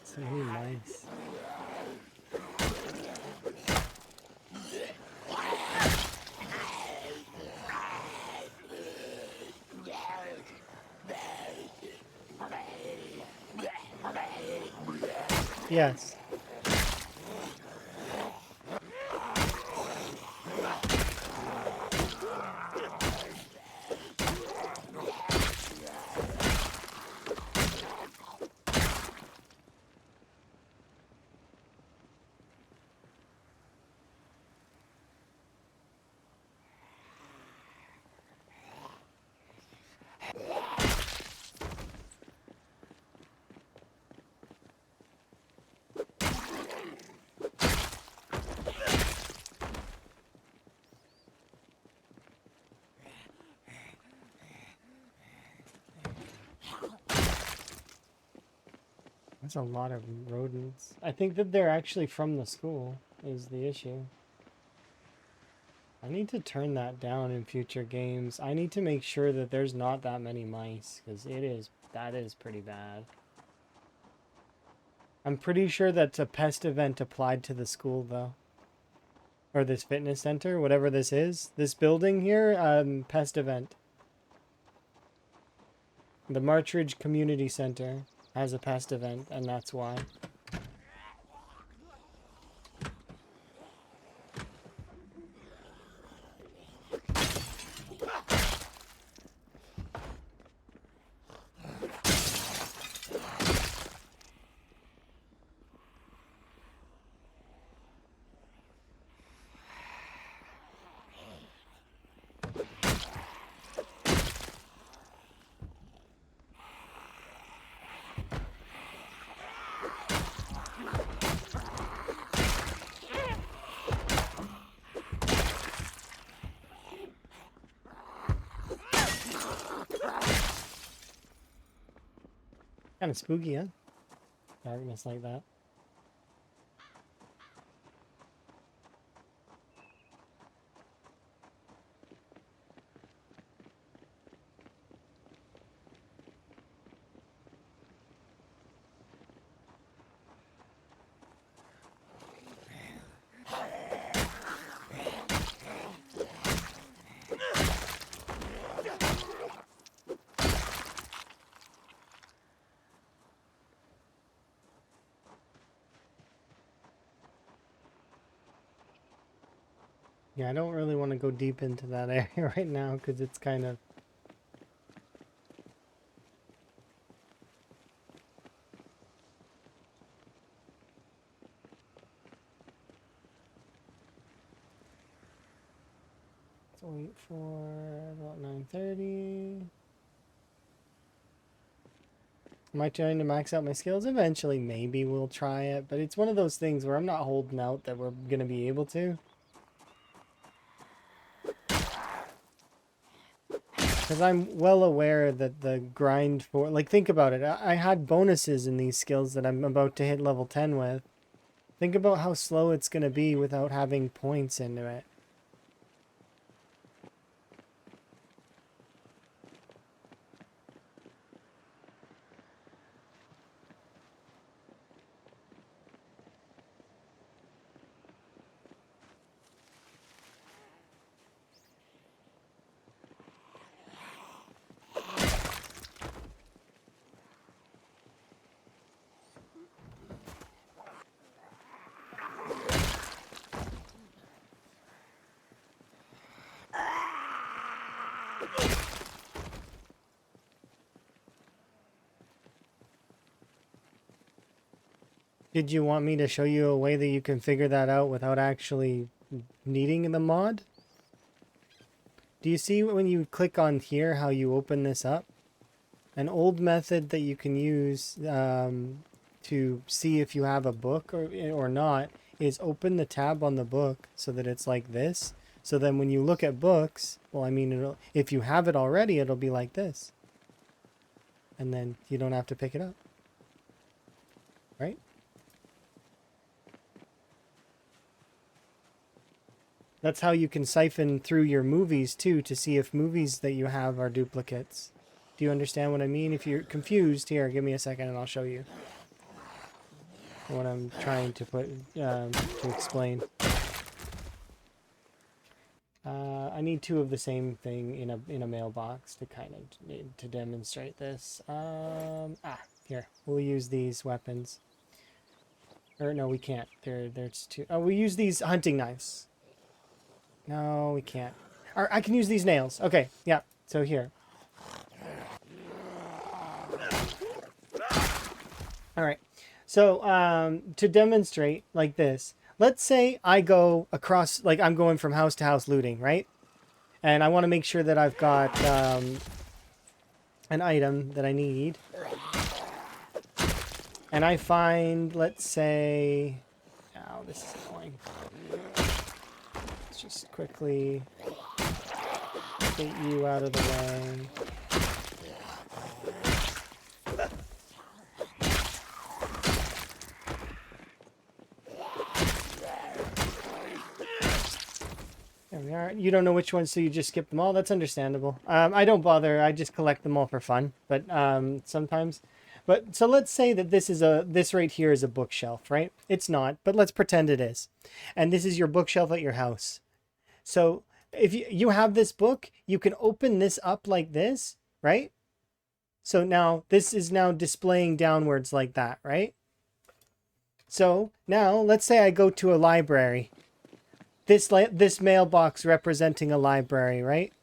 So nice. Yes. That's a lot of rodents. I think that they're actually from the school is the issue. I need to turn that down in future games. I need to make sure that there's not that many mice, because that is pretty bad. I'm pretty sure that's a pest event applied to the school, though. Or this fitness center, whatever this is. This building here, pest event. The Marchridge Community Center has a pest event, and that's why. Kind of spooky, huh? Darkness like that. Yeah, I don't really want to go deep into that area right now because it's kind of... Let's wait for about 9:30. Am I trying to max out my skills? Eventually, maybe we'll try it, but it's one of those things where I'm not holding out that we're going to be able to. Because I'm well aware that the grind for... Like, think about it. I had bonuses in these skills that I'm about to hit level 10 with. Think about how slow it's going to be without having points into it. Did you want me to show you a way that you can figure that out without actually needing the mod? Do you see when you click on here how you open this up? An old method that you can use to see if you have a book or not is open the tab on the book so that it's like this. So then when you look at books, well, I mean, if you have it already, it'll be like this. And then you don't have to pick it up. Right? That's how you can siphon through your movies, too, to see if movies that you have are duplicates. Do you understand what I mean? If you're confused, here, give me a second and I'll show you what I'm trying to explain. I need two of the same thing in a mailbox to kind of to demonstrate this. Here, we'll use these weapons. Or no, we can't. There's two. Oh, we use these hunting knives. No, we can't. Or I can use these nails. Okay, yeah. So here. All right. So to demonstrate like this, let's say I go across, like I'm going from house to house looting, right? And I want to make sure that I've got an item that I need. And I find, let's say, oh, this is annoying. Let's just quickly get you out of the way. There we are. You don't know which ones, so you just skip them all. That's understandable. I don't bother. I just collect them all for fun. But sometimes, but so let's say that this right here is a bookshelf, right? It's not, but let's pretend it is, and this is your bookshelf at your house. So if you have this book, you can open this up like this, right? So now this is now displaying downwards like that, right? So now let's say I go to a library. This mailbox representing a library, right?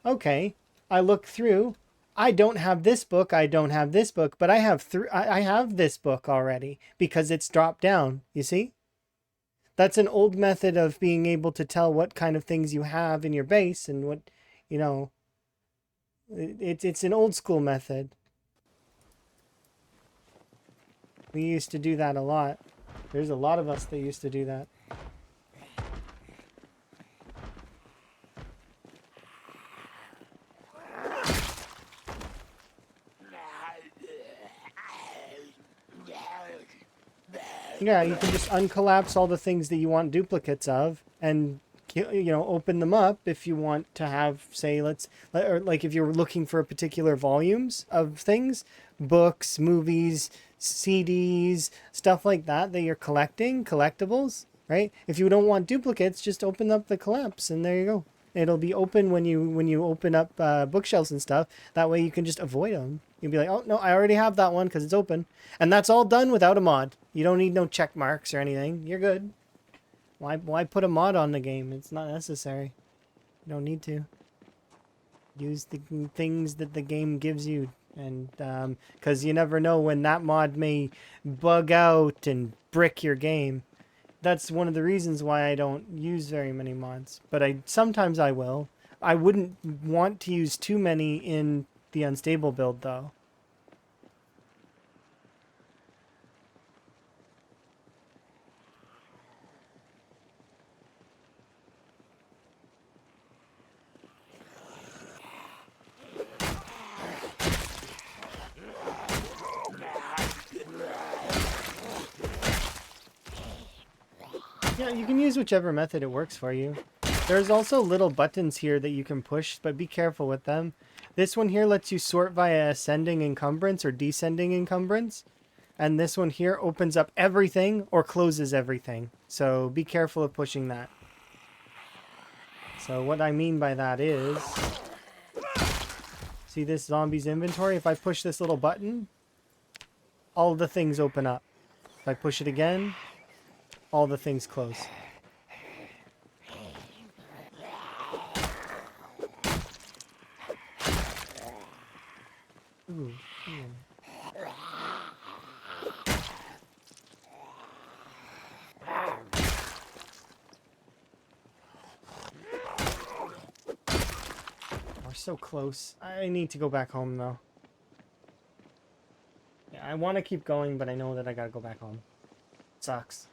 Okay, I look through. I don't have this book. I don't have this book, but I have this book already because it's dropped down. You see? That's an old method of being able to tell what kind of things you have in your base and what, you know, it's an old school method. We used to do that a lot. There's a lot of us that used to do that. Yeah, you can just uncollapse all the things that you want duplicates of and open them up if you want to have, say, or like if you're looking for particular volumes of things, books, movies, CDs, stuff like that you're collecting, collectibles, right? If you don't want duplicates, just open up the collapse and there you go. It'll be open when you open up bookshelves and stuff. That way you can just avoid them. You'll be like, oh, no, I already have that one because it's open. And that's all done without a mod. You don't need no check marks or anything. You're good. Why put a mod on the game? It's not necessary. You don't need to. Use the things that the game gives you. And because you never know when that mod may bug out and brick your game. That's one of the reasons why I don't use very many mods. But sometimes I will. I wouldn't want to use too many in the unstable build, though. Yeah, you can use whichever method it works for you. There's also little buttons here that you can push, but be careful with them. This one here lets you sort via ascending encumbrance or descending encumbrance. And this one here opens up everything or closes everything. So be careful of pushing that. So what I mean by that is... See this zombie's inventory? If I push this little button, all the things open up. If I push it again, all the things close. Ooh. We're so close. I need to go back home, though. Yeah, I want to keep going, but I know that I gotta go back home. Sucks.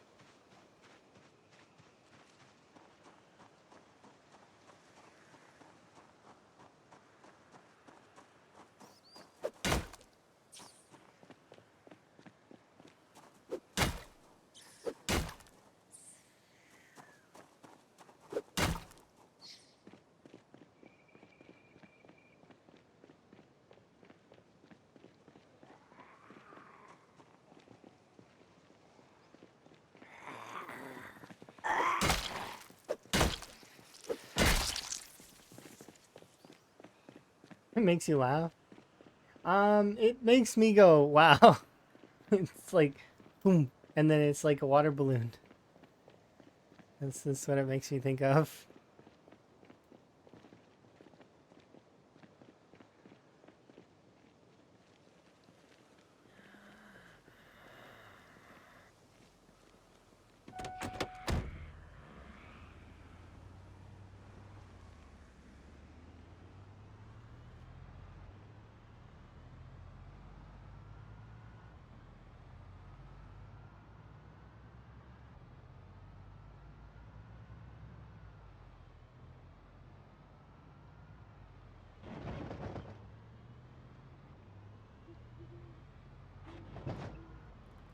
It makes you laugh. It makes me go, wow. It's like, boom, and then it's like a water balloon. That's what it makes me think of.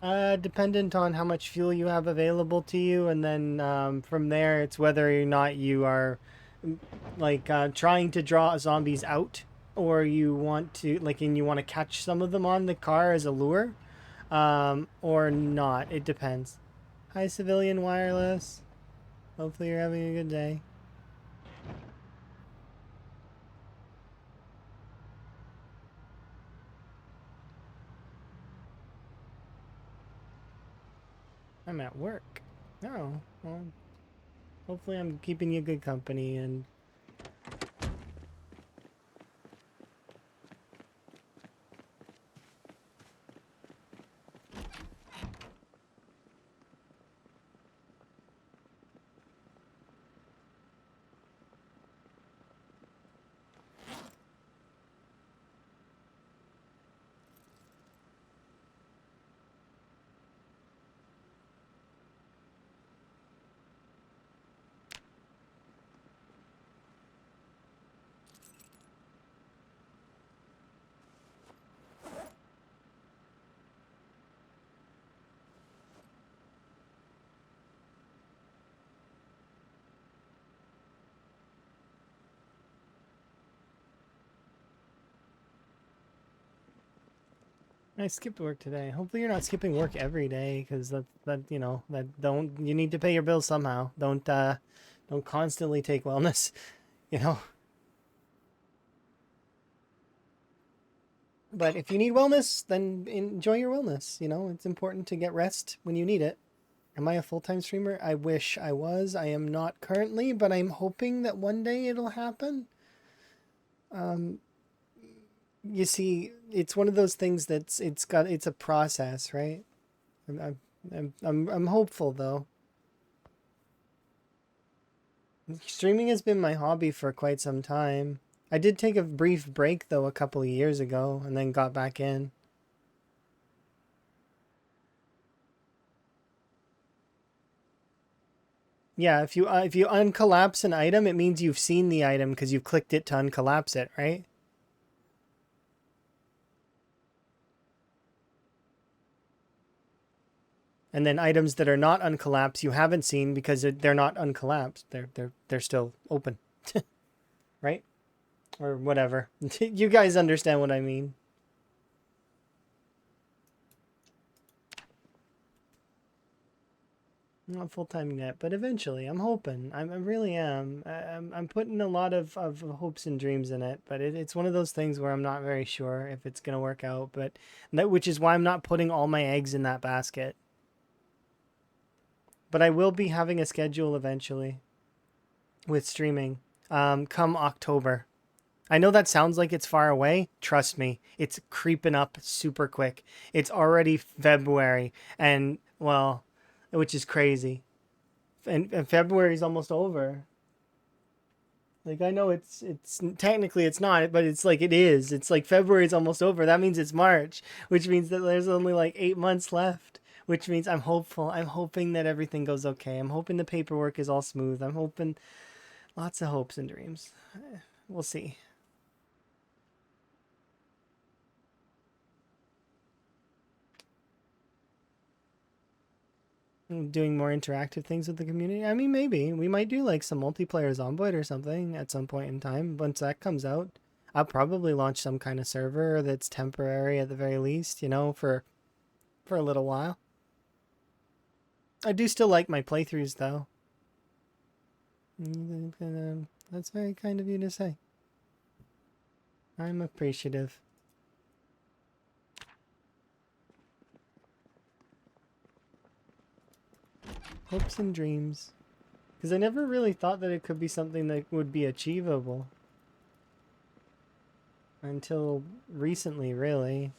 Dependent on how much fuel you have available to you, and then from there, it's whether or not you are like trying to draw zombies out, or you want to and you want to catch some of them on the car as a lure, or not. It depends. Hi, Civilian Wireless. Hopefully you're having a good day. I'm at work. Oh, well, hopefully I'm keeping you good company and I skipped work today. Hopefully you're not skipping work every day, because that you know that don't you need to pay your bills somehow. Don't constantly take wellness, you know. But if you need wellness, then enjoy your wellness. You know, it's important to get rest when you need it. Am I a full-time streamer? I wish I was. I am not currently, but I'm hoping that one day it'll happen. You see, it's one of those things it's a process, right? I'm hopeful though. Streaming has been my hobby for quite some time. I did take a brief break though a couple of years ago and then got back in. Yeah, if you uncollapse an item, it means you've seen the item because you've clicked it to uncollapse it, right? And then items that are not uncollapsed you haven't seen because they're not uncollapsed. They're still open, right? Or whatever. You guys understand what I mean. Not full time yet, but eventually, I'm hoping. I really am. I'm putting a lot of hopes and dreams in it, but it's one of those things where I'm not very sure if it's gonna work out. But which is why I'm not putting all my eggs in that basket. But I will be having a schedule eventually with streaming. Come October. I know that sounds like it's far away. Trust me, it's creeping up super quick. It's already February, and well, which is crazy. And February's almost over. Like I know it's technically it's not, but it's like it is. It's like February's almost over. That means it's March, which means that there's only like 8 months left. Which means I'm hopeful. I'm hoping that everything goes okay. I'm hoping the paperwork is all smooth. I'm hoping lots of hopes and dreams. We'll see. Doing more interactive things with the community. I mean, maybe we might do like some multiplayer Zomboid or something at some point in time. Once that comes out, I'll probably launch some kind of server that's temporary at the very least, you know, for a little while. I do still like my playthroughs though. That's very kind of you to say. I'm appreciative. Hopes and dreams. Because I never really thought that it could be something that would be achievable. Until recently, really.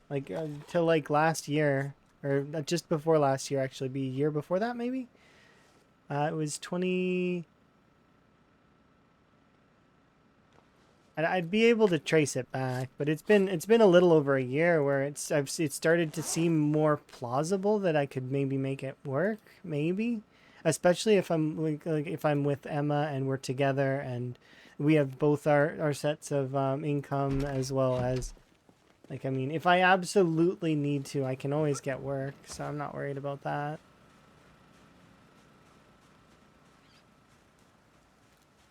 Like, until like last year. Or just before last year, actually. Be a year before that, maybe? It was 20... I'd be able to trace it back, but it's been a little over a year where it started to seem more plausible that I could maybe make it work, maybe, especially if I'm like if I'm with Emma and we're together and we have both our sets of income as well as Like, I mean, if I absolutely need to, I can always get work, so I'm not worried about that.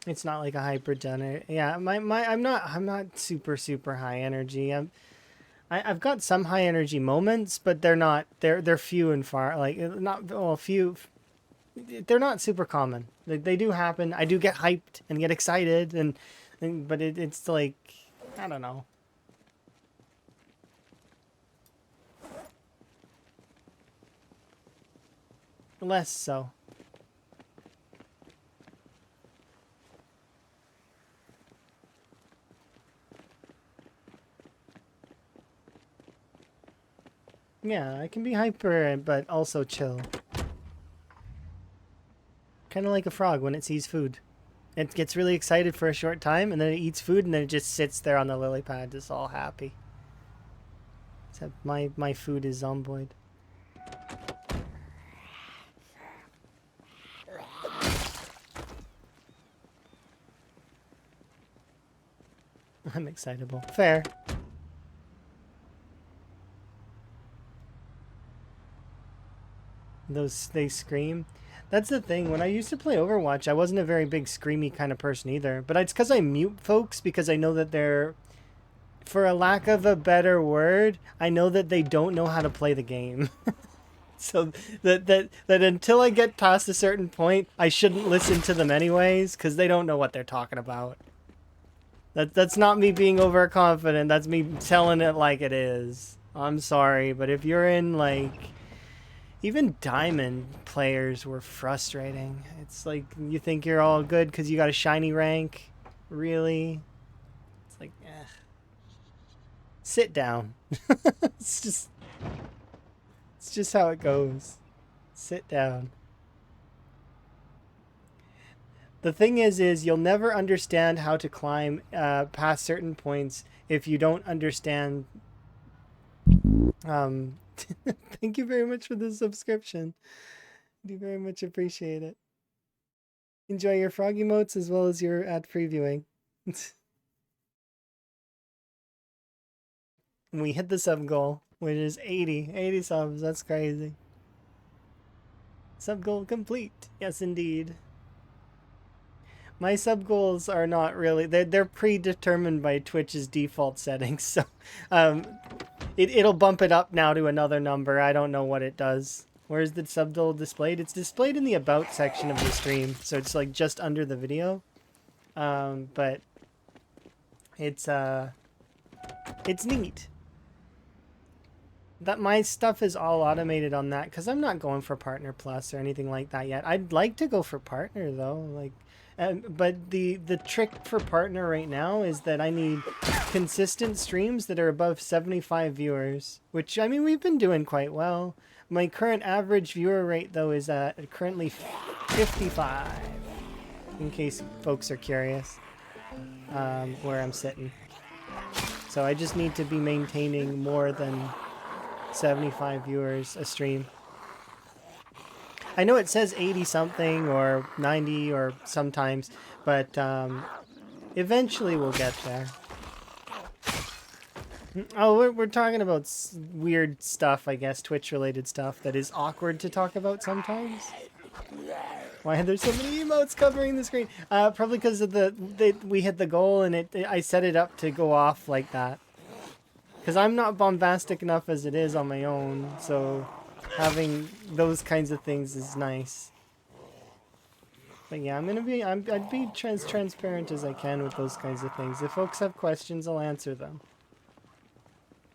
It's not like a hypergener. Yeah, I'm not super high energy. I've got some high energy moments, but they're few and far. Like, not well, few. They're not super common. They do happen. I do get hyped and get excited, but it's like, I don't know. Less so. Yeah, I can be hyper, but also chill. Kind of like a frog when it sees food. It gets really excited for a short time, and then it eats food, and then it just sits there on the lily pad, just all happy. Except my food is zomboid. I'm excitable. Fair. They scream. That's the thing. When I used to play Overwatch, I wasn't a very big screamy kind of person either. But it's because I mute folks because I know that they're, for a lack of a better word, I know that they don't know how to play the game. So that until I get past a certain point, I shouldn't listen to them anyways because they don't know what they're talking about. That's not me being overconfident. That's me telling it like it is. I'm sorry, but if you're in like, even diamond players were frustrating. It's like you think you're all good because you got a shiny rank. Really? It's like, eh. Sit down. It's just how it goes. Sit down. The thing is you'll never understand how to climb past certain points if you don't understand. Thank you very much for the subscription. I do very much appreciate it. Enjoy your frog emotes as well as your ad previewing. We hit the sub goal, which is 80 subs. That's crazy. Sub goal complete. Yes, indeed. My sub goals are not really, they're predetermined by Twitch's default settings, so it'll bump it up now to another number. I don't know what it does. Where's the sub goal displayed? It's displayed in the about section of the stream, so it's like just under the video. But it's neat that my stuff is all automated on that because I'm not going for Partner Plus or anything like that yet. I'd like to go for Partner though, like, but the trick for Partner right now is that I need consistent streams that are above 75 viewers, which, I mean, we've been doing quite well. My current average viewer rate though is currently 55, in case folks are curious where I'm sitting. So I just need to be maintaining more than 75 viewers a stream. I know it says 80 something or 90 or sometimes, but eventually we'll get there. Oh, we're talking about weird stuff, I guess, Twitch-related stuff that is awkward to talk about sometimes. Why are there so many emotes covering the screen? Probably because of we hit the goal and I set it up to go off like that. Because I'm not bombastic enough as it is on my own, so having those kinds of things is nice. But yeah, I'd be transparent as I can with those kinds of things. If folks have questions, I'll answer them.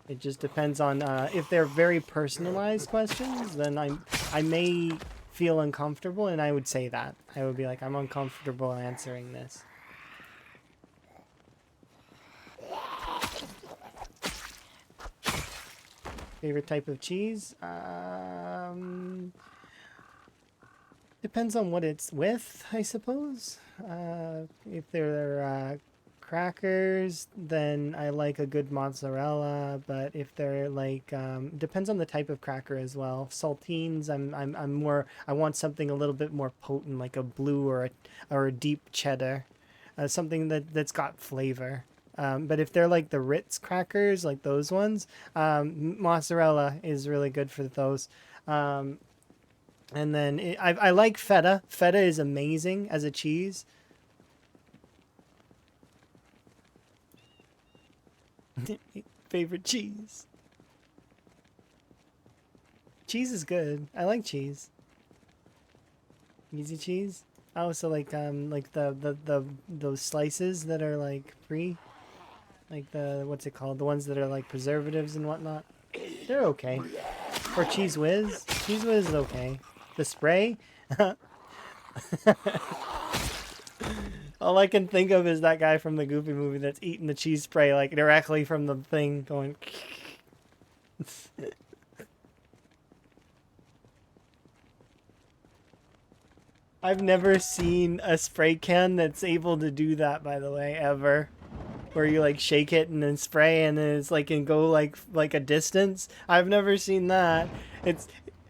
It just depends on if they're very personalized questions, then I may feel uncomfortable, and I would say that. I would be like, I'm uncomfortable answering this. Favorite type of cheese? Depends on what it's with, I suppose. If they're crackers, then I like a good mozzarella. But if they're like, depends on the type of cracker as well. Saltines, I'm more. I want something a little bit more potent, like a blue or a deep cheddar, something that's got flavor. But if they're like the Ritz crackers, like those ones, mozzarella is really good for those. Um, and then I like feta. Feta is amazing as a cheese. Favorite cheese. Cheese is good. I like cheese. Easy cheese. I also like the those slices that are like free. Like the what's it called? The ones that are like preservatives and whatnot. They're okay. Or Cheese Whiz. Cheese Whiz is okay. The spray. All I can think of is that guy from the Goofy movie that's eating the cheese spray like directly from the thing, going. I've never seen a spray can that's able to do that, by the way, ever. Where you like shake it and then spray and then it's like and go like a distance. I've never seen that. It's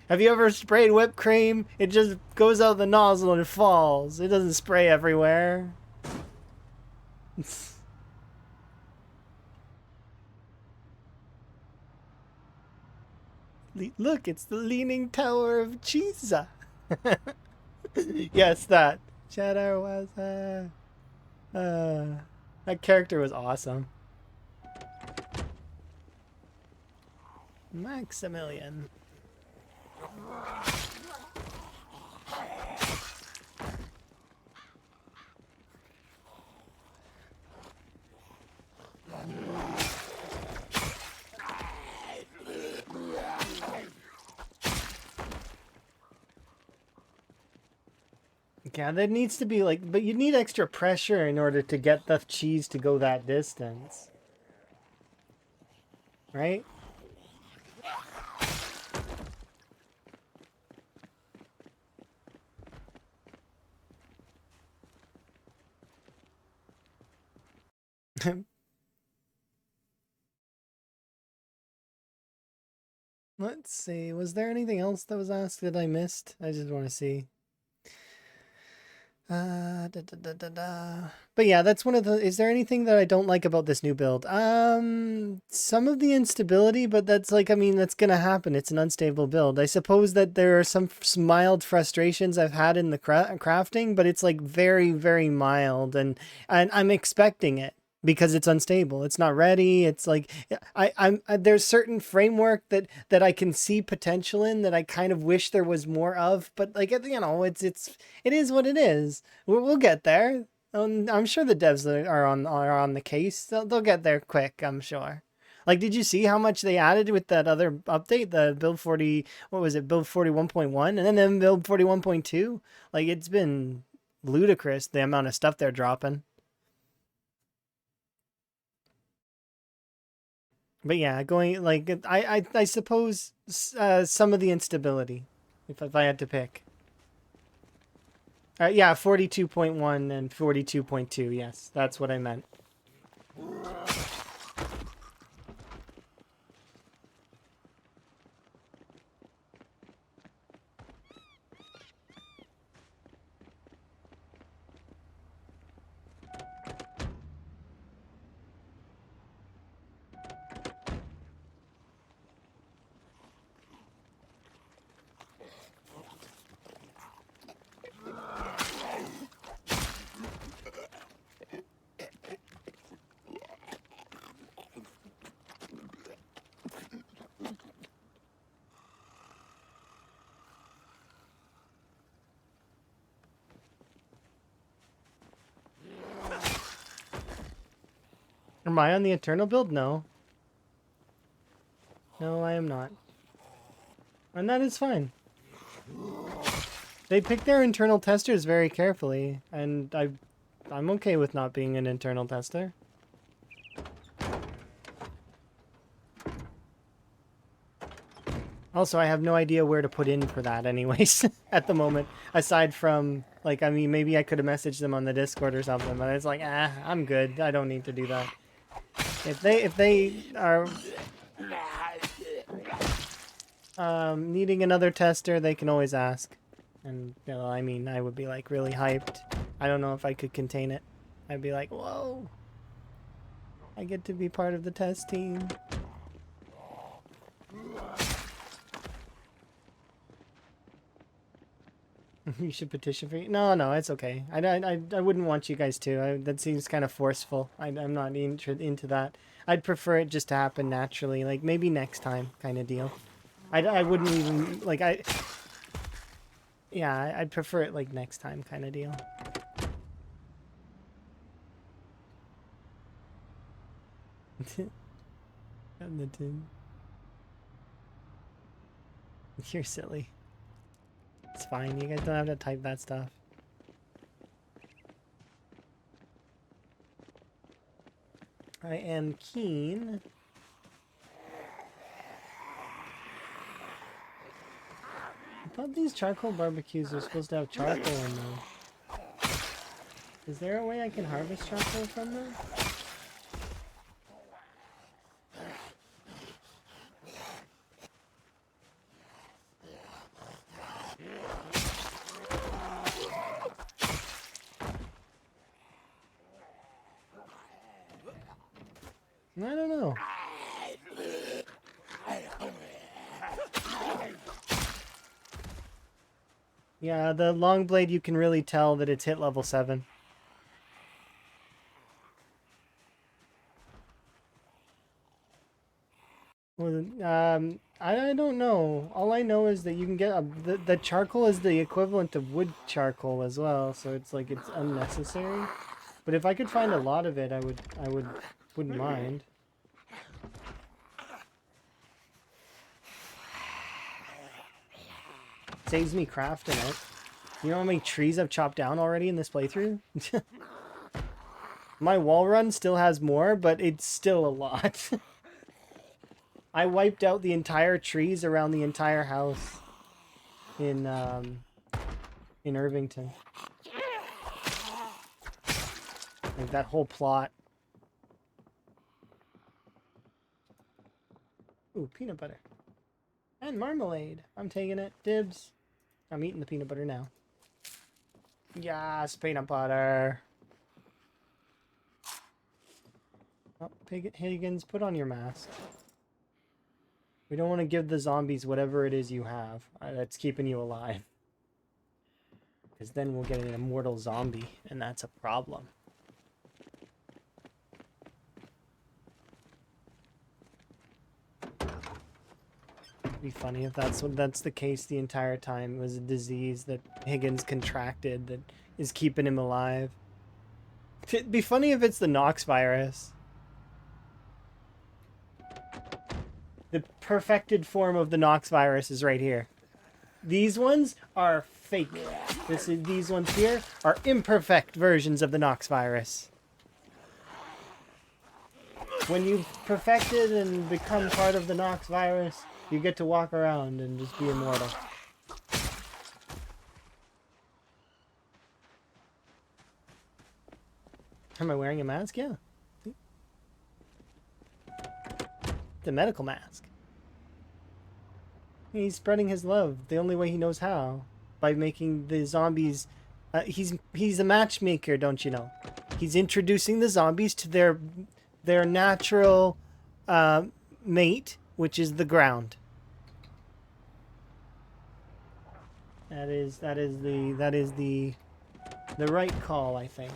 Have you ever sprayed whipped cream? It just goes out the nozzle and it falls. It doesn't spray everywhere. Look, it's the Leaning Tower of Cheesa. Yes, that. Cheddar was that character was awesome. Maximilian. Yeah, there needs to be like, but you need extra pressure in order to get the cheese to go that distance. Right? Let's see. Was there anything else that was asked that I missed? I just want to see. But yeah, that's one of the. Is there anything that I don't like about this new build? Some of the instability, but that's like, I mean, that's gonna happen. It's an unstable build. I suppose that there are some mild frustrations I've had in the crafting, but it's like very, very mild, and I'm expecting it because it's unstable. It's not ready. It's like there's certain framework that I can see potential in that I kind of wish there was more of, but like, you know, it is what it is. We'll get there. I'm sure the devs are on the case. They'll get there quick, I'm sure. Like, did you see how much they added with that other update, the build 40, what was it, build 41.1, and then build 41.2? Like, it's been ludicrous the amount of stuff they're dropping. But yeah, going like I suppose some of the instability, if I had to pick. Yeah, 42.1 and 42.2. Yes, that's what I meant. Am I on the Eternal build? No. No, I am not. And that is fine. They pick their internal testers very carefully, and I'm okay with not being an internal tester. Also, I have no idea where to put in for that anyways at the moment. Aside from, like, I mean, maybe I could have messaged them on the Discord or something, but it's like, I'm good. I don't need to do that. If they are needing another tester, they can always ask. And, you know, I mean, I would be, like, really hyped. I don't know if I could contain it. I'd be like, whoa. I get to be part of the test team. You should petition for you. No, no, it's okay. I wouldn't want you guys to. That seems kind of forceful. I'm not into that. I'd prefer it just to happen naturally, like maybe next time kind of deal. I wouldn't even like yeah, I'd prefer it like next time kind of deal. On the tin. You're silly. It's fine. You guys don't have to type that stuff. I am keen. I thought these charcoal barbecues are supposed to have charcoal in them. Is there a way I can harvest charcoal from them? I don't know. Yeah, the long blade, you can really tell that it's hit level 7. Well, I don't know. All I know is that you can get the charcoal is the equivalent of wood charcoal as well, so it's like it's unnecessary. But if I could find a lot of it, wouldn't mind. Saves me crafting it. You know how many trees I've chopped down already in this playthrough? My wall run still has more, but it's still a lot. I wiped out the entire trees around the entire house in Irvington. Like that whole plot. Ooh, peanut butter. And marmalade. I'm taking it. Dibs. I'm eating the peanut butter now. Yes, peanut butter. Oh, Higgins, put on your mask. We don't want to give the zombies whatever it is you have that's keeping you alive. Because then we'll get an immortal zombie, and that's a problem. It'd be funny if that's the case the entire time. It was a disease that Higgins contracted that is keeping him alive. It'd be funny if it's the Nox virus. The perfected form of the Nox virus is right here. These ones are fake. These ones here are imperfect versions of the Nox virus. When you've perfected and become part of the Nox virus, you get to walk around and just be immortal. Am I wearing a mask? Yeah. The medical mask. He's spreading his love the only way he knows how, by making the zombies. He's a matchmaker, don't you know? He's introducing the zombies to their natural mate, which is the ground. That is the right call, I think.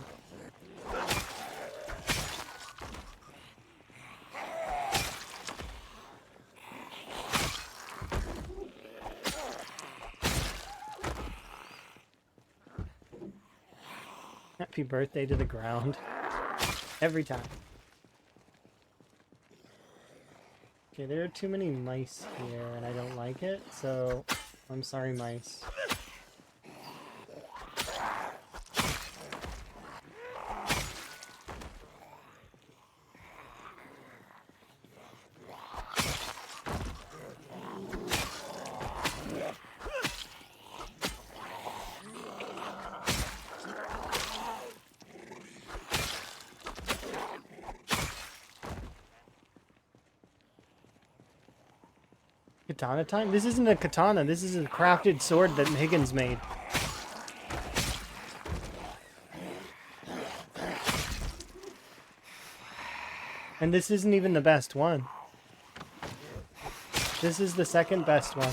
Happy birthday to the ground. Every time. Okay, there are too many mice here, and I don't like it, so I'm sorry, mice. Katana time? This isn't a katana. This is a crafted sword that Higgins made. And this isn't even the best one. This is the second best one.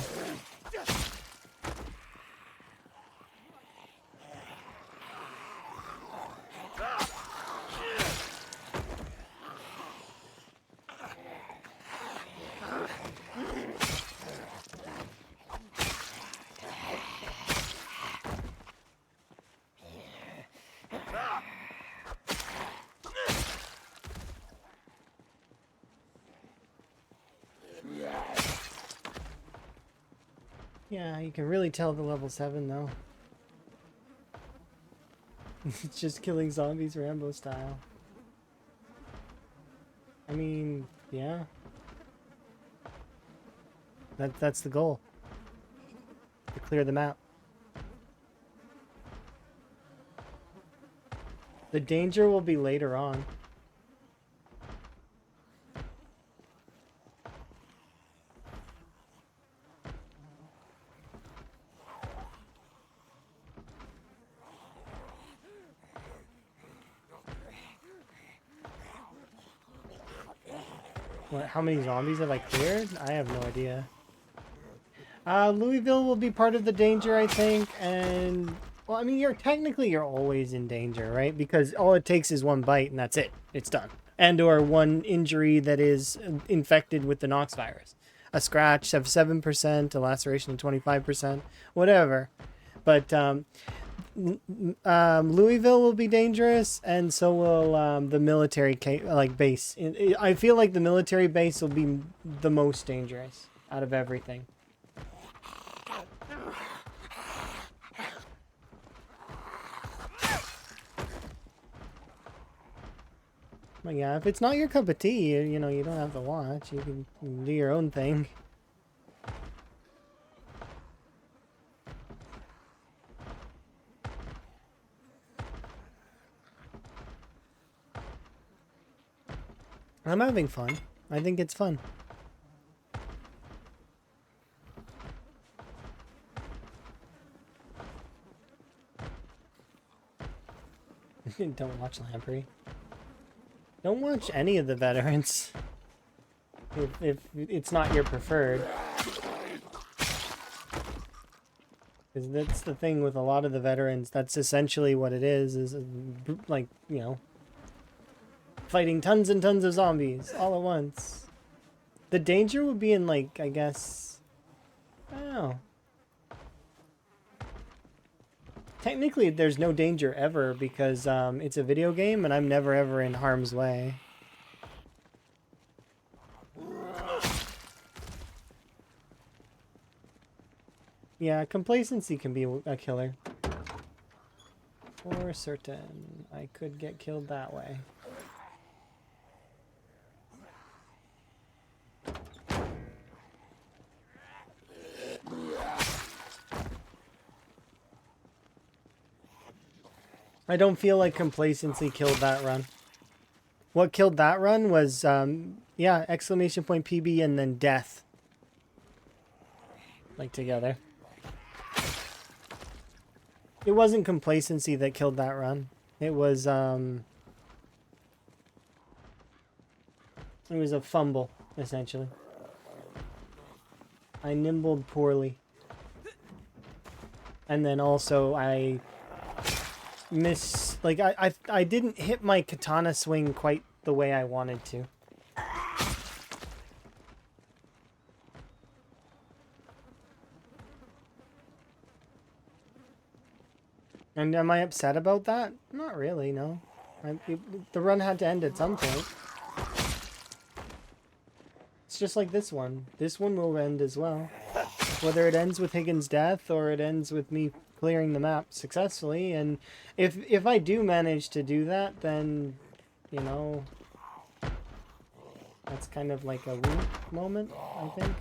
Yeah, you can really tell the level 7 though. It's just killing zombies Rambo style. I mean, yeah. That's the goal. To clear the map. The danger will be later on. What, how many zombies have I cleared? I have no idea. Louisville will be part of the danger, I think, and... Well, I mean, you're always in danger, right? Because all it takes is one bite and that's it. It's done. And or one injury that is infected with the Nox virus. A scratch of 7%, a laceration of 25%, whatever. But Louisville will be dangerous, and so will the military base. I feel like the military base will be the most dangerous out of everything. But yeah, if it's not your cup of tea, you know, you don't have to watch. You can do your own thing. I'm having fun. I think it's fun. Don't watch Lamprey. Don't watch any of the veterans. If it's not your preferred. Because that's the thing with a lot of the veterans. That's essentially what it is like, you know, fighting tons and tons of zombies all at once. The danger would be in, like, I guess... I don't know. Technically, there's no danger ever because it's a video game and I'm never ever in harm's way. Yeah, complacency can be a killer. For certain. I could get killed that way. I don't feel like complacency killed that run. What killed that run was, yeah, exclamation point PB and then death. Like together. It wasn't complacency that killed that run. It was a fumble, essentially. I nimbled poorly. And then also I I didn't hit my katana swing quite the way I wanted to. And am I upset about that? Not really, no. The run had to end at some point. It's just like this one. This one will end as well. Whether it ends with Higgins' death or it ends with me clearing the map successfully. And if I do manage to do that, then, you know, that's kind of like a win moment, I think.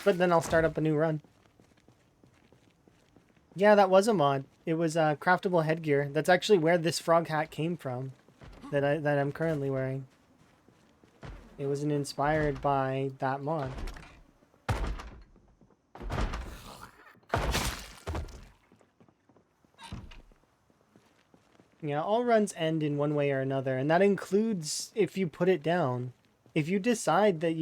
But then I'll start up a new run. Yeah, that was a mod. It was craftable headgear. That's actually where this frog hat came from. That I'm currently wearing. It was inspired by that mod. Yeah, all runs end in one way or another, and that includes if you put it down. If you decide that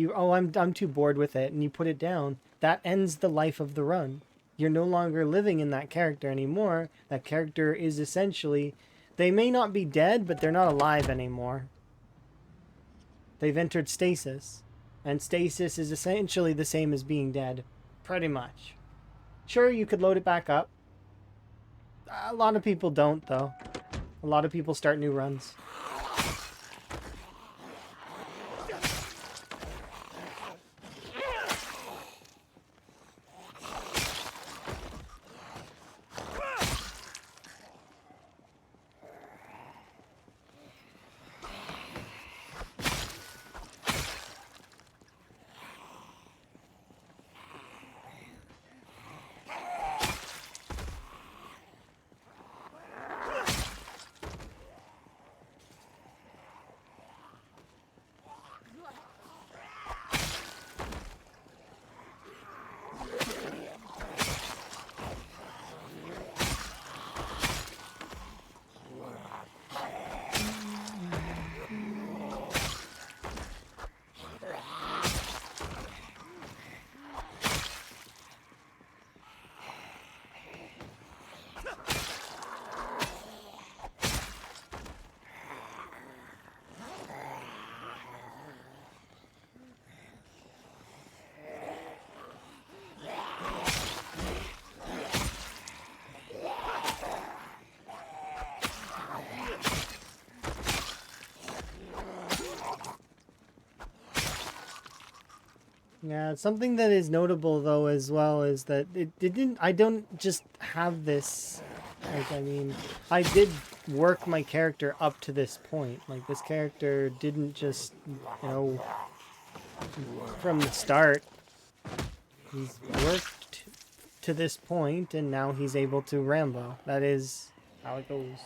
I'm too bored with it and you put it down, that ends the life of the run. You're no longer living in that character anymore. That character is essentially, they may not be dead, but they're not alive anymore. They've entered stasis. And stasis is essentially the same as being dead. Pretty much. Sure, you could load it back up. A lot of people don't, though. A lot of people start new runs. Yeah, something that is notable though as well is that it didn't. I don't just have this. Like, I mean, I did work my character up to this point. Like, this character didn't just, you know, from the start. He's worked to this point, and now he's able to Rambo. That is how it goes.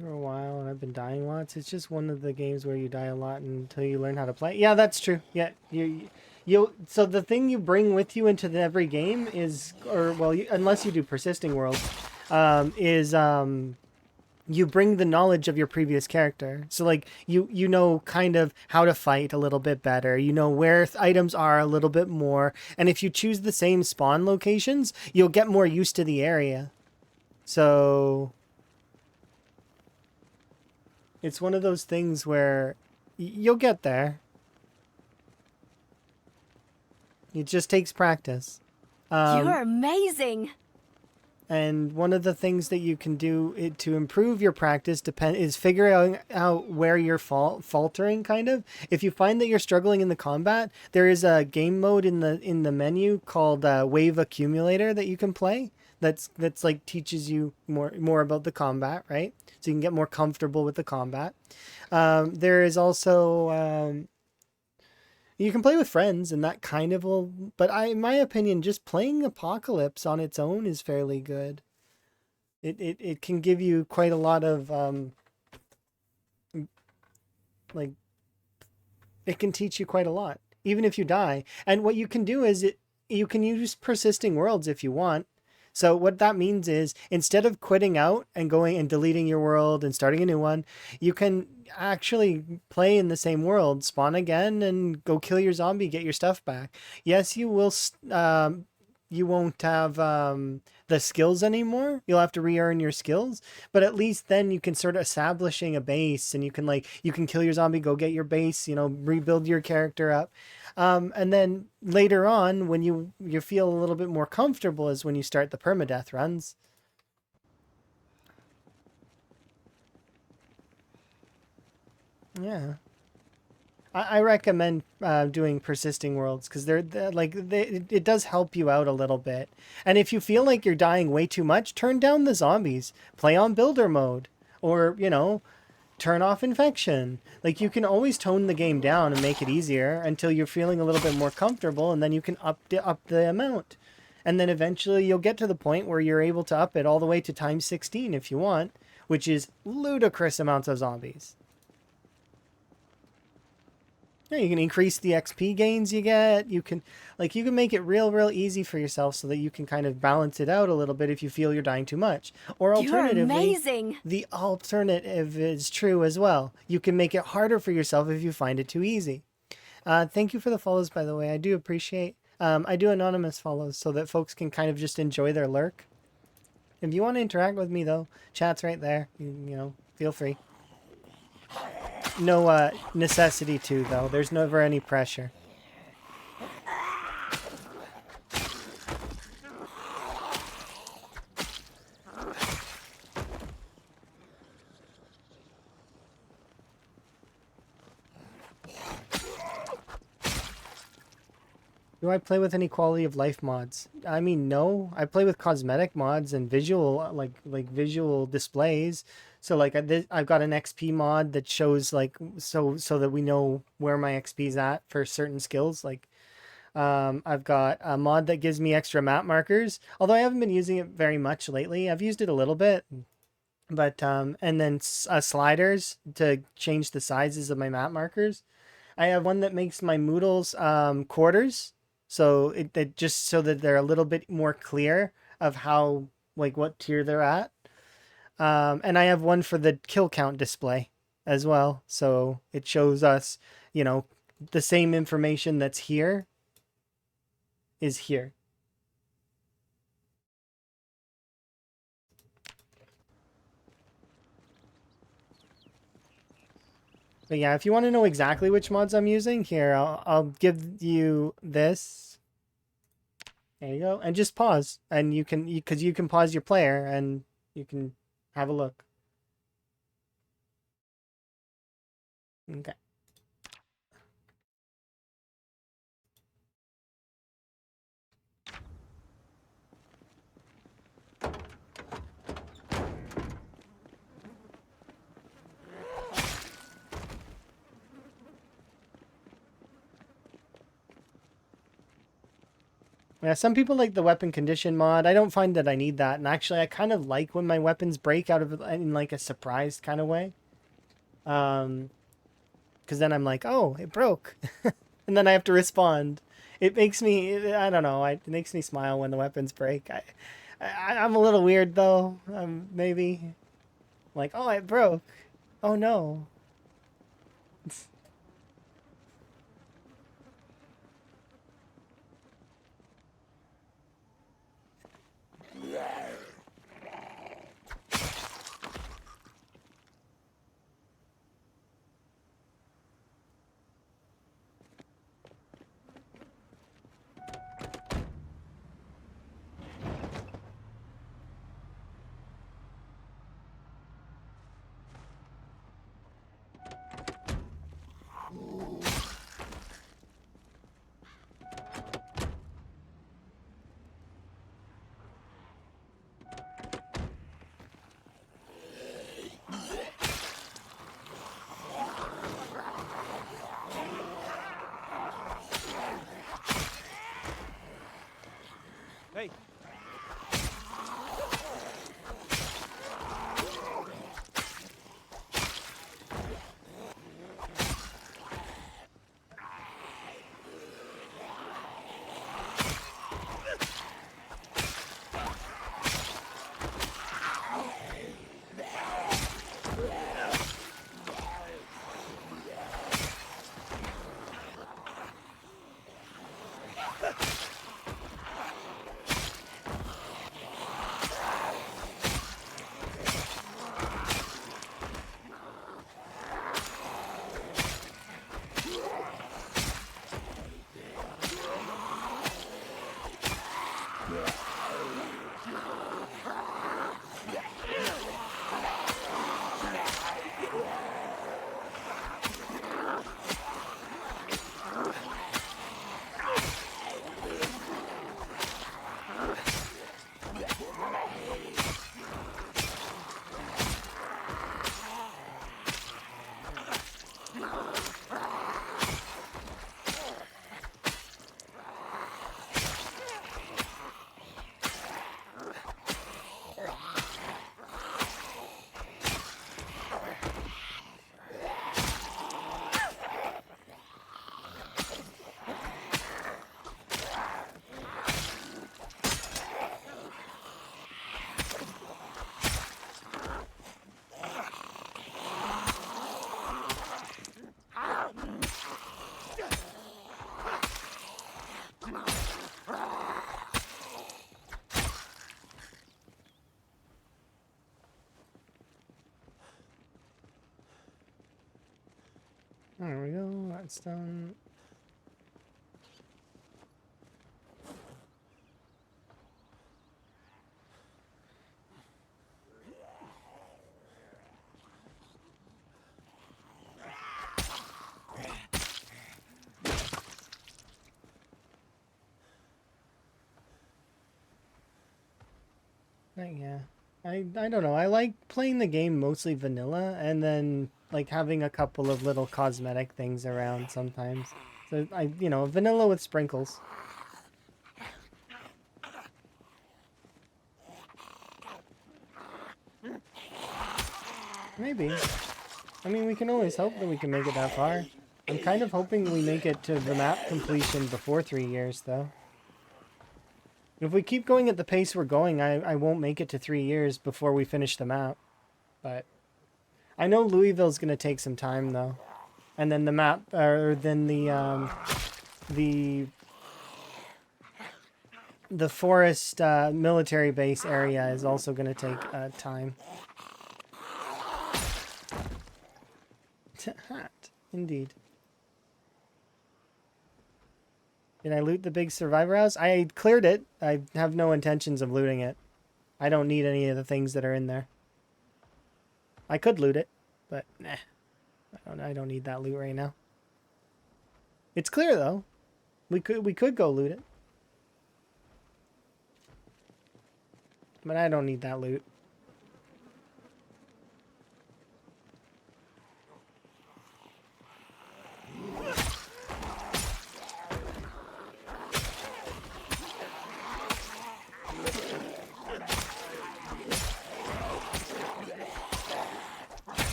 For a while, and I've been dying lots. It's just one of the games where you die a lot until you learn how to play. Yeah, that's true. Yeah, you. So the thing you bring with you into every game is, or well, unless you do persisting worlds, is you bring the knowledge of your previous character. So like you know kind of how to fight a little bit better. You know where items are a little bit more, and if you choose the same spawn locations, you'll get more used to the area. So it's one of those things where you'll get there. It just takes practice. You're amazing. And one of the things that you can do to improve your practice is figuring out where you're faltering, kind of. If you find that you're struggling in the combat, there is a game mode in the menu called Wave Accumulator that you can play. That's like teaches you more about the combat, right? So you can get more comfortable with the combat. There is also you can play with friends, and that kind of will. But in my opinion, just playing Apocalypse on its own is fairly good. It can give you quite a lot of like. It can teach you quite a lot, even if you die. And what you can do is you can use persisting worlds if you want. So what that means is instead of quitting out and going and deleting your world and starting a new one, you can actually play in the same world, spawn again, and go kill your zombie, get your stuff back. Yes, you will. You won't have the skills anymore. You'll have to re-earn your skills, but at least then you can start establishing a base, and you can kill your zombie, go get your base, rebuild your character up. And then later on, when you feel a little bit more comfortable is when you start the permadeath runs. Yeah. I recommend doing persisting worlds because it does help you out a little bit. And if you feel like you're dying way too much, turn down the zombies. Play on builder mode. Or, turn off infection. Like, you can always tone the game down and make it easier until you're feeling a little bit more comfortable, and then you can up the amount. And then eventually you'll get to the point where you're able to up it all the way to times 16 if you want, which is ludicrous amounts of zombies. Yeah, you can increase the XP gains you get. You can make it real easy for yourself so that you can kind of balance it out a little bit if you feel you're dying too much. Or You're alternatively, amazing. the alternative is true as well. You can make it harder for yourself if you find it too easy. Thank you for the follows, by the way. I do appreciate. I do anonymous follows so that folks can kind of just enjoy their lurk. If you want to interact with me, though, chat's right there. You know, feel free. No necessity to, though. There's never any pressure. Do I play with any quality of life mods? I mean, no. I play with cosmetic mods and visual, like visual displays. So like I've got an XP mod that shows like so that we know where my XP's at for certain skills. Like I've got a mod that gives me extra map markers. Although I haven't been using it very much lately. I've used it a little bit, but and then sliders to change the sizes of my map markers. I have one that makes my Moodles quarters. So it just so that they're a little bit more clear of how, like, what tier they're at. And I have one for the kill count display as well. So it shows us, you know, the same information that's here is here. But yeah, if you want to know exactly which mods I'm using, here, I'll give you this. There you go. And just pause. And you can, because you can pause your player and you can have a look. Okay. Yeah, some people like the weapon condition mod. I don't find that I need that. And actually, I kind of like when my weapons break out of in like a surprised kind of way. Because then I'm like, oh, it broke. And then I have to respond. It makes me, I don't know, it makes me smile when the weapons break. I'm a little weird though. Maybe. Like, oh, it broke. Oh no. There we go. That's done. Yeah. I don't know. I like playing the game mostly vanilla and then like having a couple of little cosmetic things around sometimes. So vanilla with sprinkles. Maybe. I mean, we can always hope that we can make it that far. I'm kind of hoping we make it to the map completion before 3 years, though. If we keep going at the pace we're going, I won't make it to 3 years before we finish the map. But I know Louisville's going to take some time, though. And then the map, or then the forest military base area is also going to take time. Hat, indeed. Did I loot the big survivor house? I cleared it. I have no intentions of looting it. I don't need any of the things that are in there. I could loot it, but nah. I don't need that loot right now. It's clear though. We could go loot it. But I don't need that loot.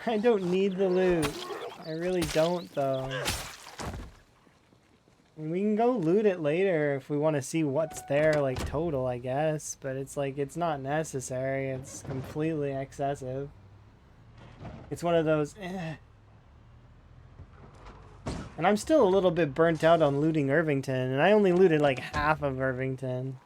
I don't need the loot. I really don't, though. We can go loot it later if we want to see what's there, like, total, I guess. But it's like, it's not necessary. It's completely excessive. It's one of those, eh. And I'm still a little bit burnt out on looting Irvington, and I only looted, like, half of Irvington.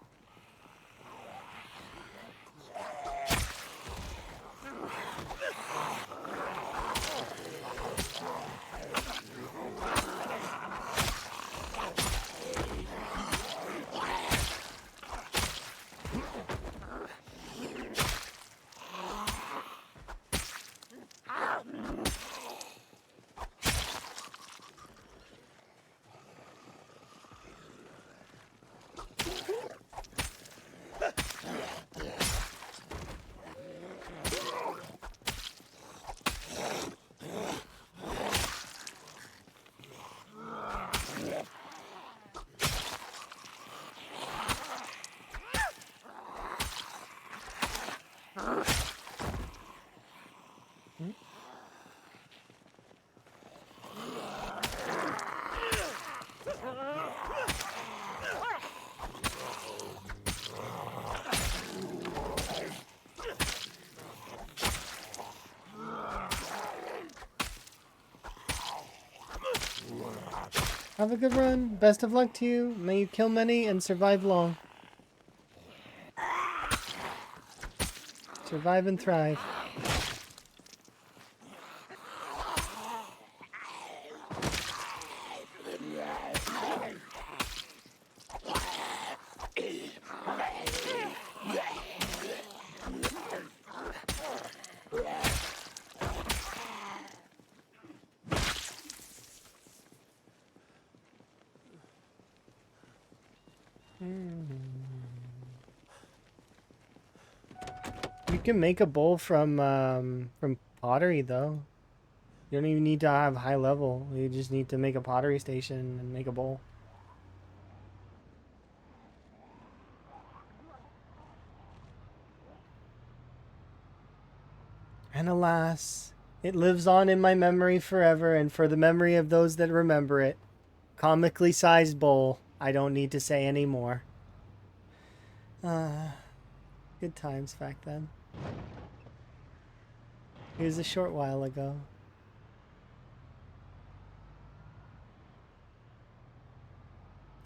Have a good run. Best of luck to you. May you kill many and survive long. Survive and thrive. You can make a bowl from pottery though. You don't even need to have high level. You just need to make a pottery station and make a bowl. And alas, it lives on in my memory forever, and for the memory of those that remember it. Comically sized bowl. I don't need to say any more. Good times back then. It was a short while ago.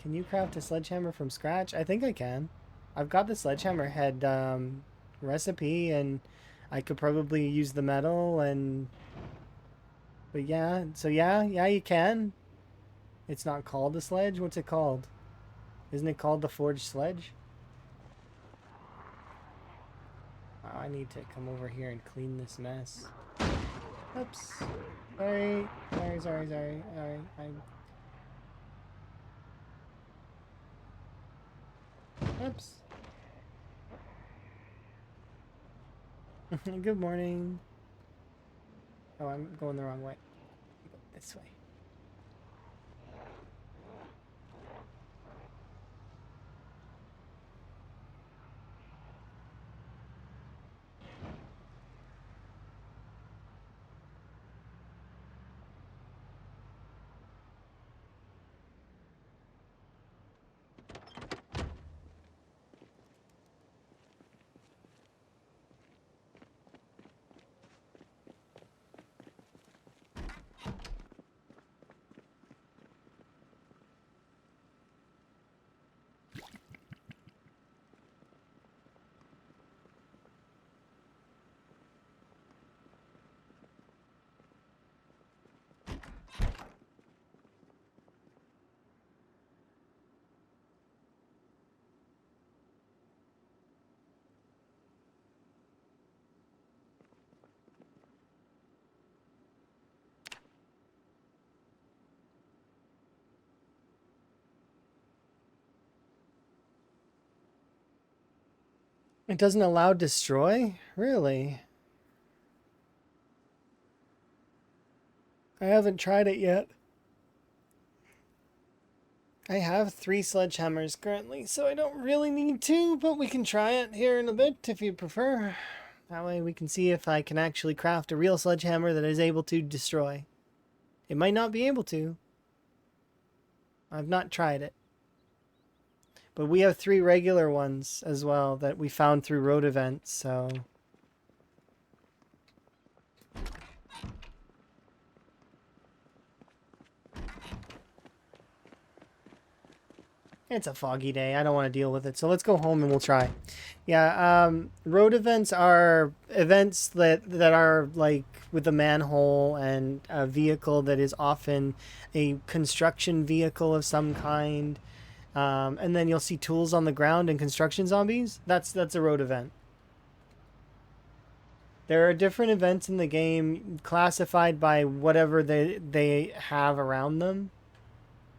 Can you craft a sledgehammer from scratch? I think I can. I've got the sledgehammer head recipe, and I could probably use the metal and... But yeah, so yeah, you can. It's not called a sledge? What's it called? Isn't it called the forged sledge? Oh, I need to come over here and clean this mess. Oops. Sorry. Oops. Good morning. Oh, I'm going the wrong way. Go this way. It doesn't allow destroy? Really? I haven't tried it yet. I have 3 sledgehammers currently, so I don't really need to, but we can try it here in a bit if you prefer. That way we can see if I can actually craft a real sledgehammer that is able to destroy. It might not be able to. I've not tried it. But we have 3 regular ones as well that we found through road events, so... It's a foggy day. I don't want to deal with it. So let's go home and we'll try. Yeah, road events are events that are like with a manhole and a vehicle that is often a construction vehicle of some kind. And then you'll see tools on the ground and construction zombies. That's a road event. There are different events in the game classified by whatever they have around them.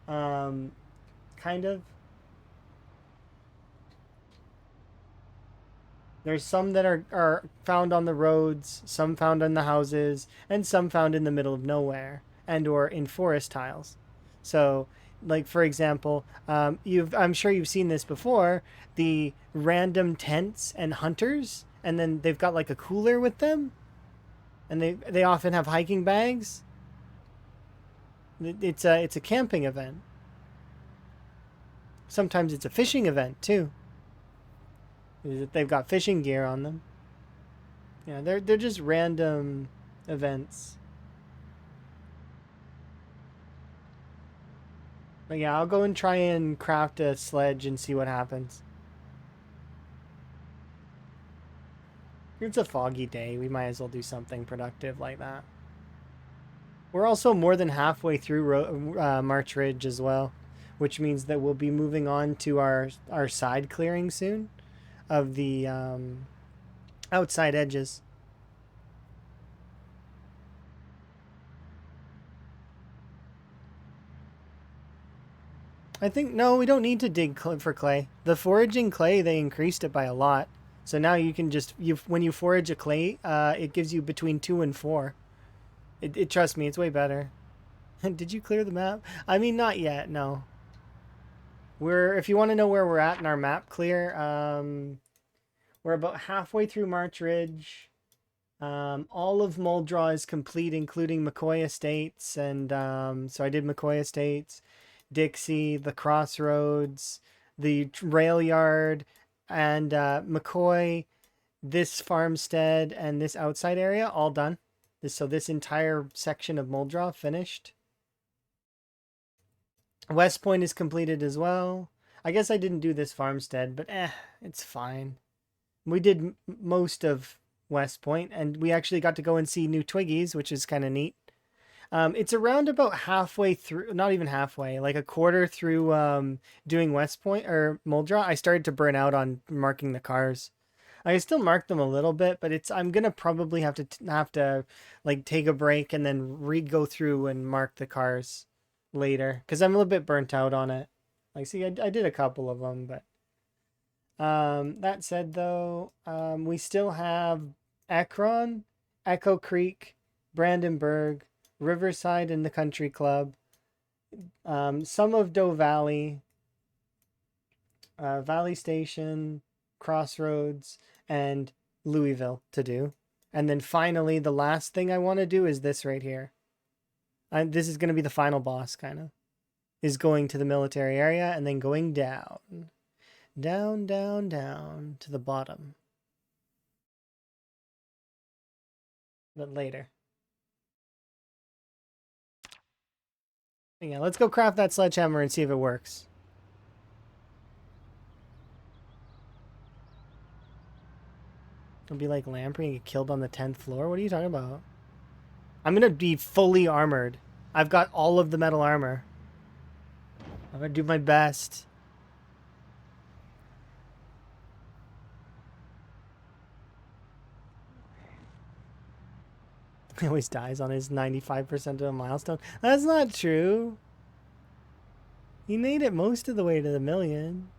Kind of. There's some that are found on the roads, some found in the houses, and some found in the middle of nowhere and or in forest tiles. So, like for example, I'm sure you've seen this before, the random tents and hunters, and then they've got like a cooler with them, and they often have hiking bags. It's a camping event. Sometimes it's a fishing event too. They've got fishing gear on them. Yeah, they're just random events. But yeah, I'll go and try and craft a sledge and see what happens. It's a foggy day. We might as well do something productive like that. We're also more than halfway through March Ridge as well, which means that we'll be moving on to our side clearing soon of the outside edges. I think, no, we don't need to dig for clay. The foraging clay, they increased it by a lot. So now you can just, when you forage a clay, it gives you between 2 and 4. Trust me, it's way better. Did you clear the map? I mean, not yet, no. If you want to know where we're at in our map clear, we're about halfway through March Ridge. All of Muldraw is complete, including McCoy Estates. And so I did McCoy Estates, Dixie, the Crossroads, the rail yard, and McCoy, this farmstead, and this outside area, all done. So this entire section of Muldraw finished. West Point is completed as well. I guess I didn't do this farmstead, but it's fine. We did most of West Point, and we actually got to go and see New Twiggies, which is kind of neat. It's around about halfway through, not even halfway, like a quarter through doing West Point or Muldra. I started to burn out on marking the cars. I still mark them a little bit, but I'm gonna probably have to like take a break and then re-go through and mark the cars later because I'm a little bit burnt out on it. Like, see, I did a couple of them, but that said, though, we still have Ekron, Echo Creek, Brandenburg, Riverside in the Country Club, some of Doe Valley, Valley Station, Crossroads, and Louisville to do. And then finally, the last thing I want to do is this right here. This is going to be the final boss, kind of. Is going to the military area and then going down. Down, down, down to the bottom. But later. Yeah, let's go craft that sledgehammer and see if it works. It'll be like Lamprey and get killed on the 10th floor? What are you talking about? I'm gonna be fully armored. I've got all of the metal armor. I'm gonna do my best. He always dies on his 95% of a milestone. That's not true. He made it most of the way to the million.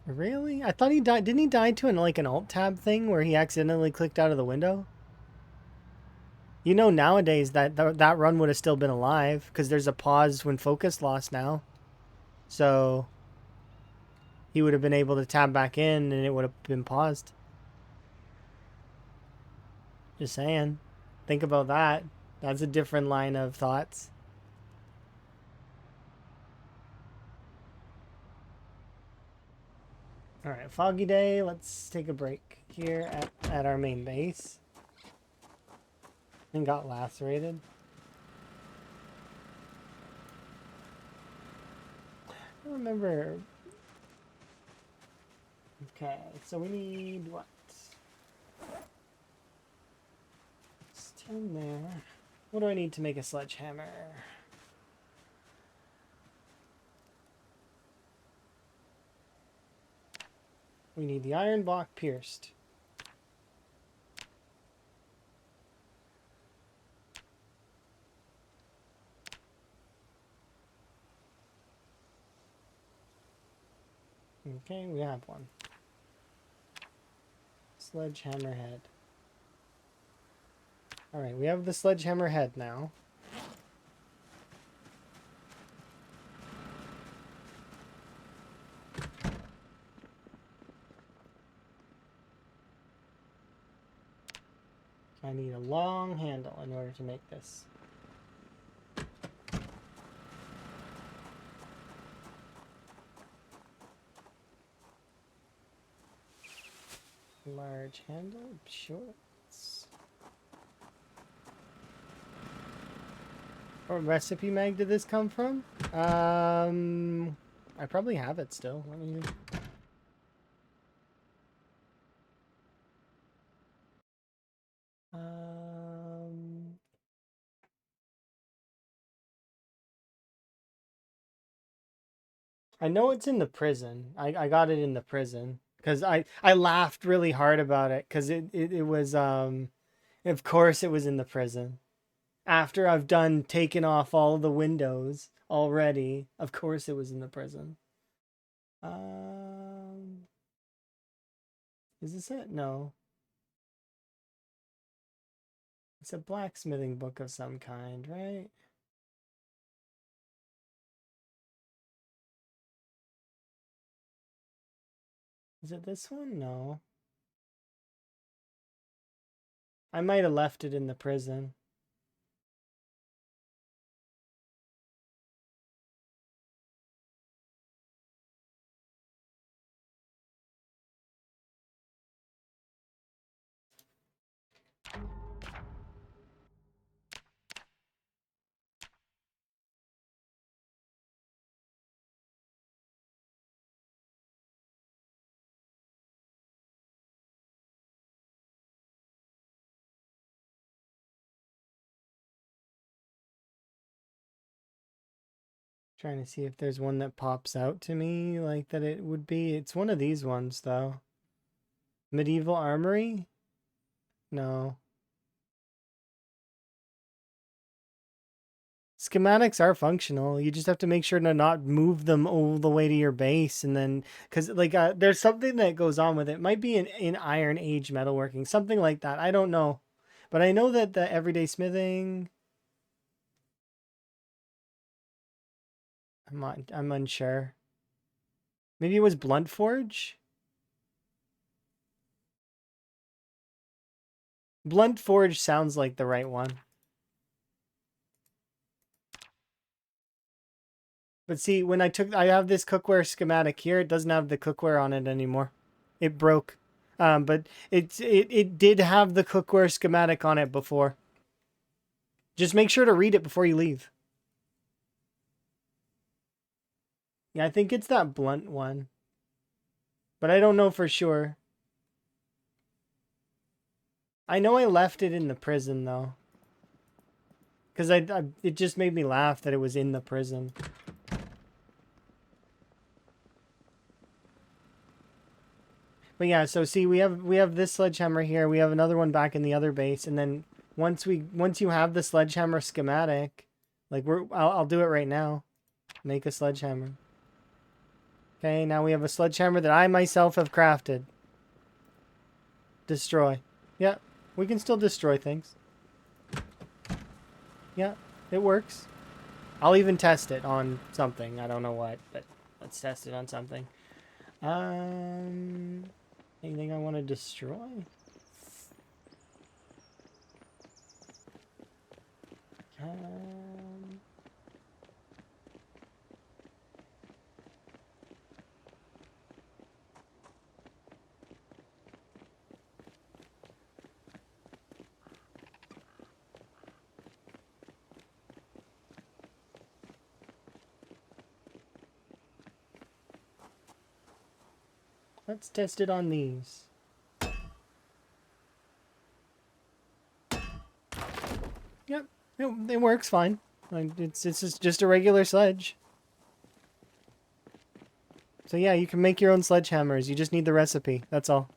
Really? I thought he died. Didn't he die to an alt tab thing where he accidentally clicked out of the window? You know, nowadays that run would have still been alive because there's a pause when focus lost now. So he would have been able to tab back in and it would have been paused. Just saying. Think about that. That's a different line of thoughts. Alright, foggy day. Let's take a break here at our main base. And got lacerated. I don't remember. Okay, so we need what? It's 10 there. What do I need to make a sledgehammer? We need the iron block pierced. Okay, we have one. Sledgehammer head. Alright, we have the sledgehammer head now. I need a long handle in order to make this. Large handle, shorts. What recipe mag did this come from? I probably have it still. Let me... I know it's in the prison. I got it in the prison because I laughed really hard about it because it was of course it was in the prison. After I've done taken off all the windows already, of course it was in the prison. Is this it? No. It's a blacksmithing book of some kind, right? Is it this one? No. I might have left it in the prison. Trying to see if there's one that pops out to me like that it would be. It's one of these ones though. Medieval Armory? No. Schematics are functional. You just have to make sure to not move them all the way to your base, and then because like there's something that goes on with it. It might be in Iron Age metalworking, something like that. I don't know, but I know that the everyday smithing. I'm unsure. Maybe it was Blunt Forge. Blunt Forge sounds like the right one. But see, when I have this cookware schematic here, it doesn't have the cookware on it anymore. It broke. But it did have the cookware schematic on it before. Just make sure to read it before you leave. Yeah, I think it's that blunt one. But I don't know for sure. I know I left it in the prison, though. Because it just made me laugh that it was in the prison. But yeah, so see, we have this sledgehammer here. We have another one back in the other base, and then once you have the sledgehammer schematic, like I'll do it right now. Make a sledgehammer. Okay, now we have a sledgehammer that I myself have crafted. Destroy. Yeah, we can still destroy things. Yeah, it works. I'll even test it on something. I don't know what, but let's test it on something. Anything I want to destroy? Let's test it on these. Yep, it works fine. It's just a regular sledge. So yeah, you can make your own sledgehammers. You just need the recipe. That's all.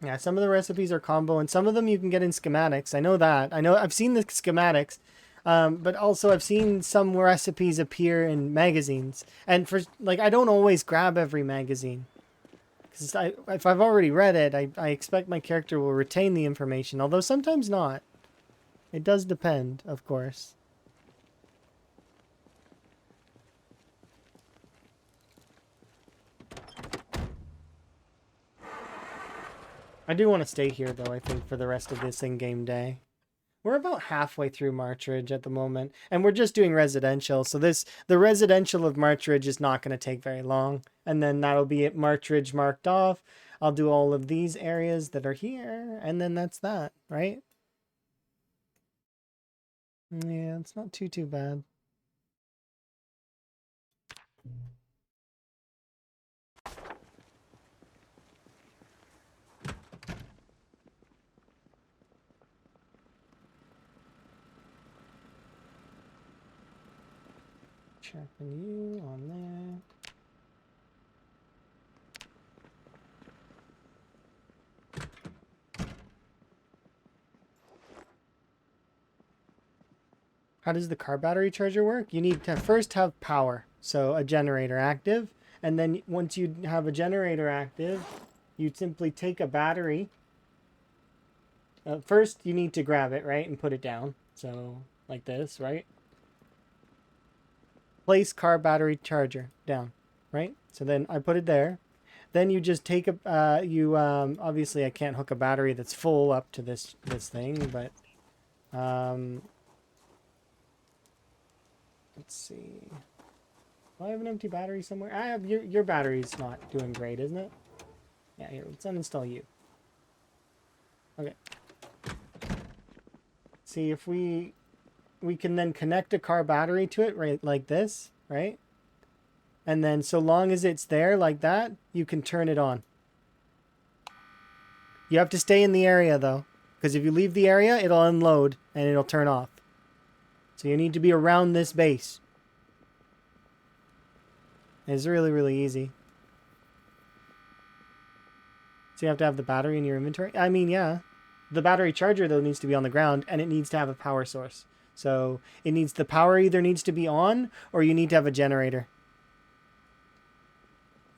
Yeah, some of the recipes are combo, and some of them you can get in schematics. I know that. I've seen the schematics, but also I've seen some recipes appear in magazines. And for like, I don't always grab every magazine, because if I've already read it, I expect my character will retain the information. Although sometimes not. It does depend, of course. I do want to stay here, though, I think, for the rest of this in-game day. We're about halfway through Marchridge at the moment, and we're just doing residential, so the residential of Marchridge is not going to take very long, and then that'll be it, Marchridge marked off. I'll do all of these areas that are here, and then that's that, right? Yeah, it's not too bad. Sharpen you on there. How does the car battery charger work? You need to first have power, so a generator active, and then once you have a generator active, you simply take a battery. First, you need to grab it, right, and put it down. So like this, right? Place car battery charger down, right? So then I put it there. Then you just take a, obviously I can't hook a battery that's full up to this thing, but, let's see. Do I have an empty battery somewhere? I have, your battery's not doing great, isn't it? Yeah, here, let's uninstall you. Okay. See, if we can then connect a car battery to it, right, like this, right? And then so long as it's there like that, you can turn it on. You have to stay in the area though, because if you leave the area, it'll unload and it'll turn off. So you need to be around this base. It's really, really easy. So you have to have the battery in your inventory? I mean, yeah. The battery charger, though, needs to be on the ground, and it needs to have a power source. So it needs, the power either needs to be on, or you need to have a generator.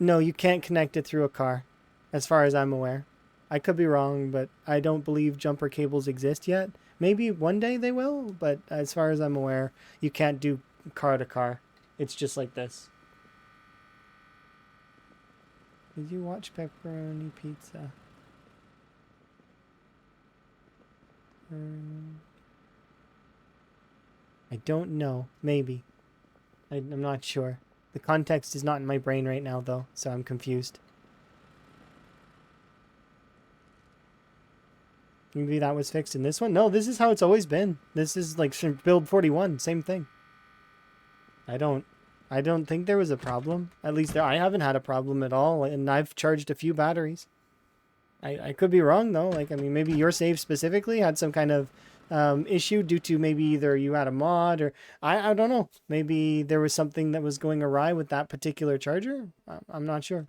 No, you can't connect it through a car, as far as I'm aware. I could be wrong, but I don't believe jumper cables exist yet. Maybe one day they will, but as far as I'm aware, you can't do car to car. It's just like this. Did you watch Pepperoni Pizza? I don't know. Maybe. I'm not sure. The context is not in my brain right now, though, so I'm confused. Maybe that was fixed in this one? No, this is how it's always been. This is like build 41, same thing. I don't think there was a problem. At least I haven't had a problem at all, and I've charged a few batteries. I could be wrong, though. Like, I mean, maybe your save specifically had some kind of issue due to maybe either you had a mod or... I don't know. Maybe there was something that was going awry with that particular charger? I'm not sure.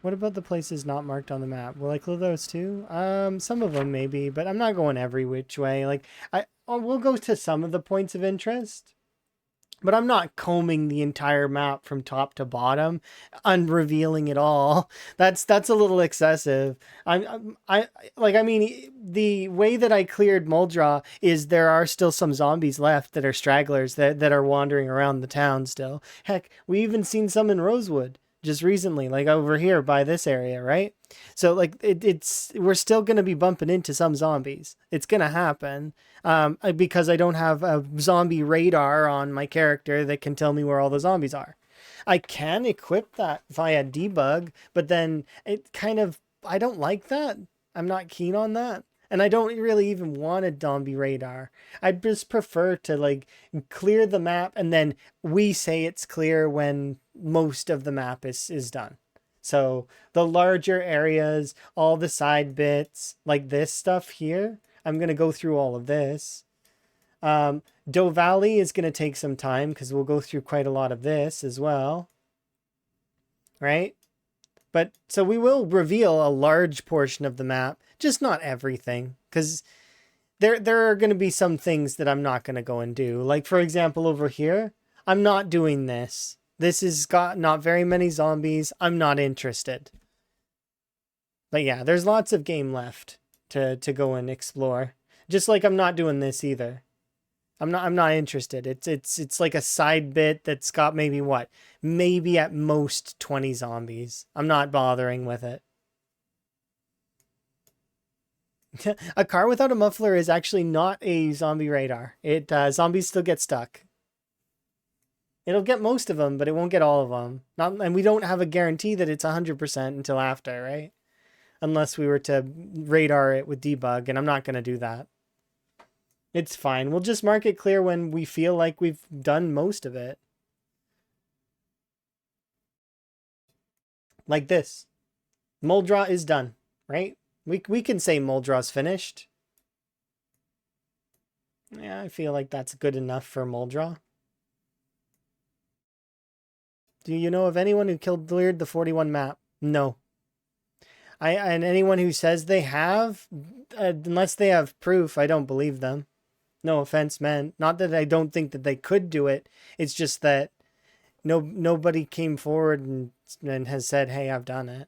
What about the places not marked on the map? Will I close those too? Some of them maybe, but I'm not going every which way. Like, we'll go to some of the points of interest. But I'm not combing the entire map from top to bottom, unrevealing it all. That's a little excessive. I mean, the way that I cleared Muldra is there are still some zombies left that are stragglers that are wandering around the town still. Heck, we even seen some in Rosewood just recently, like over here by this area, right? So like we're still going to be bumping into some zombies. It's going to happen because I don't have a zombie radar on my character that can tell me where all the zombies are. I can equip that via debug, but then it kind of, I don't like that. I'm not keen on that. And I don't really even want a zombie radar. I just prefer to like clear the map and then we say it's clear when most of the map is done. So the larger areas, all the side bits, like this stuff here, I'm going to go through all of this. Doe Valley is going to take some time because we'll go through quite a lot of this as well. Right? But so we will reveal a large portion of the map, just not everything, because there are going to be some things that I'm not going to go and do. Like, for example, over here, I'm not doing this. This has got not very many zombies. I'm not interested. But yeah, there's lots of game left to go and explore. Just like I'm not doing this either. I'm not interested. It's like a side bit that's got maybe what? Maybe at most 20 zombies. I'm not bothering with it. A car without a muffler is actually not a zombie radar. Zombies still get stuck. It'll get most of them, but it won't get all of them. And we don't have a guarantee that it's 100% until after, right? Unless we were to radar it with debug, and I'm not going to do that. It's fine. We'll just mark it clear when we feel like we've done most of it. Like this. Muldra is done, right? We can say Muldra's finished. Yeah, I feel like that's good enough for Muldra. Do you know of anyone who cleared the 41 map? No. And anyone who says they have, unless they have proof, I don't believe them. No offense, man. Not that I don't think that they could do it. It's just that nobody came forward and has said, hey, I've done it.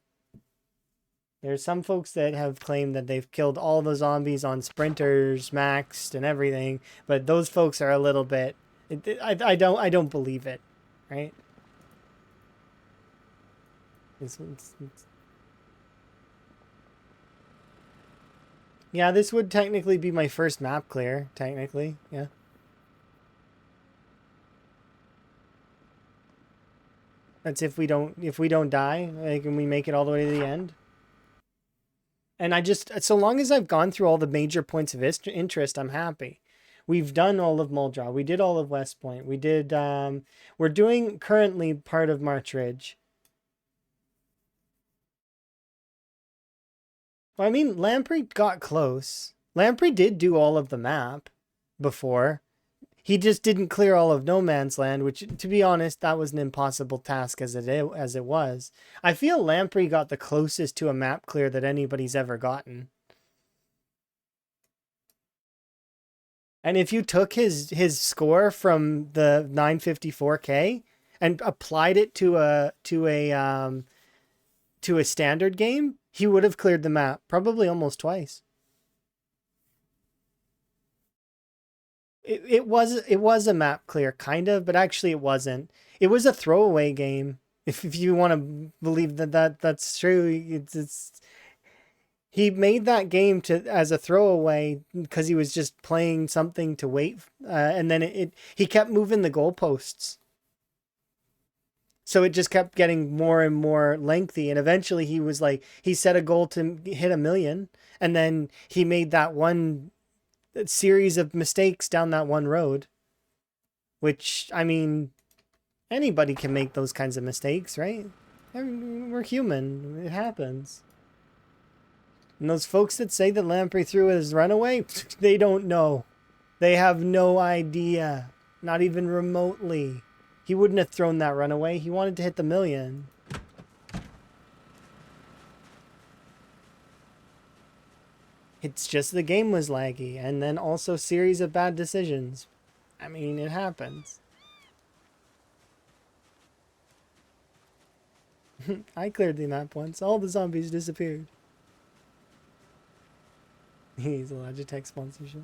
There's some folks that have claimed that they've killed all the zombies on sprinters, maxed, and everything, but those folks are a little bit. I don't believe it, right? Yeah, this would technically be my first map clear. Technically, yeah. That's if we don't die, like, and we make it all the way to the end. And I just, so long as I've gone through all the major points of interest, I'm happy. We've done all of Muldrow. We did all of West Point. We did, we're doing currently part of March Ridge. Well, I mean, Lamprey got close. Lamprey did do all of the map before. He just didn't clear all of No Man's Land, which, to be honest, that was an impossible task as it was. I feel Lamprey got the closest to a map clear that anybody's ever gotten. And if you took his score from the 954K and applied it to a standard game, he would have cleared the map probably almost twice. It was a map clear, kind of, but actually it wasn't. It was a throwaway game. If you want to believe that's true, it's he made that game as a throwaway because he was just playing something to wait, and then he kept moving the goalposts, so it just kept getting more and more lengthy, and eventually he set a goal to hit 1 million, and then he made that one series of mistakes down that one road, which, I mean, anybody can make those kinds of mistakes, right? We're human. It happens. And those folks that say that Lamprey threw his runaway, they don't know. They have no idea. Not even remotely. He wouldn't have thrown that runaway. He wanted to hit the 1 million. It's just the game was laggy, and then also series of bad decisions. I mean, it happens. I cleared the map once. All the zombies disappeared. He needs a Logitech sponsorship.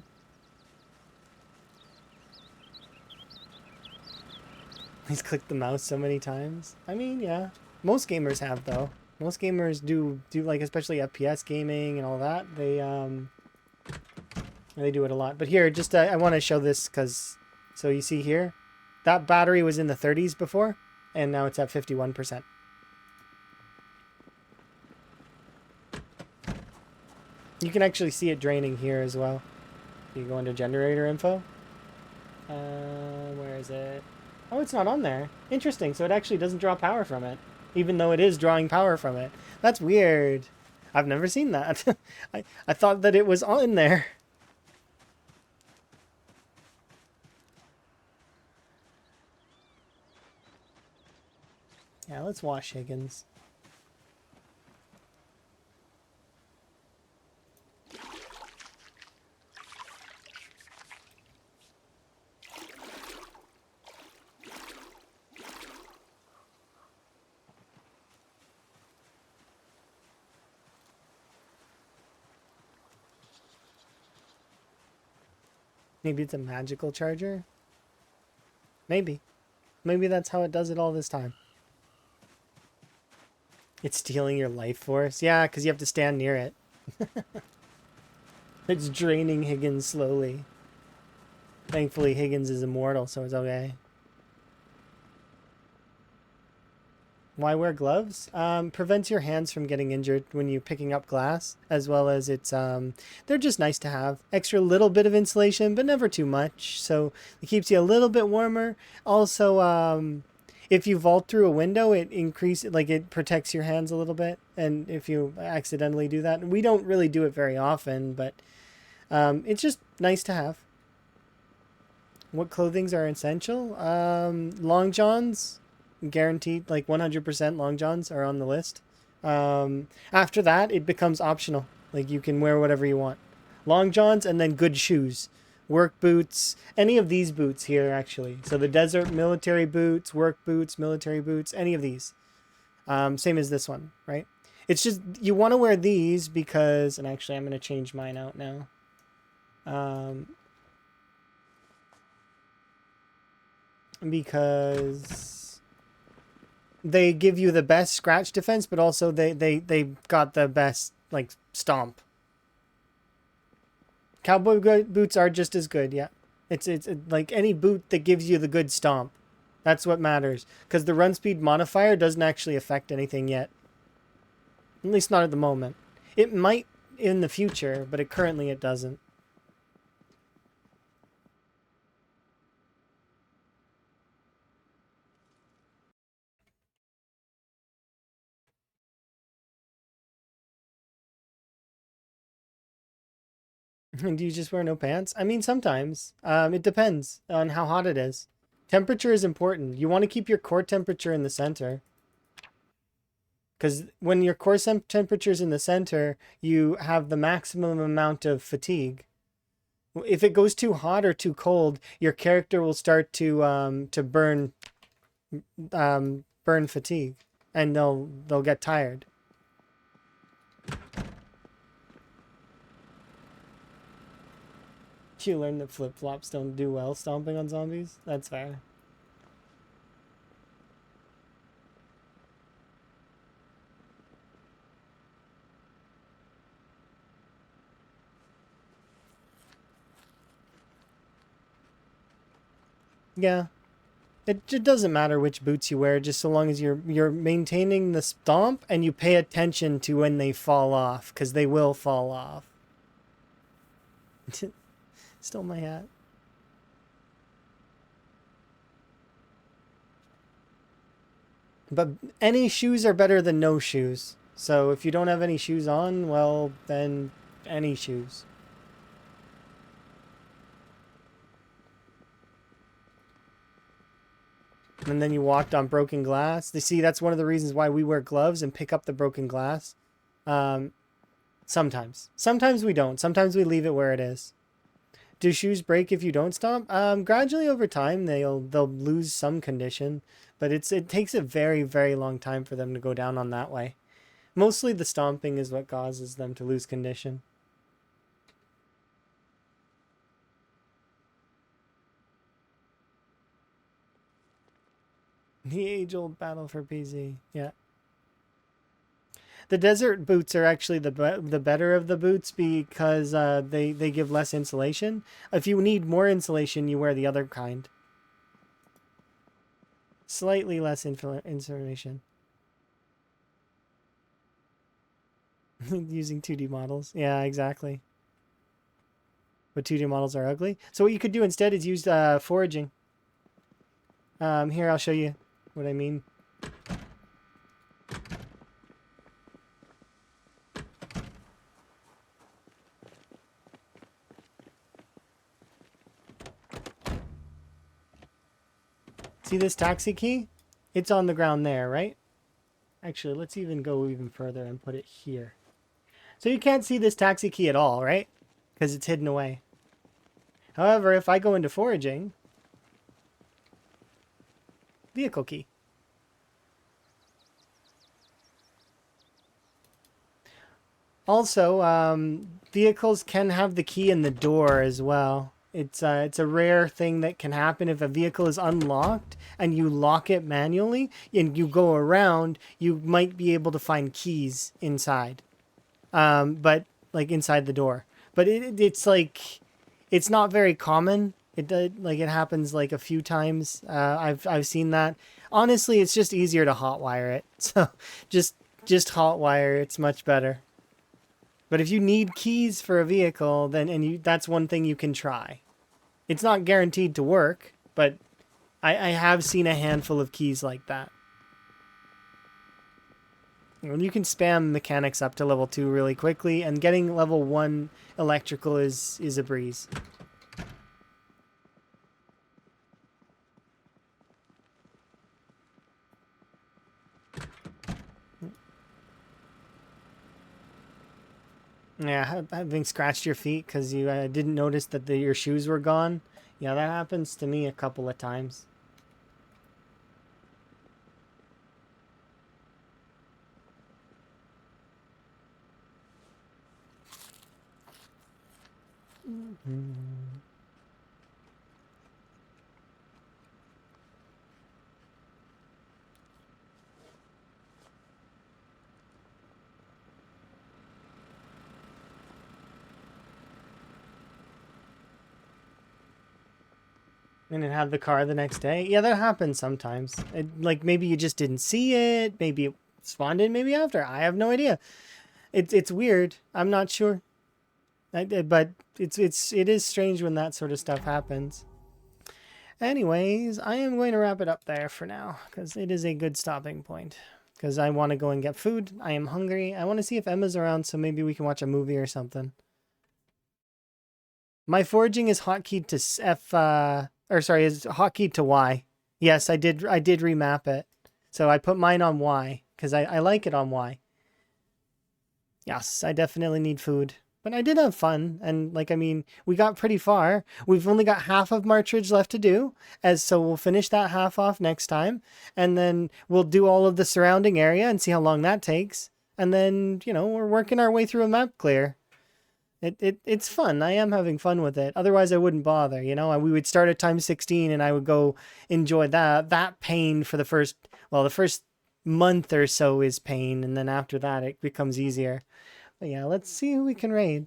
He's clicked the mouse so many times. I mean, yeah. Most gamers have, though. Most gamers do like, especially FPS gaming and all that. They do it a lot. But here, just I want to show this because, so you see here, that battery was in the 30s before, and now it's at 51%. You can actually see it draining here as well. You go into generator info. Where is it? Oh, it's not on there. Interesting. So it actually doesn't draw power from it, even though it is drawing power from it. That's weird. I've never seen that. I thought that it was on there. Yeah, let's wash Higgins. Maybe it's a magical charger? Maybe. Maybe that's how it does it all this time. It's stealing your life force? Yeah, because you have to stand near it. It's draining Higgins slowly. Thankfully, Higgins is immortal, so it's okay. Why wear gloves? Prevents your hands from getting injured when you're picking up glass, as well as it's, they're just nice to have. Extra little bit of insulation, but never too much, so it keeps you a little bit warmer. Also, if you vault through a window, it protects your hands a little bit, and if you accidentally do that, we don't really do it very often, but it's just nice to have. What clothings are essential? Long johns. Guaranteed, like 100% long johns are on the list. After that, it becomes optional. Like, you can wear whatever you want. Long johns and then good shoes. Work boots. Any of these boots here, actually. So the desert military boots, work boots, military boots, any of these. Same as this one, right? It's just you want to wear these because, and actually I'm going to change mine out now. Because they give you the best scratch defense, but also they got the best like stomp. Cowboy boots are just as good, yeah. It's like any boot that gives you the good stomp. That's what matters. Because the run speed modifier doesn't actually affect anything yet. At least not at the moment. It might in the future, but currently it doesn't. Do you just wear no pants? I mean, sometimes. It depends on how hot it is. Temperature is important. You want to keep your core temperature in the center. Because when your core temperature is in the center, you have the maximum amount of fatigue. If it goes too hot or too cold, your character will start to burn fatigue, and they'll get tired. You learn that flip-flops don't do well stomping on zombies? That's fair. Yeah. It just doesn't matter which boots you wear, just so long as you're maintaining the stomp and you pay attention to when they fall off, because they will fall off. Stole my hat. But any shoes are better than no shoes. So if you don't have any shoes on, well, then any shoes. And then you walked on broken glass. You see, that's one of the reasons why we wear gloves and pick up the broken glass. Sometimes. Sometimes we don't. Sometimes we leave it where it is. Do shoes break if you don't stomp? Gradually over time, they'll lose some condition. But it takes a very, very long time for them to go down on that way. Mostly the stomping is what causes them to lose condition. The age-old battle for PZ. Yeah. The desert boots are actually the better of the boots because they give less insulation. If you need more insulation, you wear the other kind. Slightly less insulation. Using 2D models. Yeah, exactly. But 2D models are ugly. So what you could do instead is use foraging. Here, I'll show you what I mean. See this taxi key? It's on the ground there, right? Actually, let's even go even further and put it here. So you can't see this taxi key at all, right? Because it's hidden away. However, if I go into foraging, vehicle key. Also, vehicles can have the key in the door as well. It's a rare thing that can happen if a vehicle is unlocked and you lock it manually and you go around, you might be able to find keys inside. But like inside the door. But it's like, it's not very common. It happens like a few times. I've seen that. Honestly, it's just easier to hotwire it. So just hotwire. It's much better. But if you need keys for a vehicle, then that's one thing you can try. It's not guaranteed to work, but I have seen a handful of keys like that. And you can spam mechanics up to level 2 really quickly, and getting level 1 electrical is a breeze. Yeah, having scratched your feet because you didn't notice that your shoes were gone. Yeah, that happens to me a couple of times. And then have the car the next day. Yeah, that happens sometimes. Like maybe you just didn't see it. Maybe it spawned in maybe after. I have no idea. It's weird. I'm not sure. But it is strange when that sort of stuff happens. Anyways, I am going to wrap it up there for now because it is a good stopping point. Because I want to go and get food. I am hungry. I want to see if Emma's around so maybe we can watch a movie or something. My foraging is hotkeyed to is hotkeyed to Y. Yes, I did remap it. So I put mine on Y because I like it on Y. Yes, I definitely need food. But I did have fun, and like, I mean, we got pretty far. We've only got half of Martridge left to do, so we'll finish that half off next time, and then we'll do all of the surrounding area and see how long that takes. And then, you know, we're working our way through a map clear. It's fun. I am having fun with it. Otherwise, I wouldn't bother, you know? We would start at time 16, and I would go enjoy that pain for the first month or so is pain, and then after that, it becomes easier. But yeah, let's see who we can raid.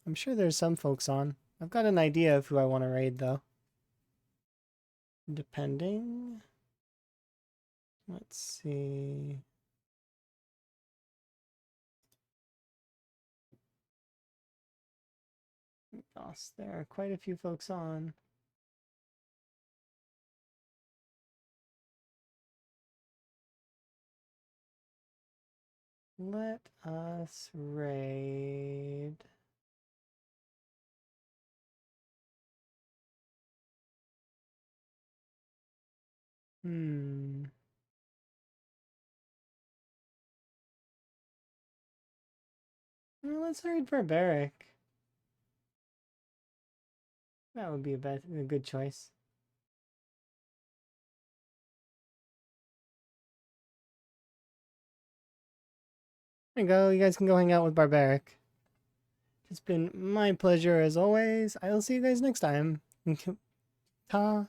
I'm sure there's some folks on. I've got an idea of who I want to raid, though. Depending. Let's see. Gosh, there are quite a few folks on. Let us raid. Well, let's raid Barbaric. That would be a good choice. There you go. You guys can go hang out with Barbaric. It's been my pleasure as always. I will see you guys next time. Ta.